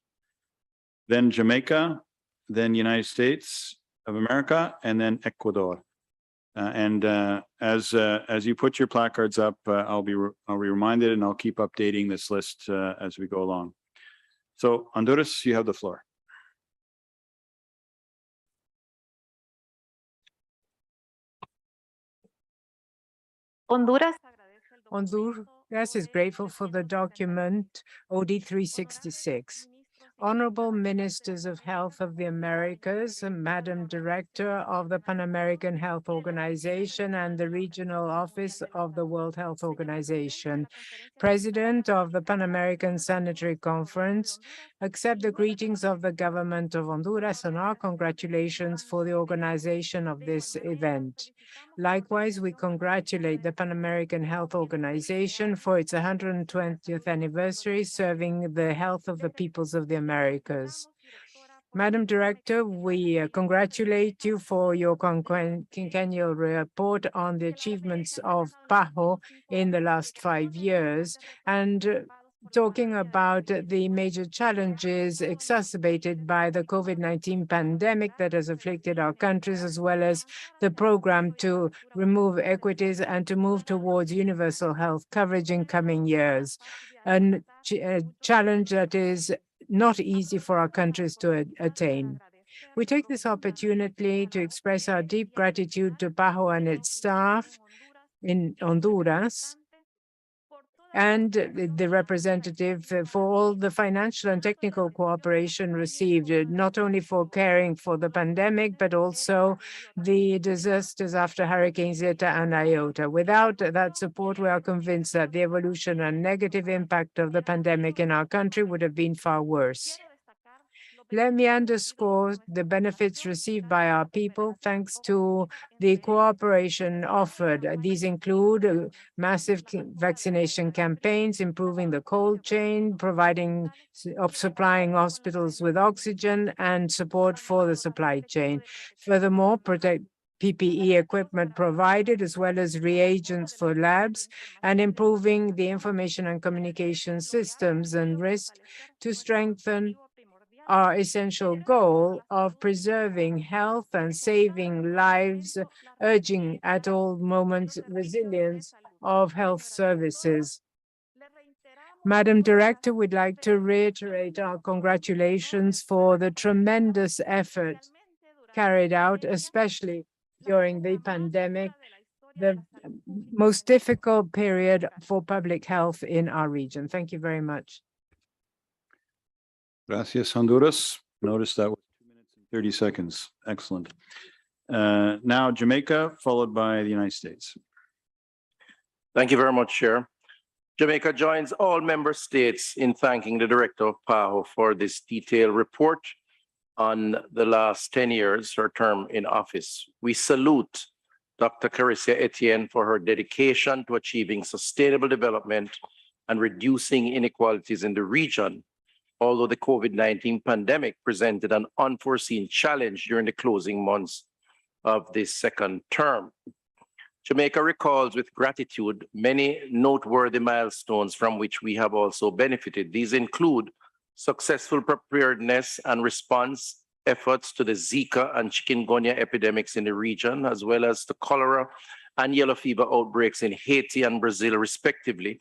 Speaker 21: then Jamaica, then United States of America, and then Ecuador. As you put your placards up, I'll be reminded, and I'll keep updating this list as we go along. So Honduras, you have the floor.
Speaker 1: Honduras is grateful for the document OD 366. Honorable Ministers of Health of the Americas, Madam Director of the Pan-American Health Organization and the Regional Office of the World Health Organization, President of the Pan-American Sanitary Conference, accept the greetings of the government of Honduras and our congratulations for the organization of this event. Likewise, we congratulate the Pan-American Health Organization for its 120th anniversary serving the health of the peoples of the Americas. Madam Director, we congratulate you for your quinquennial report on the achievements of PAHO in the last 5 years and talking about the major challenges exacerbated by the COVID-19 pandemic that has afflicted our countries, as well as the program to remove equities and to move towards universal health coverage in coming years. A challenge that is not easy for our countries to attain. We take this opportunity to express our deep gratitude to PAHO and its staff in Honduras and the representative for all the financial and technical cooperation received, not only for caring for the pandemic, but also the disasters after Hurricanes Eta and Iota. Without that support, we are convinced that the evolution and negative impact of the pandemic in our country would have been far worse. Let me underscore the benefits received by our people thanks to the cooperation offered. These include massive vaccination campaigns, improving the cold chain, supplying hospitals with oxygen, and support for the supply chain. Furthermore, PPE equipment provided, as well as reagents for labs, and improving the information and communication systems and risk to strengthen our essential goal of preserving health and saving lives, urging at all moments resilience of health services. Madam Director, we'd like to reiterate our congratulations for the tremendous effort carried out, especially during the pandemic, the most difficult period for public health in our region. Thank you very much.
Speaker 21: Gracias, Honduras. Notice that was 2 minutes and 30 seconds. Excellent. Now Jamaica, followed by the United States.
Speaker 11: Thank you very much, Chair. Jamaica joins all member states in thanking the Director of PAHO for this detailed report on the last 10 years, her term in office. We salute Dr. Carissa Etienne for her dedication to achieving sustainable development and reducing inequalities in the region. Although the COVID-19 pandemic presented an unforeseen challenge during the closing months of this second term. Jamaica recalls with gratitude many noteworthy milestones from which we have also benefited. These include successful preparedness and response efforts to the Zika and chikungunya epidemics in the region, as well as the cholera and yellow fever outbreaks in Haiti and Brazil, respectively,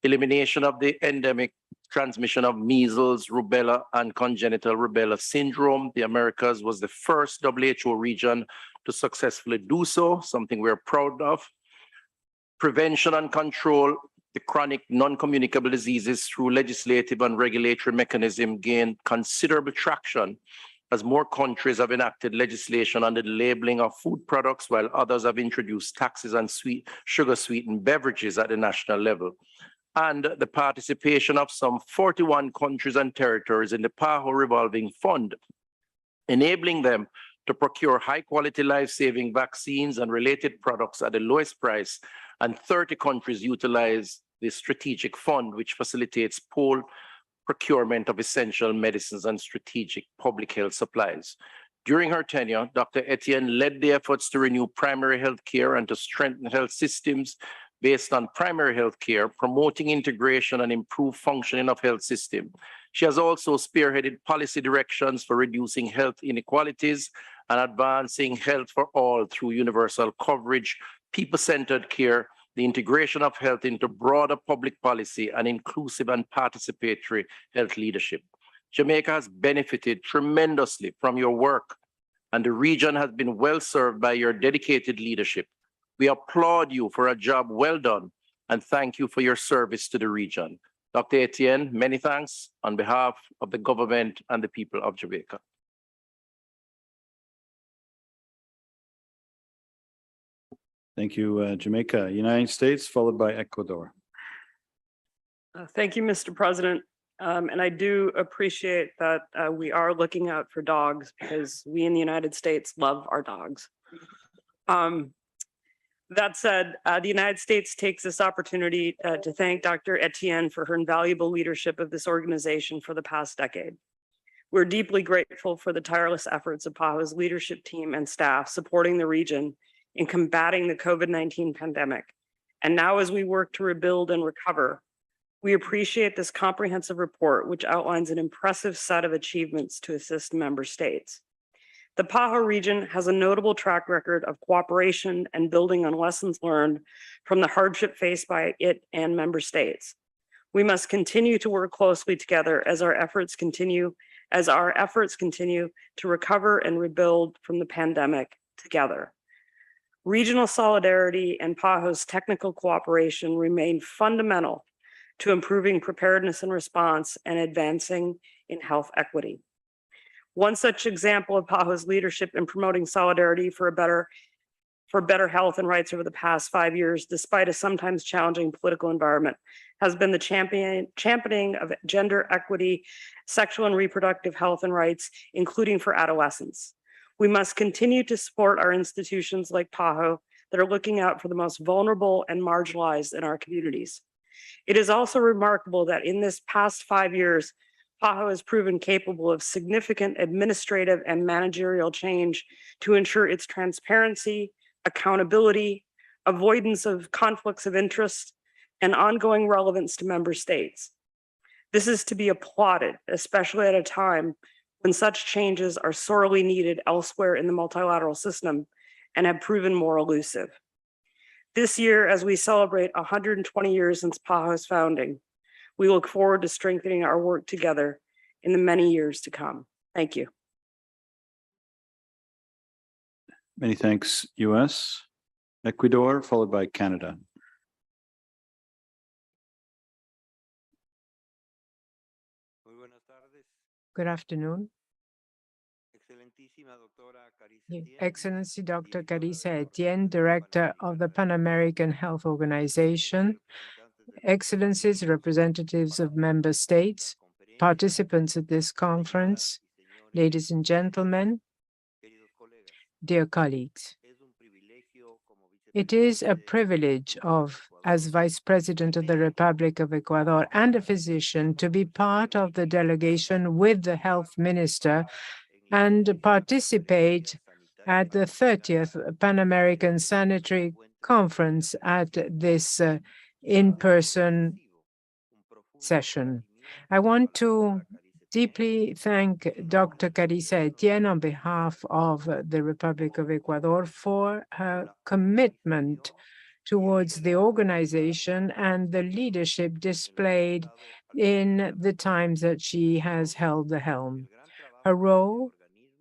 Speaker 11: elimination of the endemic transmission of measles, rubella, and congenital rubella syndrome. The Americas was the first WHO region to successfully do so, something we're proud of. Prevention and control the chronic non-communicable diseases through legislative and regulatory mechanism gained considerable traction as more countries have enacted legislation on the labeling of food products, while others have introduced taxes on sugar-sweetened beverages at the national level. And the participation of some 41 countries and territories in the PAHO revolving fund, enabling them to procure high-quality life-saving vaccines and related products at the lowest price, and 30 countries utilize the strategic fund, which facilitates pool procurement of essential medicines and strategic public health supplies. During her tenure, Dr. Etienne led the efforts to renew primary health care and to strengthen health systems based on primary health care, promoting integration and improved functioning of health system. She has also spearheaded policy directions for reducing health inequalities and advancing health for all through universal coverage, people-centered care, the integration of health into broader public policy, and inclusive and participatory health leadership. Jamaica has benefited tremendously from your work, and the region has been well served by your dedicated leadership. We applaud you for a job well done and thank you for your service to the region. Dr. Etienne, many thanks on behalf of the government and the people of Jamaica.
Speaker 21: Thank you, Jamaica. United States, followed by Ecuador.
Speaker 2: Thank you, Mr. President. And I do appreciate that we are looking out for dogs because we in the United States love our dogs. That said, the United States takes this opportunity to thank Dr. Etienne for her invaluable leadership of this organization for the past decade. We're deeply grateful for the tireless efforts of PAHO's leadership team and staff supporting the region in combating the COVID-19 pandemic. And now as we work to rebuild and recover, we appreciate this comprehensive report, which outlines an impressive set of achievements to assist member states. The PAHO region has a notable track record of cooperation and building on lessons learned from the hardship faced by it and member states. We must continue to work closely together as our efforts continue to recover and rebuild from the pandemic together. Regional solidarity and PAHO's technical cooperation remain fundamental to improving preparedness and response and advancing in health equity. One such example of PAHO's leadership in promoting solidarity for better health and rights over the past 5 years, despite a sometimes challenging political environment, has been the championing of gender equity, sexual and reproductive health and rights, including for adolescents. We must continue to support our institutions like PAHO that are looking out for the most vulnerable and marginalized in our communities. It is also remarkable that in this past 5 years, PAHO has proven capable of significant administrative and managerial change to ensure its transparency, accountability, avoidance of conflicts of interest, and ongoing relevance to member states. This is to be applauded, especially at a time when such changes are sorely needed elsewhere in the multilateral system and have proven more elusive. This year, as we celebrate 120 years since PAHO's founding, we look forward to strengthening our work together in the many years to come. Thank you.
Speaker 21: Many thanks, US. Ecuador, followed by Canada.
Speaker 1: Good afternoon. Excellency Dr. Carissa Etienne, Director of the Pan American Health Organization, Excellencies, representatives of member states, participants at this conference, ladies and gentlemen, dear colleagues. It is a privilege as Vice President of the Republic of Ecuador and a physician to be part of the delegation with the Health Minister and participate at the 30th Pan American Sanitary Conference at this in-person session. I want to deeply thank Dr. Carissa Etienne on behalf of the Republic of Ecuador for her commitment towards the organization and the leadership displayed in the times that she has held the helm. Her role,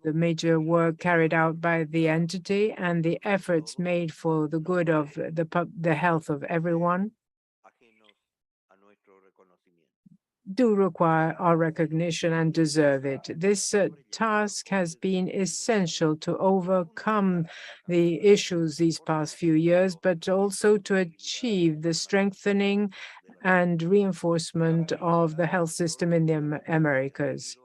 Speaker 1: the major work carried out by the entity, and the efforts made for the good of the health of everyone do require our recognition and deserve it. This task has been essential to overcome the issues these past few years, but also to achieve the strengthening and reinforcement of the health system in the Americas.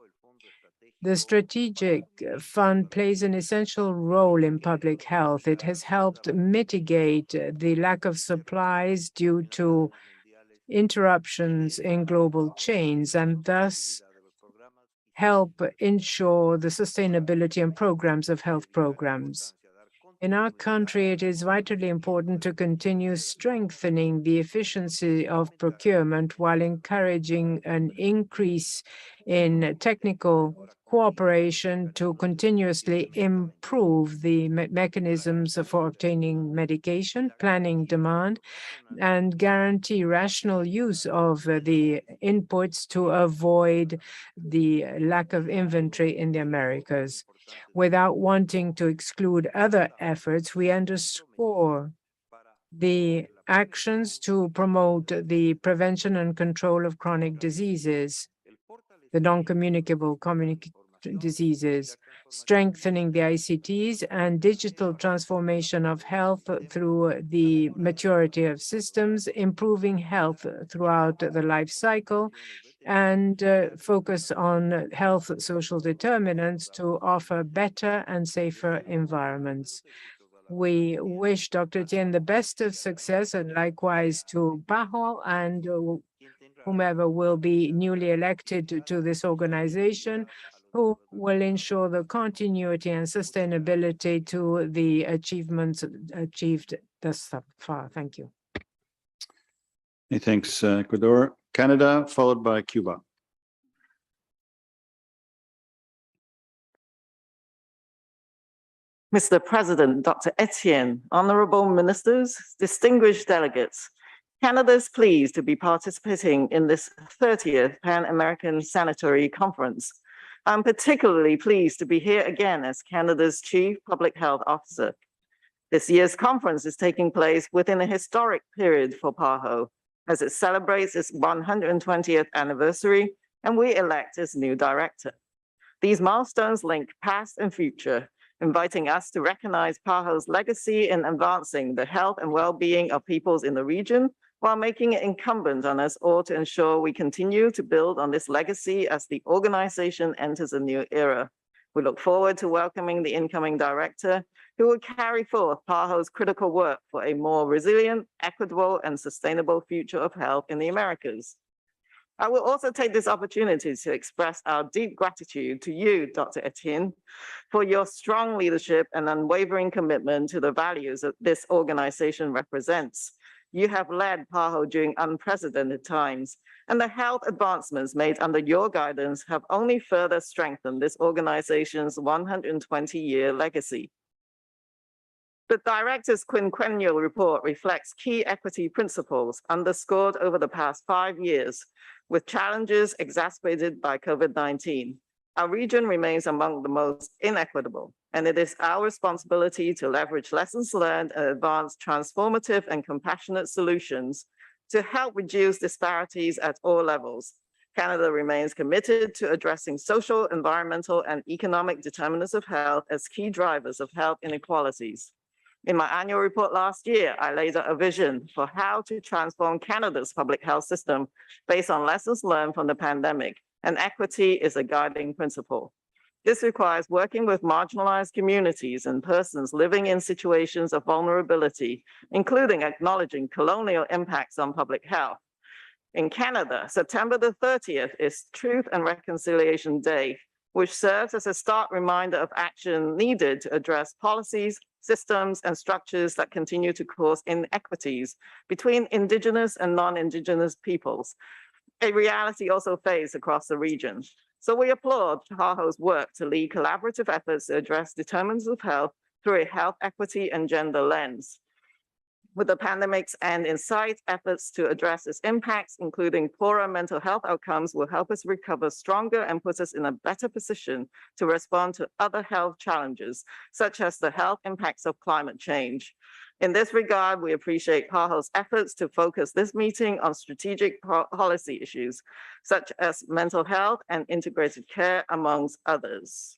Speaker 1: The strategic fund plays an essential role in public health. It has helped mitigate the lack of supplies due to interruptions in global chains and thus help ensure the sustainability and programs of health programs. In our country, it is vitally important to continue strengthening the efficiency of procurement while encouraging an increase in technical cooperation to continuously improve the mechanisms for obtaining medication, planning demand, and guarantee rational use of the inputs to avoid the lack of inventory in the Americas. Without wanting to exclude other efforts, we underscore the actions to promote the prevention and control of chronic diseases, the non-communicable diseases, strengthening the ICTs and digital transformation of health through the maturity of systems, improving health throughout the life cycle, and focus on health social determinants to offer better and safer environments. We wish Dr. Etienne the best of success, and likewise to PAHO and whomever will be newly elected to this organization, who will ensure the continuity and sustainability to the achievements achieved thus far. Thank you.
Speaker 21: Hey, thanks, Ecuador. Canada, followed by Cuba.
Speaker 18: Mr. President, Dr. Etienne, honorable ministers, distinguished delegates, Canada is pleased to be participating in this 30th Pan American Sanitary Conference. I'm particularly pleased to be here again as Canada's Chief Public Health Officer. This year's conference is taking place within a historic period for PAHO, as it celebrates its 120th anniversary and we elect its new director. These milestones link past and future, inviting us to recognize PAHO's legacy in advancing the health and well-being of peoples in the region, while making it incumbent on us all to ensure we continue to build on this legacy as the organization enters a new era. We look forward to welcoming the incoming director, who will carry forth PAHO's critical work for a more resilient, equitable, and sustainable future of health in the Americas. I will also take this opportunity to express our deep gratitude to you, Dr. Etienne, for your strong leadership and unwavering commitment to the values that this organization represents. You have led PAHO during unprecedented times, and the health advancements made under your guidance have only further strengthened this organization's 120-year legacy. The director's quinquennial report reflects key equity principles underscored over the past 5 years, with challenges exacerbated by COVID-19. Our region remains among the most inequitable, and it is our responsibility to leverage lessons learned and advance transformative and compassionate solutions to help reduce disparities at all levels, Canada remains committed to addressing social, environmental, and economic determinants of health as key drivers of health inequalities. In my annual report last year, I laid out a vision for how to transform Canada's public health system based on lessons learned from the pandemic, and equity is a guiding principle. This requires working with marginalized communities and persons living in situations of vulnerability, including acknowledging colonial impacts on public health. In Canada, September the 30th is Truth and Reconciliation Day, which serves as a stark reminder of action needed to address policies, systems, and structures that continue to cause inequities between Indigenous and non-Indigenous peoples, a reality also faced across the region. So we applaud PAHO's work to lead collaborative efforts to address determinants of health through a health equity and gender lens. With the pandemic's end in sight, efforts to address its impacts, including poorer mental health outcomes, will help us recover stronger and put us in a better position to respond to other health challenges, such as the health impacts of climate change. In this regard, we appreciate PAHO's efforts to focus this meeting on strategic policy issues, such as mental health and integrated care, amongst others.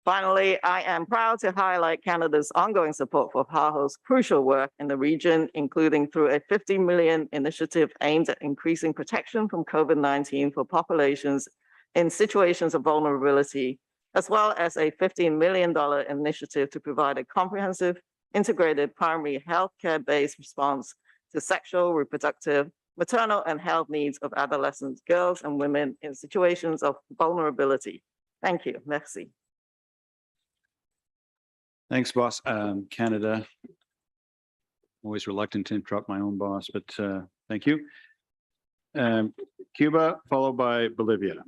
Speaker 18: Finally, I am proud to highlight Canada's ongoing support for PAHO's crucial work in the region, including through a $50 million initiative aimed at increasing protection from COVID-19 for populations in situations of vulnerability, as well as a $15 million initiative to provide a comprehensive, integrated primary health care-based response to sexual, reproductive, maternal, and health needs of adolescent girls and women in situations of vulnerability. Thank you. Merci.
Speaker 21: Thanks, boss. Canada. Always reluctant to interrupt my own boss, but thank you. Cuba, followed by Bolivia.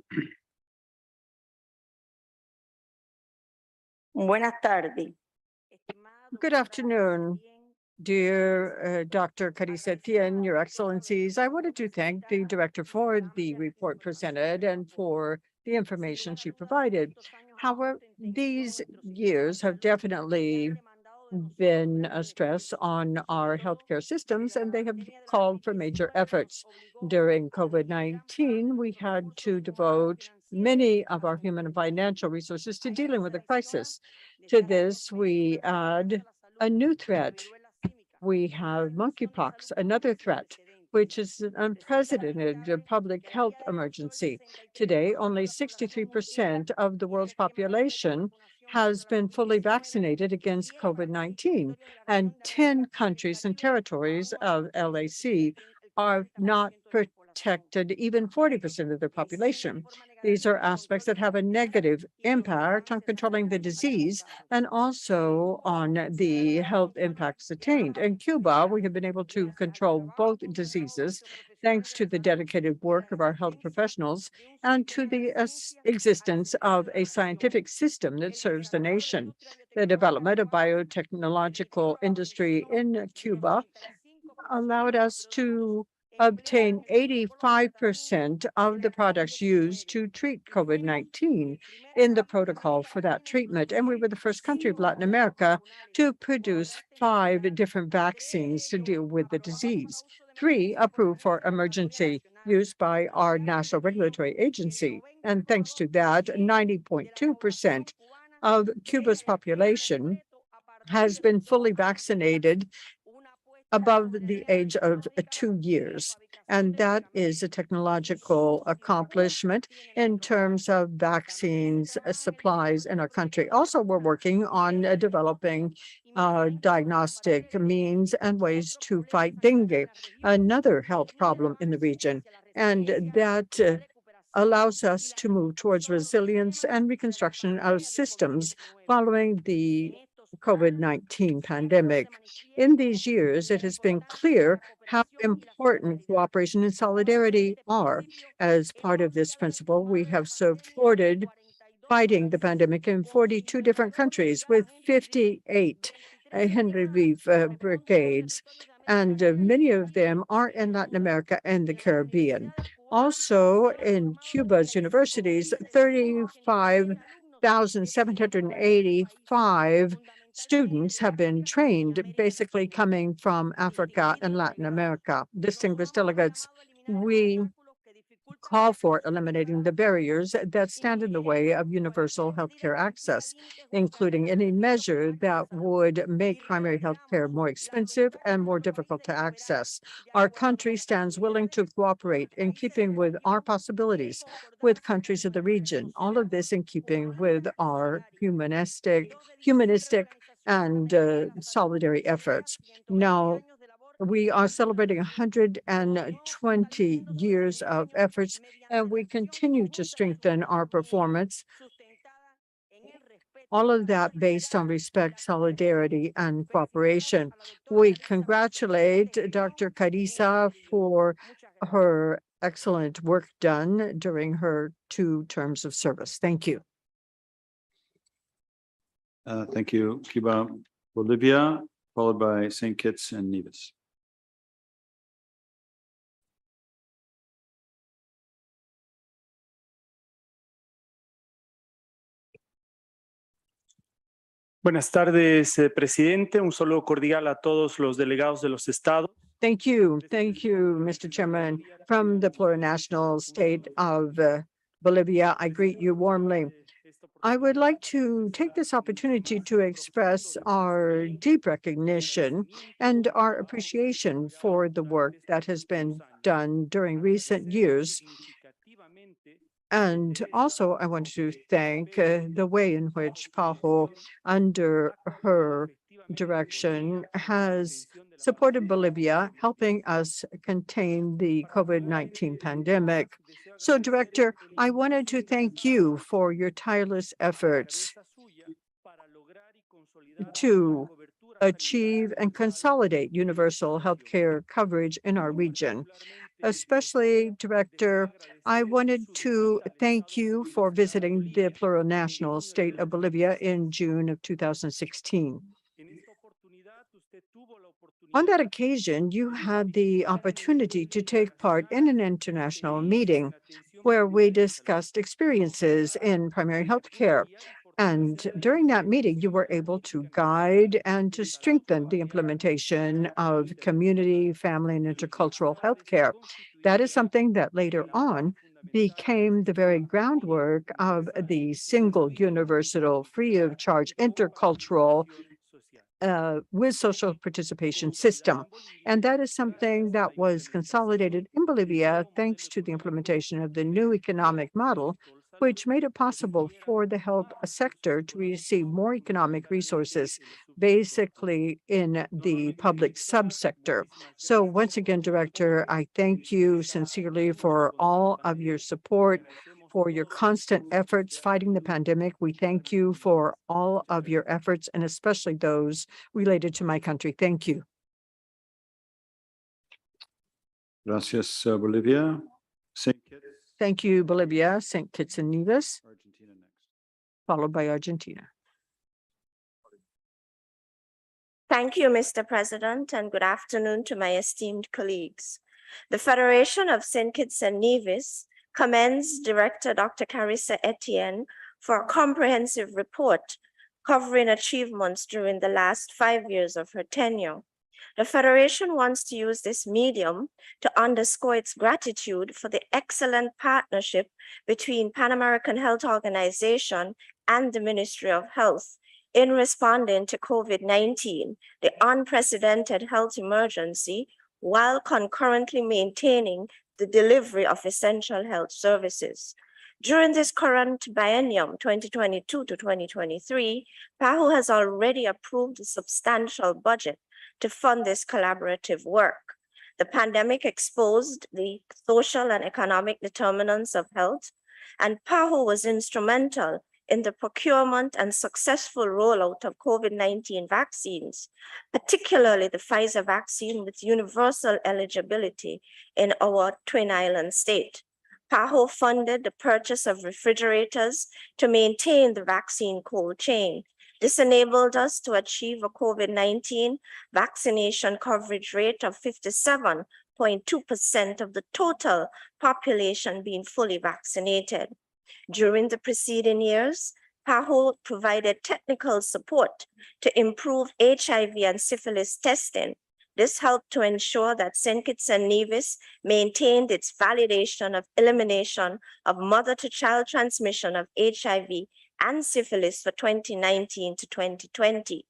Speaker 15: Buenas tardes.
Speaker 3: Good afternoon, dear Dr. Carissa Tien, Your Excellencies. I wanted to thank the director for the report presented and for the information she provided. However, these years have definitely been a stress on our healthcare systems, and they have called for major efforts. During COVID-19, we had to devote many of our human and financial resources to dealing with the crisis. To this, we add a new threat. We have monkeypox, another threat, which is an unprecedented public health emergency. Today, only 63% of the world's population has been fully vaccinated against COVID-19, and 10 countries and territories of LAC are not protected even 40% of their population. These are aspects that have a negative impact on controlling the disease and also on the health impacts attained. In Cuba, we have been able to control both diseases thanks to the dedicated work of our health professionals and to the existence of a scientific system that serves the nation. The development of biotechnological industry in Cuba allowed us to obtain 85% of the products used to treat COVID-19 in the protocol for that treatment. And we were the first country of Latin America to produce 5 different vaccines to deal with the disease, 3 approved for emergency use by our national regulatory agency. And thanks to that, 90.2% of Cuba's population has been fully vaccinated above the age of 2 years. And that is a technological accomplishment in terms of vaccines supplies in our country. Also, we're working on developing diagnostic means and ways to fight dengue, another health problem in the region. And that allows us to move towards resilience and reconstruction of systems following the COVID-19 pandemic. In these years, it has been clear how important cooperation and solidarity are. As part of this principle, we have supported fighting the pandemic in 42 different countries with 58 Henry Reeve brigades, and many of them are in Latin America and the Caribbean. Also, in Cuba's universities, 35,785 students have been trained, basically coming from Africa and Latin America. Distinguished delegates, we call for eliminating the barriers that stand in the way of universal healthcare access, including any measure that would make primary healthcare more expensive and more difficult to access. Our country stands willing to cooperate in keeping with our possibilities with countries of the region. All of this in keeping with our humanistic and solidarity efforts. Now, we are celebrating 120 years of efforts, and we continue to strengthen our performance. All of that based on respect, solidarity, and cooperation. We congratulate Dr. Carissa for her excellent work done during her 2 terms of service. Thank you.
Speaker 21: Thank you, Cuba. Bolivia, followed by St. Kitts and Nevis.
Speaker 5: Buenas tardes, presidente. Un saludo cordial a todos los delegados de los estados.
Speaker 3: Thank you, Mr. Chairman. From the plurinational state of Bolivia, I greet you warmly. I would like to take this opportunity to express our deep recognition and our appreciation for the work that has been done during recent years. And also, I want to thank the way in which PAHO, under her direction, has supported Bolivia, helping us contain the COVID-19 pandemic. So, Director, I wanted to thank you for your tireless efforts to achieve and consolidate universal healthcare coverage in our region. Especially, Director, I wanted to thank you for visiting the plurinational state of Bolivia in June of 2016. On that occasion, you had the opportunity to take part in an international meeting where we discussed experiences in primary health care. And during that meeting, you were able to guide and to strengthen the implementation of community, family, and intercultural healthcare. That is something that later on became the very groundwork of the single universal, free of charge, intercultural with social participation system. And that is something that was consolidated in Bolivia thanks to the implementation of the new economic model, which made it possible for the health sector to receive more economic resources, basically in the public subsector. So once again, Director, I thank you sincerely for all of your support, for your constant efforts fighting the pandemic. We thank you for all of your efforts, and especially those related to my country. Thank you.
Speaker 21: Gracias, Bolivia. St. Kitts.
Speaker 3: Thank you, Bolivia, St. Kitts and Nevis,
Speaker 21: Argentina next.
Speaker 3: followed by Argentina.
Speaker 22: Thank you, Mr. President, and good afternoon to my esteemed colleagues. The Federation of St. Kitts and Nevis commends Director Dr. Carissa Etienne for a comprehensive report covering achievements during the last 5 years of her tenure. The Federation wants to use this medium to underscore its gratitude for the excellent partnership between Pan American Health Organization and the Ministry of Health in responding to COVID-19, the unprecedented health emergency, while concurrently maintaining the delivery of essential health services. During this current biennium, 2022 to 2023, PAHO has already approved a substantial budget to fund this collaborative work. The pandemic exposed the social and economic determinants of health, and PAHO was instrumental in the procurement and successful rollout of COVID-19 vaccines, particularly the Pfizer vaccine with universal eligibility in our Twin Island state. PAHO funded the purchase of refrigerators to maintain the vaccine cold chain. This enabled us to achieve a COVID-19 vaccination coverage rate of 57.2% of the total population being fully vaccinated. During the preceding years, PAHO provided technical support to improve HIV and syphilis testing, This helped to ensure that St. Kitts and Nevis maintained its validation of elimination of mother-to-child transmission of HIV and syphilis for 2019 to 2020.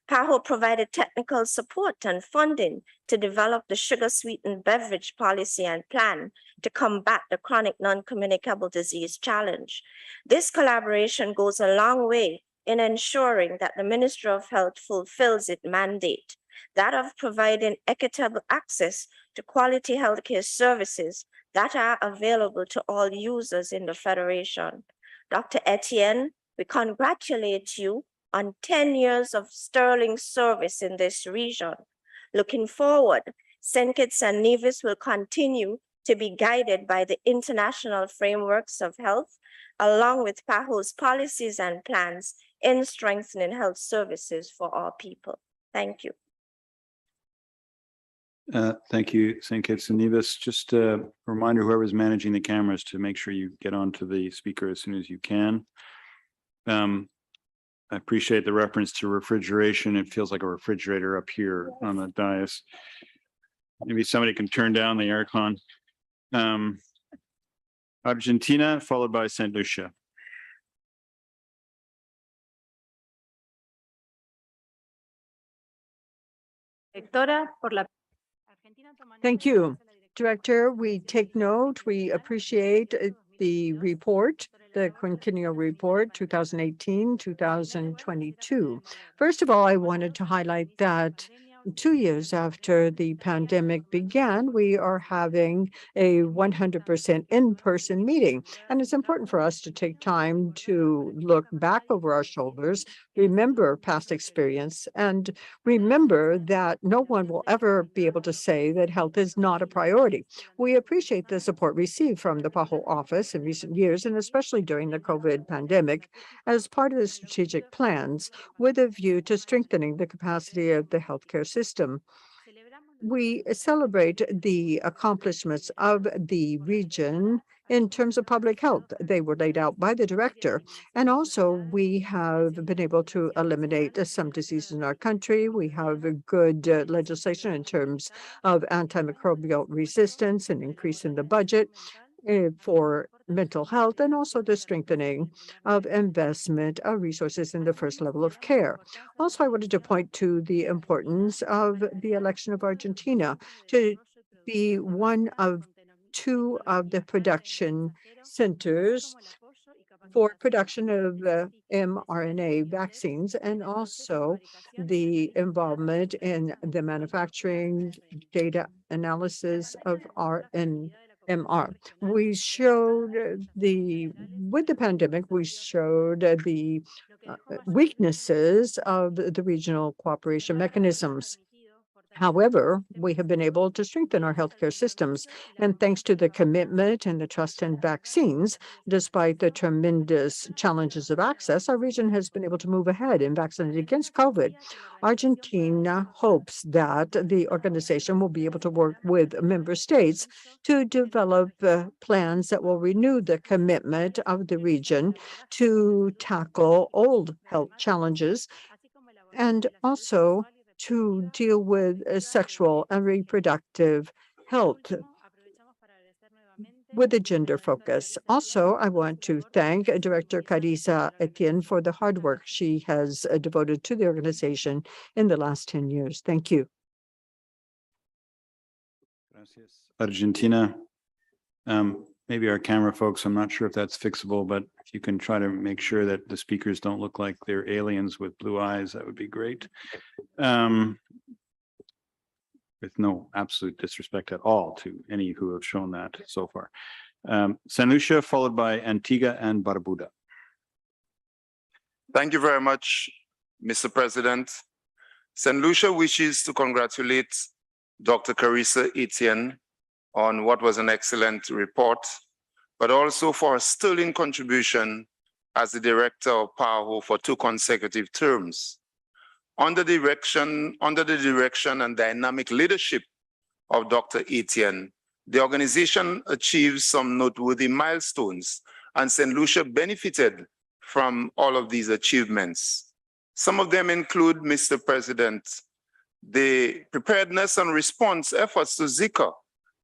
Speaker 22: PAHO provided technical support and funding to develop the sugar-sweetened beverage policy and plan to combat the chronic non-communicable disease challenge. This collaboration goes a long way in ensuring that the Ministry of Health fulfills its mandate, that of providing equitable access to quality healthcare services that are available to all users in the Federation. Dr. Etienne, we congratulate you on 10 years of sterling service in this region. Looking forward, St. Kitts and Nevis will continue to be guided by the international frameworks of health, along with PAHO's policies and plans in strengthening health services for our people. Thank you.
Speaker 21: Thank you, St. Kitts and Nevis. Just a reminder, whoever's managing the cameras, to make sure you get onto the speaker as soon as you can. I appreciate the reference to refrigeration. It feels like a refrigerator up here on the dais. Maybe somebody can turn down the aircon. Argentina, followed by St. Lucia.
Speaker 3: Thank you, Director. We take note. We appreciate the report, the quinquennial report, 2018-2022. First of all, I wanted to highlight that 2 years after the pandemic began, we are having a 100% in-person meeting. And it's important for us to take time to look back over our shoulders, remember past experience, and remember that no one will ever be able to say that health is not a priority. We appreciate the support received from the PAHO office in recent years, and especially during the COVID pandemic, as part of the strategic plans with a view to strengthening the capacity of the healthcare system. We celebrate the accomplishments of the region in terms of public health. They were laid out by the director. And also, we have been able to eliminate some diseases in our country. We have a good legislation in terms of antimicrobial resistance and increase in the budget for mental health, and also the strengthening of investment of resources in the first level of care. Also, I wanted to point to the importance of the election of Argentina to be one of 2 of the production centers for production of mRNA vaccines, and also the involvement in the manufacturing, data analysis of MR. We showed with the pandemic, we showed the weaknesses of the regional cooperation mechanisms. However, we have been able to strengthen our healthcare systems, and thanks to the commitment and the trust in vaccines, despite the tremendous challenges of access, our region has been able to move ahead in vaccinating against COVID. Argentina hopes that the organization will be able to work with member states to develop plans that will renew the commitment of the region to tackle old health challenges, and also to deal with sexual and reproductive health with a gender focus. Also, I want to thank Director Carissa Etienne for the hard work she has devoted to the organization in the last 10 years. Thank you.
Speaker 21: Gracias. Argentina. Maybe our camera folks, I'm not sure if that's fixable, but if you can try to make sure that the speakers don't look like they're aliens with blue eyes, that would be great. With no absolute disrespect at all to any who have shown that so far. St. Lucia, followed by Antigua and Barbuda.
Speaker 4: Thank you very much, Mr. President. St. Lucia wishes to congratulate Dr. Carissa Etienne on what was an excellent report, but also for a sterling contribution as the director of PAHO for 2 consecutive terms. Under the direction and dynamic leadership of Dr. Etienne, the organization achieved some noteworthy milestones, and St. Lucia benefited from all of these achievements. Some of them include, Mr. President, the preparedness and response efforts to Zika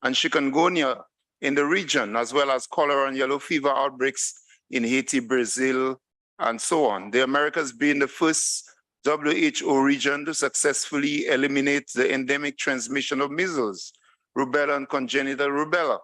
Speaker 4: and chikungunya in the region, as well as cholera and yellow fever outbreaks in Haiti, Brazil, and so on. The Americas being the first WHO region to successfully eliminate the endemic transmission of measles, rubella, and congenital rubella.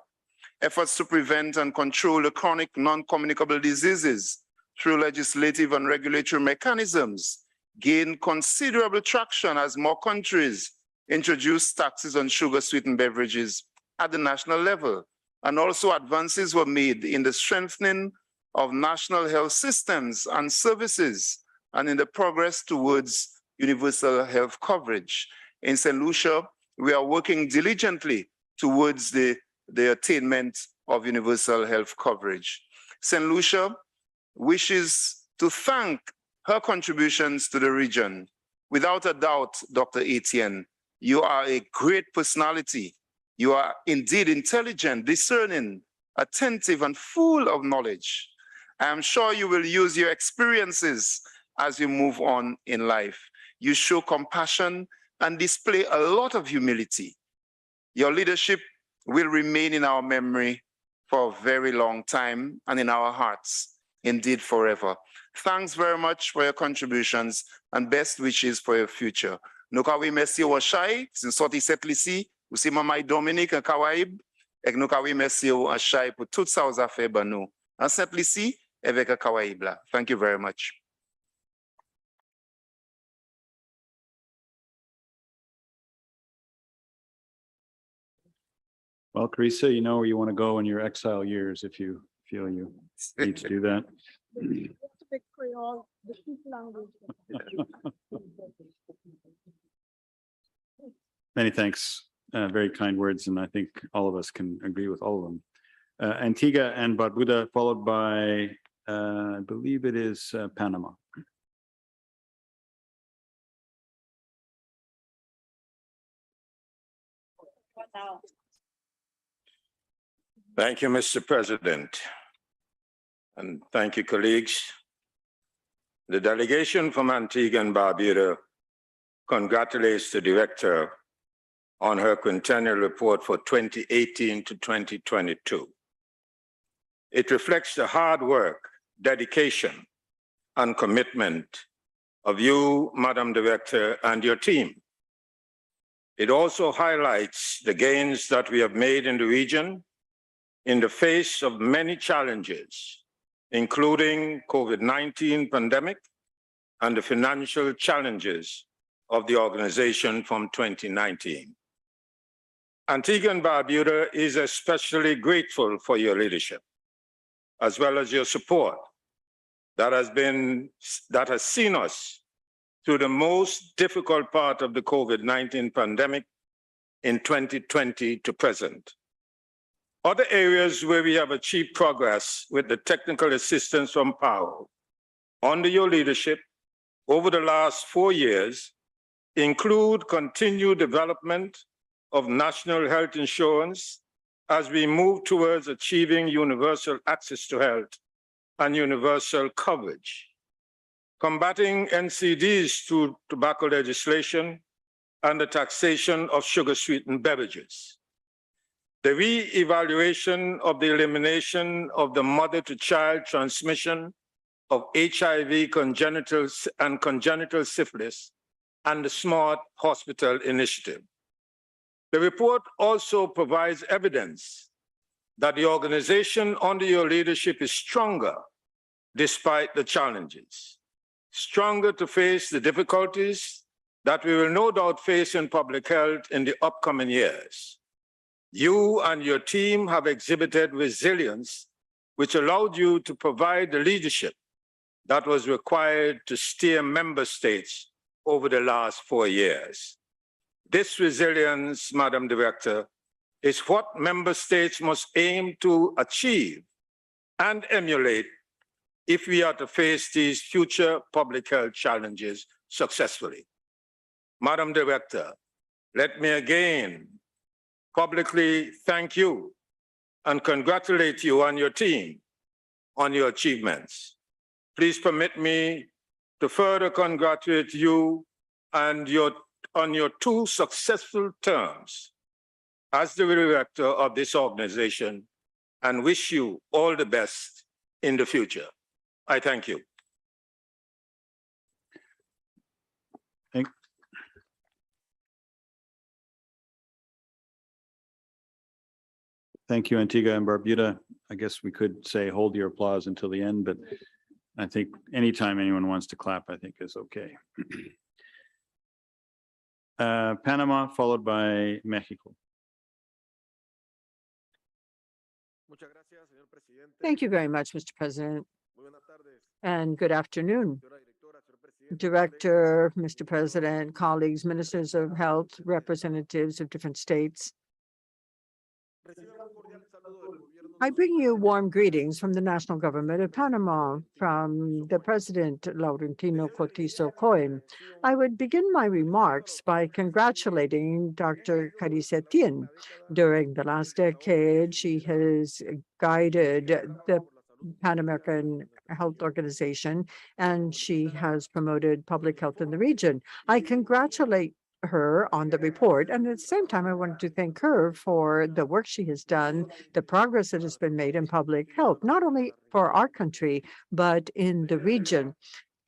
Speaker 4: Efforts to prevent and control the chronic non-communicable diseases through legislative and regulatory mechanisms gain considerable traction as more countries introduce taxes on sugar-sweetened beverages at the national level. And also advances were made in the strengthening of national health systems and services and in the progress towards universal health coverage. In St. Lucia, we are working diligently towards the attainment of universal health coverage. St. Lucia wishes to thank her contributions to the region. Without a doubt, Dr. Etienne, you are a great personality. You are indeed intelligent, discerning, attentive, and full of knowledge. I am sure you will use your experiences as you move on in life. You show compassion and display a lot of humility. Your leadership will remain in our memory for a very long time and in our hearts, indeed forever. Thanks very much for your contributions and best wishes for your future. Nou ka we mersi ou Achay, sin sorti set lisi, ou si mamay Dominique en Kawaib, ek nou ka we mersi ou Achay pou tout sa ou zafè ban nou. An set lisi, evek a Kawaib la. Thank you very much.
Speaker 21: Well, Carissa, you know where you want to go in your exile years if you feel you need to do that. Many thanks. Very kind words, and I think all of us can agree with all of them. Antigua and Barbuda, followed by, I believe it is Panama.
Speaker 7: Thank you, Mr. President. And thank you, colleagues. The delegation from Antigua and Barbuda congratulates the director on her quintennial report for 2018 to 2022. It reflects the hard work, dedication, and commitment of you, Madam Director, and your team. It also highlights the gains that we have made in the region in the face of many challenges, including COVID-19 pandemic and the financial challenges of the organization from 2019. Antigua and Barbuda is especially grateful for your leadership, as well as your support that has seen us through the most difficult part of the COVID-19 pandemic in 2020 to present. Other areas where we have achieved progress with the technical assistance from PAO under your leadership over the last 4 years include continued development of national health insurance as we move towards achieving universal access to health and universal coverage, combating NCDs through tobacco legislation and the taxation of sugar-sweetened beverages, the re-evaluation of the elimination of the mother-to-child transmission of HIV congenital syphilis, and the Smart Hospital Initiative. The report also provides evidence that the organization under your leadership is stronger despite the challenges, stronger to face the difficulties that we will no doubt face in public health in the upcoming years. You and your team have exhibited resilience, which allowed you to provide the leadership that was required to steer member states over the last 4 years. This resilience, Madam Director, is what member states must aim to achieve and emulate if we are to face these future public health challenges successfully. Madam Director, let me again publicly thank you and congratulate you and your team on your achievements. Please permit me to further congratulate you and your on your 2 successful terms as the director of this organization and wish you all the best in the future. I thank you.
Speaker 21: Thank you, Antigua and Barbuda. I guess we could say hold your applause until the end, but I think anytime anyone wants to clap, I think is okay. Panama followed by Mexico.
Speaker 3: Thank you very much, Mr. President. And good afternoon. Director, Mr. President, colleagues, ministers of health, representatives of different states. I bring you warm greetings from the national government of Panama, from the President Laurentino Cortizo Cohen. I would begin my remarks by congratulating Dr. Carissa Etienne. During the last decade, she has guided the Pan American Health Organization, and she has promoted public health in the region. I congratulate her on the report, and at the same time, I wanted to thank her for the work she has done, the progress that has been made in public health, not only for our country, but in the region.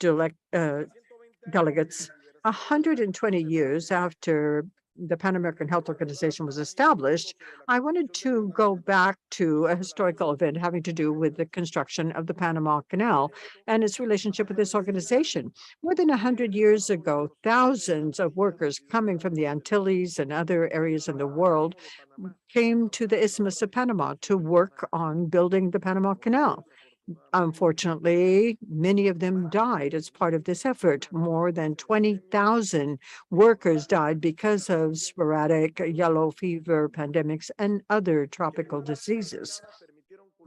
Speaker 3: Delegates, 120 years after the Pan American Health Organization was established, I wanted to go back to a historical event having to do with the construction of the Panama Canal and its relationship with this organization. More than 100 years ago, thousands of workers coming from the Antilles and other areas in the world came to the Isthmus of Panama to work on building the Panama Canal. Unfortunately, many of them died as part of this effort. More than 20,000 workers died because of sporadic yellow fever pandemics and other tropical diseases.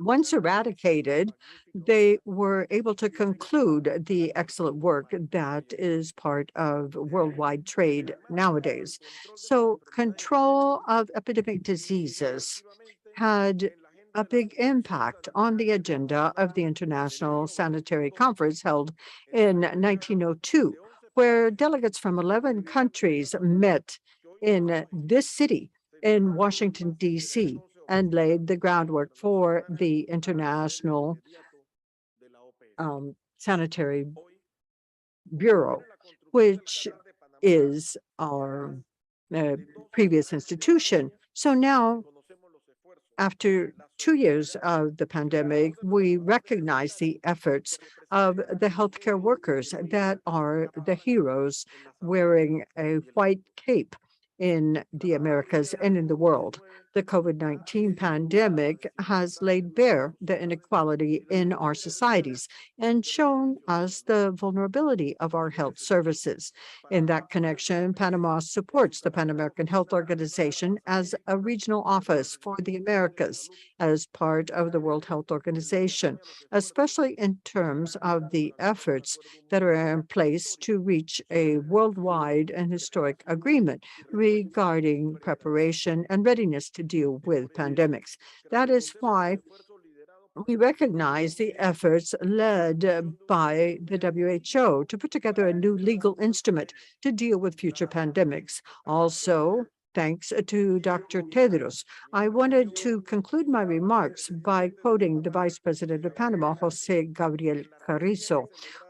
Speaker 3: Once eradicated, they were able to conclude the excellent work that is part of worldwide trade nowadays. So control of epidemic diseases had a big impact on the agenda of the International Sanitary Conference held in 1902, where delegates from 11 countries met in this city in Washington, D.C., and laid the groundwork for the International Sanitary Bureau, which is our previous institution. So now, after 2 years of the pandemic, we recognize the efforts of the healthcare workers that are the heroes wearing a white cape in the Americas and in the world. The COVID-19 pandemic has laid bare the inequality in our societies and shown us the vulnerability of our health services. In that connection, Panama supports the Pan American Health Organization as a regional office for the Americas as part of the World Health Organization, especially in terms of the efforts that are in place to reach a worldwide and historic agreement regarding preparation and readiness to deal with pandemics. That is why we recognize the efforts led by the WHO to put together a new legal instrument to deal with future pandemics. Also, thanks to Dr. Tedros, I wanted to conclude my remarks by quoting the Vice President of Panama, Jose Gabriel Carrizo,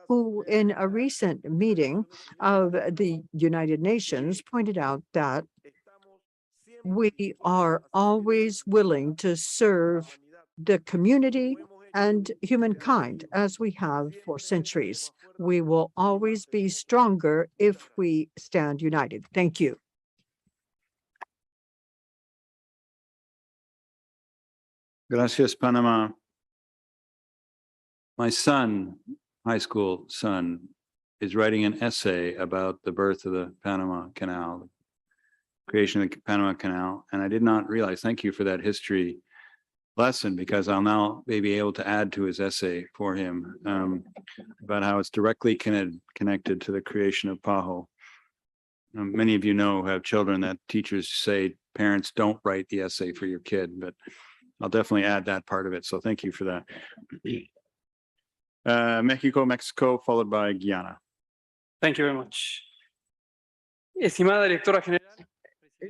Speaker 3: who in a recent meeting of the United Nations pointed out that we are always willing to serve the community and humankind as we have for centuries. We will always be stronger if we stand united. Thank you.
Speaker 21: Gracias, Panama. My son, high school son, is writing an essay about the birth of the Panama Canal, creation of the Panama Canal. And I did not realize, thank you for that history lesson, because I'll now be able to add to his essay for him about how it's directly connected to the creation of PAHO. Many of you know, have children, that teachers say parents don't write the essay for your kid, but I'll definitely add that part of it. So thank you for that. Mexico, followed by Guyana.
Speaker 5: Thank you very much. Estimada Directora General.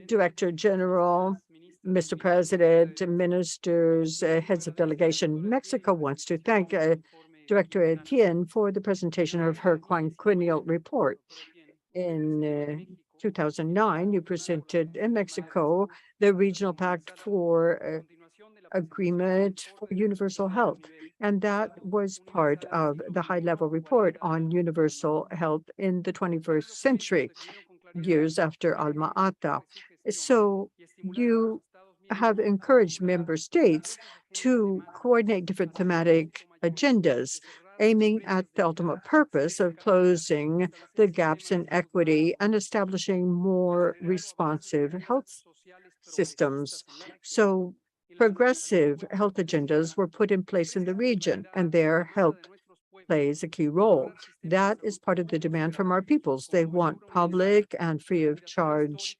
Speaker 3: Director General, Mr. President, ministers, heads of delegation, Mexico wants to thank Director Etienne for the presentation of her quinquennial report. In 2009, you presented in Mexico the Regional Pact for Agreement for Universal Health, and that was part of the high-level report on universal health in the 21st century, years after Alma Ata. So you have encouraged member states to coordinate different thematic agendas, aiming at the ultimate purpose of closing the gaps in equity and establishing more responsive health systems. So progressive health agendas were put in place in the region, and their health plays a key role. That is part of the demand from our peoples. They want public and free of charge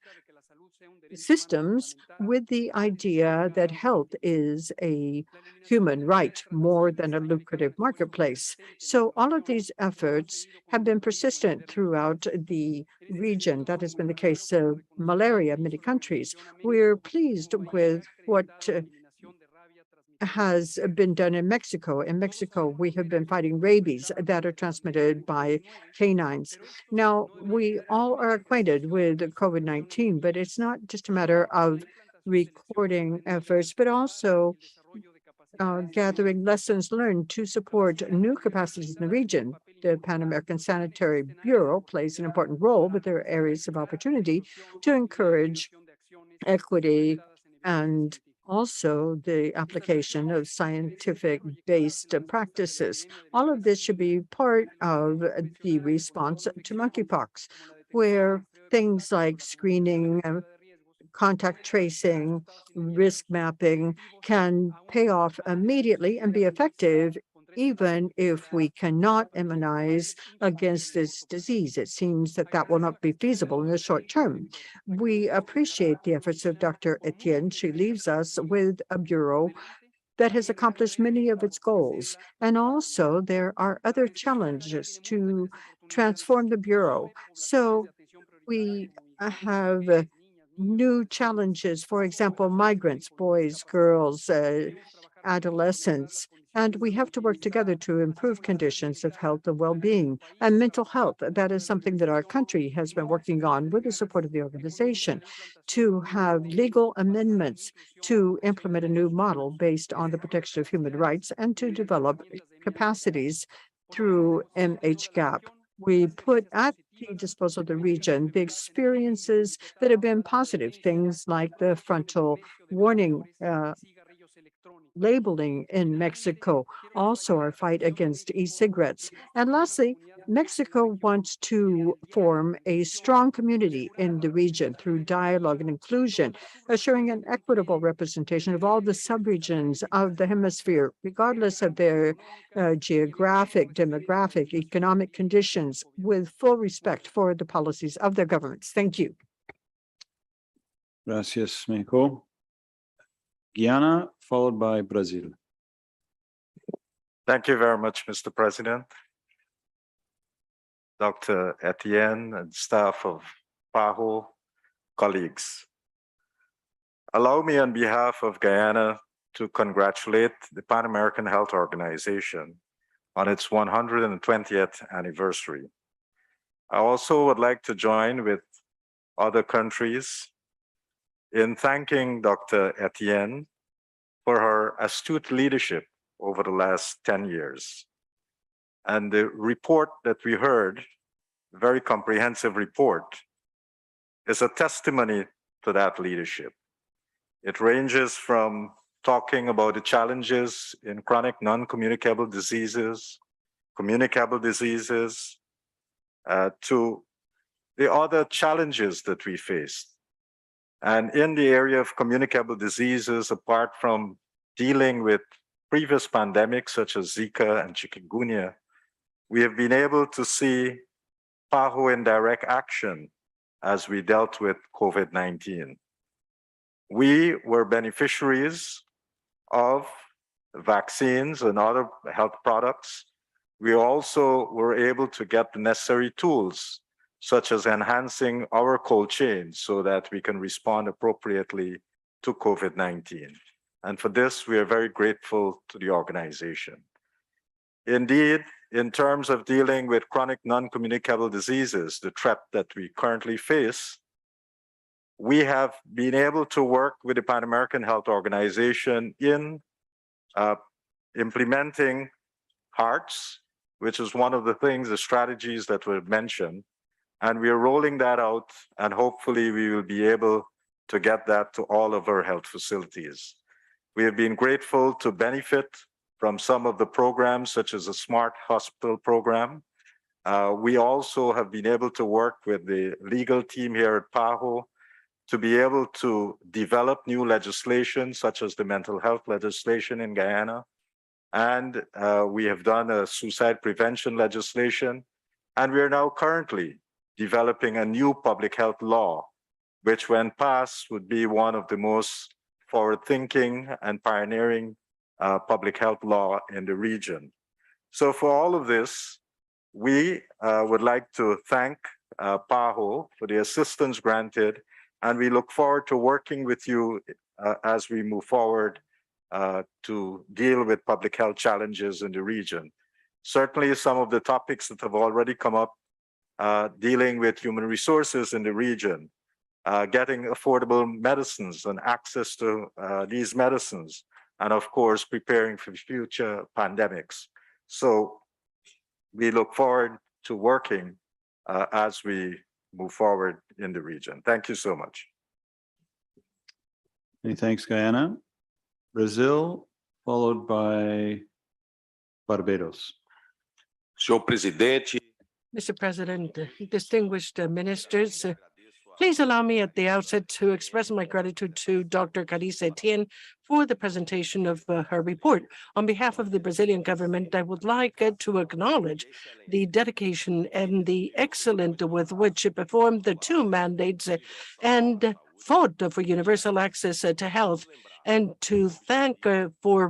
Speaker 3: systems with the idea that health is a human right more than a lucrative marketplace. So all of these efforts have been persistent throughout the region. That has been the case of malaria in many countries. We're pleased with what has been done in Mexico. In Mexico, we have been fighting rabies that are transmitted by canines. Now, we all are acquainted with COVID-19, but it's not just a matter of recording efforts, but also gathering lessons learned to support new capacities in the region. The Pan American Sanitary Bureau plays an important role, but there are areas of opportunity to encourage equity and also the application of scientific-based practices. All of this should be part of the response to monkeypox, where things like screening, contact tracing, risk mapping can pay off immediately and be effective even if we cannot immunize against this disease. It seems that that will not be feasible in the short term. We appreciate the efforts of Dr. Etienne. She leaves us with a bureau that has accomplished many of its goals. And also there are other challenges to transform the bureau. So we have new challenges, for example, migrants, boys, girls, adolescents, and we have to work together to improve conditions of health and well-being and mental health. That is something that our country has been working on with the support of the organization, to have legal amendments to implement a new model based on the protection of human rights and to develop capacities through MHGAP. We put at the disposal of the region the experiences that have been positive, things like the frontal warning labeling in Mexico, also our fight against e-cigarettes. And lastly, Mexico wants to form a strong community in the region through dialogue and inclusion, assuring an equitable representation of all the subregions of the hemisphere, regardless of their geographic, demographic, economic conditions, with full respect for the policies of their governments. Thank you.
Speaker 21: Gracias, Mexico. Guyana, followed by Brazil.
Speaker 16: Thank you very much, Mr. President. Dr. Etienne and staff of PAHO, colleagues. Allow me on behalf of Guyana to congratulate the Pan American Health Organization on its 120th anniversary. I also would like to join with other countries in thanking Dr. Etienne for her astute leadership over the last 10 years. And the report that we heard, very comprehensive report, is a testimony to that leadership. It ranges from talking about the challenges in chronic non-communicable diseases, communicable diseases, to the other challenges that we face. And in the area of communicable diseases, apart from dealing with previous pandemics such as Zika and chikungunya, we have been able to see PAHO in direct action as we dealt with COVID-19. We were beneficiaries of vaccines and other health products. We also were able to get the necessary tools such as enhancing our cold chain so that we can respond appropriately to COVID-19. And for this, we are very grateful to the organization. Indeed, in terms of dealing with chronic non-communicable diseases, the threat that we currently face, we have been able to work with the Pan American Health Organization in implementing HEARTS, which is one of the things, the strategies that were mentioned. And we are rolling that out, and hopefully we will be able to get that to all of our health facilities. We have been grateful to benefit from some of the programs, such as the Smart Hospital program. We also have been able to work with the legal team here at PAHO to be able to develop new legislation, such as the mental health legislation in Guyana. And we have done a suicide prevention legislation. And we are now currently developing a new public health law, which when passed would be one of the most forward-thinking and pioneering public health law in the region. So for all of this, we would like to thank PAHO for the assistance granted, and we look forward to working with you as we move forward to deal with public health challenges in the region. Certainly some of the topics that have already come up, dealing with human resources in the region, getting affordable medicines and access to these medicines, and of course, preparing for future pandemics. So we look forward to working as we move forward in the region. Thank you so much.
Speaker 21: Many thanks, Guyana. Brazil, followed by Barbados.
Speaker 7: Senhor Presidente,
Speaker 1: Mr. President, distinguished ministers, please allow me at the outset to express my gratitude to Dr. Carissa Etienne for the presentation of her report. On behalf of the Brazilian government, I would like to acknowledge the dedication and the excellence with which it performed the two mandates and fought for universal access to health, and to thank for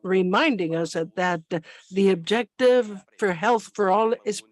Speaker 1: reminding us that the objective for health for all is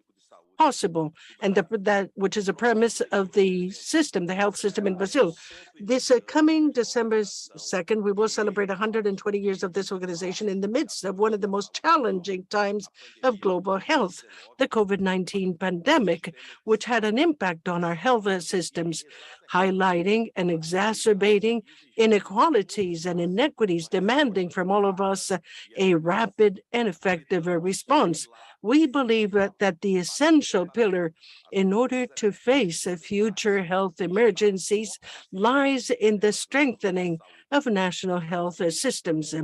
Speaker 1: possible, and that which is a premise of the system, the health system in Brazil. This coming December 2nd, we will celebrate 120 years of this organization in the midst of one of the most challenging times of global health, the COVID-19 pandemic, which had an impact on our health systems, highlighting and exacerbating inequalities and inequities, demanding from all of us a rapid and effective response. We believe that the essential pillar in order to face future health emergencies lies in the strengthening of national health systems.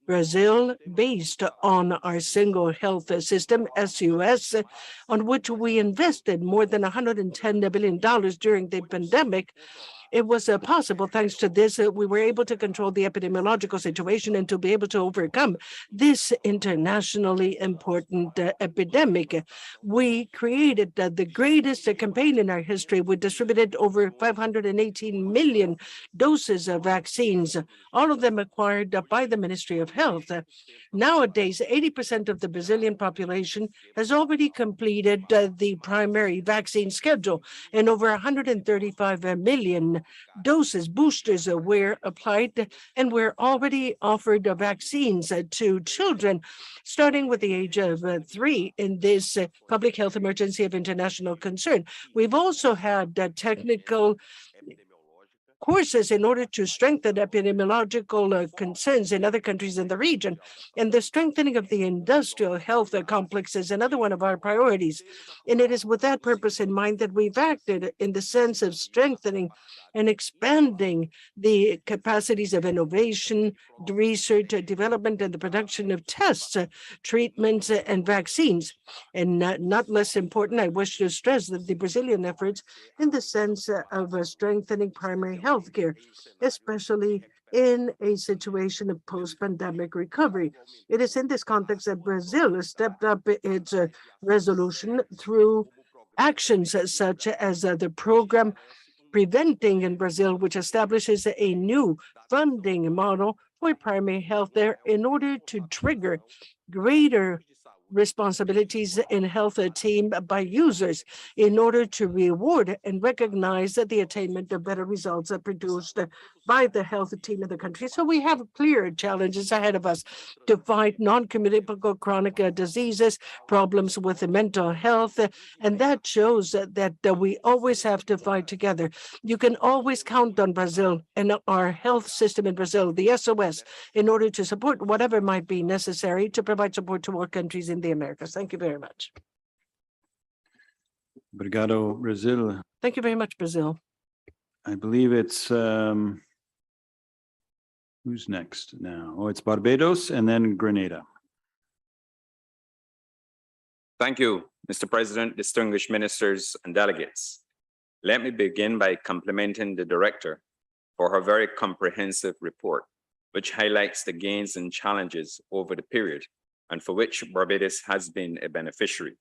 Speaker 1: Brazil, based on our single health system, SUS, on which we invested more than $110 billion during the pandemic, it was possible. Thanks to this, we were able to control the epidemiological situation and to be able to overcome this internationally important epidemic. We created the greatest campaign in our history. We distributed over 518 million doses of vaccines, all of them acquired by the Ministry of Health. Nowadays, 80% of the Brazilian population has already completed the primary vaccine schedule, and over 135 million doses, boosters were applied, and we're already offered vaccines to children starting with the age of 3 in this public health emergency of international concern. We've also had technical courses in order to strengthen epidemiological concerns in other countries in the region. And the strengthening of the industrial health complex is another one of our priorities. And it is with that purpose in mind that we've acted in the sense of strengthening and expanding the capacities of innovation, research, development, and the production of tests, treatments, and vaccines. And not less important, I wish to stress that the Brazilian efforts in the sense of strengthening primary health care, especially in a situation of post-pandemic recovery. It is in this context that Brazil has stepped up its resolution through actions such as the program Preventing in Brazil, which establishes a new funding model for primary health there in order to trigger greater
Speaker 9: responsibilities in health team by users in order to reward and recognize the attainment of better results produced by the health team in the country. So we have clear challenges ahead of us to fight non-communicable chronic diseases, problems with the mental health, and that shows that we always have to fight together. You can always count on Brazil and our health system in Brazil, the SOS, in order to support whatever might be necessary to provide support to more countries in the Americas. Thank you very much.
Speaker 21: Obrigado, Brazil.
Speaker 9: Thank you very much, Brazil.
Speaker 21: I believe it's who's next now? Oh, it's Barbados and then Grenada.
Speaker 12: Thank you, Mr. President, distinguished ministers and delegates. Let me begin by complimenting the director for her very comprehensive report, which highlights the gains and challenges over the period and for which Barbados has been a beneficiary.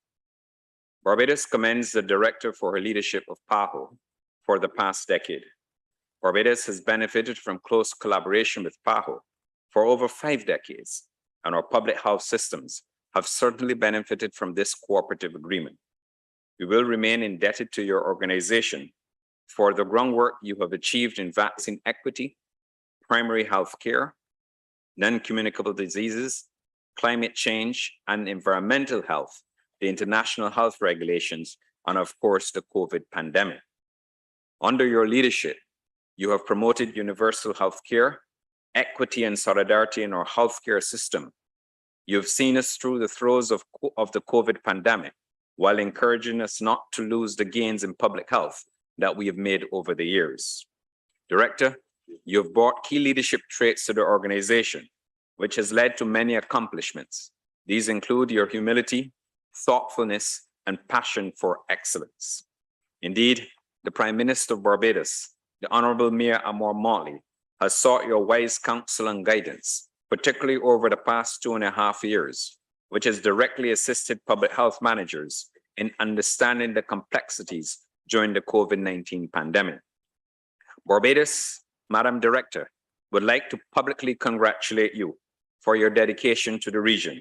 Speaker 12: Barbados commends the director for her leadership of PAHO for the past decade. Barbados has benefited from close collaboration with PAHO for over 5 decades, and our public health systems have certainly benefited from this cooperative agreement. We will remain indebted to your organization for the groundwork you have achieved in vaccine equity, primary health care, non-communicable diseases, climate change, and environmental health, the international health regulations, and of course, the COVID pandemic. Under your leadership, you have promoted universal health care, equity and solidarity in our healthcare system. You've seen us through the throes of the COVID pandemic, while encouraging us not to lose the gains in public health that we have made over the years. Director, you have brought key leadership traits to the organization, which has led to many accomplishments. These include your humility, thoughtfulness, and passion for excellence. Indeed, the Prime Minister of Barbados, the Honorable Mayor Amor Motley, has sought your wise counsel and guidance, particularly over the past 2.5 years, which has directly assisted public health managers in understanding the complexities during the COVID-19 pandemic. Barbados, Madam Director, would like to publicly congratulate you for your dedication to the region.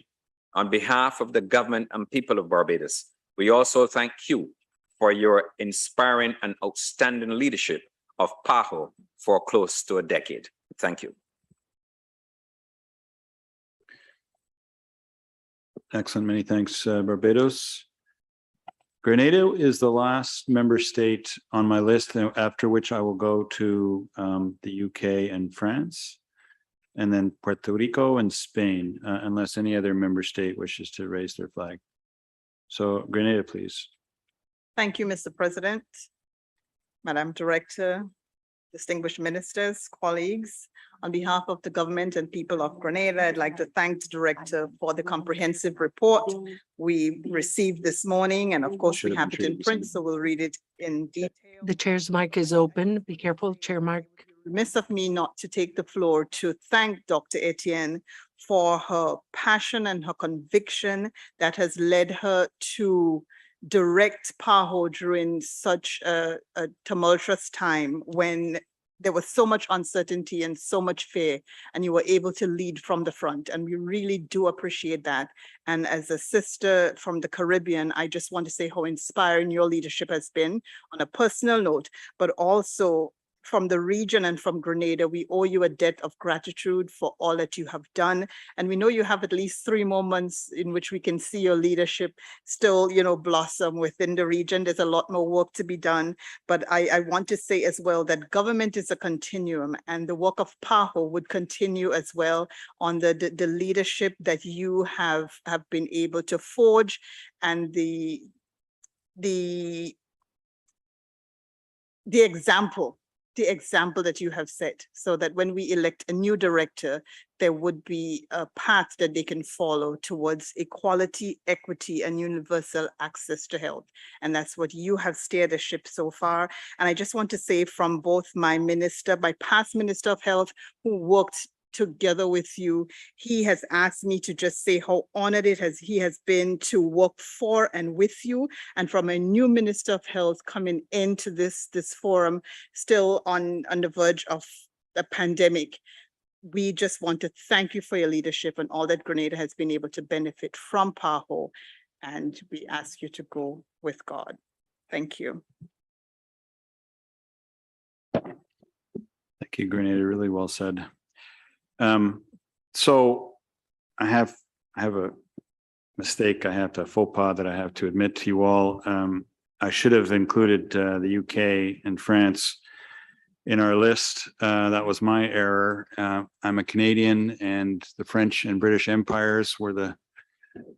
Speaker 12: On behalf of the government and people of Barbados, we also thank you for your inspiring and outstanding leadership of PAHO for close to a decade. Thank you.
Speaker 21: Excellent. Many thanks, Barbados. Grenada is the last member state on my list, after which I will go to the UK and France, and then Puerto Rico and Spain, unless any other member state wishes to raise their flag. So Grenada, please.
Speaker 18: Thank you, Mr. President, Madam Director, distinguished ministers, colleagues. On behalf of the government and people of Grenada, I'd like to thank the director for the comprehensive report we received this morning. And of course, we have it in print, so we'll read it in detail.
Speaker 9: The chair's mic is open. Be careful, Chair mic.
Speaker 18: Remiss of me not to take the floor to thank Dr. Etienne for her passion and her conviction that has led her to direct PAHO during such a tumultuous time when there was so much uncertainty and so much fear, and you were able to lead from the front. And we really do appreciate that. And as a sister from the Caribbean, I just want to say how inspiring your leadership has been on a personal note, but also from the region and from Grenada. We owe you a debt of gratitude for all that you have done. And we know you have at least 3 more months in which we can see your leadership still, blossom within the region. There's a lot more work to be done. But I want to say as well that government is a continuum, and the work of PAHO would continue as well on the leadership that you have been able to forge, and the example that you have set, so that when we elect a new director, there would be a path that they can follow towards equality, equity, and universal access to health. And that's what you have steered the ship so far. And I just want to say from both my past Minister of Health, who worked together with you, he has asked me to just say how honored he has been to work for and with you. And from a new Minister of Health coming into this forum, still on the verge of the pandemic,
Speaker 15: we just want to thank you for your leadership and all that Grenada has been able to benefit from PAHO. And we ask you to go with God. Thank you.
Speaker 21: Thank you, Grenada. Really well said. So I have a mistake. I have to faux pas that I have to admit to you all. I should have included the UK and France in our list. That was my error. I'm a Canadian, and the French and British empires were the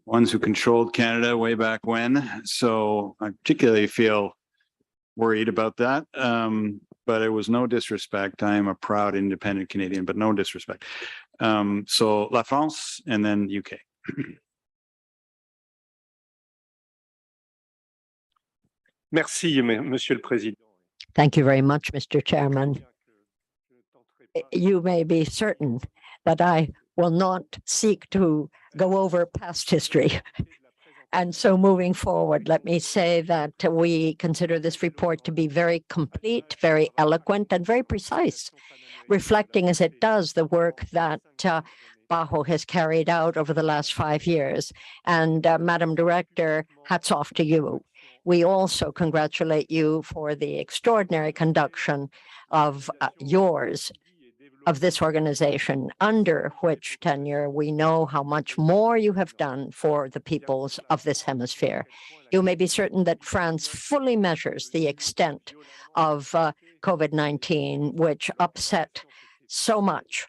Speaker 21: ones who controlled Canada way back when. So I particularly feel worried about that. But it was no disrespect. I am a proud independent Canadian, but no disrespect. So La France and then UK.
Speaker 5: Merci, Monsieur le Président.
Speaker 3: Thank you very much, Mr. Chairman. You may be certain that I will not seek to go over past history. And so moving forward, let me say that we consider this report to be very complete, very eloquent, and very precise, reflecting as it does the work that PAHO has carried out over the last 5 years. And Madam Director, hats off to you. We also congratulate you for the extraordinary conduction of this organization, under which tenure we know how much more you have done for the peoples of this hemisphere. You may be certain that France fully measures the extent of COVID-19, which upset so much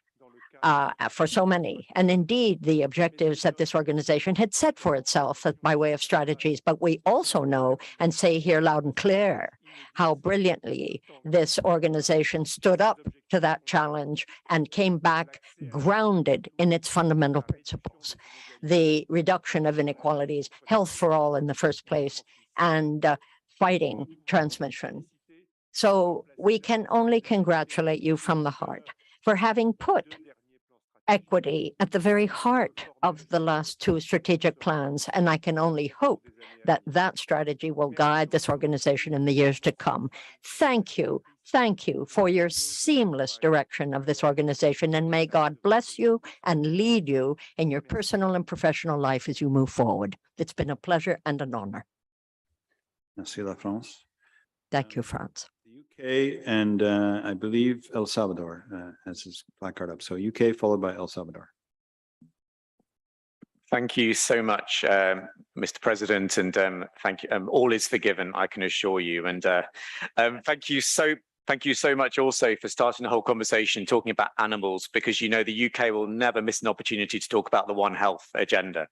Speaker 3: for so many, and indeed the objectives that this organization had set for itself by way of strategies. But we also know and say here loud and clear how brilliantly this organization stood up to that challenge and came back grounded in its fundamental principles: the reduction of inequalities, health for all in the first place, and fighting transmission. So we can only congratulate you from the heart for having put equity at the very heart of the last 2 strategic plans. And I can only hope that that strategy will guide this organization in the years to come. Thank you. Thank you for your seamless direction of this organization, and may God bless you and lead you in your personal and professional life as you move forward. It's been a pleasure and an honor.
Speaker 21: Merci, La France.
Speaker 3: Thank you, France.
Speaker 21: UK and I believe El Salvador has his placard up. So UK followed by El Salvador.
Speaker 10: Thank you so much, Mr. President, and thank you. All is forgiven, I can assure you. And thank you so much also for starting the whole conversation talking about animals, because you know the UK will never miss an opportunity to talk about the One Health agenda.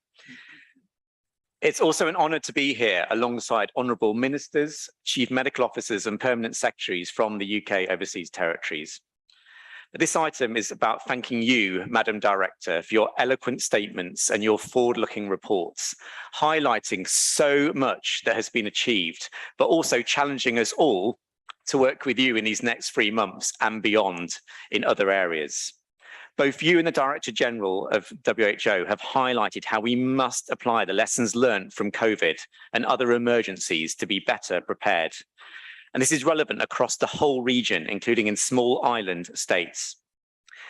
Speaker 10: It's also an honor to be here alongside honourable ministers, chief medical officers and permanent secretaries from the UK overseas territories. This item is about thanking you, Madam Director, for your eloquent statements and your forward-looking reports, highlighting so much that has been achieved, but also challenging us all to work with you in these next 3 months and beyond in other areas. Both you and the Director General of WHO have highlighted how we must apply the lessons learned from COVID and other emergencies to be better prepared. And this is relevant across the whole region, including in small island states.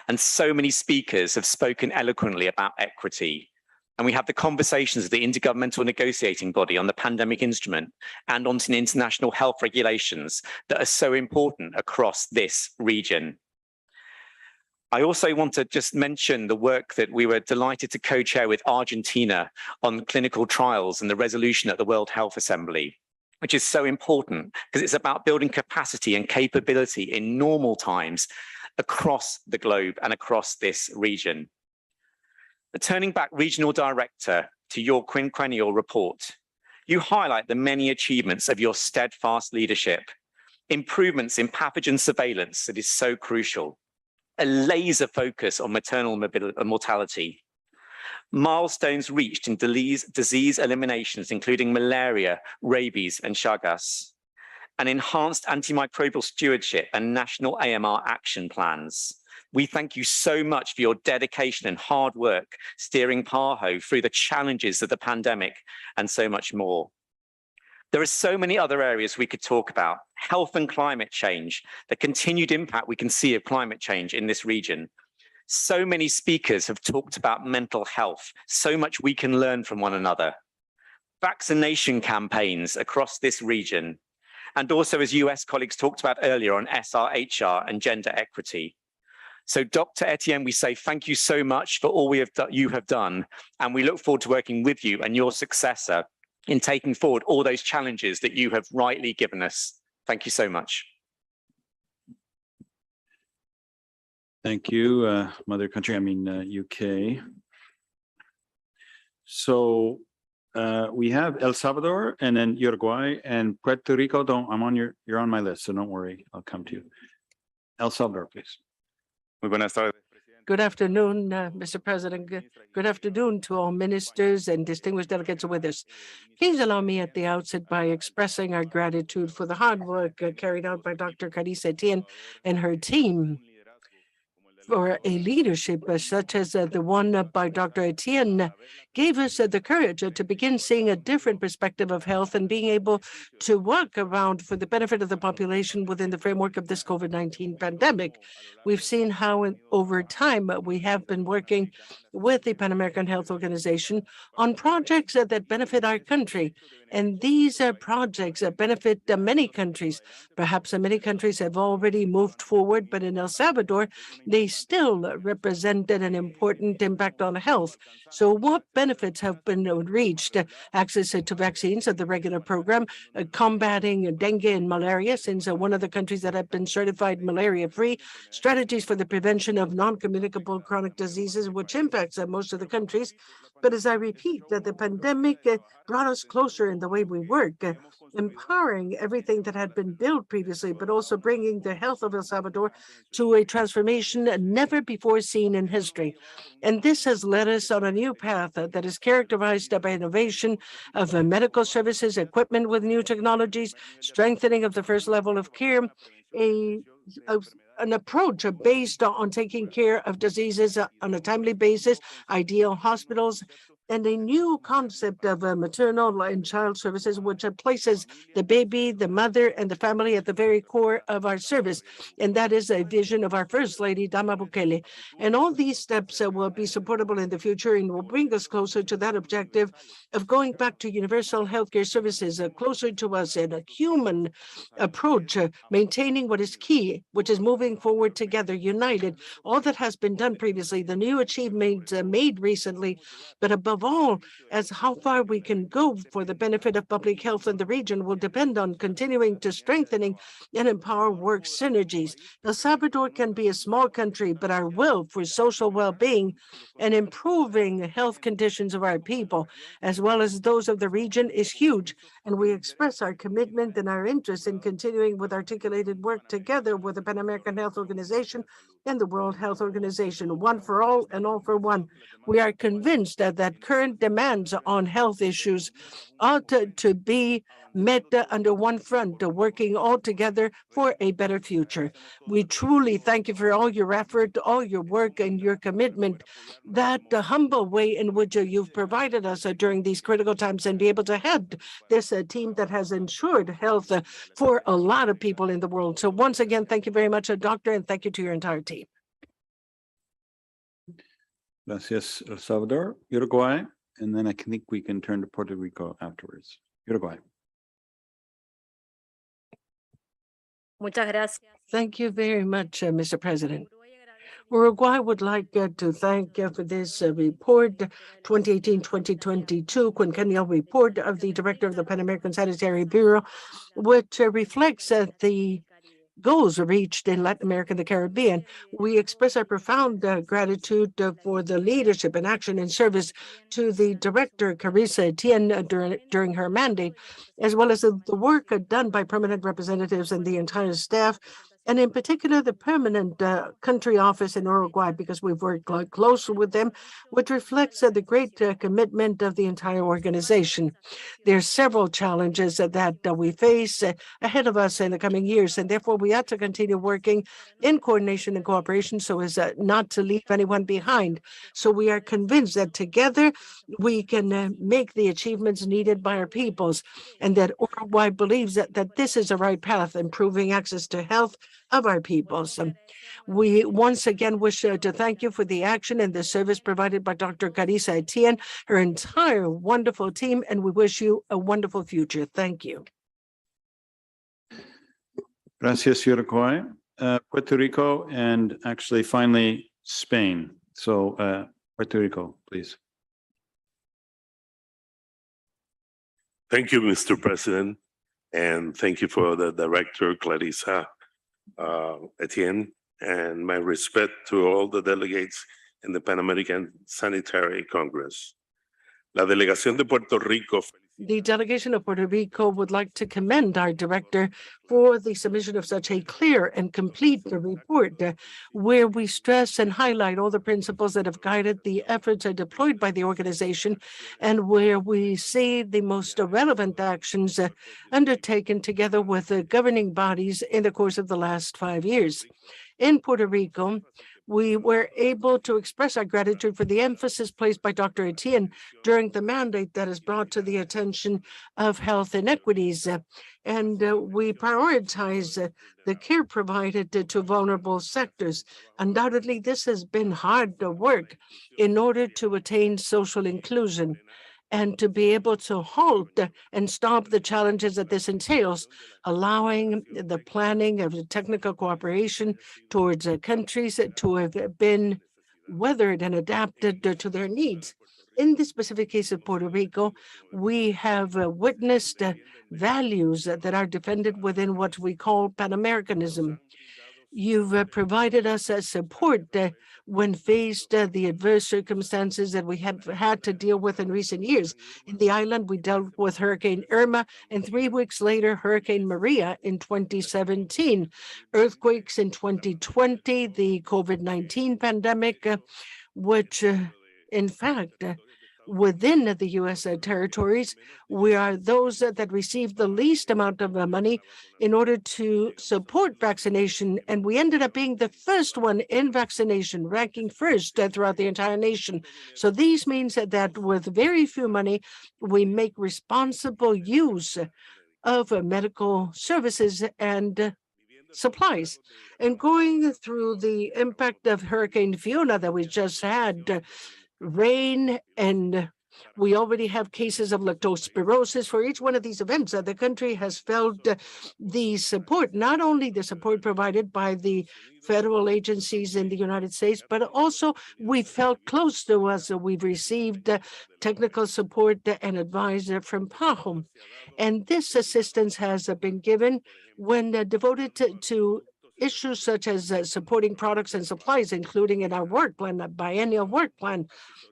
Speaker 10: And so many speakers have spoken eloquently about equity. And we have the conversations of the Intergovernmental Negotiating Body on the pandemic instrument and on international health regulations that are so important across this region. I also want to just mention the work that we were delighted to co-chair with Argentina on clinical trials and the resolution at the World Health Assembly, which is so important because it's about building capacity and capability in normal times across the globe and across this region. But turning back, Regional Director, to your quinquennial report, you highlight the many achievements of your steadfast leadership, improvements in pathogen surveillance that is so crucial, a laser focus on maternal mortality, milestones reached in disease eliminations, including malaria, rabies, and Chagas, and enhanced antimicrobial stewardship and national AMR action plans. We thank you so much for your dedication and hard work steering PAHO through the challenges of the pandemic and so much more. There are so many other areas we could talk about: health and climate change, the continued impact we can see of climate change in this region, So many speakers have talked about mental health, so much we can learn from one another. Vaccination campaigns across this region, and also as US colleagues talked about earlier on SRHR and gender equity. So Dr. Etienne, we say thank you so much for all you have done, and we look forward to working with you and your successor in taking forward all those challenges that you have rightly given us. Thank you so much.
Speaker 21: Thank you, mother country, UK. So we have El Salvador and then Uruguay and Puerto Rico. You're on my list, so don't worry, I'll come to you. El Salvador, please.
Speaker 13: Muy buenas tardes.
Speaker 9: Good afternoon, Mr. President. Good afternoon to all ministers and distinguished delegates with us. Please allow me at the outset by expressing our gratitude for the hard work carried out by Dr. Carissa Etienne and her team for a leadership such as the one by Dr. Etienne gave us the courage to begin seeing a different perspective of health and being able to work around for the benefit of the population within the framework of this COVID-19 pandemic. We've seen how over time we have been working with the Pan American Health Organization on projects that benefit our country. And these projects benefit many countries. Perhaps many countries have already moved forward, but in El Salvador, they still represented an important impact on health. So what benefits have been reached? Access to vaccines of the regular program, combating dengue and malaria, since one of the countries that have been certified malaria-free, strategies for the prevention of non-communicable chronic diseases, which impacts most of the countries. But as I repeat, that the pandemic brought us closer in the way we work, empowering everything that had been built previously, but also bringing the health of El Salvador to a transformation never before seen in history. And this has led us on a new path that is characterized by innovation of medical services, equipment with new technologies, strengthening of the first level of care, an approach based on taking care of diseases on a timely basis, ideal hospitals, and a new concept of maternal and child services, which places the baby, the mother, and the family at the very core of our service. And that is a vision of our First Lady, Dama Bukele. And all these steps will be supportable in the future and will bring us closer to that objective of going back to universal healthcare services, closer to us in a human approach, maintaining what is key, which is moving forward together, united. All that has been done previously, the new achievements made recently, but above all, as how far we can go for the benefit of public health in the region will depend on continuing to strengthening and empower work synergies. El Salvador can be a small country, but our will for social well-being and improving health conditions of our people, as well as those of the region, is huge. And we express our commitment and our interest in continuing with articulated work together with the Pan American Health Organization and the World Health Organization, one for all and all for one. We are convinced that current demands on health issues ought to be met under one front, working all together for a better future. We truly thank you for all your effort, all your work, and your commitment, that humble way in which you've provided us during these critical times, and be able to head this team that has ensured health for a lot of people in the world. So once again, thank you very much, Doctor, and thank you to your entire team.
Speaker 21: Gracias, El Salvador. Uruguay, and then I think we can turn to Puerto Rico afterwards. Uruguay.
Speaker 9: Thank you very much, Mr. President. Uruguay would like to thank you for this report, 2018-2022 quinquennial report of the Director of the Pan American Sanitary Bureau, which reflects the goals reached in Latin America and the Caribbean. We express our profound gratitude for the leadership and action and service to the Director, Carissa Etienne, during her mandate, as well as the work done by permanent representatives and the entire staff, and in particular, the permanent country office in Uruguay, because we've worked closely with them, which reflects the great commitment of the entire organization. There are several challenges that we face ahead of us in the coming years, and therefore we have to continue working in coordination and cooperation so as not to leave anyone behind. So we are convinced that together we can make the achievements needed by our peoples, and that Uruguay believes that this is the right path, improving access to health, of our peoples. We once again wish to thank you for the action and the service provided by Dr. Carissa Etienne, her entire wonderful team, and we wish you a wonderful future. Thank you.
Speaker 21: Gracias, Uruguay, Puerto Rico, and actually finally Spain. So Puerto Rico, please.
Speaker 13: Thank you, Mr. President, and thank you for the Director, Clarissa Etienne, and my respect to all the delegates in the Pan American Sanitary Congress. La delegación de Puerto Rico.
Speaker 9: The delegation of Puerto Rico would like to commend our director for the submission of such a clear and complete report where we stress and highlight all the principles that have guided the efforts deployed by the organization and where we see the most relevant actions undertaken together with the governing bodies in the course of the last 5 years. In Puerto Rico, we were able to express our gratitude for the emphasis placed by Dr. Etienne during the mandate that is brought to the attention of health inequities. And we prioritize the care provided to vulnerable sectors. Undoubtedly, this has been hard work in order to attain social inclusion and to be able to halt and stop the challenges that this entails, allowing the planning of the technical cooperation towards countries to have been weathered and adapted to their needs. In the specific case of Puerto Rico, we have witnessed values that are defended within what we call Pan-Americanism. You've provided us support when faced the adverse circumstances that we have had to deal with in recent years. In the island, we dealt with Hurricane Irma, and 3 weeks later, Hurricane Maria in 2017, earthquakes in 2020, the COVID-19 pandemic, which in fact, within the U.S. territories, we are those that receive the least amount of money in order to support vaccination. And we ended up being the first one in vaccination, ranking first throughout the entire nation. So these means that with very few money, we make responsible use of medical services and supplies. And going through the impact of Hurricane Fiona that we just had, rain, and we already have cases of leptospirosis. For each one of these events, the country has felt the support, not only the support provided by the federal agencies in the United States, but also we felt close to us. We've received technical support and advice from PAHO. And this assistance has been given when devoted to issues such as supporting products and supplies, including in our work plan, a biennial work plan,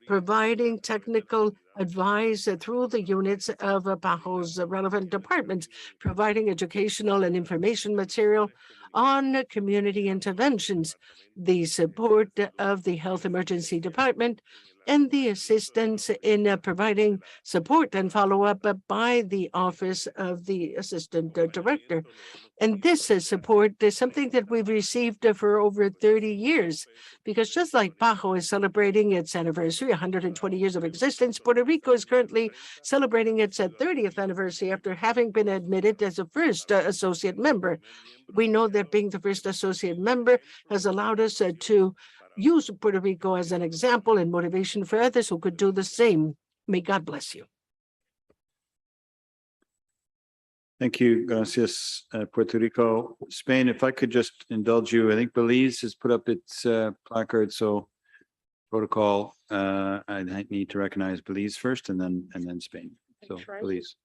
Speaker 9: providing technical advice through the units of PAHO's relevant departments, providing educational and information material on community interventions, the support of the Health Emergency Department, and the assistance in providing support and follow-up by the Office of the Assistant Director. And this support is something that we've received for over 30 years, because just like PAHO is celebrating its anniversary, 120 years of existence, Puerto Rico is currently celebrating its 30th anniversary after having been admitted as a first associate member. We know that being the first associate member has allowed us to use Puerto Rico as an example and motivation for others who could do the same. May God bless you.
Speaker 21: Thank you. Gracias, Puerto Rico. Spain, if I could just indulge you, I think Belize has put up its placard, so protocol, I need to recognize Belize first and then Spain. So Belize.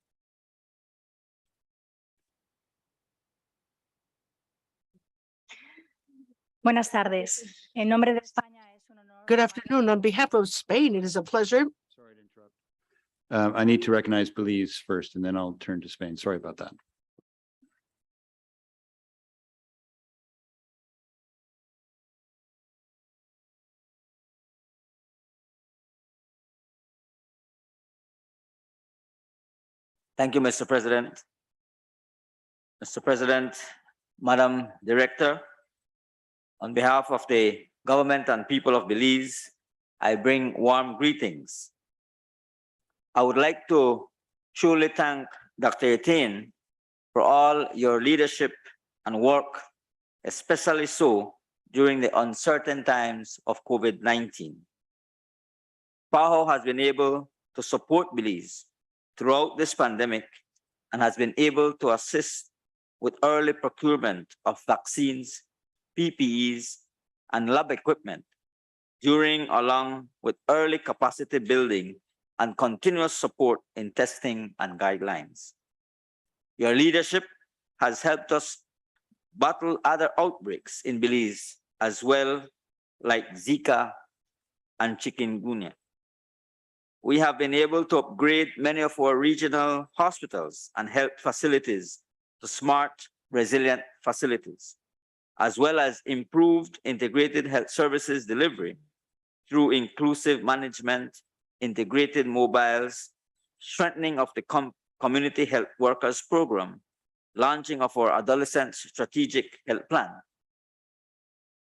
Speaker 17: Buenas tardes. En nombre de España es un honor.
Speaker 9: Good afternoon. On behalf of Spain, it is a pleasure.
Speaker 21: Sorry to interrupt. I need to recognize Belize first, and then I'll turn to Spain. Sorry about that.
Speaker 23: Thank you, Mr. President. Mr. President, Madam Director, on behalf of the government and people of Belize, I bring warm greetings. I would like to truly thank Dr. Etienne for all your leadership and work especially so during the uncertain times of COVID-19. PAHO has been able to support Belize throughout this pandemic and has been able to assist with early procurement of vaccines, PPEs, and lab equipment during along with early capacity building and continuous support in testing and guidelines. Your leadership has helped us battle other outbreaks in Belize as well, like Zika and chikungunya. We have been able to upgrade many of our regional hospitals and health facilities to smart, resilient facilities, as well as improved integrated health services delivery through inclusive management, integrated mobiles, strengthening of the community health workers program, launching of our adolescent strategic health plan.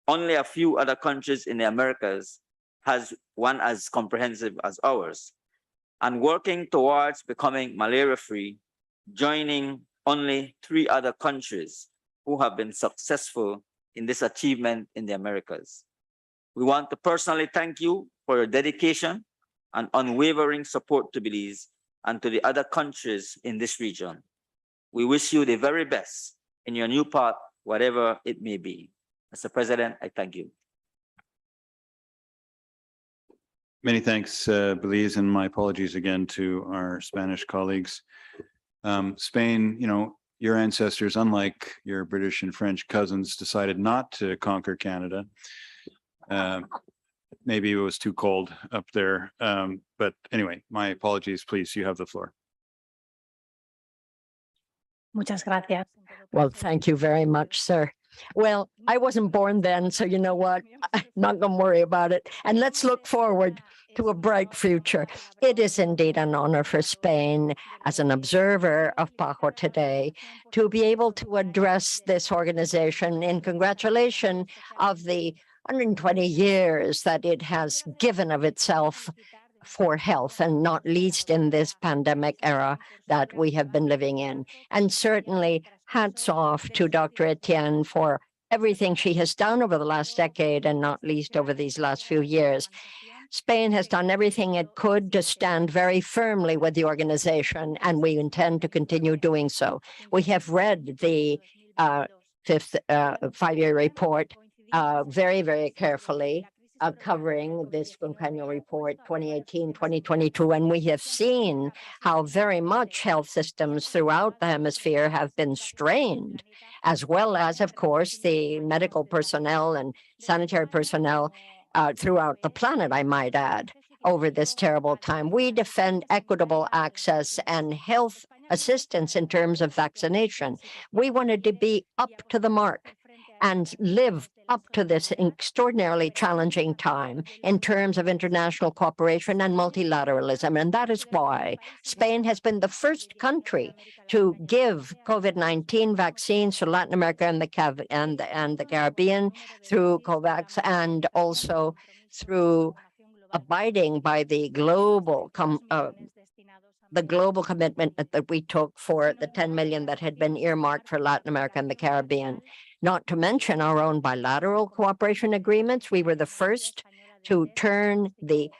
Speaker 23: Only a few other countries in the Americas has one as comprehensive as ours, and working towards becoming malaria-free, joining only 3 other countries who have been successful in this achievement in the Americas. We want to personally thank you for your dedication and unwavering support to Belize and to the other countries in this region. We wish you the very best in your new path, whatever it may be. Mr. President, I thank you.
Speaker 21: Many thanks, Belize, and my apologies again to our Spanish colleagues. Spain, your ancestors, unlike your British and French cousins, decided not to conquer Canada. Maybe it was too cold up there. But anyway, my apologies, please, you have the floor.
Speaker 17: Muchas gracias.
Speaker 3: Well, thank you very much, sir. Well, I wasn't born then, so you know what? I'm not going to worry about it. And let's look forward to a bright future. It is indeed an honor for Spain as an observer of PAHO today to be able to address this organization in congratulation of the 120 years that it has given of itself for health, and not least in this pandemic era that we have been living in. And certainly hats off to Dr. Etienne for everything she has done over the last decade, and not least over these last few years. Spain has done everything it could to stand very firmly with the organization, and we intend to continue doing so. We have read the fifth five-year report very, very carefully, covering this annual report 2018-2022, and we have seen how very much health systems throughout the hemisphere have been strained, as well as, of course, the medical personnel and sanitary personnel throughout the planet, I might add, over this terrible time. We defend equitable access and health assistance in terms of vaccination. We wanted to be up to the mark and live up to this extraordinarily challenging time in terms of international cooperation and multilateralism. And that is why Spain has been the first country to give COVID-19 vaccines to Latin America and the Caribbean through COVAX, and also through abiding by the global commitment that we took for the 10 million that had been earmarked for Latin America and the Caribbean. Not to mention our own bilateral cooperation agreements. We were the first to turn the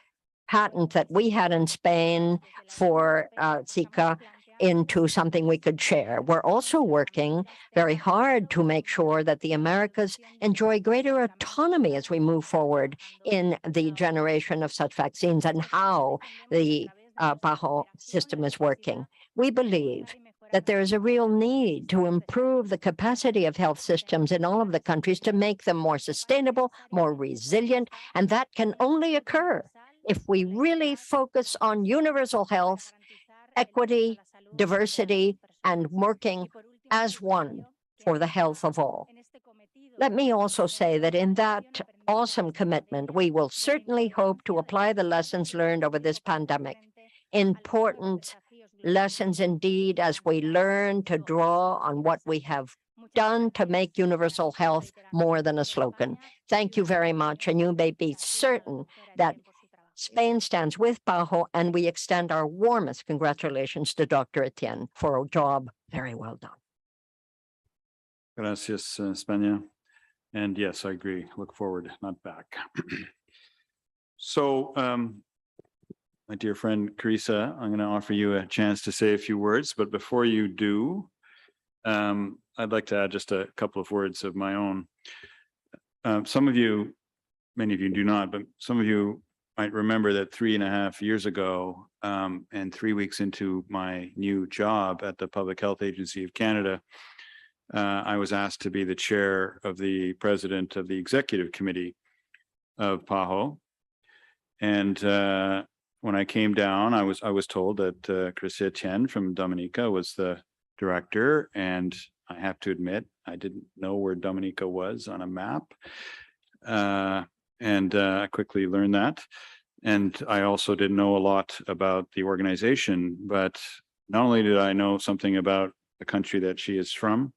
Speaker 3: patent that we had in Spain for Zika into something we could share. We're also working very hard to make sure that the Americas enjoy greater autonomy as we move forward in the generation of such vaccines and how the PAHO system is working. We believe that there is a real need to improve the capacity of health systems in all of the countries to make them more sustainable, more resilient, and that can only occur if we really focus on universal health, equity, diversity, and working as one for the health of all. Let me also say that in that awesome commitment, we will certainly hope to apply the lessons learned over this pandemic. Important lessons indeed, as we learn to draw on what we have done to make universal health more than a slogan. Thank you very much, and you may be certain that Spain stands with PAHO, and we extend our warmest congratulations to Dr. Etienne for a job very well done.
Speaker 21: Gracias, España. And yes, I agree. Look forward, not back. So, my dear friend Carissa, I'm going to offer you a chance to say a few words, but before you do, I'd like to add just a couple of words of my own. Some of you, many of you do not, but some of you might remember that 3.5 years ago, and 3 weeks into my new job at the Public Health Agency of Canada, I was asked to be the chair of the president of the executive committee of PAHO. And when I came down, I was told that Carissa Etienne from Dominica was the director, and I have to admit, I didn't know where Dominica was on a map. I quickly learned that. And I also didn't know a lot about the organization, but not only did I know something about the country that she is from,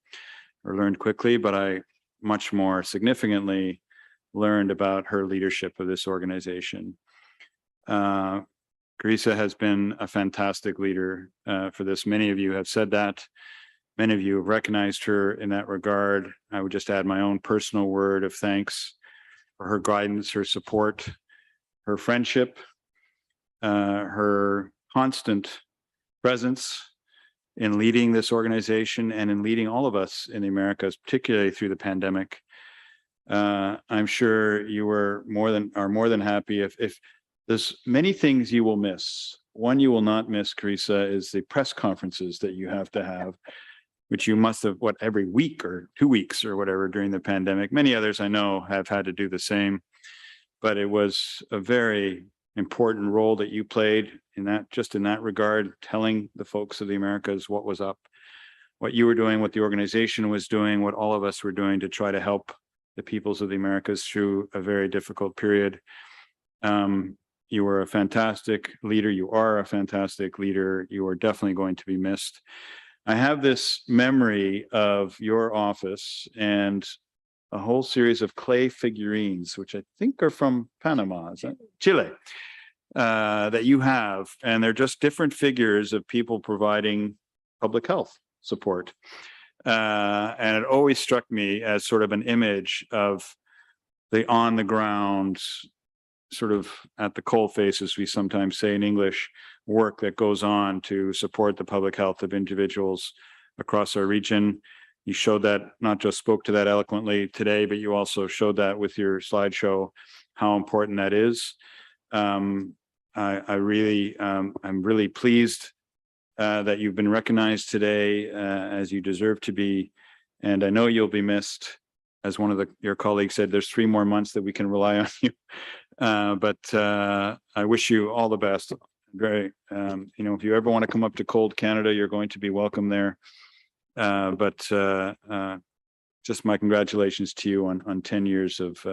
Speaker 21: or learned quickly, but I much more significantly learned about her leadership of this organization. Carissa has been a fantastic leader for this. Many of you have said that. Many of you have recognized her in that regard. I would just add my own personal word of thanks for her guidance, her support, her friendship, her constant presence in leading this organization and in leading all of us in the Americas, particularly through the pandemic. I'm sure you are more than happy if there's many things you will miss. One you will not miss, Carissa, is the press conferences that you have to have, which you must have, every week or 2 weeks or whatever during the pandemic. Many others I know have had to do the same, but it was a very important role that you played in that regard, telling the folks of the Americas what was up, what you were doing, what the organization was doing, what all of us were doing to try to help the peoples of the Americas through a very difficult period. You were a fantastic leader. You are a fantastic leader. You are definitely going to be missed. I have this memory of your office and a whole series of clay figurines, which I think are from Panama, is that Chile, that you have. And they're just different figures of people providing public health support. And it always struck me as sort of an image of the on the ground, sort of at the coalface, as we sometimes say in English, work that goes on to support the public health of individuals across our region. You showed that, not just spoke to that eloquently today, but you also showed that with your slideshow, how important that is. I'm really pleased that you've been recognized today as you deserve to be. And I know you'll be missed. As one of your colleagues said, there's 3 more months that we can rely on you. But I wish you all the best. Very, if you ever want to come up to cold Canada, you're going to be welcome there. But just my congratulations to you on 10 years of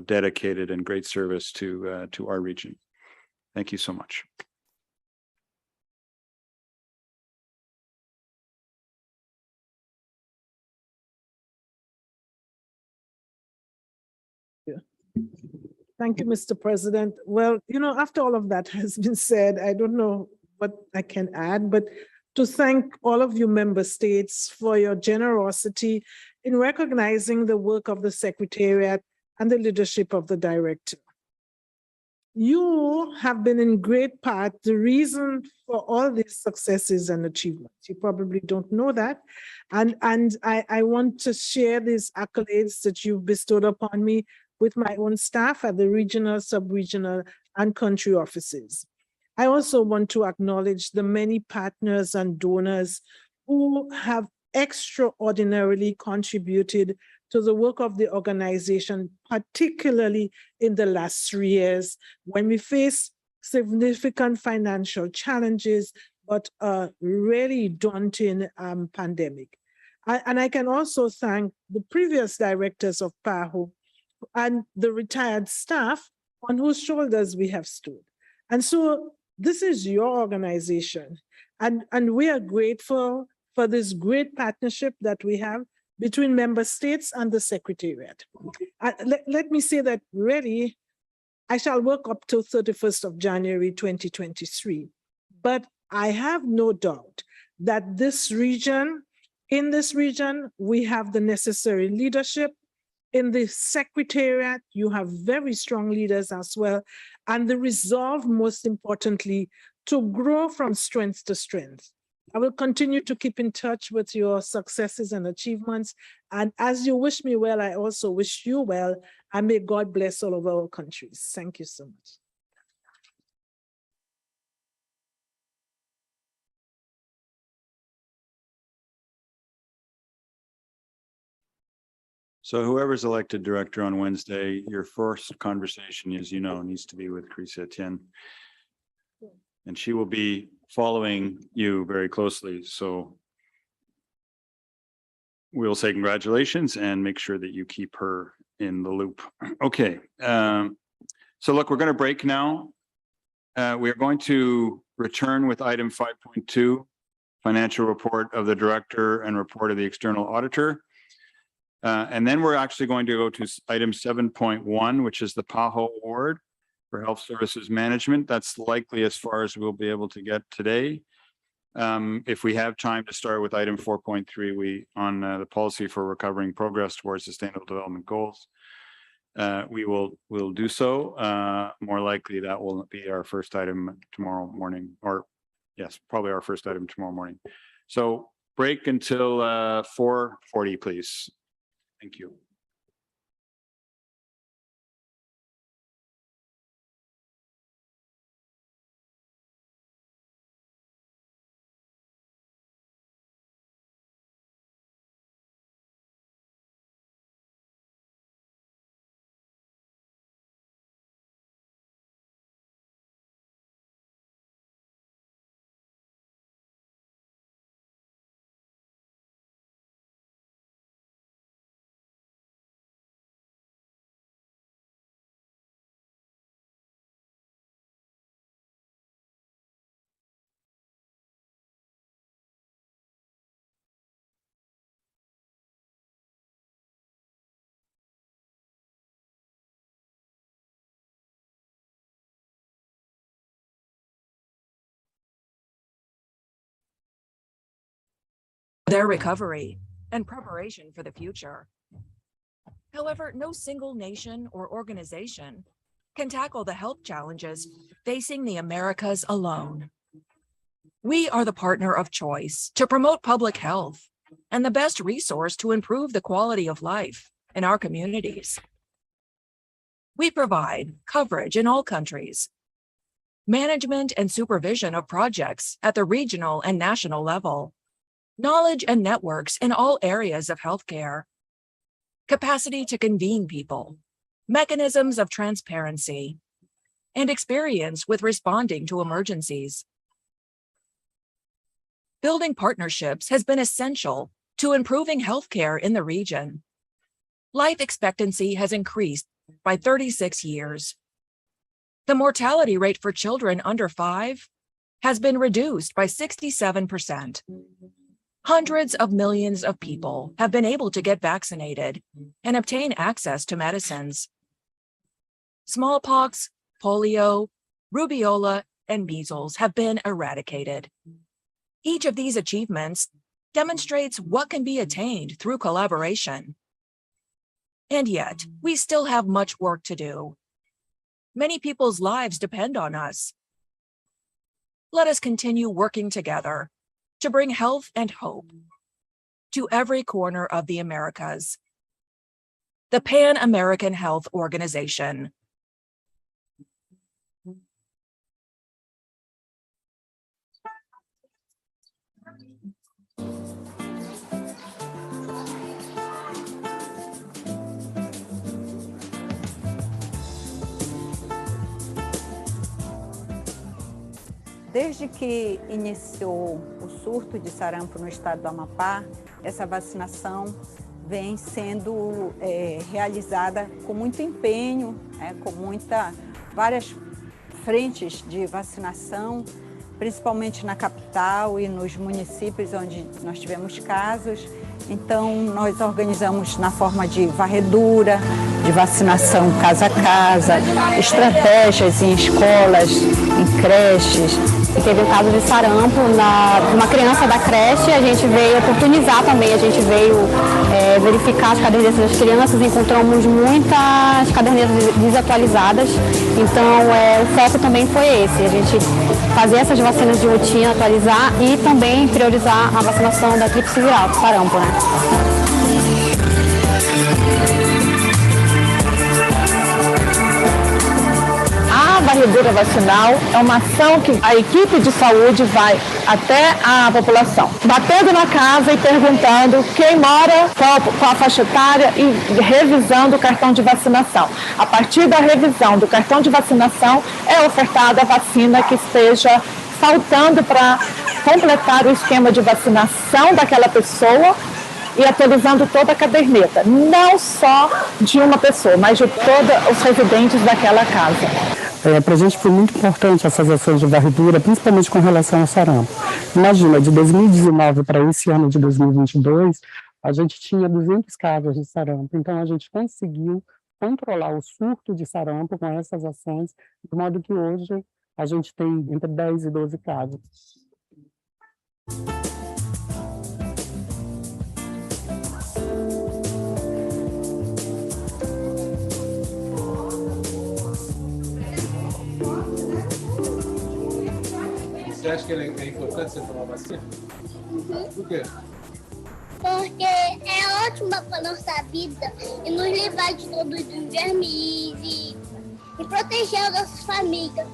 Speaker 21: dedicated and great service to our region. Thank you so much.
Speaker 9: Thank you, Mr. President. Well, after all of that has been said, I don't know what I can add, but to thank all of you member states for your generosity in recognizing the work of the Secretariat and the leadership of the Director. You have been in great part the reason for all these successes and achievements. You probably don't know that. And I want to share these accolades that you've bestowed upon me with my own staff at the regional, sub-regional, and country offices. I also want to acknowledge the many partners and donors who have extraordinarily contributed to the work of the organization, particularly in the last 3 years when we face significant financial challenges, but a really daunting pandemic. And I can also thank the previous directors of PAHO and the retired staff on whose shoulders we have stood. And so this is your organization. And we are grateful for this great partnership that we have between member states and the Secretariat. Let me say that really, I shall work up till 31st of January, 2023. But I have no doubt that in this region, we have the necessary leadership, In the Secretariat, you have very strong leaders as well, and the resolve, most importantly, to grow from strength to strength. I will continue to keep in touch with your successes and achievements. And as you wish me well, I also wish you well, and may God bless all of our countries. Thank you so much.
Speaker 21: So whoever's elected director on Wednesday, your first conversation, as you know, needs to be with Carissa Etienne. And she will be following you very closely. So we'll say congratulations and make sure that you keep her in the loop. Okay. So look, we're going to break now. We are going to return with item 5.2, financial report of the director and report of the external auditor. And then we're actually going to go to item 7.1, which is the PAHO award for health services management. That's likely as far as we'll be able to get today. If we have time to start with item 4.3, on the policy for recovering progress towards sustainable development goals, we'll do so. More likely that will be our first item tomorrow morning, or yes, probably our first item tomorrow morning. So break until 4:40, please. Thank you.
Speaker 6: Their recovery and preparation for the future. However, no single nation or organization can tackle the health challenges facing the Americas alone. We are the partner of choice to promote public health and the best resource to improve the quality of life in our communities. We provide coverage in all countries, management and supervision of projects at the regional and national level, knowledge and networks in all areas of healthcare, capacity to convene people, mechanisms of transparency, and experience with responding to emergencies. Building partnerships has been essential to improving healthcare in the region. Life expectancy has increased by 36 years. The mortality rate for children under 5 has been reduced by 67%. Hundreds of millions of people have been able to get vaccinated and obtain access to medicines. Smallpox, polio, rubiola, and measles have been eradicated. Each of these achievements demonstrates what can be attained through collaboration. And yet, we still have much work to do. Many people's lives depend on us. Let us continue working together to bring health and hope to every corner of the Americas. The Pan-American Health Organization.
Speaker 8: Desde que iniciou o surto de sarampo no estado do Amapá, essa vacinação vem sendo realizada com muito empenho, com várias frentes de vacinação, principalmente na capital e nos municípios onde nós tivemos casos. Então, nós organizamos na forma de varredura, de vacinação casa a casa, estratégias em escolas, em creches,
Speaker 17: e teve um caso de sarampo de uma criança da creche. A gente veio oportunizar também, a gente veio verificar as cadernetas das crianças, encontramos muitas cadernetas desatualizadas, então o foco também foi esse, a gente fazer essas vacinas de rotina, atualizar e também priorizar a vacinação da tríplice viral, do sarampo, né?
Speaker 18: A varredura vacinal é uma ação que a equipe de saúde vai até a população, batendo na casa e perguntando quem mora, qual a faixa etária e revisando o cartão de vacinação. A partir da revisão do cartão de vacinação é ofertada a vacina que esteja faltando para completar o esquema de vacinação daquela pessoa e atualizando toda a caderneta, não só de uma pessoa, mas de todos os residentes daquela casa.
Speaker 14: Para a gente foi muito importante essas ações de varredura, principalmente com relação ao sarampo. Imagina, de 2019 para esse ano de 2022, a gente tinha 200 casos de sarampo. Então, a gente conseguiu controlar o surto de sarampo com essas ações, de modo que hoje a gente tem entre 10 e 12 casos.
Speaker 19: Você acha que é importante você tomar vacina? Por quê?
Speaker 20: Porque é ótima para nossa vida e nos livrar de todos os vermes e proteger as nossas famílias.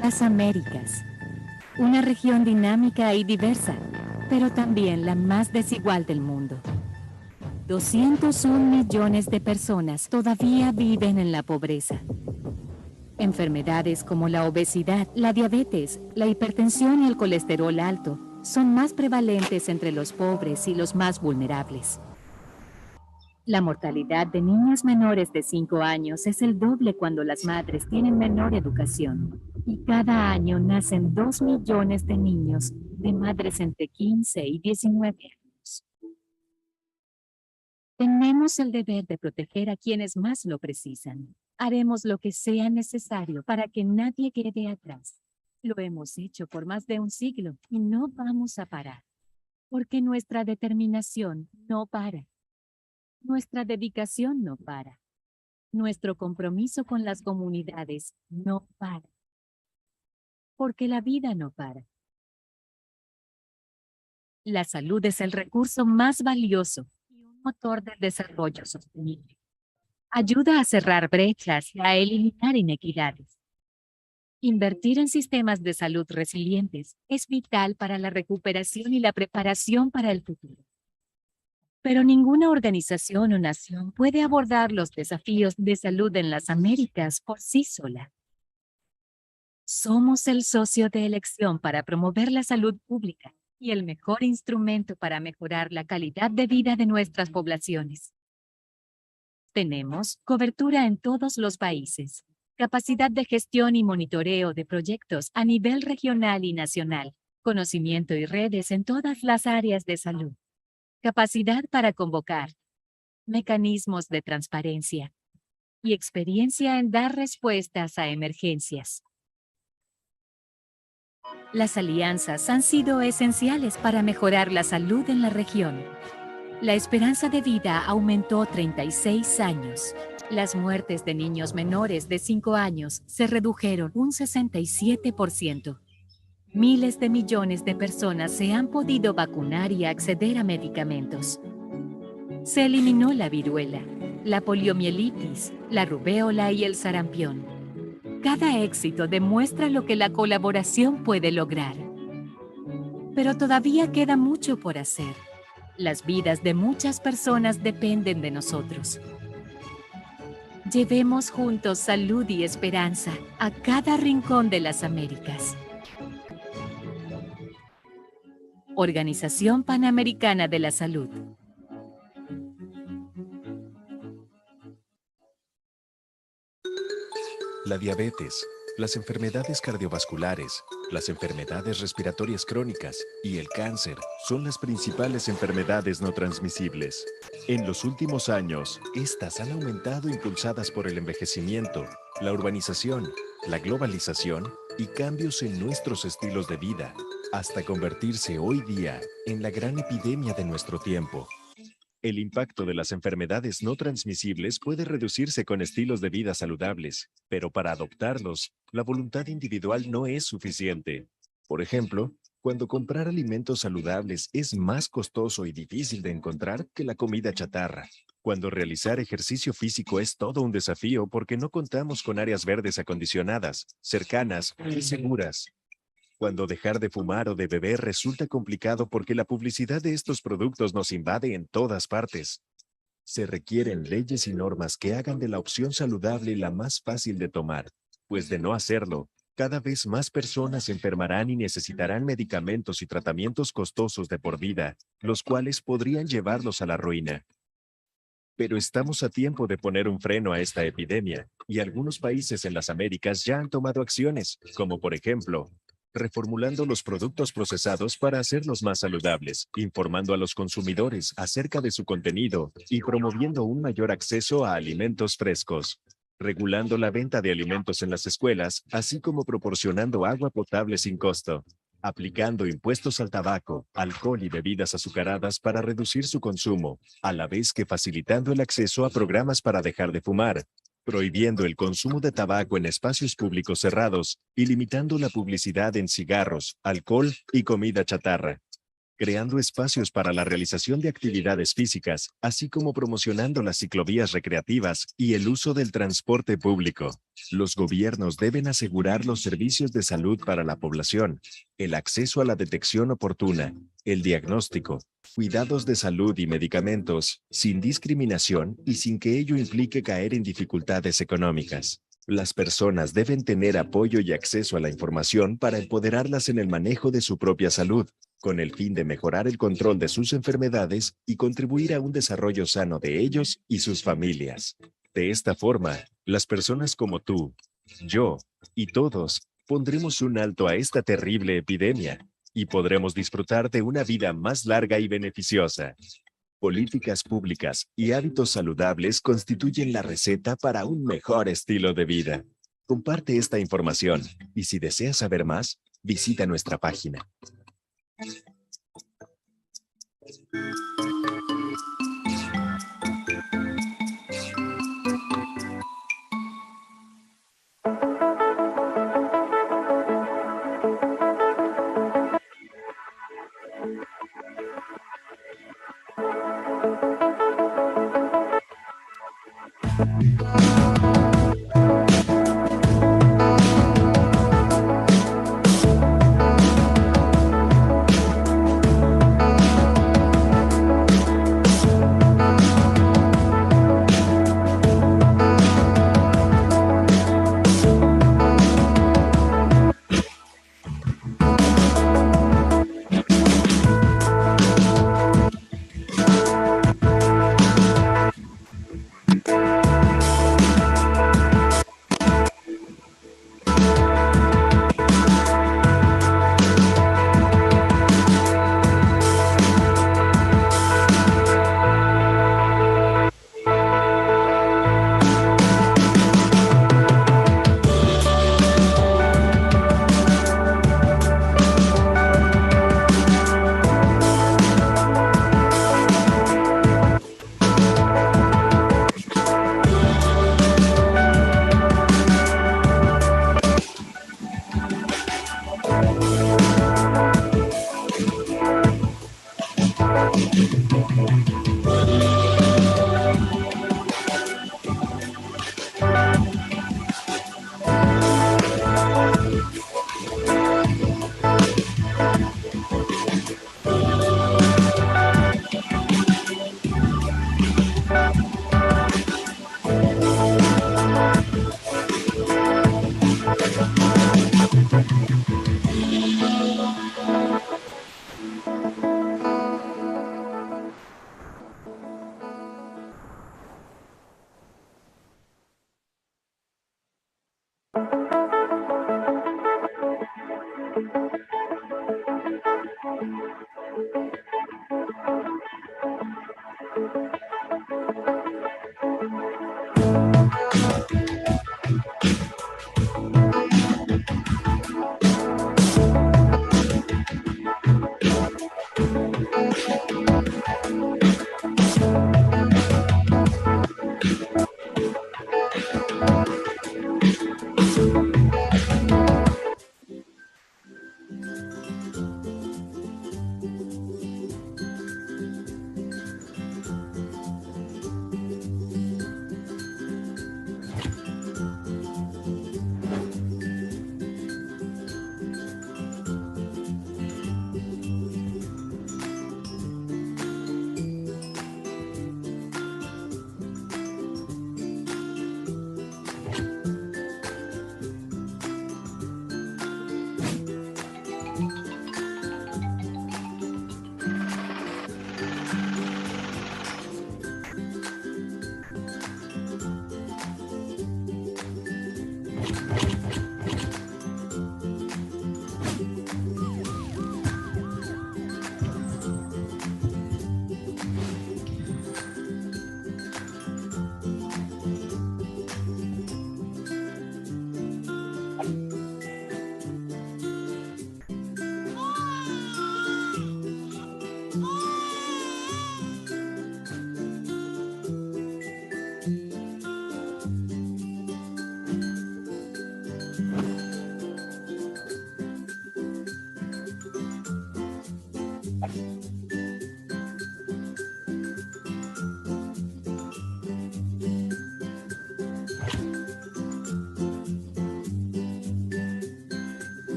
Speaker 24: Las Américas, una región dinámica y diversa, pero también la más desigual del mundo. 201 millones de personas todavía viven en la pobreza. Enfermedades como la obesidad, la diabetes, la hipertensión y el colesterol alto son más prevalentes entre los pobres y los más vulnerables. La mortalidad de niñas menores de 5 años es el doble cuando las madres tienen menor educación. Y cada año nacen 2 millones de niños de madres entre 15 y 19 años. Tenemos el deber de proteger a quienes más lo precisan. Haremos lo que sea necesario para que nadie quede atrás. Lo hemos hecho por más de un siglo y no vamos a parar, porque nuestra determinación no para. Nuestra dedicación no para. Nuestro compromiso con las comunidades no para. Porque la vida no para. La salud es el recurso más valioso y un motor del desarrollo sostenible. Ayuda a cerrar brechas y a eliminar inequidades. Invertir en sistemas de salud resilientes es vital para la recuperación y la preparación para el futuro. Pero ninguna organización o nación puede abordar los desafíos de salud en las Américas por sí sola. Somos el socio de elección para promover la salud pública y el mejor instrumento para mejorar la calidad de vida de nuestras poblaciones. Tenemos cobertura en todos los países, capacidad de gestión y monitoreo de proyectos a nivel regional y nacional, conocimiento y redes en todas las áreas de salud, capacidad para convocar, mecanismos de transparencia y experiencia en dar respuestas a emergencias. Las alianzas han sido esenciales para mejorar la salud en la región. La esperanza de vida aumentó 36 años. Las muertes de niños menores de 5 años se redujeron un 67%. Miles de millones de personas se han podido vacunar y acceder a medicamentos. Se eliminó la viruela, la poliomielitis, la rubéola y el sarampión. Cada éxito demuestra lo que la colaboración puede lograr. Pero todavía queda mucho por hacer. Las vidas de muchas personas dependen de nosotros. Llevemos juntos salud y esperanza a cada rincón de las Américas. Organización Panamericana de la Salud.
Speaker 2: La diabetes, las enfermedades cardiovasculares, las enfermedades respiratorias crónicas y el cáncer son las principales enfermedades no transmisibles. En los últimos años, estas han aumentado impulsadas por el envejecimiento, la urbanización, la globalización y cambios en nuestros estilos de vida, hasta convertirse hoy día en la gran epidemia de nuestro tiempo. El impacto de las enfermedades no transmisibles puede reducirse con estilos de vida saludables, pero para adoptarlos, la voluntad individual no es suficiente. Por ejemplo, cuando comprar alimentos saludables es más costoso y difícil de encontrar que la comida chatarra. Cuando realizar ejercicio físico es todo un desafío porque no contamos con áreas verdes acondicionadas, cercanas y seguras. Cuando dejar de fumar o de beber resulta complicado porque la publicidad de estos productos nos invade en todas partes. Se requieren leyes y normas que hagan de la opción saludable la más fácil de tomar, pues de no hacerlo, cada vez más personas se enfermarán y necesitarán medicamentos y tratamientos costosos de por vida, los cuales podrían llevarlos a la ruina. Pero estamos a tiempo de poner un freno a esta epidemia, y algunos países en las Américas ya han tomado acciones, como por ejemplo, reformulando los productos procesados para hacerlos más saludables, informando a los consumidores acerca de su contenido y promoviendo un mayor acceso a alimentos frescos, regulando la venta de alimentos en las escuelas, así como proporcionando agua potable sin costo, aplicando impuestos al tabaco, alcohol y bebidas azucaradas para reducir su consumo, a la vez que facilitando el acceso a programas para dejar de fumar, prohibiendo el consumo de tabaco en espacios públicos cerrados y limitando la publicidad en cigarros, alcohol y comida chatarra, creando espacios para la realización de actividades físicas, así como promocionando las ciclovías recreativas y el uso del transporte público. Los gobiernos deben asegurar los servicios de salud para la población, el acceso a la detección oportuna, el diagnóstico, cuidados de salud y medicamentos, sin discriminación y sin que ello implique caer en dificultades económicas. Las personas deben tener apoyo y acceso a la información para empoderarlas en el manejo de su propia salud, con el fin de mejorar el control de sus enfermedades y contribuir a un desarrollo sano de ellos y sus familias. De esta forma, las personas como tú, yo y todos pondremos un alto a esta terrible epidemia y podremos disfrutar de una vida más larga y beneficiosa. Políticas públicas y hábitos saludables constituyen la receta para un mejor estilo de vida. Comparte esta información y si deseas saber más, visita nuestra página.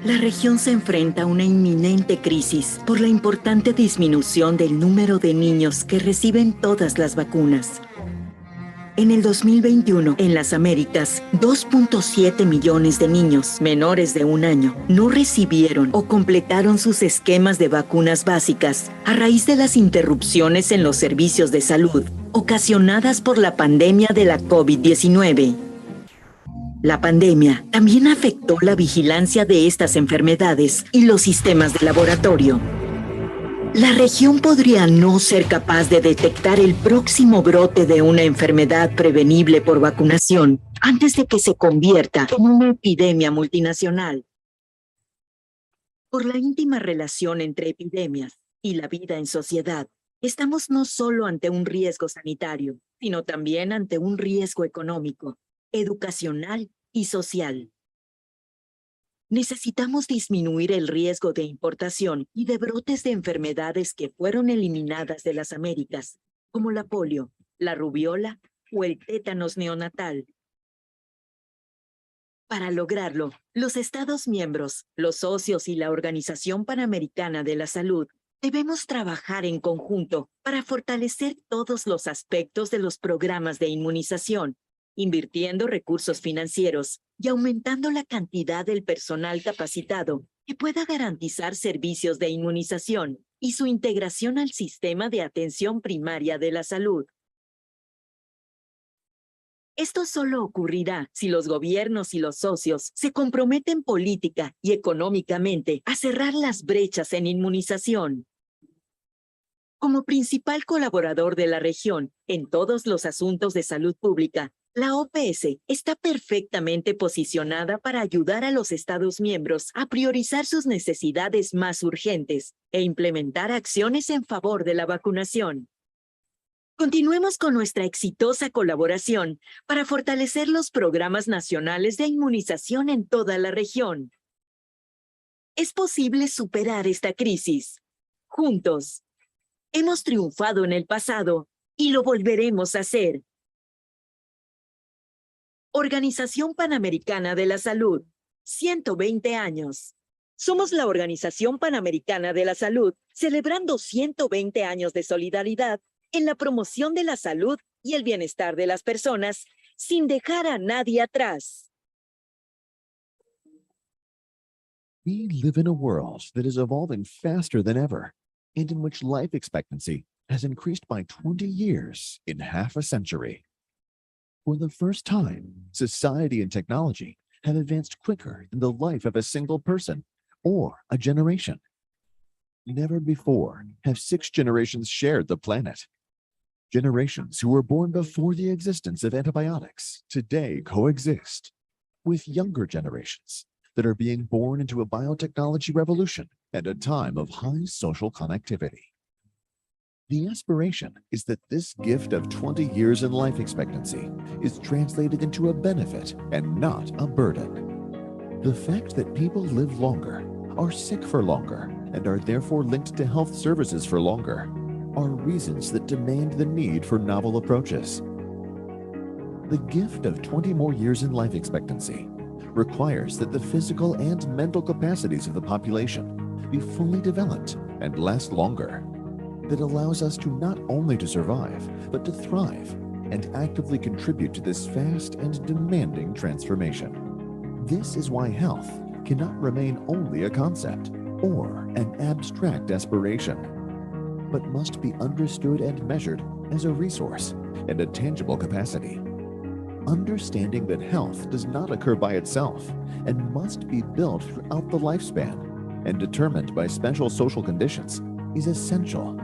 Speaker 4: La región se enfrenta a una inminente crisis por la importante disminución del número de niños que reciben todas las vacunas. En el 2021, en las Américas, 2.7 millones de niños menores de 1 año no recibieron o completaron sus esquemas de vacunas básicas a raíz de las interrupciones en los servicios de salud ocasionadas por la pandemia de la COVID-19. La pandemia también afectó la vigilancia de estas enfermedades y los sistemas de laboratorio. La región podría no ser capaz de detectar el próximo brote de una enfermedad prevenible por vacunación antes de que se convierta en una epidemia multinacional. Por la íntima relación entre epidemias y la vida en sociedad, estamos no solo ante un riesgo sanitario, sino también ante un riesgo económico, educacional y social. Necesitamos disminuir el riesgo de importación y de brotes de enfermedades que fueron eliminadas de las Américas, como la polio, la rubiola o el tétanos neonatal. Para lograrlo, los Estados miembros, los socios y la Organización Panamericana de la Salud debemos trabajar en conjunto para fortalecer todos los aspectos de los programas de inmunización, invirtiendo recursos financieros y aumentando la cantidad del personal capacitado que pueda garantizar servicios de inmunización y su integración al sistema de atención primaria de la salud. Esto solo ocurrirá si los gobiernos y los socios se comprometen política y económicamente a cerrar las brechas en inmunización. Como principal colaborador de la región en todos los asuntos de salud pública, la OPS está perfectamente posicionada para ayudar a los Estados miembros a priorizar sus necesidades más urgentes e implementar acciones en favor de la vacunación. Continuemos con nuestra exitosa colaboración para fortalecer los programas nacionales de inmunización en toda la región. Es posible superar esta crisis. Juntos. Hemos triunfado en el pasado y lo volveremos a hacer. Organización Panamericana de la Salud, 120 años. Somos la Organización Panamericana de la Salud, celebrando 120 años de solidaridad en la promoción de la salud y el bienestar de las personas, sin dejar a nadie atrás.
Speaker 2: We live in a world that is evolving faster than ever, and in which life expectancy has increased by 20 years in half a century. For the first time, society and technology have advanced quicker than the life of a single person or a generation. Never before have 6 generations shared the planet. Generations who were born before the existence of antibiotics today coexist with younger generations that are being born into a biotechnology revolution at a time of high social connectivity. The aspiration is that this gift of 20 years in life expectancy is translated into a benefit and not a burden. The fact that people live longer, are sick for longer, and are therefore linked to health services for longer are reasons that demand the need for novel approaches. The gift of 20 more years in life expectancy requires that the physical and mental capacities of the population be fully developed and last longer. That allows us to not only to survive, but to thrive and actively contribute to this fast and demanding transformation. This is why health cannot remain only a concept or an abstract aspiration, but must be understood and measured as a resource and a tangible capacity. Understanding that health does not occur by itself and must be built throughout the lifespan and determined by special social conditions is essential.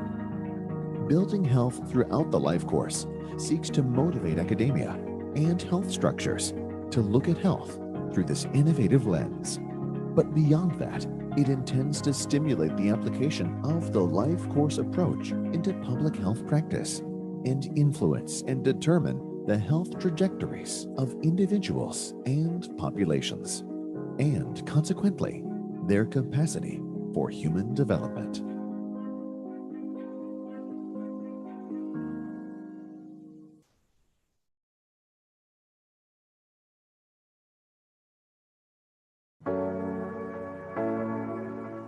Speaker 2: Building health throughout the life course seeks to motivate academia and health structures to look at health through this innovative lens. But beyond that, it intends to stimulate the application of the life course approach into public health practice and influence and determine the health trajectories of individuals and populations, and consequently, their capacity for human development.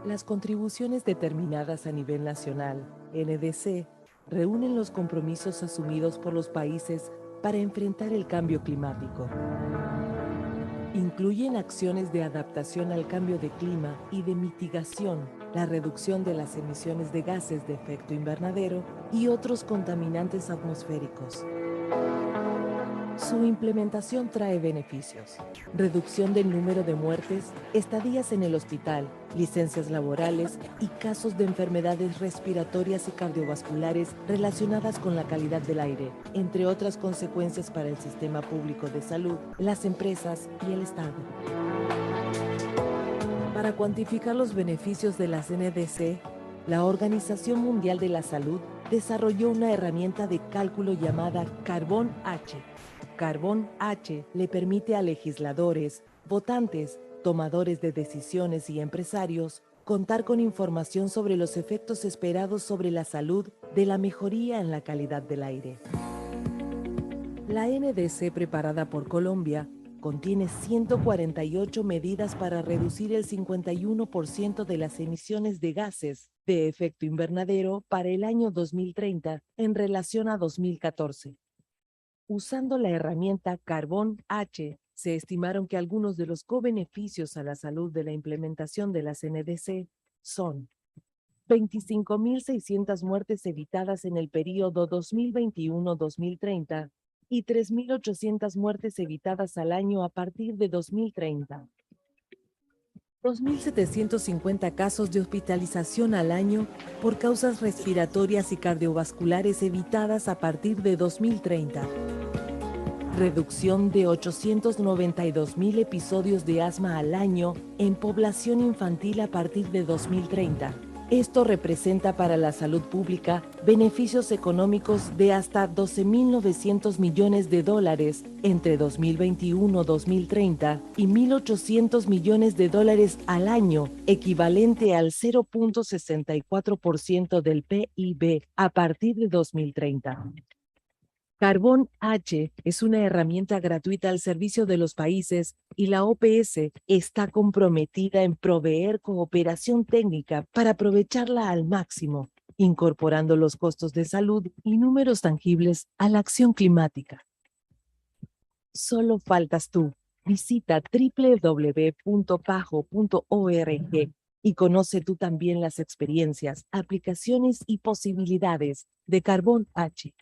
Speaker 7: Las contribuciones determinadas a nivel nacional, NDC, reúnen los compromisos asumidos por los países para enfrentar el cambio climático. Incluyen acciones de adaptación al cambio de clima y de mitigación, la reducción de las emisiones de gases de efecto invernadero y otros contaminantes atmosféricos. Su implementación trae beneficios: reducción del número de muertes, estadías en el hospital, licencias laborales y casos de enfermedades respiratorias y cardiovasculares relacionadas con la calidad del aire, entre otras consecuencias para el sistema público de salud, las empresas y el Estado. Para cuantificar los beneficios de las NDC, la Organización Mundial de la Salud desarrolló una herramienta de cálculo llamada Carbón H. Carbón H le permite a legisladores, votantes, tomadores de decisiones y empresarios contar con información sobre los efectos esperados sobre la salud de la mejoría en la calidad del aire. La NDC preparada por Colombia contiene 148 medidas para reducir el 51% de las emisiones de gases de efecto invernadero para el año 2030 en relación a 2014. Usando la herramienta Carbón H, se estimaron que algunos de los co-beneficios a la salud de la implementación de las NDC son 25.600 muertes evitadas en el período 2021-2030 y 3.800 muertes evitadas al año a partir de 2030. 2.750 casos de hospitalización al año por causas respiratorias y cardiovasculares evitadas a partir de 2030. Reducción de 892.000 episodios de asma al año en población infantil a partir de 2030. Esto representa para la salud pública beneficios económicos de hasta $12.900 millones entre 2021-2030 y $1.800 millones al año, equivalente al 0.64% del PIB a partir de 2030. Carbón H es una herramienta gratuita al servicio de los países y la OPS está comprometida en proveer cooperación técnica para aprovecharla al máximo, incorporando los costos de salud y números tangibles a la acción climática. Solo faltas tú. Visita www.pajo.org y conoce tú también las experiencias, aplicaciones y posibilidades de Carbón H.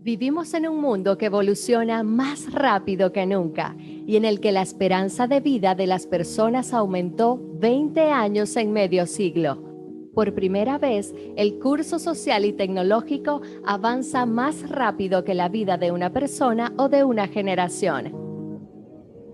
Speaker 11: Vivimos en un mundo que evoluciona más rápido que nunca y en el que la esperanza de vida de las personas aumentó 20 años en medio siglo. Por primera vez, el curso social y tecnológico avanza más rápido que la vida de una persona o de una generación.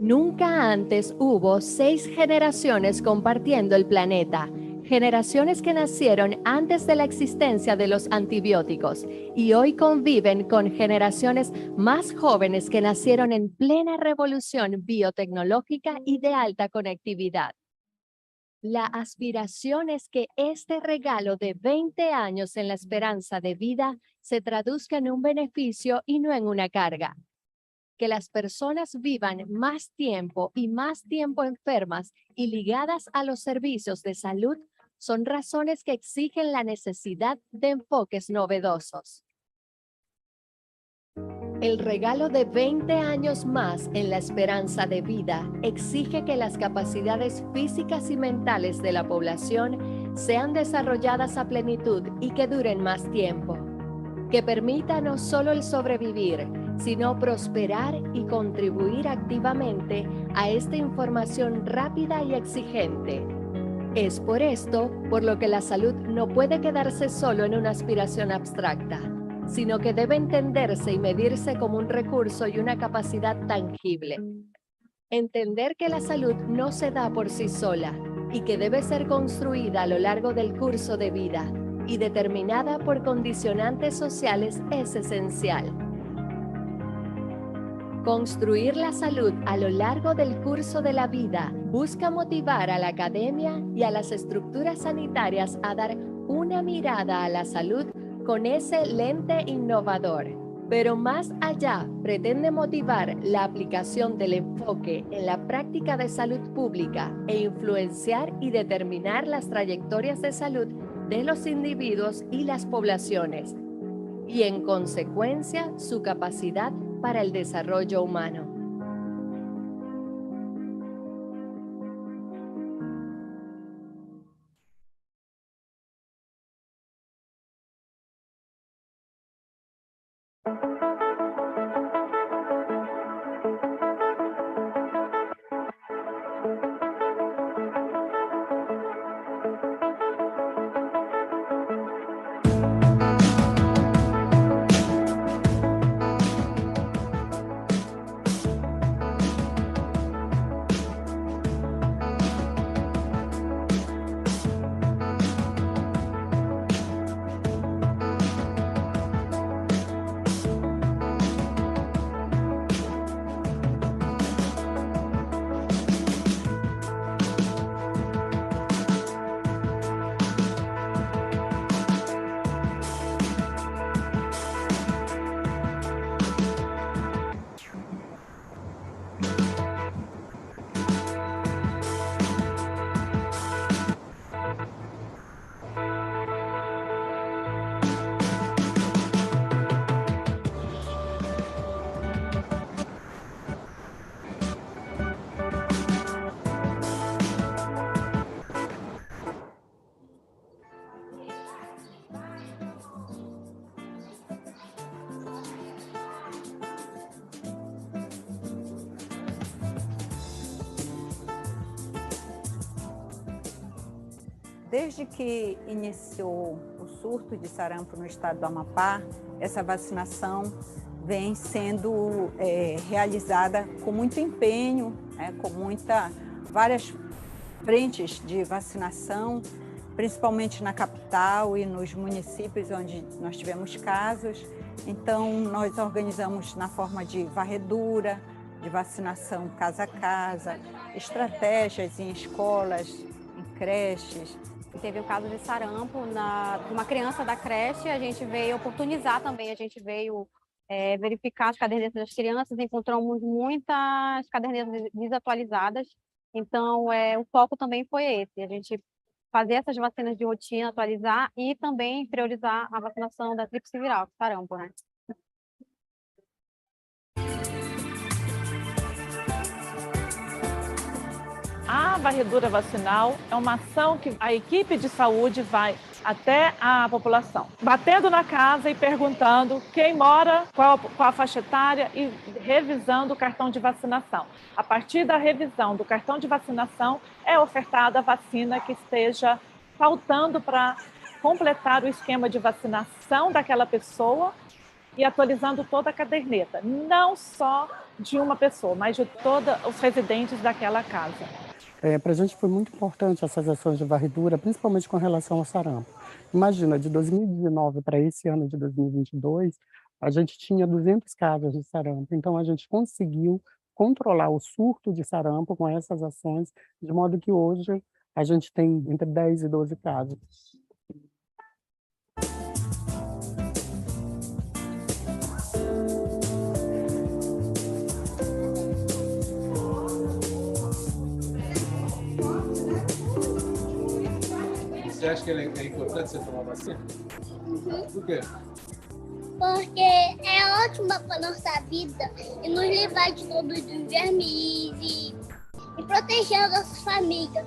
Speaker 11: Nunca antes hubo 6 generaciones compartiendo el planeta, generaciones que nacieron antes de la existencia de los antibióticos y hoy conviven con generaciones más jóvenes que nacieron en plena revolución biotecnológica y de alta conectividad. La aspiración es que este regalo de 20 años en la esperanza de vida se traduzca en un beneficio y no en una carga. Que las personas vivan más tiempo enfermas y ligadas a los servicios de salud son razones que exigen la necesidad de enfoques novedosos. El regalo de 20 años más en la esperanza de vida exige que las capacidades físicas y mentales de la población sean desarrolladas a plenitud y que duren más tiempo. Que permita no solo el sobrevivir, sino prosperar y contribuir activamente a esta información rápida y exigente. Es por esto por lo que la salud no puede quedarse solo en una aspiración abstracta, sino que debe entenderse y medirse como un recurso y una capacidad tangible. Entender que la salud no se da por sí sola y que debe ser construida a lo largo del curso de vida y determinada por condicionantes sociales es esencial. Construir la salud a lo largo del curso de la vida busca motivar a la academia y a las estructuras sanitarias a dar una mirada a la salud con ese lente innovador, pero más allá pretende motivar la aplicación del enfoque en la práctica de salud pública e influenciar y determinar las trayectorias de salud de los individuos y las poblaciones, y en consecuencia su capacidad para el desarrollo humano.
Speaker 8: Desde que iniciou o surto de sarampo no estado do Amapá, essa vacinação vem sendo realizada com muito empenho, com várias frentes de vacinação, principalmente na capital e nos municípios onde nós tivemos casos. Então, nós organizamos na forma de varredura, de vacinação casa a casa, estratégias em escolas, em creches.
Speaker 17: Teve um caso de sarampo de uma criança da creche, a gente veio oportunizar também, a gente veio verificar as cadernetas das crianças, encontramos muitas cadernetas desatualizadas, então o foco também foi esse, a gente fazer essas vacinas de rotina, atualizar e também priorizar a vacinação da tríplice viral, sarampo, né?
Speaker 1: A varredura vacinal é uma ação que a equipe de saúde vai até a população, batendo na casa e perguntando quem mora, qual a faixa etária e revisando o cartão de vacinação. A partir da revisão do cartão de vacinação é ofertada a vacina que esteja faltando para completar o esquema de vacinação daquela pessoa e atualizando toda a caderneta, não só de uma pessoa, mas de todos os residentes daquela casa.
Speaker 14: Para a gente foi muito importante essas ações de varredura, principalmente com relação ao sarampo. Imagina, de 2019 para esse ano de 2022, a gente tinha 200 casos de sarampo. Então, a gente conseguiu controlar o surto de sarampo com essas ações, de modo que hoje a gente tem entre 10 e 12 casos.
Speaker 19: Você acha que é importante você tomar vacina? Por quê?
Speaker 20: Porque é ótima para nossa vida e nos livrar de todos os vermes e proteger as nossas famílias.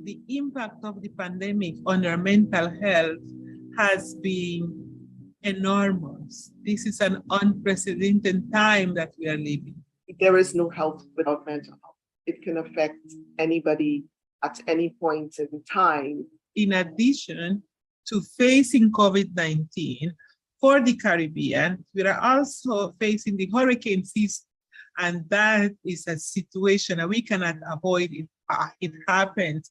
Speaker 12: The impact of the pandemic on our mental health has been enormous. This is an unprecedented time that we are living.
Speaker 15: There is no health without mental health. It can affect anybody at any point in time.
Speaker 12: In addition to facing COVID-19 for the Caribbean, we are also facing the hurricane season, and that is a situation that we cannot avoid. It happened.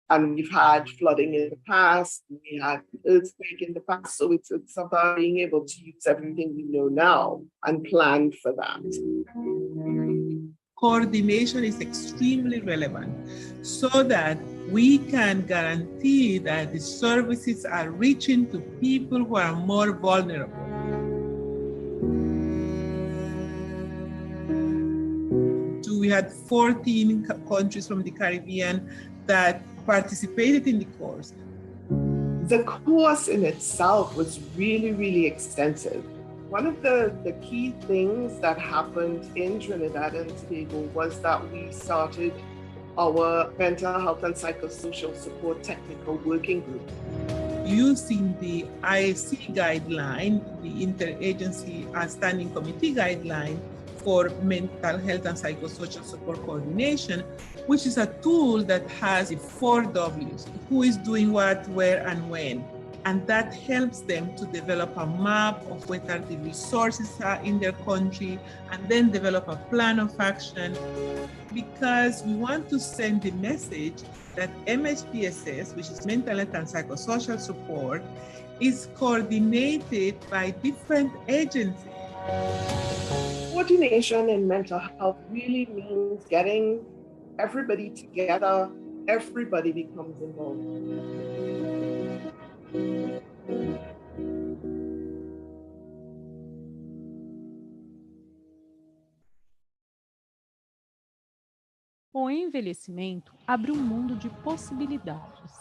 Speaker 15: And we've had flooding in the past, we had earthquake in the past, so it's about being able to use everything we know now and plan for that.
Speaker 12: Coordination is extremely relevant so that we can guarantee that the services are reaching to people who are more vulnerable. We had 14 countries from the Caribbean that participated in the course.
Speaker 15: The course in itself was really, really extensive. One of the key things that happened in Trinidad and Tobago was that we started our mental health and psychosocial support technical working group.
Speaker 12: Using the ISC guideline, the Interagency Standing Committee guideline for mental health and psychosocial support coordination, which is a tool that has the 4 Ws, who is doing what, where, and when. And that helps them to develop a map of what are the resources are in their country, and then develop a plan of action, because we want to send the message that MHPSS, which is mental health and psychosocial support, is coordinated by different agencies.
Speaker 15: Coordination in mental health really means getting everybody together, everybody becomes involved.
Speaker 1: O envelhecimento abre um mundo de possibilidades.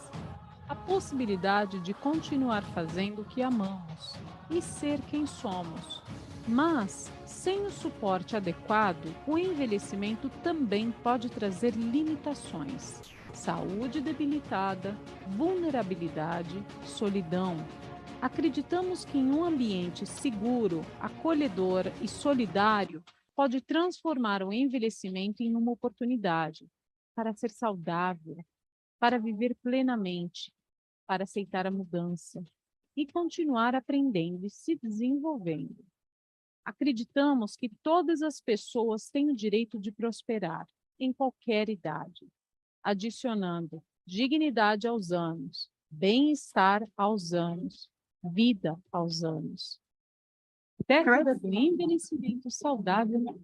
Speaker 1: A possibilidade de continuar fazendo o que amamos e ser quem somos. Mas, sem o suporte adequado, o envelhecimento também pode trazer limitações. Saúde debilitada, vulnerabilidade, solidão. Acreditamos que em um ambiente seguro, acolhedor e solidário, pode transformar o envelhecimento em uma oportunidade para ser saudável, para viver plenamente, para aceitar a mudança e continuar aprendendo e se desenvolvendo. Acreditamos que todas as pessoas têm o direito de prosperar em qualquer idade, adicionando dignidade aos anos, bem-estar aos anos, vida aos anos. Década do envelhecimento saudável.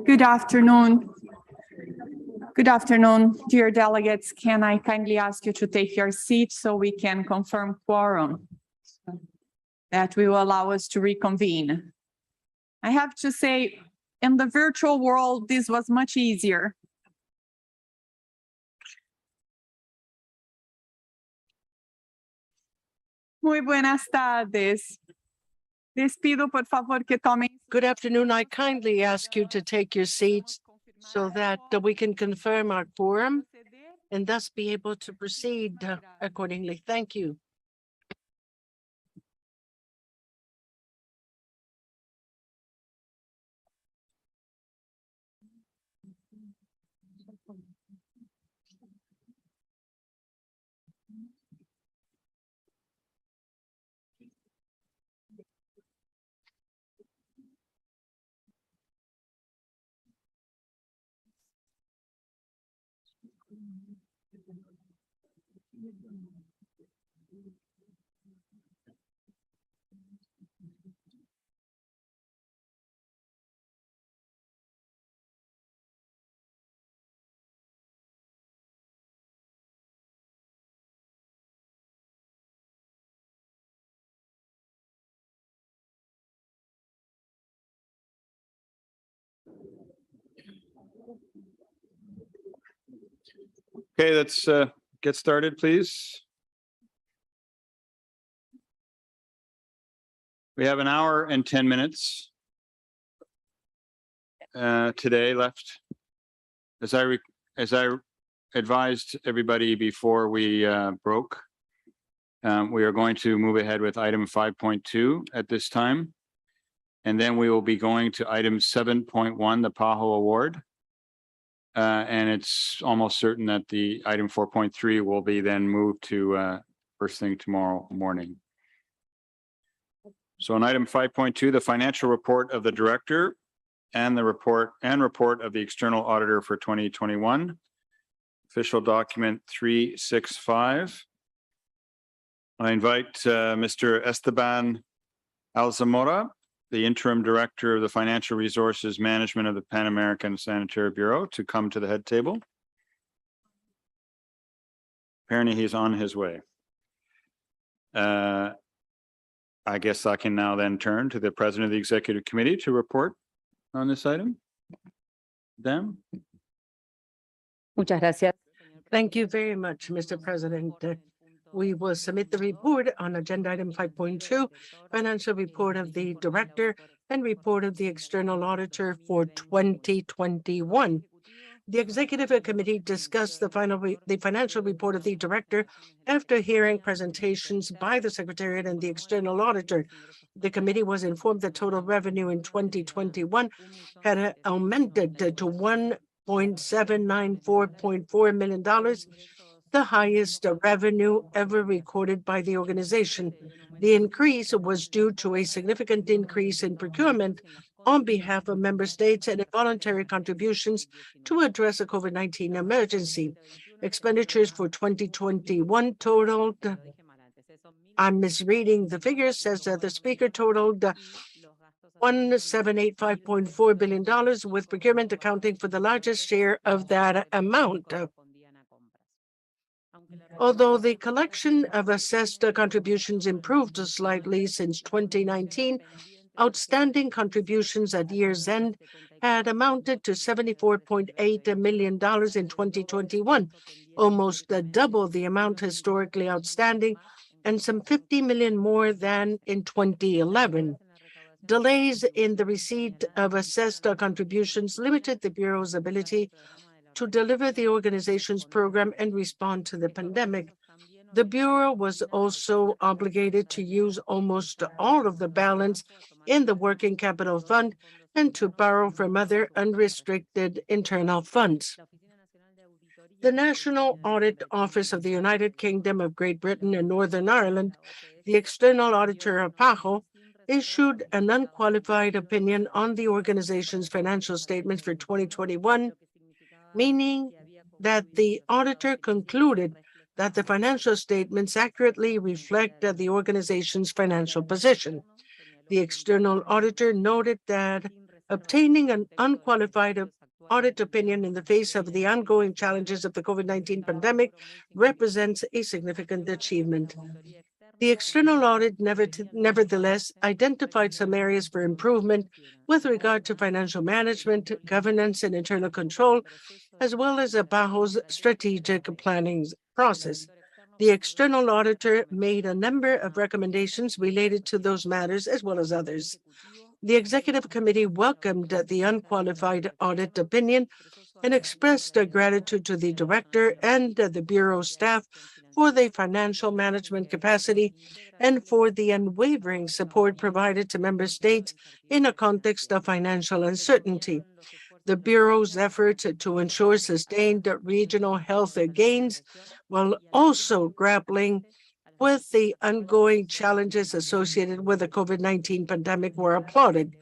Speaker 5: Good afternoon. Good afternoon, dear delegates. Can I kindly ask you to take your seats so we can confirm quorum? That will allow us to reconvene. I have to say, in the virtual world, this was much easier. Muy buenas tardes. Les pido, por favor, que tomen.
Speaker 9: Good afternoon. I kindly ask you to take your seats so that we can confirm our quorum and thus be able to proceed accordingly. Thank you.
Speaker 21: Okay, let's get started, please. We have an hour and 10 minutes today left. As I advised everybody before we broke, we are going to move ahead with item 5.2 at this time. And then we will be going to item 7.1, the PAHO Award. And it's almost certain that the item 4.3 will be then moved to first thing tomorrow morning. So on item 5.2, the financial report of the director and the report of the external auditor for 2021, official document 365. I invite Mr. Esteban Alzamora, the interim director of the Financial Resources Management of the Pan American Sanitary Bureau, to come to the head table. Apparently he's on his way. I guess I can now then turn to the President of the Executive Committee to report on this item. Them.
Speaker 3: Muchas gracias.
Speaker 9: Thank you very much, Mr. President. We will submit the report on agenda item 5.2, financial report of the director and report of the external auditor for 2021. The executive committee discussed the financial report of the director after hearing presentations by the secretariat and the external auditor. The committee was informed that total revenue in 2021 had augmented to $1.794.4 million, the highest revenue ever recorded by the organization. The increase was due to a significant increase in procurement on behalf of member states and voluntary contributions to address the COVID-19 emergency. Expenditures for 2021 totaled, I'm misreading the figures, says the speaker, totaled $1,785.4 billion, with procurement accounting for the largest share of that amount. Although the collection of assessed contributions improved slightly since 2019, outstanding contributions at year's end had amounted to $74.8 million in 2021, almost double the amount historically outstanding, and some 50 million more than in 2011. Delays in the receipt of assessed contributions limited the Bureau's ability to deliver the organization's program and respond to the pandemic. The Bureau was also obligated to use almost all of the balance in the Working Capital Fund and to borrow from other unrestricted internal funds. The National Audit Office of the United Kingdom of Great Britain and Northern Ireland, the external auditor of PAHO, issued an unqualified opinion on the organization's financial statements for 2021, meaning that the auditor concluded that the financial statements accurately reflect the organization's financial position. The external auditor noted that obtaining an unqualified audit opinion in the face of the ongoing challenges of the COVID-19 pandemic represents a significant achievement. The external audit nevertheless identified some areas for improvement with regard to financial management, governance, and internal control, as well as PAHO's strategic planning process. The external auditor made a number of recommendations related to those matters as well as others. The executive committee welcomed the unqualified audit opinion and expressed gratitude to the director and the Bureau staff for their financial management capacity and for the unwavering support provided to member states in a context of financial uncertainty. The Bureau's efforts to ensure sustained regional health gains while also grappling with the ongoing challenges associated with the COVID-19 pandemic were applauded.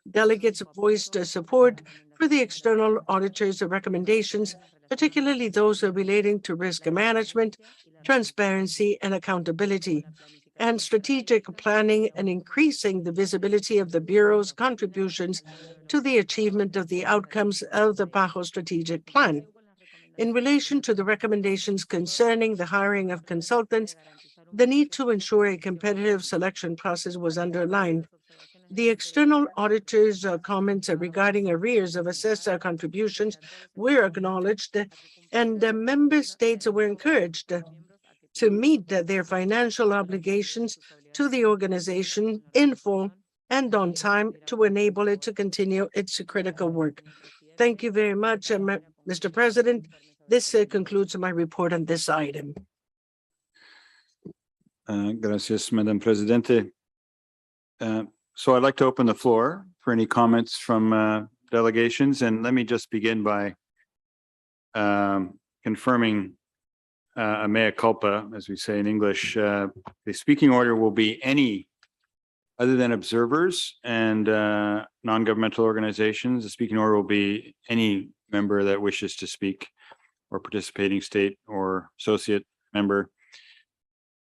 Speaker 9: Delegates voiced support for the external auditor's recommendations, particularly those relating to risk management, transparency, and accountability, and strategic planning and increasing the visibility of the Bureau's contributions to the achievement of the outcomes of the PAHO strategic plan. In relation to the recommendations concerning the hiring of consultants, the need to ensure a competitive selection process was underlined. The external auditor's comments regarding arrears of assessed contributions were acknowledged, and member states were encouraged to meet their financial obligations to the organization in full and on time to enable it to continue its critical work. Thank you very much, Mr. President. This concludes my report on this item.
Speaker 21: Gracias, Madam Presidente. So I'd like to open the floor for any comments from delegations, and let me just begin by confirming a mea culpa, as we say in English. The speaking order will be any other than observers and non-governmental organizations. The speaking order will be any member that wishes to speak, or participating state or associate member.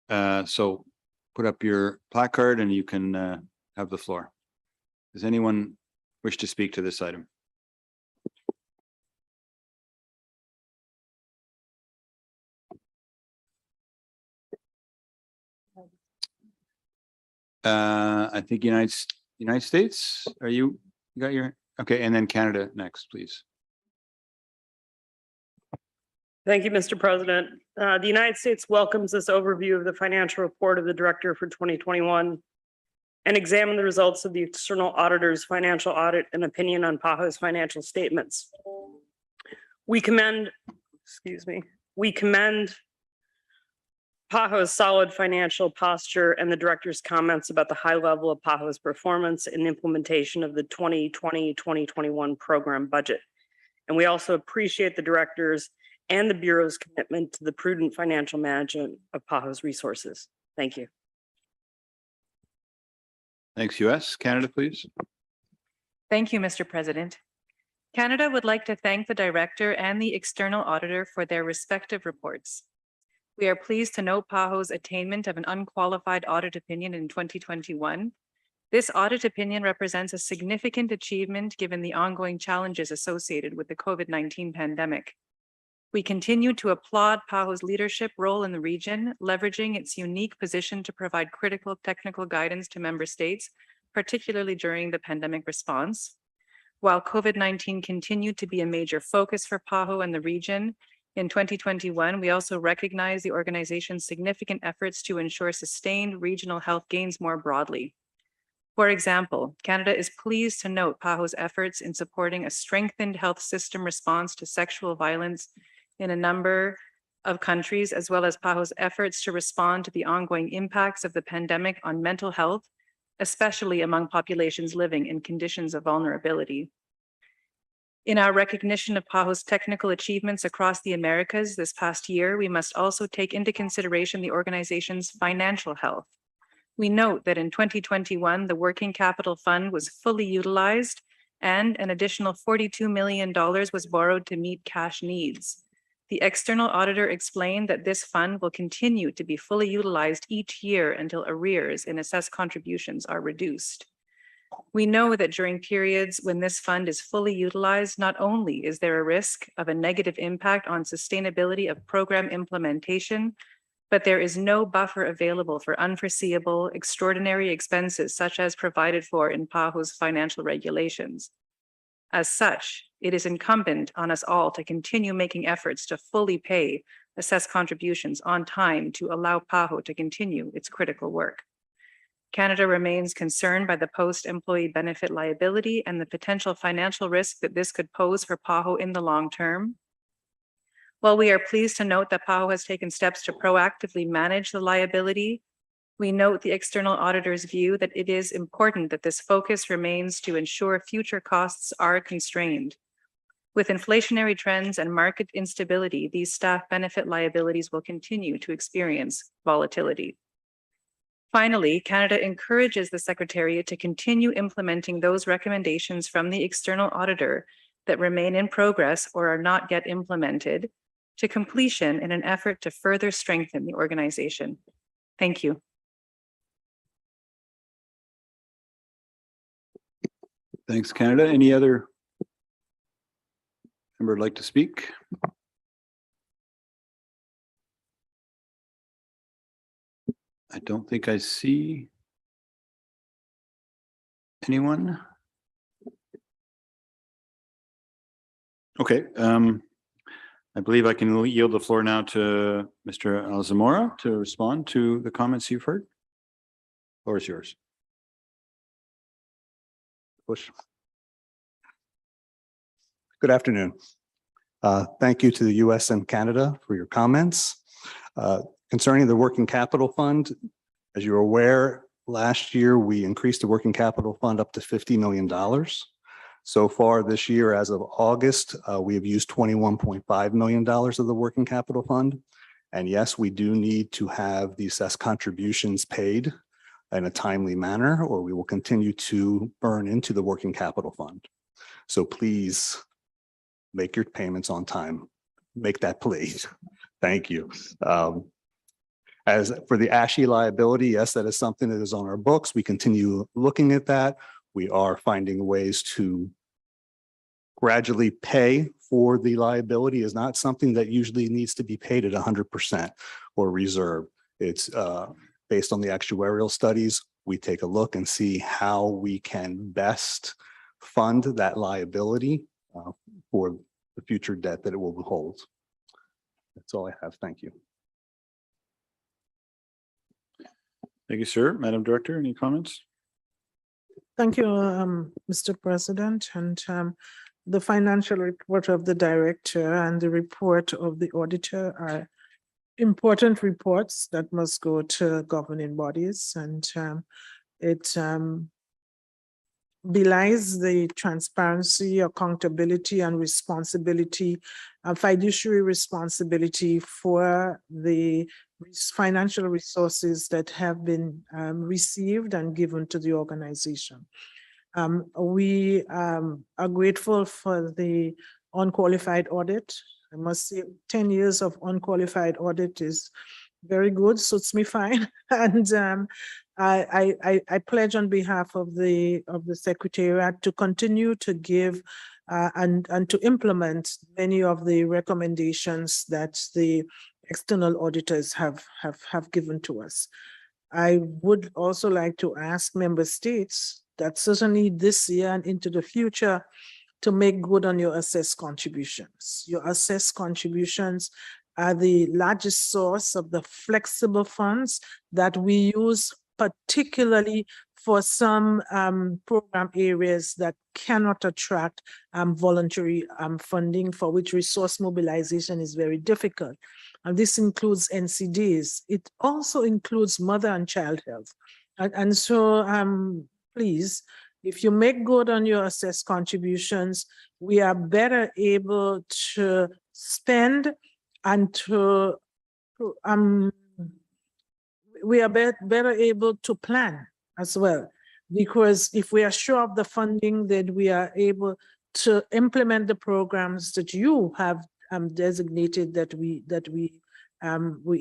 Speaker 21: So put up your placard and you can have the floor. Does anyone wish to speak to this item? I think United States. You got your, okay, and then Canada next, please.
Speaker 10: Thank you, Mr. President. The United States welcomes this overview of the financial report of the Director for 2021 and examine the results of the external auditor's financial audit and opinion on PAHO's financial statements. We commend PAHO's solid financial posture and the Director's comments about the high level of PAHO's performance in implementation of the 2020-2021 program budget. And we also appreciate the Director's and the Bureau's commitment to the prudent financial management of PAHO's resources. Thank you.
Speaker 21: Thanks, US. Canada, please.
Speaker 13: Thank you, Mr. President. Canada would like to thank the Director and the External Auditor for their respective reports. We are pleased to note PAHO's attainment of an unqualified audit opinion in 2021. This audit opinion represents a significant achievement given the ongoing challenges associated with the COVID-19 pandemic. We continue to applaud PAHO's leadership role in the region, leveraging its unique position to provide critical technical guidance to member states, particularly during the pandemic response. While COVID-19 continued to be a major focus for PAHO and the region, in 2021, we also recognize the organization's significant efforts to ensure sustained regional health gains more broadly. For example, Canada is pleased to note PAHO's efforts in supporting a strengthened health system response to sexual violence in a number of countries, as well as PAHO's efforts to respond to the ongoing impacts of the pandemic on mental health, especially among populations living in conditions of vulnerability. In our recognition of PAHO's technical achievements across the Americas this past year, we must also take into consideration the organization's financial health. We note that in 2021, the Working Capital Fund was fully utilized and an additional $42 million was borrowed to meet cash needs. The external auditor explained that this fund will continue to be fully utilized each year until arrears in assessed contributions are reduced. We know that during periods when this fund is fully utilized, not only is there a risk of a negative impact on sustainability of program implementation, but there is no buffer available for unforeseeable extraordinary expenses such as provided for in PAHO's financial regulations. As such, it is incumbent on us all to continue making efforts to fully pay assessed contributions on time to allow PAHO to continue its critical work. Canada remains concerned by the post-employee benefit liability and the potential financial risk that this could pose for PAHO in the long term. While we are pleased to note that PAHO has taken steps to proactively manage the liability, we note the external auditor's view that it is important that this focus remains to ensure future costs are constrained. With inflationary trends and market instability, these staff benefit liabilities will continue to experience volatility. Finally, Canada encourages the Secretariat to continue implementing those recommendations from the external auditor that remain in progress or are not yet implemented to completion in an effort to further strengthen the organization. Thank you.
Speaker 21: Thanks, Canada. Any other member would like to speak? I don't think I see anyone. Okay, I believe I can yield the floor now to Mr. Alzamora to respond to the comments you've heard. The floor is yours.
Speaker 16: Bush. Good afternoon. Thank you to the US and Canada for your comments. Concerning the Working Capital Fund, as you're aware, last year we increased the Working Capital Fund up to $50 million. So far this year, as of August, we have used $21.5 million of the Working Capital Fund. And yes, we do need to have the assessed contributions paid in a timely manner, or we will continue to burn into the Working Capital Fund. So please make your payments on time. Make that plea. Thank you. As for the ASHE liability, yes, that is something that is on our books. We continue looking at that. We are finding ways to gradually pay for the liability. Is not something that usually needs to be paid at 100% or reserve. It's based on the actuarial studies. we take a look and see how we can best fund that liability for the future debt that it will hold. That's all I have. Thank you.
Speaker 21: Thank you, sir. Madam Director, any comments?
Speaker 6: Thank you, Mr. President, and the financial report of the director and the report of the auditor are important reports that must go to governing bodies, and it belies the transparency, accountability, and responsibility, fiduciary responsibility for the financial resources that have been received and given to the organization. We are grateful for the unqualified audit. I must say 10 years of unqualified audit is very good, suits me fine. And I pledge on behalf of the Secretariat to continue to give and to implement many of the recommendations that the external auditors have given to us. I would also like to ask member states that certainly this year and into the future to make good on your assessed contributions. Your assessed contributions are the largest source of the flexible funds that we use, particularly for some program areas that cannot attract voluntary funding, for which resource mobilization is very difficult. And this includes NCDs. It also includes mother and child health. And so please, if you make good on your assessed contributions, we are better able to spend and we are better able to plan as well. Because if we are sure of the funding, then we are able to implement the programs that you have designated that we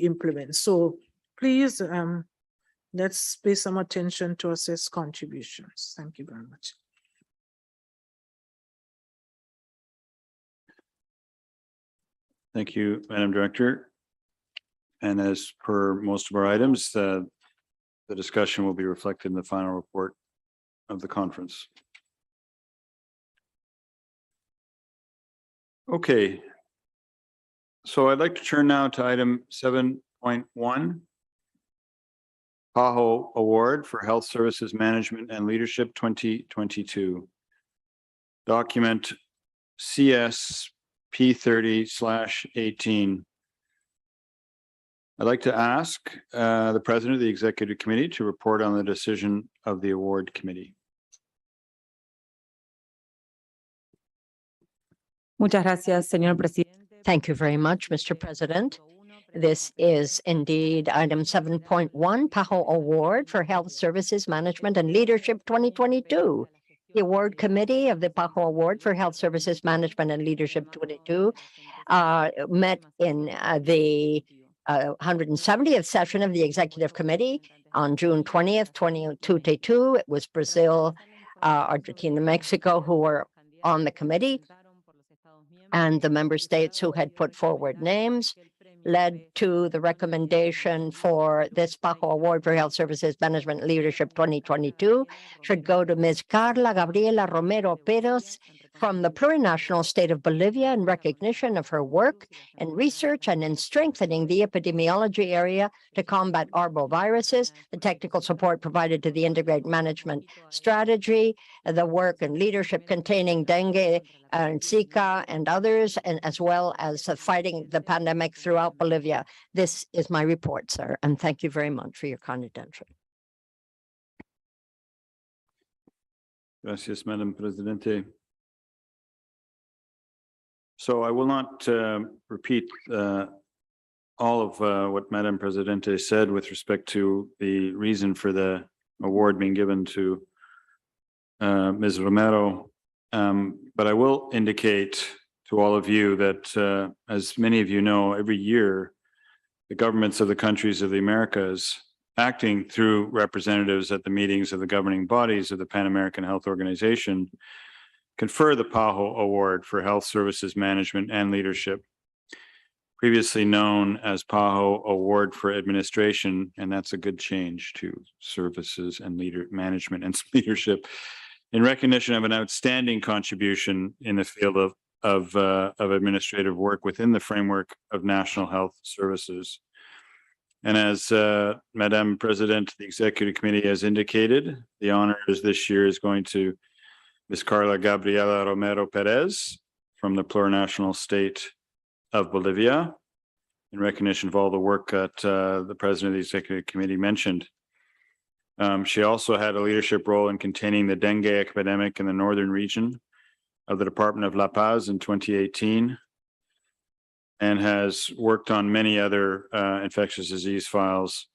Speaker 6: implement. So please, let's pay some attention to assessed contributions. Thank you very much.
Speaker 21: Thank you, Madam Director. And as per most of our items, the discussion will be reflected in the final report of the conference. Okay. So I'd like to turn now to item 7.1. PAHO Award for Health Services Management and Leadership 2022. Document CSP 30/18. I'd like to ask the President of the Executive Committee to report on the decision of the award committee.
Speaker 18: Muchas gracias, señor presidente. Thank you very much, Mr. President. This is indeed item 7.1, PAHO Award for Health Services Management and Leadership 2022. The award committee of the PAHO Award for Health Services Management and Leadership 22 met in the 170th session of the Executive Committee on June 20th, 2022. It was Brazil, Argentina, Mexico who were on the committee, and the member states who had put forward names led to the recommendation for this PAHO Award for Health Services Management Leadership 2022 should go to Ms. Carla Gabriela Romero Perez from the plurinational state of Bolivia in recognition of her work in research and in strengthening the epidemiology area to combat arboviruses, the technical support provided to the integrated management strategy, the work and leadership containing dengue and Zika and others, and as well as fighting the pandemic throughout Bolivia. This is my report, sir, and thank you very much for your kind attention.
Speaker 21: Gracias, Madam Presidente. So I will not repeat all of what Madam Presidente said with respect to the reason for the award being given to Ms. Romero, but I will indicate to all of you that, as many of you know, every year, the governments of the countries of the Americas, acting through representatives at the meetings of the governing bodies of the Pan American Health Organization, confer the PAHO Award for Health Services Management and Leadership. previously known as PAHO Award for Administration, and that's a good change to Services and Management and Leadership, in recognition of an outstanding contribution in the field of administrative work within the framework of national health services. And as Madam President, the Executive Committee has indicated, the honors this year is going to Ms. Carla Gabriela Romero Perez from the plurinational state of Bolivia, in recognition of all the work that the President of the Executive Committee mentioned. She also had a leadership role in containing the dengue epidemic in the northern region of the Department of La Paz in 2018, and has worked on many other infectious disease files.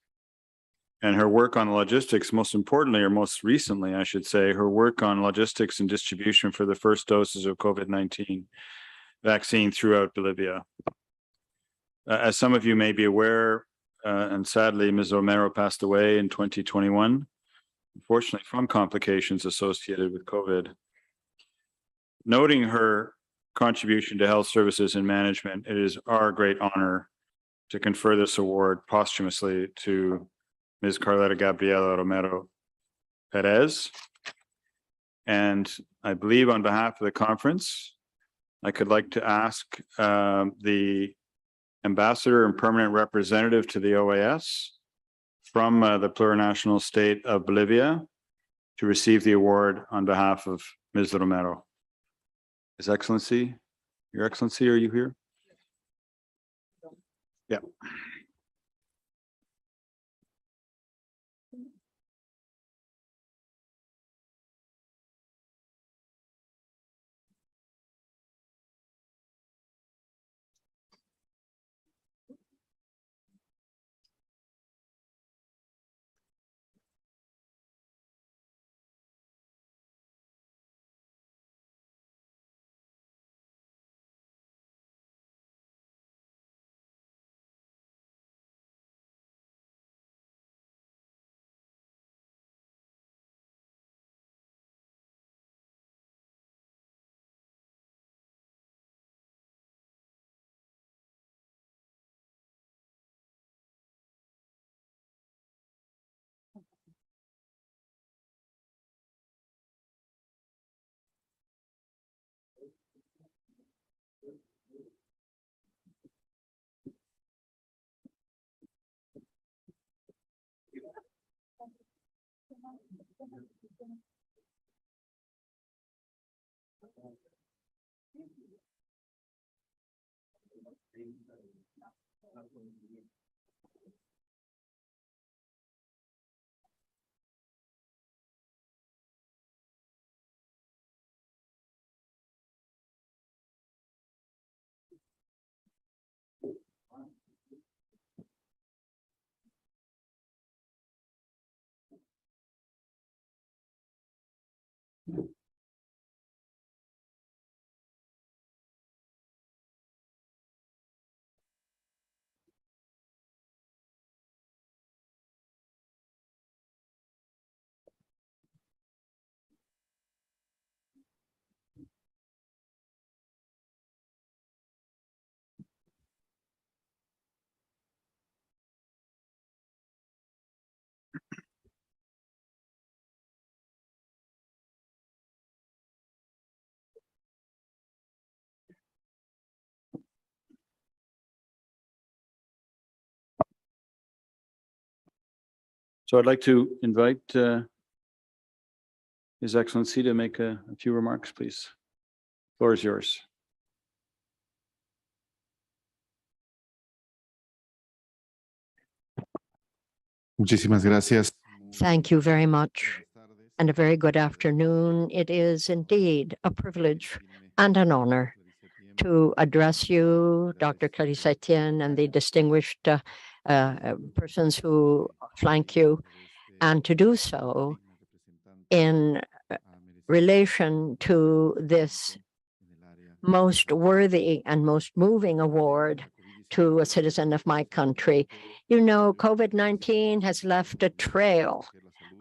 Speaker 21: And her work on logistics, most importantly, or most recently, I should say, her work on logistics and distribution for the first doses of COVID-19 vaccine throughout Bolivia. As some of you may be aware, and sadly, Ms. Romero passed away in 2021, unfortunately from complications associated with COVID. Noting her contribution to health services and management, it is our great honor to confer this award posthumously to Ms. Carleta Gabriela Romero Perez. And I believe on behalf of the conference, I could like to ask the Ambassador and Permanent Representative to the OAS from the plurinational state of Bolivia to receive the award on behalf of Ms. Romero. His Excellency, Your Excellency, are you here? Yeah. So I'd like to invite His Excellency to make a few remarks, please. The floor is yours.
Speaker 4: Muchísimas gracias.
Speaker 18: Thank you very much, and a very good afternoon. It is indeed a privilege and an honor to address you, Dr. Clarissa Etienne, and the distinguished persons who flank you, and to do so in relation to this most worthy and most moving award to a citizen of my country. You know, COVID-19 has left a trail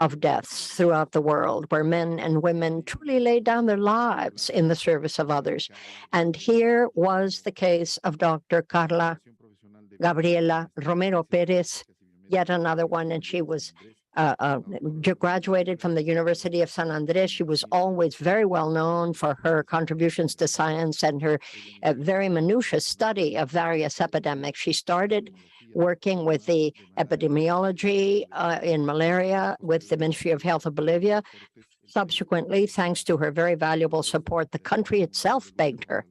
Speaker 18: of deaths throughout the world, where men and women truly laid down their lives in the service of others. And here was the case of Dr. Carla Gabriela Romero Perez, yet another one, and she was graduated from the University of San Andres. She was always very well known for her contributions to science and her very minutiae study of various epidemics. She started working with the epidemiology in malaria with the Ministry of Health of Bolivia. Subsequently, thanks to her very valuable support, the country itself begged her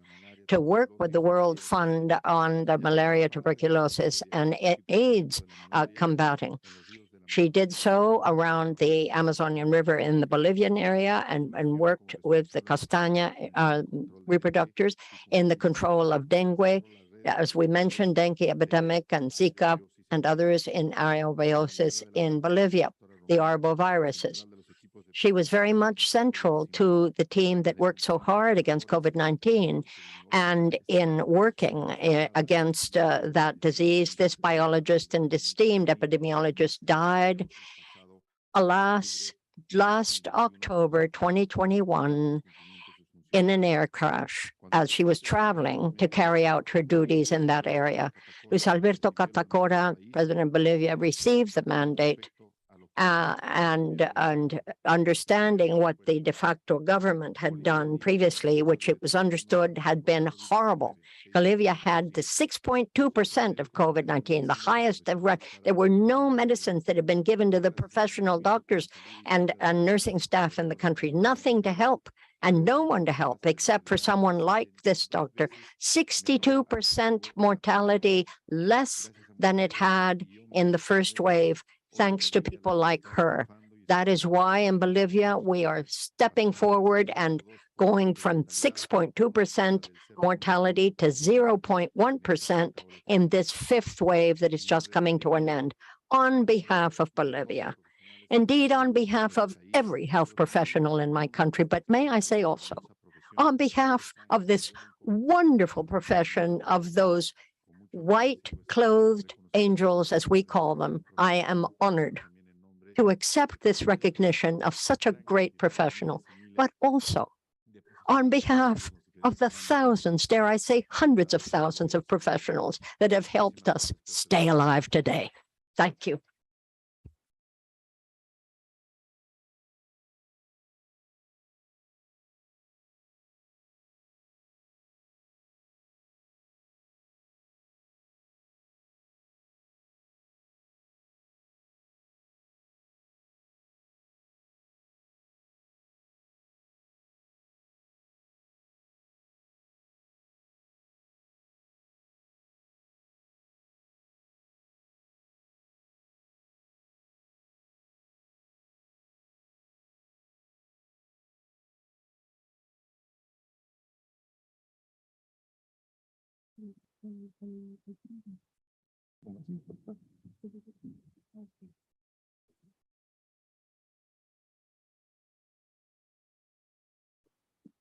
Speaker 18: to work with the World Fund on the malaria, tuberculosis, and AIDS combating. She did so around the Amazonian River in the Bolivian area and worked with the Castaña reproductors in the control of dengue, as we mentioned, dengue epidemic and Zika and others in arbovirosis in Bolivia, the arboviruses. She was very much central to the team that worked so hard against COVID-19, and in working against that disease, this biologist and esteemed epidemiologist died, alas, last October 2021 in an air crash as she was traveling to carry out her duties in that area. Luis Alberto Catacora, President of Bolivia, received the mandate and understanding what the de facto government had done previously, which it was understood had been horrible. Bolivia had the 6.2% of COVID-19, the highest ever. There were no medicines that had been given to the professional doctors and nursing staff in the country, nothing to help and no one to help except for someone like this doctor. 62% mortality, less than it had in the first wave, thanks to people like her. That is why in Bolivia, we are stepping forward and going from 6.2% mortality to 0.1% in this fifth wave that is just coming to an end on behalf of Bolivia. Indeed, on behalf of every health professional in my country, but may I say also, on behalf of this wonderful profession of those white-clothed angels, as we call them, I am honored to accept this recognition of such a great professional, but also on behalf of the thousands, dare I say, hundreds of thousands of professionals that have helped us stay alive today. Thank you.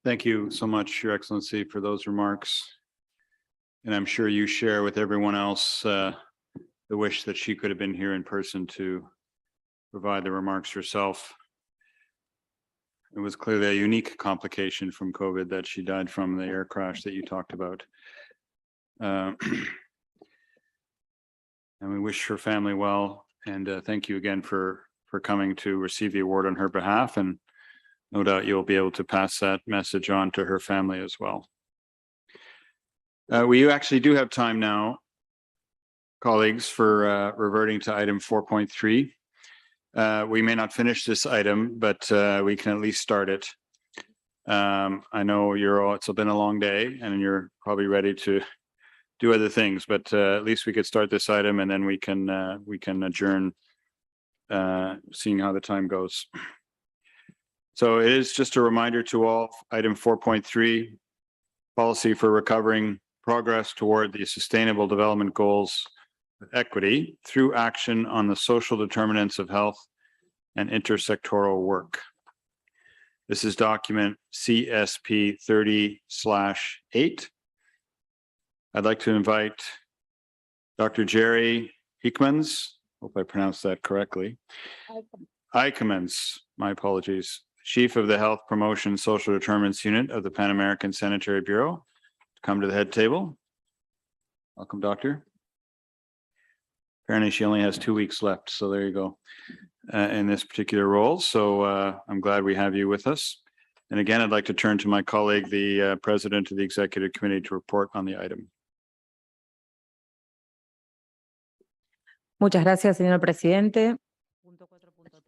Speaker 21: Thank you so much, Your Excellency, for those remarks. And I'm sure you share with everyone else the wish that she could have been here in person to provide the remarks herself. It was clearly a unique complication from COVID that she died from, the air crash that you talked about. And we wish her family well. And thank you again for coming to receive the award on her behalf. And no doubt you'll be able to pass that message on to her family as well. We actually do have time now, colleagues, for reverting to item 4.3. We may not finish this item, but we can at least start it. I know it's been a long day and you're probably ready to do other things, but at least we could start this item and then we can adjourn, seeing how the time goes. So it is just a reminder to all, item 4.3, policy for recovering progress toward the Sustainable Development Goals with equity through action on the social determinants of health and intersectoral work. This is document CSP 30/8. I'd like to invite Dr. Jerry Hickmans, hope I pronounced that correctly, I commence, my apologies, Chief of the Health Promotion Social Determinants Unit of the Pan American Sanitary Bureau to come to the head table. Welcome, Doctor. Apparently she only has 2 weeks left, so there you go, in this particular role. So I'm glad we have you with us. And again, I'd like to turn to my colleague, the President of the Executive Committee, to report on the item.
Speaker 2: Muchas gracias, señor presidente.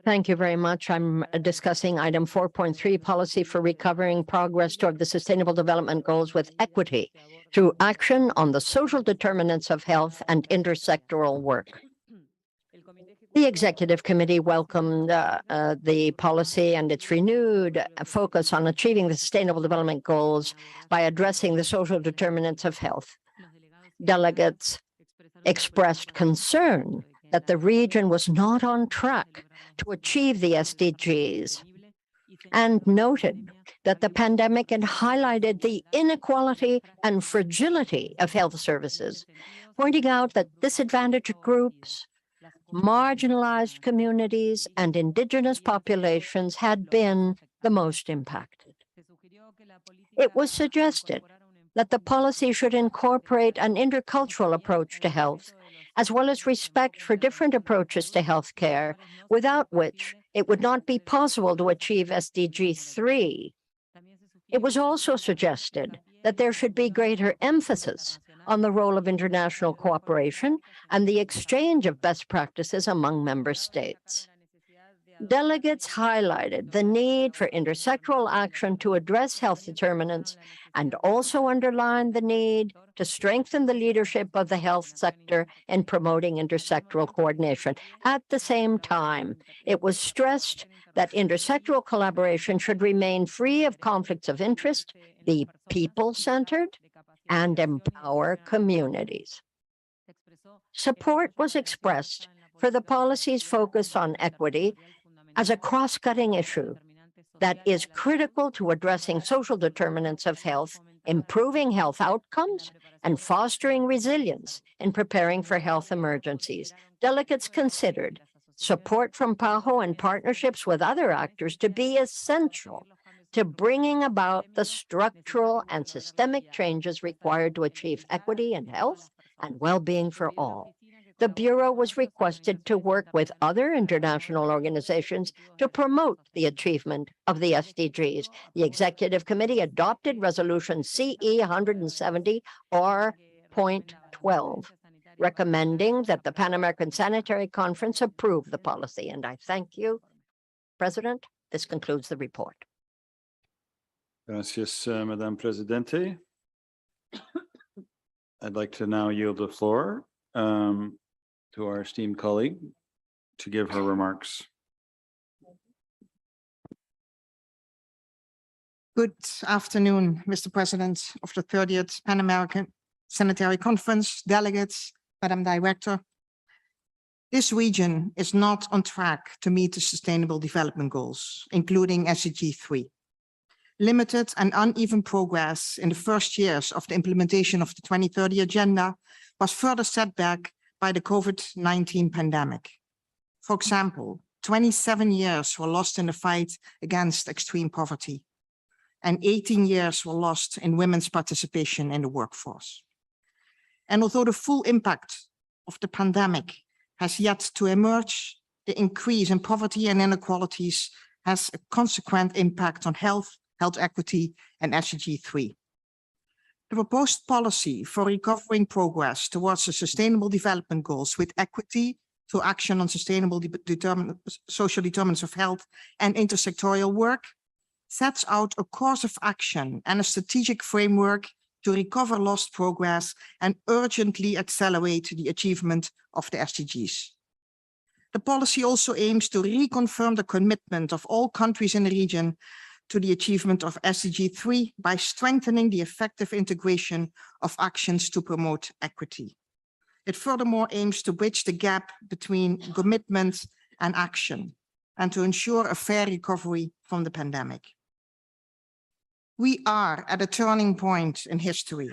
Speaker 18: Thank you very much. I'm discussing item 4.3, policy for recovering progress toward the Sustainable Development Goals with equity through action on the social determinants of health and intersectoral work. The Executive Committee welcomed the policy and its renewed focus on achieving the Sustainable Development Goals by addressing the social determinants of health. Delegates expressed concern that the region was not on track to achieve the SDGs and noted that the pandemic had highlighted the inequality and fragility of health services, pointing out that disadvantaged groups, marginalized communities, and indigenous populations had been the most impacted. It was suggested that the policy should incorporate an intercultural approach to health, as well as respect for different approaches to healthcare, without which it would not be possible to achieve SDG 3. It was also suggested that there should be greater emphasis on the role of international cooperation and the exchange of best practices among member states. Delegates highlighted the need for intersectoral action to address health determinants and also underlined the need to strengthen the leadership of the health sector in promoting intersectoral coordination. At the same time, it was stressed that intersectoral collaboration should remain free of conflicts of interest, be people-centered, and empower communities. Support was expressed for the policy's focus on equity as a cross-cutting issue that is critical to addressing social determinants of health, improving health outcomes, and fostering resilience in preparing for health emergencies. Delegates considered support from PAHO and partnerships with other actors to be essential to bringing about the structural and systemic changes required to achieve equity in health and well-being for all. The Bureau was requested to work with other international organizations to promote the achievement of the SDGs. The Executive Committee adopted Resolution CE 170 R.12, recommending that the Pan American Sanitary Conference approve the policy. And I thank you, President. This concludes the report.
Speaker 21: Gracias, Madame Presidente. I'd like to now yield the floor to our esteemed colleague to give her remarks.
Speaker 22: Good afternoon, Mr. President of the 30th Pan American Sanitary Conference, delegates, Madam Director. This region is not on track to meet the Sustainable Development Goals, including SDG 3. Limited and uneven progress in the first years of the implementation of the 2030 Agenda was further set back by the COVID-19 pandemic. For example, 27 years were lost in the fight against extreme poverty, and 18 years were lost in women's participation in the workforce. And although the full impact of the pandemic has yet to emerge, the increase in poverty and inequalities has a consequent impact on health equity, and SDG 3. The proposed policy for recovering progress towards the Sustainable Development Goals with equity through action on sustainable social determinants of health and intersectorial work sets out a course of action and a strategic framework to recover lost progress and urgently accelerate the achievement of the SDGs. The policy also aims to reconfirm the commitment of all countries in the region to the achievement of SDG 3 by strengthening the effective integration of actions to promote equity. It furthermore aims to bridge the gap between commitment and action and to ensure a fair recovery from the pandemic. We are at a turning point in history.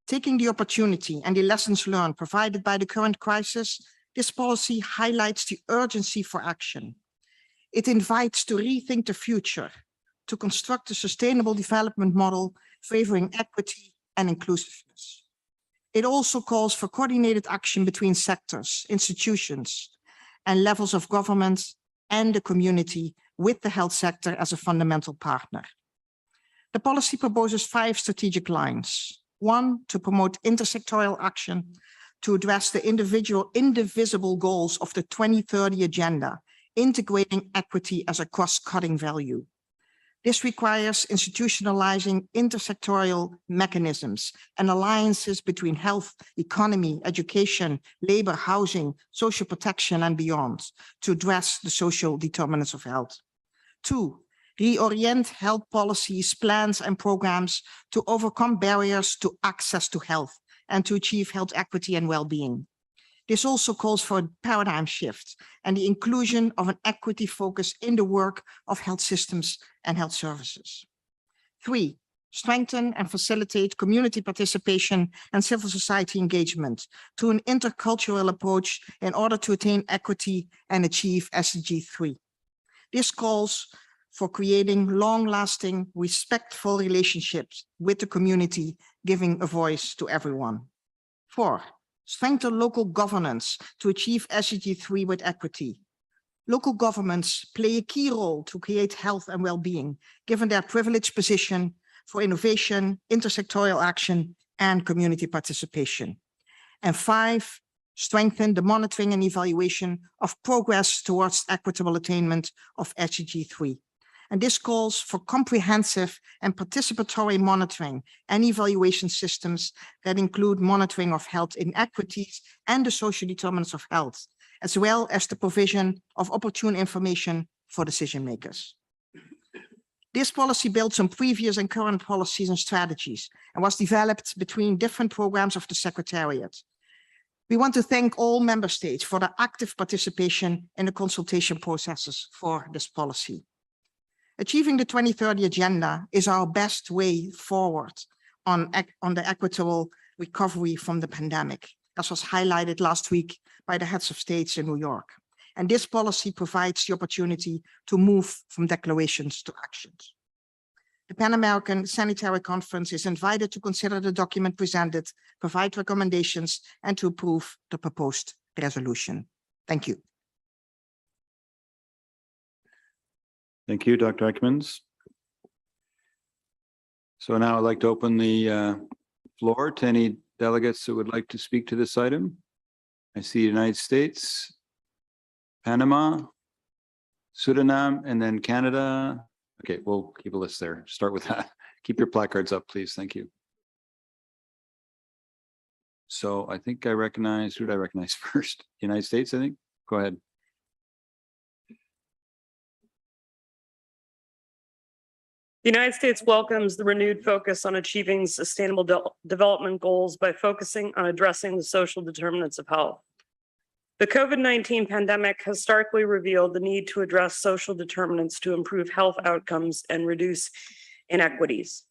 Speaker 22: Taking the opportunity and the lessons learned provided by the current crisis, this policy highlights the urgency for action. It invites to rethink the future, to construct a sustainable development model favoring equity and inclusiveness. It also calls for coordinated action between sectors, institutions, and levels of government and the community, with the health sector as a fundamental partner. The policy proposes 5 strategic lines. 1, to promote intersectoral action to address the indivisible goals of the 2030 agenda, integrating equity as a cross-cutting value. This requires institutionalizing intersectoral mechanisms and alliances between health, economy, education, labor, housing, social protection, and beyond to address the social determinants of health. 2, reorient health policies, plans, and programs to overcome barriers to access to health and to achieve health equity and well-being. This also calls for a paradigm shift and the inclusion of an equity focus in the work of health systems and health services. 3, strengthen and facilitate community participation and civil society engagement through an intercultural approach in order to attain equity and achieve SDG 3. This calls for creating long-lasting, respectful relationships with the community, giving a voice to everyone. 4, strengthen local governance to achieve SDG 3 with equity. Local governments play a key role to create health and well-being, given their privileged position for innovation, intersectoral action, and community participation. And 5, strengthen the monitoring and evaluation of progress towards equitable attainment of SDG 3. And this calls for comprehensive and participatory monitoring and evaluation systems that include monitoring of health inequities and the social determinants of health, as well as the provision of opportune information for decision makers. This policy builds on previous and current policies and strategies and was developed between different programs of the Secretariat. We want to thank all member states for their active participation in the consultation processes for this policy. Achieving the 2030 agenda is our best way forward on the equitable recovery from the pandemic, as was highlighted last week by the heads of states in New York. And this policy provides the opportunity to move from declarations to actions. The Pan American Sanitary Conference is invited to consider the document presented, provide recommendations, and to approve the proposed resolution. Thank you.
Speaker 21: Thank you, Dr. Ekmans. So now I'd like to open the floor to any delegates that would like to speak to this item. I see United States, Panama, Suriname, and then Canada. Okay, we'll keep a list there. Start with that. Keep your placards up, please. Thank you. So I think I recognize, who did I recognize first? United States, I think. Go ahead.
Speaker 10: The United States welcomes the renewed focus on achieving sustainable development goals by focusing on addressing the social determinants of health. The COVID-19 pandemic has starkly revealed the need to address social determinants to improve health outcomes and reduce inequities.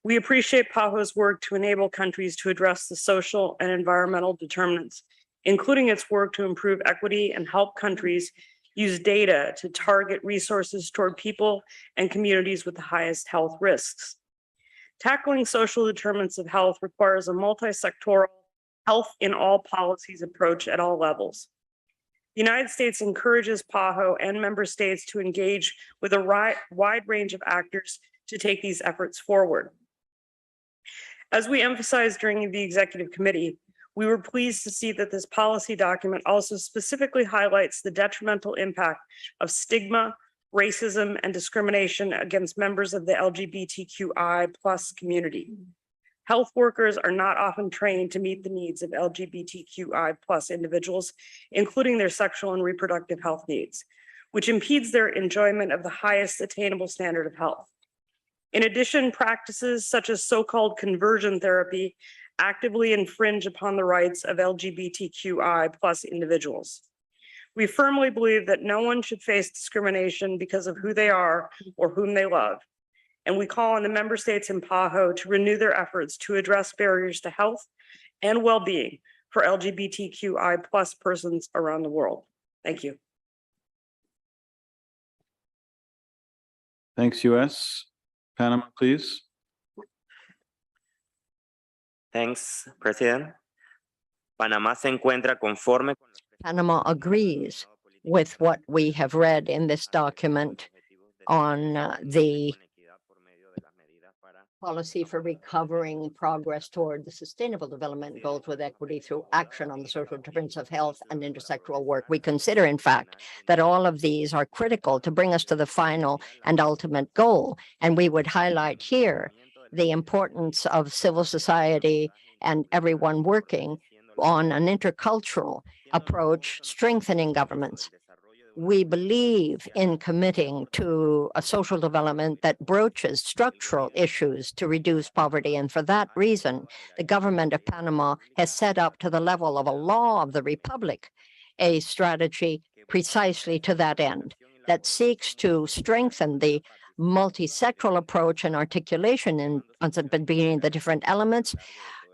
Speaker 10: We appreciate PAHO's work to enable countries to address the social and environmental determinants, including its work to improve equity and help countries use data to target resources toward people and communities with the highest health risks. Tackling social determinants of health requires a multi-sectoral health in all policies approach at all levels. The United States encourages PAHO and member states to engage with a wide range of actors to take these efforts forward. As we emphasized during the executive committee, we were pleased to see that this policy document also specifically highlights the detrimental impact of stigma, racism, and discrimination against members of the LGBTQI+ community. Health workers are not often trained to meet the needs of LGBTQI+ individuals, including their sexual and reproductive health needs, which impedes their enjoyment of the highest attainable standard of health. In addition, practices such as so-called conversion therapy actively infringe upon the rights of LGBTQI+ individuals. We firmly believe that no one should face discrimination because of who they are or whom they love. And we call on the member states in PAHO to renew their efforts to address barriers to health and well-being for LGBTQI+ persons around the world. Thank you.
Speaker 21: Thanks, US. Panama, please.
Speaker 7: Thanks, President. Panamá se encuentra conforme.
Speaker 18: Panama agrees with what we have read in this document on the policy for recovering progress toward the sustainable development goals with equity through action on the social determinants of health and intersectoral work. We consider, in fact, that all of these are critical to bring us to the final and ultimate goal. And we would highlight here the importance of civil society and everyone working on an intercultural approach, strengthening governments. We believe in committing to a social development that broaches structural issues to reduce poverty. And for that reason, the government of Panama has set up to the level of a law of the Republic a strategy precisely to that end that seeks to strengthen the multi-sectoral approach and articulation in between the different elements,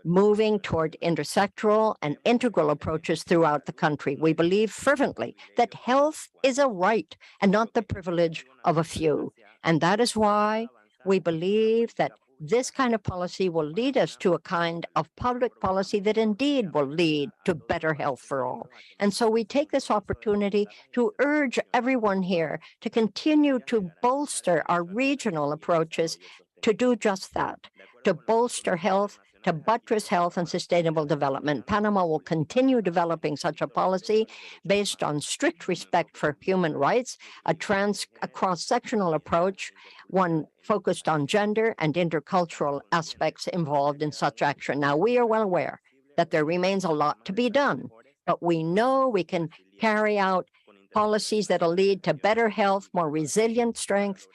Speaker 18: moving toward intersectoral and integral approaches throughout the country. We believe fervently that health is a right and not the privilege of a few. And that is why we believe that this kind of policy will lead us to a kind of public policy that indeed will lead to better health for all. And so we take this opportunity to urge everyone here to continue to bolster our regional approaches to do just that, to bolster health, to buttress health and sustainable development. Panama will continue developing such a policy based on strict respect for human rights, a cross-sectional approach, one focused on gender and intercultural aspects involved in such action. Now, we are well aware that there remains a lot to be done, but we know we can carry out policies that will lead to better health, more resilient strength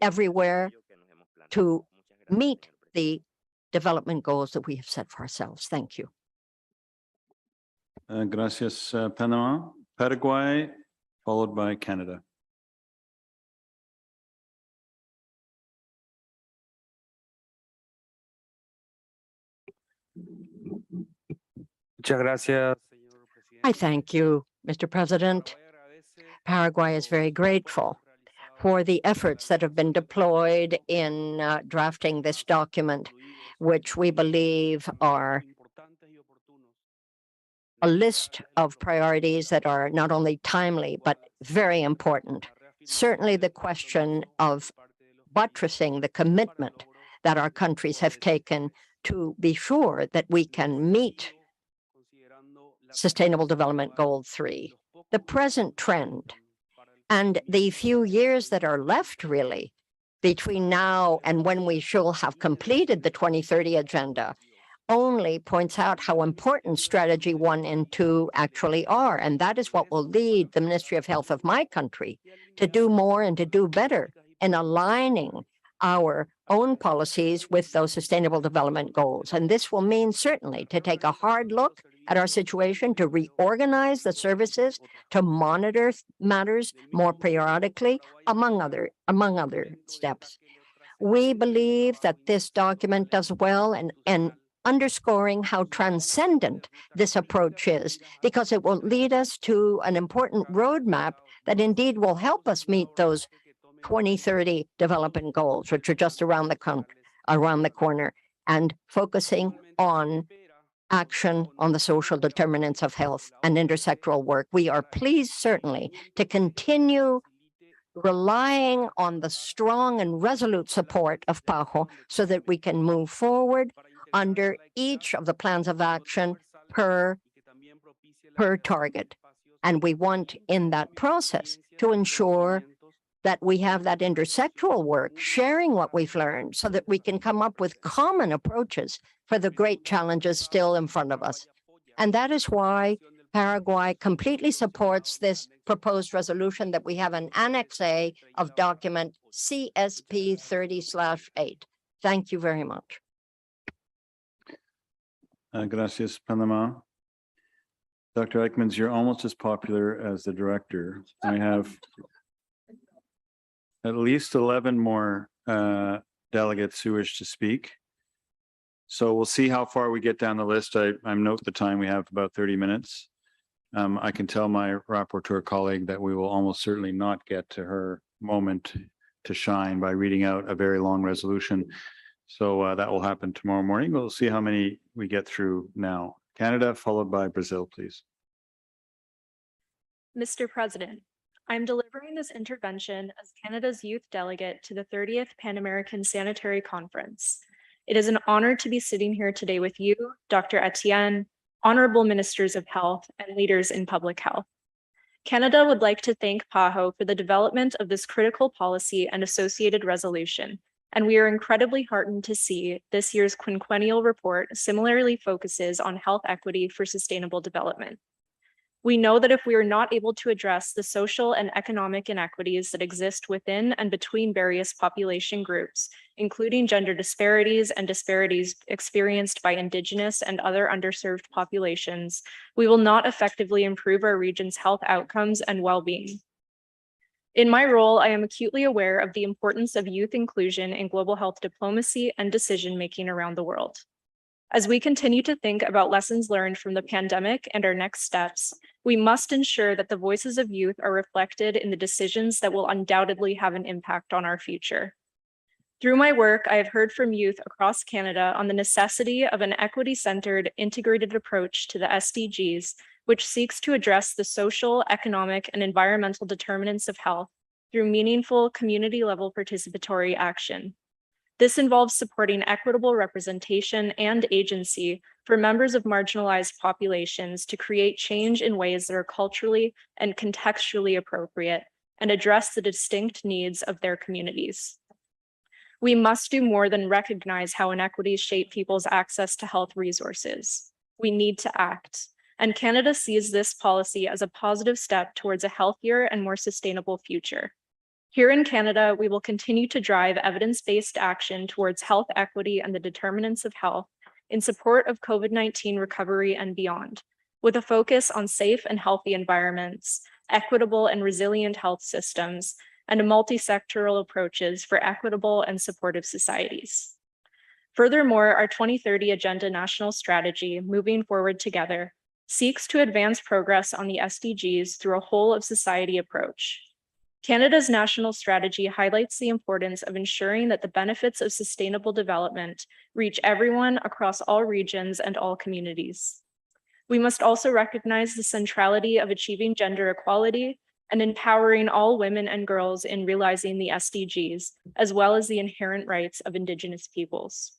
Speaker 18: everywhere to meet the development goals that we have set for ourselves. Thank you.
Speaker 21: Gracias, Panama. Paraguay, followed by Canada.
Speaker 18: I thank you, Mr. President. Paraguay is very grateful for the efforts that have been deployed in drafting this document, which we believe are a list of priorities that are not only timely, but very important. Certainly the question of buttressing the commitment that our countries have taken to be sure that we can meet Sustainable Development Goal 3. The present trend and the few years that are left really between now and when we shall have completed the 2030 agenda only points out how important strategy 1 and 2 actually are. And that is what will lead the Ministry of Health of my country to do more and to do better in aligning our own policies with those sustainable development goals. And this will mean certainly to take a hard look at our situation, to reorganize the services, to monitor matters more periodically, among other steps. We believe that this document does well in underscoring how transcendent this approach is, because it will lead us to an important roadmap that indeed will help us meet those 2030 development goals, which are just around the corner, and focusing on action on the social determinants of health and intersectoral work. We are pleased certainly to continue relying on the strong and resolute support of PAHO so that we can move forward under each of the plans of action per target. And we want in that process to ensure that we have that intersectoral work, sharing what we've learned so that we can come up with common approaches for the great challenges still in front of us. And that is why Paraguay completely supports this proposed resolution that we have an Annex A of document CSP 30/8. Thank you very much.
Speaker 21: Gracias, Panama. Dr. Eichmanns, you're almost as popular as the director. I have at least 11 more delegates who wish to speak. So we'll see how far we get down the list. I note the time, we have about 30 minutes. I can tell my rapporteur colleague that we will almost certainly not get to her moment to shine by reading out a very long resolution. So that will happen tomorrow morning. We'll see how many we get through now. Canada, followed by Brazil, please.
Speaker 8: Mr. President, I'm delivering this intervention as Canada's youth delegate to the 30th Pan American Sanitary Conference. It is an honor to be sitting here today with you, Dr. Etienne, honorable ministers of health, and leaders in public health. Canada would like to thank PAHO for the development of this critical policy and associated resolution, and we are incredibly heartened to see this year's quinquennial report similarly focuses on health equity for sustainable development. We know that if we are not able to address the social and economic inequities that exist within and between various population groups, including gender disparities and disparities experienced by Indigenous and other underserved populations, we will not effectively improve our region's health outcomes and well-being. In my role, I am acutely aware of the importance of youth inclusion in global health diplomacy and decision-making around the world. As we continue to think about lessons learned from the pandemic and our next steps, we must ensure that the voices of youth are reflected in the decisions that will undoubtedly have an impact on our future. Through my work, I have heard from youth across Canada on the necessity of an equity-centered, integrated approach to the SDGs, which seeks to address the social, economic, and environmental determinants of health through meaningful community-level participatory action. This involves supporting equitable representation and agency for members of marginalized populations to create change in ways that are culturally and contextually appropriate and address the distinct needs of their communities. We must do more than recognize how inequities shape people's access to health resources. We need to act, and Canada sees this policy as a positive step towards a healthier and more sustainable future. Here in Canada, we will continue to drive evidence-based action towards health equity and the determinants of health in support of COVID-19 recovery and beyond, with a focus on safe and healthy environments, equitable and resilient health systems, and multi-sectoral approaches for equitable and supportive societies. Furthermore, our 2030 Agenda National Strategy, Moving Forward Together, seeks to advance progress on the SDGs through a whole-of-society approach. Canada's national strategy highlights the importance of ensuring that the benefits of sustainable development reach everyone across all regions and all communities. We must also recognize the centrality of achieving gender equality and empowering all women and girls in realizing the SDGs, as well as the inherent rights of Indigenous peoples.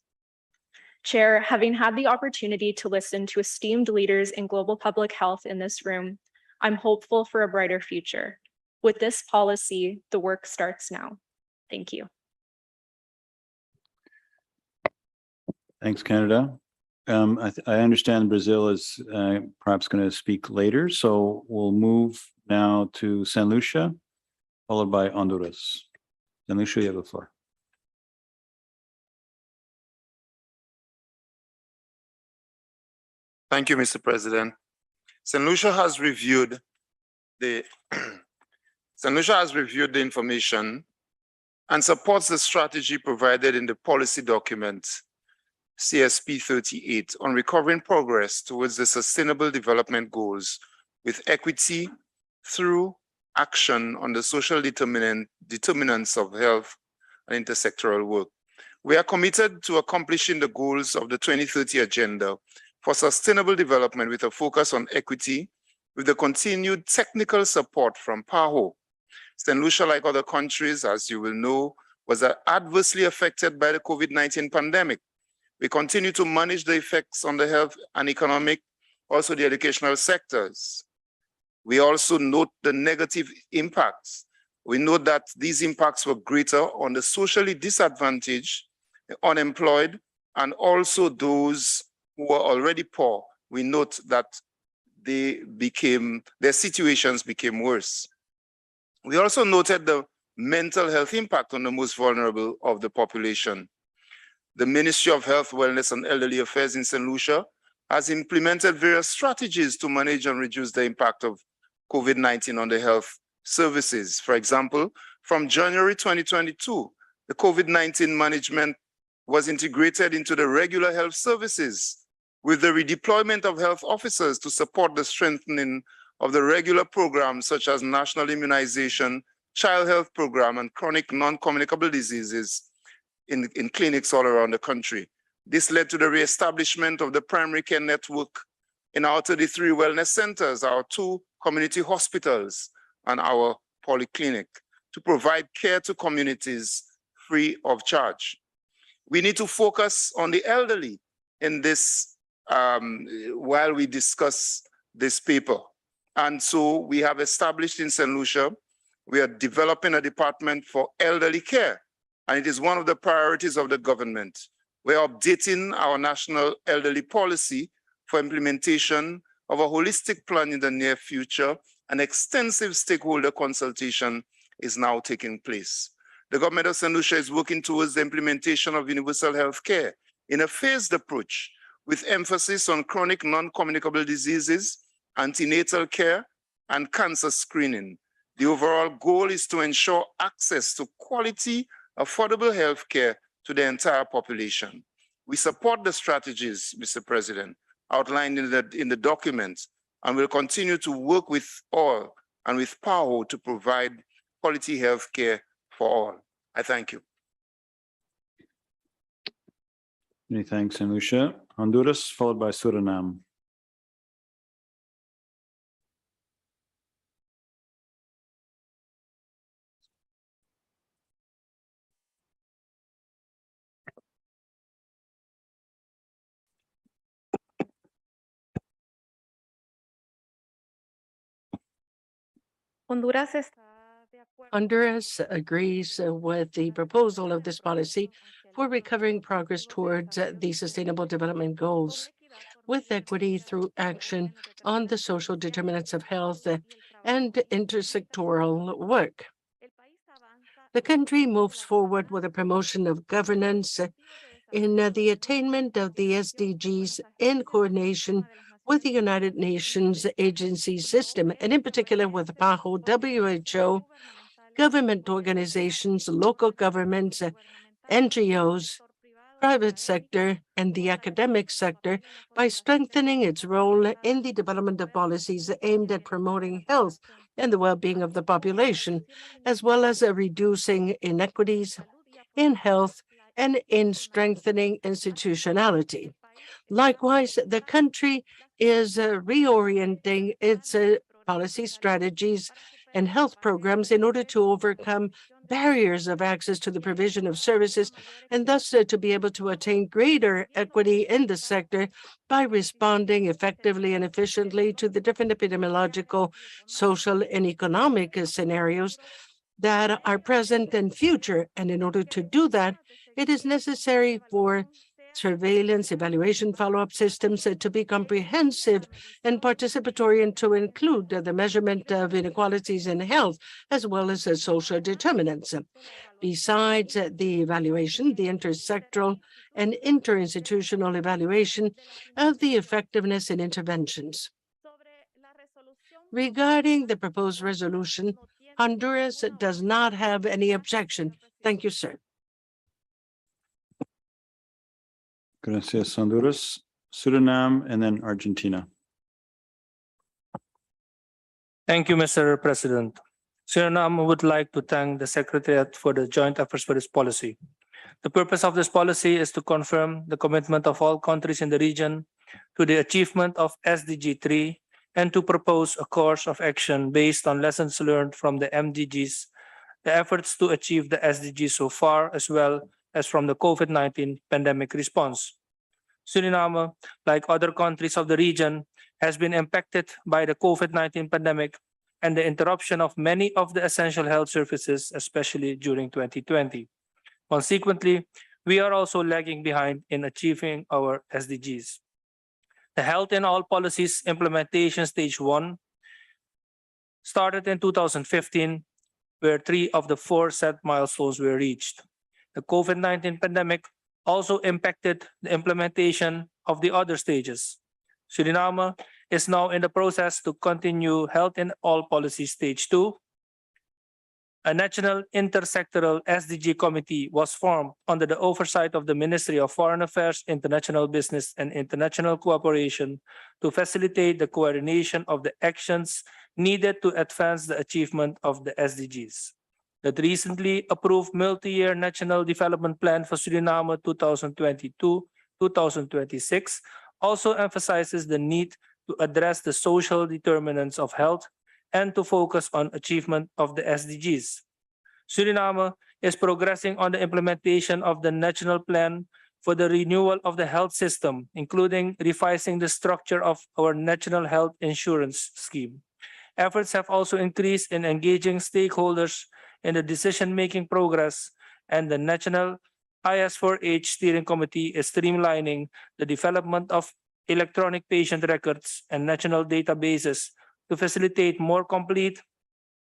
Speaker 8: Chair, having had the opportunity to listen to esteemed leaders in global public health in this room, I'm hopeful for a brighter future. With this policy, the work starts now. Thank you.
Speaker 21: Thanks, Canada. I understand Brazil is perhaps going to speak later, so we'll move now to San Lucia, followed by Honduras. San Lucia, you have the floor.
Speaker 11: Thank you, Mr. President. San Lucia has reviewed the information and supports the strategy provided in the policy document CSP 38 on recovering progress towards the Sustainable Development Goals with equity through action on the social determinants of health and intersectoral work. We are committed to accomplishing the goals of the 2030 Agenda for Sustainable Development with a focus on equity, with the continued technical support from PAHO. St. Lucia, like other countries, as you will know, was adversely affected by the COVID-19 pandemic. We continue to manage the effects on the health and economic, also the educational sectors. We also note the negative impacts. We note that these impacts were greater on the socially disadvantaged, the unemployed, and also those who were already poor. We note that their situations became worse. We also noted the mental health impact on the most vulnerable of the population. The Ministry of Health, Wellness, and Elderly Affairs in St. Lucia has implemented various strategies to manage and reduce the impact of COVID-19 on the health services. For example, from January 2022, the COVID-19 management was integrated into the regular health services with the redeployment of health officers to support the strengthening of the regular programs such as national immunization child health program and chronic non-communicable diseases in clinics all around the country. This led to the reestablishment of the primary care network in our 33 wellness centers, our 2 community hospitals, and our polyclinic to provide care to communities free of charge. We need to focus on the elderly in this while we discuss this paper. And so we have established in St. Lucia, we are developing a department for elderly care, and it is one of the priorities of the government. We're updating our national elderly policy for implementation of a holistic plan in the near future. An extensive stakeholder consultation is now taking place. The government of St. Lucia is working towards the implementation of universal health care in a phased approach with emphasis on chronic non-communicable diseases, antenatal care, and cancer screening. The overall goal is to ensure access to quality, affordable health care to the entire population. We support the strategies, Mr. President, outlined in the document, and will continue to work with all and with PAHO to provide quality health care for all. I thank you.
Speaker 21: Many thanks, St. Lucia. Honduras, followed by Suriname.
Speaker 9: Honduras agrees with the proposal of this policy for recovering progress towards the Sustainable Development Goals with equity through action on the social determinants of health and intersectoral work. The country moves forward with a promotion of governance in the attainment of the SDGs in coordination with the United Nations agency system, and in particular with PAHO, WHO, government organizations, local governments, NGOs, private sector, and the academic sector by strengthening its role in the development of policies aimed at promoting health and the well-being of the population, as well as reducing inequities in health and in strengthening institutionality. Likewise, the country is reorienting its policy strategies and health programs in order to overcome barriers of access to the provision of services, and thus to be able to attain greater equity in the sector by responding effectively and efficiently to the different epidemiological, social, and economic scenarios that are present and future. And in order to do that, it is necessary for surveillance, evaluation, follow-up systems to be comprehensive and participatory, and to include the measurement of inequalities in health, as well as social determinants. Besides the evaluation, the intersectoral and interinstitutional evaluation of the effectiveness in interventions. Regarding the proposed resolution, Honduras does not have any objection. Thank you, sir.
Speaker 21: Gracias, Honduras, Suriname, and then Argentina.
Speaker 14: Thank you, Mr. President. Suriname would like to thank the Secretariat for the joint efforts for this policy. The purpose of this policy is to confirm the commitment of all countries in the region to the achievement of SDG 3 and to propose a course of action based on lessons learned from the MDGs, the efforts to achieve the SDGs so far, as well as from the COVID-19 pandemic response. Suriname, like other countries of the region, has been impacted by the COVID-19 pandemic and the interruption of many of the essential health services, especially during 2020. Consequently, we are also lagging behind in achieving our SDGs. The Health in All Policies Implementation Stage 1 started in 2015, where 3 of the 4 set milestones were reached. The COVID-19 pandemic also impacted the implementation of the other stages. Suriname is now in the process to continue Health in All Policies Stage 2. A national intersectoral SDG committee was formed under the oversight of the Ministry of Foreign Affairs, International Business, and International Cooperation to facilitate the coordination of the actions needed to advance the achievement of the SDGs. that recently approved multi-year National Development Plan for Suriname 2022-2026 also emphasizes the need to address the social determinants of health and to focus on achievement of the SDGs. Suriname is progressing on the implementation of the National Plan for the renewal of the health system, including revising the structure of our National Health Insurance Scheme. Efforts have also increased in engaging stakeholders in the decision-making progress, and the National IS4H Steering Committee is streamlining the development of electronic patient records and national databases to facilitate more complete,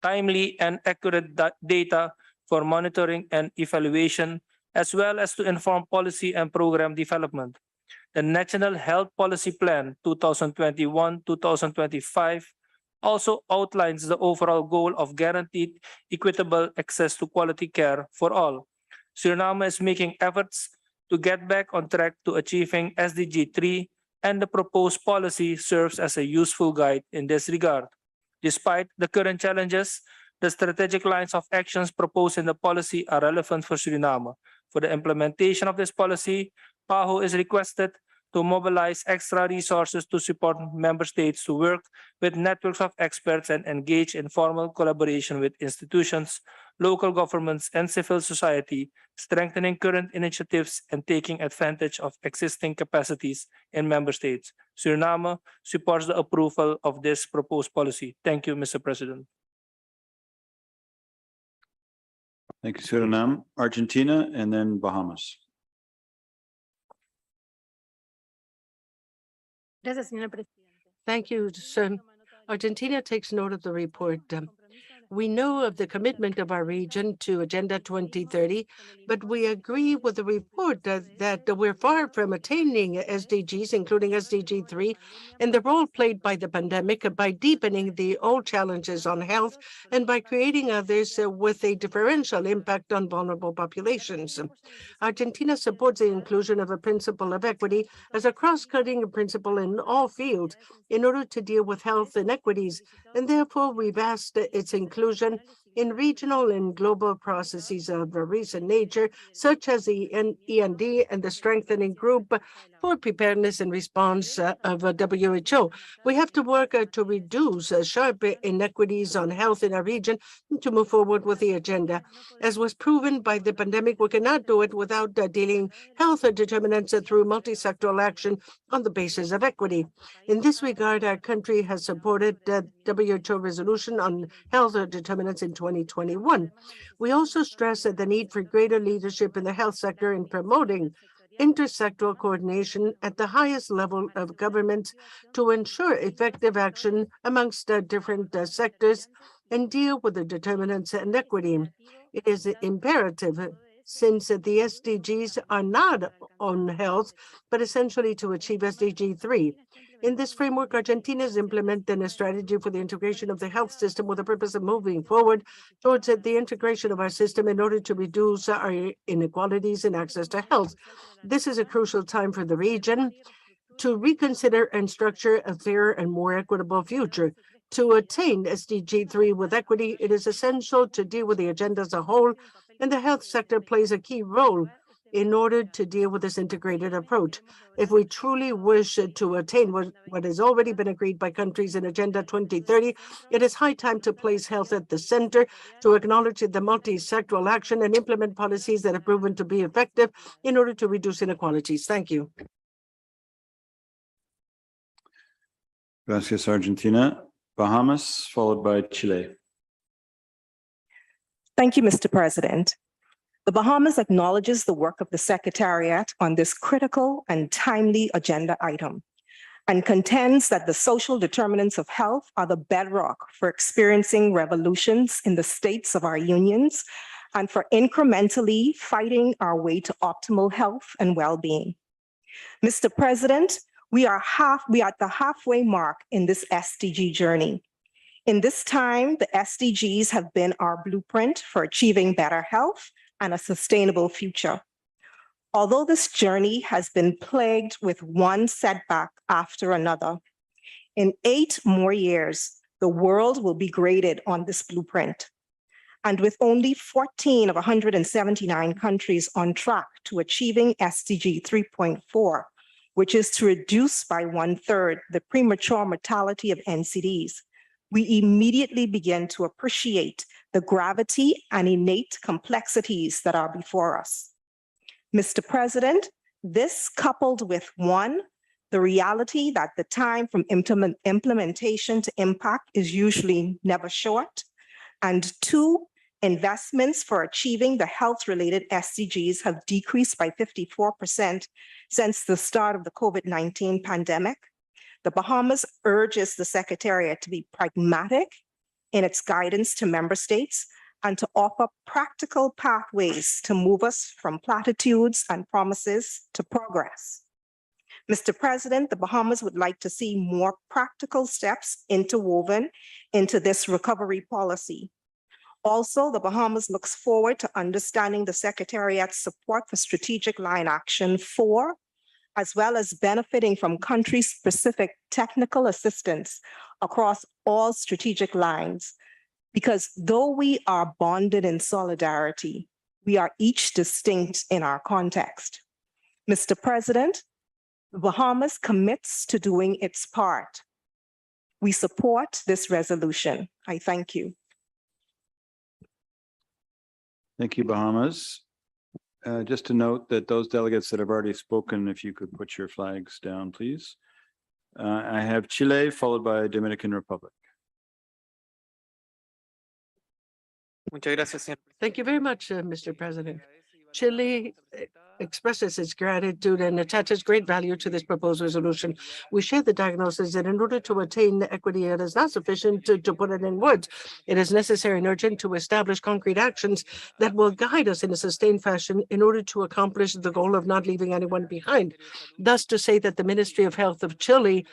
Speaker 14: timely, and accurate data for monitoring and evaluation, as well as to inform policy and program development. The National Health Policy Plan 2021-2025 also outlines the overall goal of guaranteed equitable access to quality care for all. Suriname is making efforts to get back on track to achieving SDG 3, and the proposed policy serves as a useful guide in this regard. Despite the current challenges, the strategic lines of actions proposed in the policy are relevant for Suriname. For the implementation of this policy, PAHO is requested to mobilize extra resources to support member states to work with networks of experts and engage in formal collaboration with institutions, local governments, and civil society, strengthening current initiatives and taking advantage of existing capacities in member states. Suriname supports the approval of this proposed policy. Thank you, Mr. President.
Speaker 17: Thank you, Suriname. Argentina, and then Bahamas.
Speaker 9: Thank you, sir. Argentina takes note of the report. We know of the commitment of our region to Agenda 2030, but we agree with the report that we're far from attaining SDGs, including SDG 3, and the role played by the pandemic by deepening the old challenges on health and by creating others with a differential impact on vulnerable populations. Argentina supports the inclusion of a principle of equity as a cross-cutting principle in all fields in order to deal with health inequities, and therefore we've asked its inclusion in regional and global processes of a recent nature, such as the END and the strengthening group for preparedness and response of WHO. We have to work to reduce sharp inequities on health in our region to move forward with the agenda. As was proven by the pandemic, we cannot do it without dealing health determinants through multi-sectoral action on the basis of equity. In this regard, our country has supported the WHO resolution on health determinants in 2021. We also stress the need for greater leadership in the health sector in promoting intersectoral coordination at the highest level of government to ensure effective action amongst different sectors and deal with the determinants and equity. It is imperative, since the SDGs are not on health, but essentially to achieve SDG 3. In this framework, Argentina is implementing a strategy for the integration of the health system with the purpose of moving forward towards the integration of our system in order to reduce our inequalities in access to health. This is a crucial time for the region to reconsider and structure a fairer and more equitable future. To attain SDG 3 with equity, it is essential to deal with the agenda as a whole, and the health sector plays a key role in order to deal with this integrated approach. If we truly wish to attain what has already been agreed by countries in Agenda 2030, it is high time to place health at the center, to acknowledge the multi-sectoral action and implement policies that have proven to be effective in order to reduce inequalities. Thank you.
Speaker 17: Gracias, Argentina. Bahamas, followed by Chile.
Speaker 19: Thank you, Mr. President. The Bahamas acknowledges the work of the Secretariat on this critical and timely agenda item and contends that the social determinants of health are the bedrock for experiencing revolutions in the states of our unions and for incrementally fighting our way to optimal health and well-being. Mr. President, we are at the halfway mark in this SDG journey. In this time, the SDGs have been our blueprint for achieving better health and a sustainable future. Although this journey has been plagued with one setback after another, in 8 more years, the world will be graded on this blueprint. And with only 14 of 179 countries on track to achieving SDG 3.4, which is to reduce by 1/3 the premature mortality of NCDs, we immediately begin to appreciate the gravity and innate complexities that are before us. Mr. President, this coupled with one, the reality that the time from implementation to impact is usually never short, and two, investments for achieving the health-related SDGs have decreased by 54% since the start of the COVID-19 pandemic. The Bahamas urges the Secretariat to be pragmatic in its guidance to member states and to offer practical pathways to move us from platitudes and promises to progress. Mr. President, the Bahamas would like to see more practical steps interwoven into this recovery policy. Also, the Bahamas looks forward to understanding the Secretariat's support for Strategic Line Action 4, as well as benefiting from country-specific technical assistance across all strategic lines. Because though we are bonded in solidarity, we are each distinct in our context. Mr. President, the Bahamas commits to doing its part. We support this resolution. I thank you.
Speaker 17: Thank you, Bahamas. Just to note that those delegates that have already spoken, if you could put your flags down, please. I have Chile followed by Dominican Republic.
Speaker 9: Thank you very much, Mr. President. Chile expresses its gratitude and attaches great value to this proposed resolution. We share the diagnosis that in order to attain equity, it is not sufficient to put it in words. It is necessary and urgent to establish concrete actions that will guide us in a sustained fashion in order to accomplish the goal of not leaving anyone behind. Thus, to say that the Ministry of Health of Chile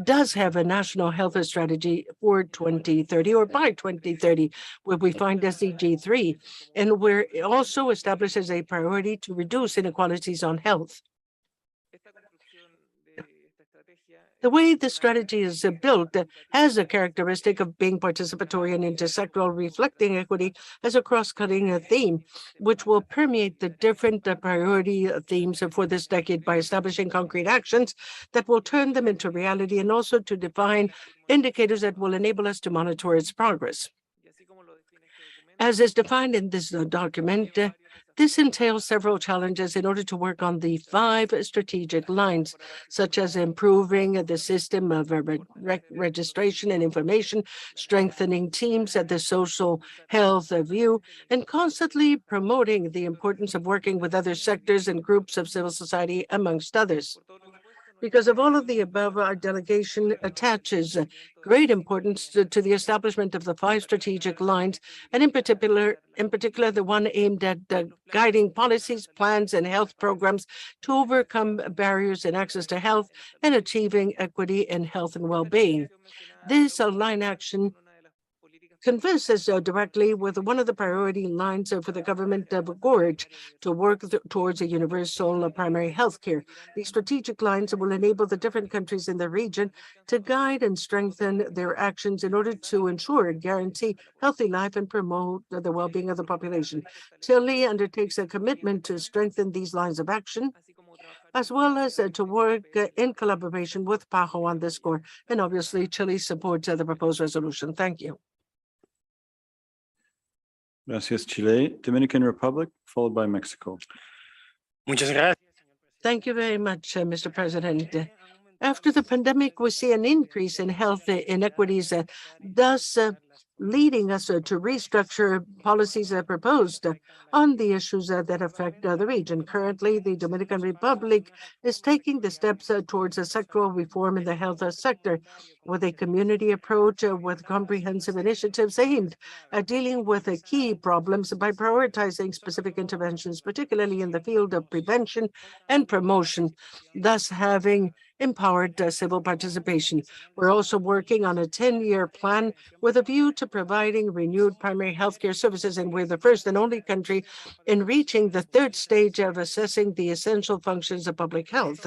Speaker 9: does have a national health strategy for 2030 or by 2030, where we find SDG 3, and where it also establishes a priority to reduce inequalities on health. The way the strategy is built has a characteristic of being participatory and intersectoral, reflecting equity as a cross-cutting theme, which will permeate the different priority themes for this decade by establishing concrete actions that will turn them into reality and also to define indicators that will enable us to monitor its progress. As is defined in this document, this entails several challenges in order to work on the 5 strategic lines, such as improving the system of registration and information, strengthening teams at the social health view, and constantly promoting the importance of working with other sectors and groups of civil society, amongst others. Because of all of the above, our delegation attaches great importance to the establishment of the 5 strategic lines, and in particular, the one aimed at guiding policies, plans, and health programs to overcome barriers in access to health and achieving equity in health and well-being. This line action converses directly with one of the priority lines for the government of Gorge to work towards a universal primary health care. These strategic lines will enable the different countries in the region to guide and strengthen their actions in order to ensure and guarantee healthy life and promote the well-being of the population. Chile undertakes a commitment to strengthen these lines of action, as well as to work in collaboration with PAHO on this score. And obviously, Chile supports the proposed resolution. Thank you.
Speaker 17: Gracias, Chile. Dominican Republic, followed by Mexico.
Speaker 9: Thank you very much, Mr. President. After the pandemic, we see an increase in health inequities, thus leading us to restructure policies proposed on the issues that affect the region. Currently, the Dominican Republic is taking the steps towards a sectoral reform in the health sector with a community approach with comprehensive initiatives aimed at dealing with key problems by prioritizing specific interventions, particularly in the field of prevention and promotion, thus having empowered civil participation. We're also working on a 10-year plan with a view to providing renewed primary healthcare services, and we're the first and only country in reaching the 3rd stage of assessing the essential functions of public health.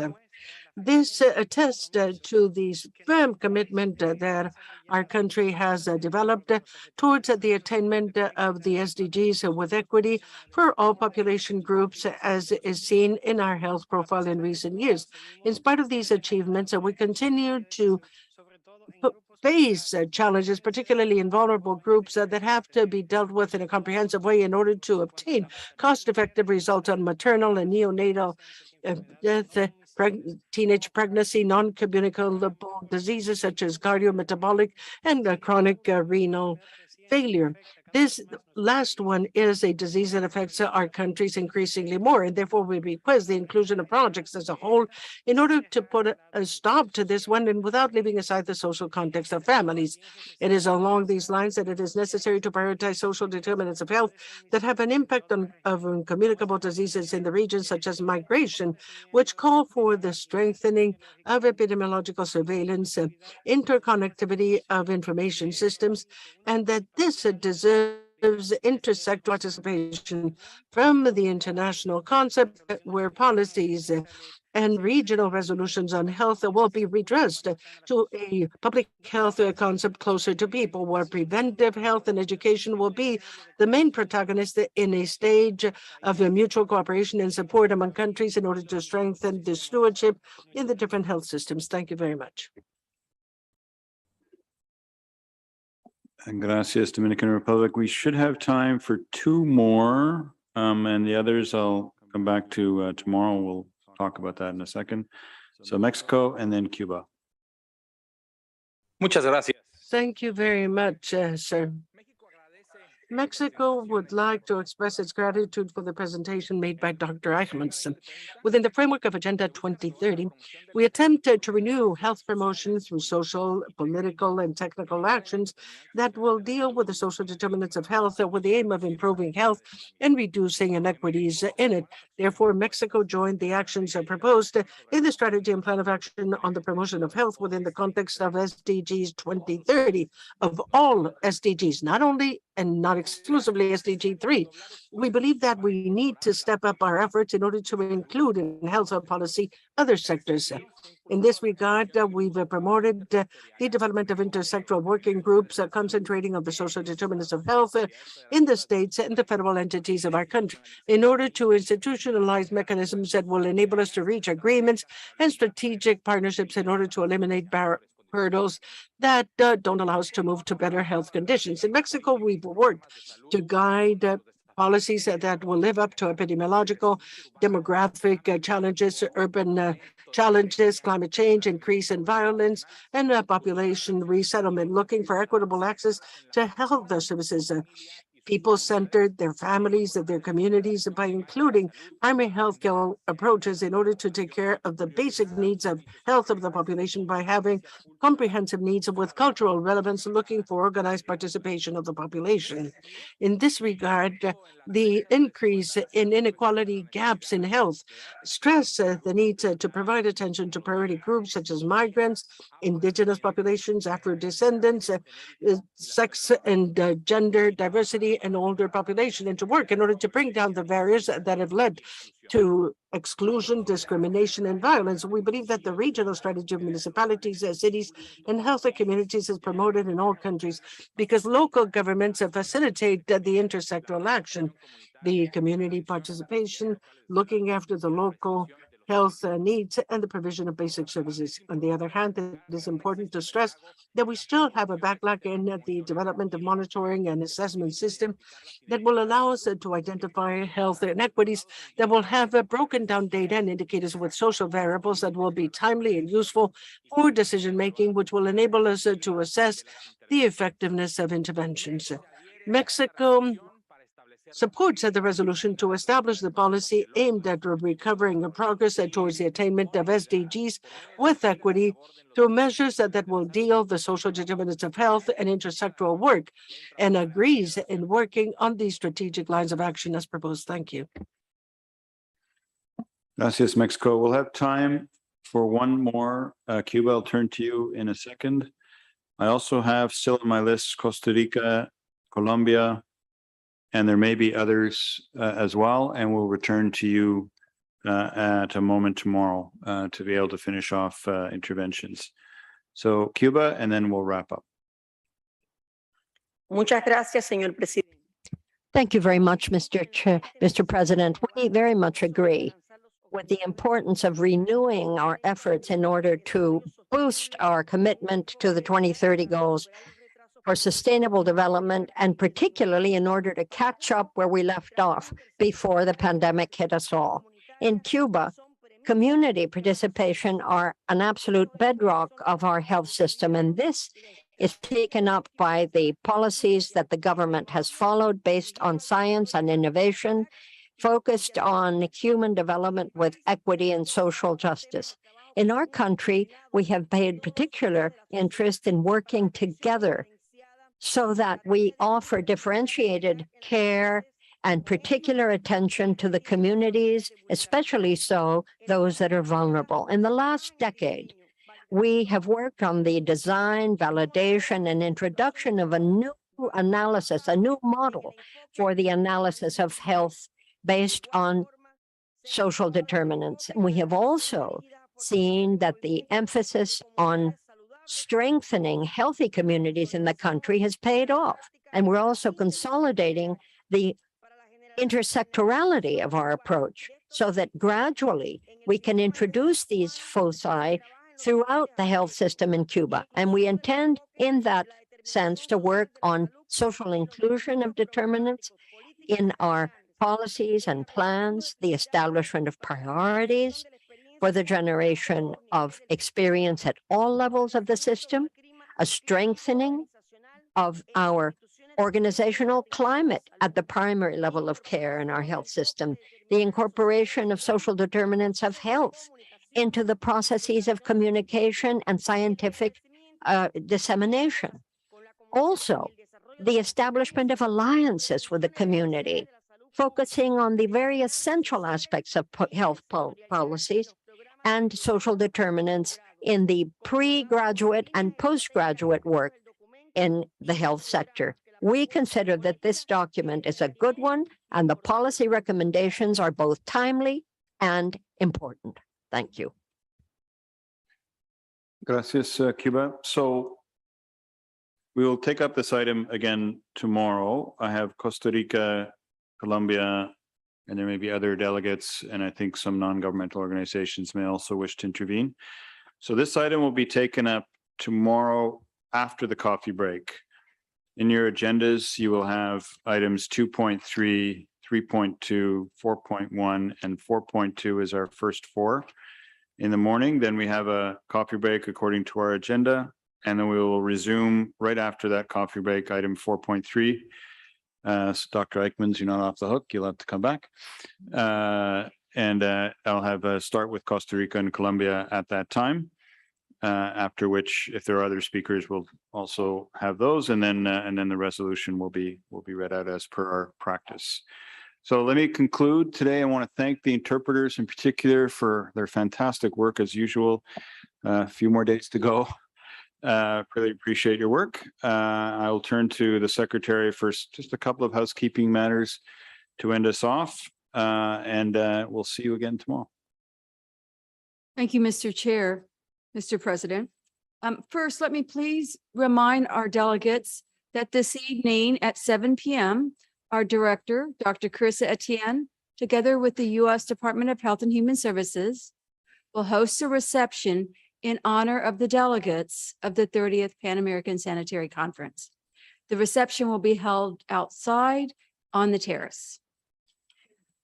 Speaker 9: This attests to the firm commitment that our country has developed towards the attainment of the SDGs with equity for all population groups, as is seen in our health profile in recent years. In spite of these achievements, we continue to face challenges, particularly in vulnerable groups that have to be dealt with in a comprehensive way in order to obtain cost-effective results on maternal and neonatal death, teenage pregnancy, non-communicable diseases such as cardiometabolic and chronic renal failure. This last one is a disease that affects our countries increasingly more, and therefore we request the inclusion of projects as a whole in order to put a stop to this one and without leaving aside the social context of families. It is along these lines that it is necessary to prioritize social determinants of health that have an impact on communicable diseases in the region, such as migration, which call for the strengthening of epidemiological surveillance, interconnectivity of information systems, and that this deserves intersectoral participation from the international concept where policies and regional resolutions on health will be redressed to a public health concept closer to people, where preventive health and education will be the main protagonist in a stage of mutual cooperation and support among countries in order to strengthen the stewardship in the different health systems. Thank you very much.
Speaker 17: And gracias, Dominican Republic. We should have time for two more, and the others I'll come back to tomorrow. We'll talk about that in a second. So Mexico and then Cuba.
Speaker 14: Muchas gracias.
Speaker 9: Thank you very much, sir. Mexico would like to express its gratitude for the presentation made by Dr. Eichmann. Within the framework of Agenda 2030, we attempted to renew health promotion through social, political, and technical actions that will deal with the social determinants of health with the aim of improving health and reducing inequities in it. Therefore, Mexico joined the actions proposed in the strategy and plan of action on the promotion of health within the context of SDGs 2030, of all SDGs, not only and not exclusively SDG 3. We believe that we need to step up our efforts in order to include in health policy other sectors. In this regard, we've promoted the development of intersectoral working groups concentrating on the social determinants of health in the states and the federal entities of our country in order to institutionalize mechanisms that will enable us to reach agreements and strategic partnerships in order to eliminate hurdles that don't allow us to move to better health conditions. In Mexico, we've worked to guide policies that will live up to epidemiological, demographic challenges, urban challenges, climate change, increase in violence, and population resettlement, looking for equitable access to health services. People-centered, their families, and their communities, by including primary health care approaches in order to take care of the basic needs of health of the population by having comprehensive needs with cultural relevance, looking for organized participation of the population. In this regard, the increase in inequality gaps in health stress the need to provide attention to priority groups such as migrants, indigenous populations, Afro-descendants, sex and gender diversity, and older population into work in order to bring down the barriers that have led to exclusion, discrimination, and violence. We believe that the regional strategy of municipalities, cities, and health communities is promoted in all countries because local governments facilitate the intersectoral action, the community participation, looking after the local health needs, and the provision of basic services. On the other hand, it is important to stress that we still have a backlog in the development of monitoring and assessment system that will allow us to identify health inequities, that will have broken down data and indicators with social variables that will be timely and useful for decision-making, which will enable us to assess the effectiveness of interventions. Mexico supports the resolution to establish the policy aimed at recovering progress towards the attainment of SDGs with equity through measures that will deal the social determinants of health and intersectoral work, and agrees in working on these strategic lines of action as proposed. Thank you.
Speaker 17: Gracias, Mexico. We'll have time for one more. Cuba, I'll turn to you in a second. I also have still on my list Costa Rica, Colombia, and there may be others as well, and we'll return to you at a moment tomorrow to be able to finish off interventions. So Cuba, and then we'll wrap up.
Speaker 19: Muchas gracias, señor presidente. Thank you very much, Mr. President. We very much agree with the importance of renewing our efforts in order to boost our commitment to the 2030 goals for sustainable development, and particularly in order to catch up where we left off before the pandemic hit us all. In Cuba, community participation are an absolute bedrock of our health system, and this is taken up by the policies that the government has followed based on science and innovation, focused on human development with equity and social justice. In our country, we have paid particular interest in working together so that we offer differentiated care and particular attention to the communities, especially so those that are vulnerable. In the last decade, we have worked on the design, validation, and introduction of a new analysis, a new model for the analysis of health based on social determinants. And we have also seen that the emphasis on strengthening healthy communities in the country has paid off. And we're also consolidating the intersectorality of our approach so that gradually we can introduce these foci throughout the health system in Cuba. And we intend in that sense to work on social inclusion of determinants in our policies and plans, the establishment of priorities for the generation of experience at all levels of the system, a strengthening of our organizational climate at the primary level of care in our health system, the incorporation of social determinants of health into the processes of communication and scientific dissemination. Also, the establishment of alliances with the community, focusing on the very essential aspects of health policies and social determinants in the pre-graduate and postgraduate work in the health sector. We consider that this document is a good one, and the policy recommendations are both timely and important. Thank you.
Speaker 17: Gracias, Cuba. So we will take up this item again tomorrow. I have Costa Rica, Colombia, and there may be other delegates, and I think some non-governmental organizations may also wish to intervene. So this item will be taken up tomorrow after the coffee break. In your agendas, you will have items 2.3, 3.2, 4.1, and 4.2 is our first four in the morning. Then we have a coffee break according to our agenda, and then we will resume right after that coffee break, item 4.3. So Dr. Eichmann's, you're not off the hook. You'll have to come back. I'll have a start with Costa Rica and Colombia at that time. After which, if there are other speakers, we'll also have those, and then the resolution will be read out as per our practice. So let me conclude today. I want to thank the interpreters in particular for their fantastic work as usual. A few more days to go. Really appreciate your work. I will turn to the secretary for just a couple of housekeeping matters to end us off, and we'll see you again tomorrow.
Speaker 12: Thank you, Mr. Chair. Mr. President. First, let me please remind our delegates that this evening at 7 p.m., our director, Dr. Carissa Etienne, together with the U.S. Department of Health and Human Services, will host a reception in honor of the delegates of the 30th Pan American Sanitary Conference. The reception will be held outside on the terrace.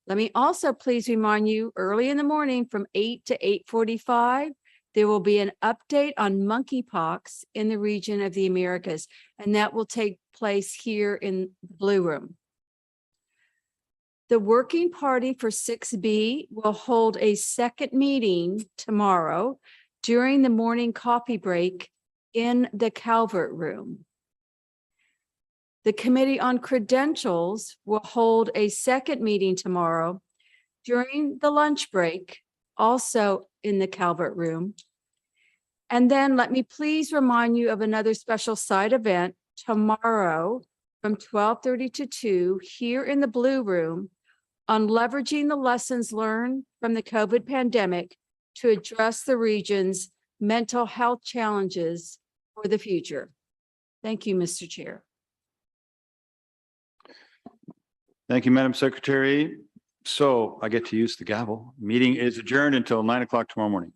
Speaker 12: Let me also please remind you, early in the morning from 8 to 8:45, there will be an update on monkeypox in the region of the Americas, and that will take place here in the Blue Room. The Working Party for 6B will hold a second meeting tomorrow during the morning coffee break in the Calvert Room. The Committee on Credentials will hold a second meeting tomorrow during the lunch break, also in the Calvert Room. And then let me please remind you of another special side event tomorrow from 12:30 to 2 here in the Blue Room. on leveraging the lessons learned from the COVID pandemic to address the region's mental health challenges for the future. Thank you, Mr. Chair.
Speaker 17: Thank you, Madam Secretary. So I get to use the gavel. Meeting is adjourned until 9 o'clock tomorrow morning.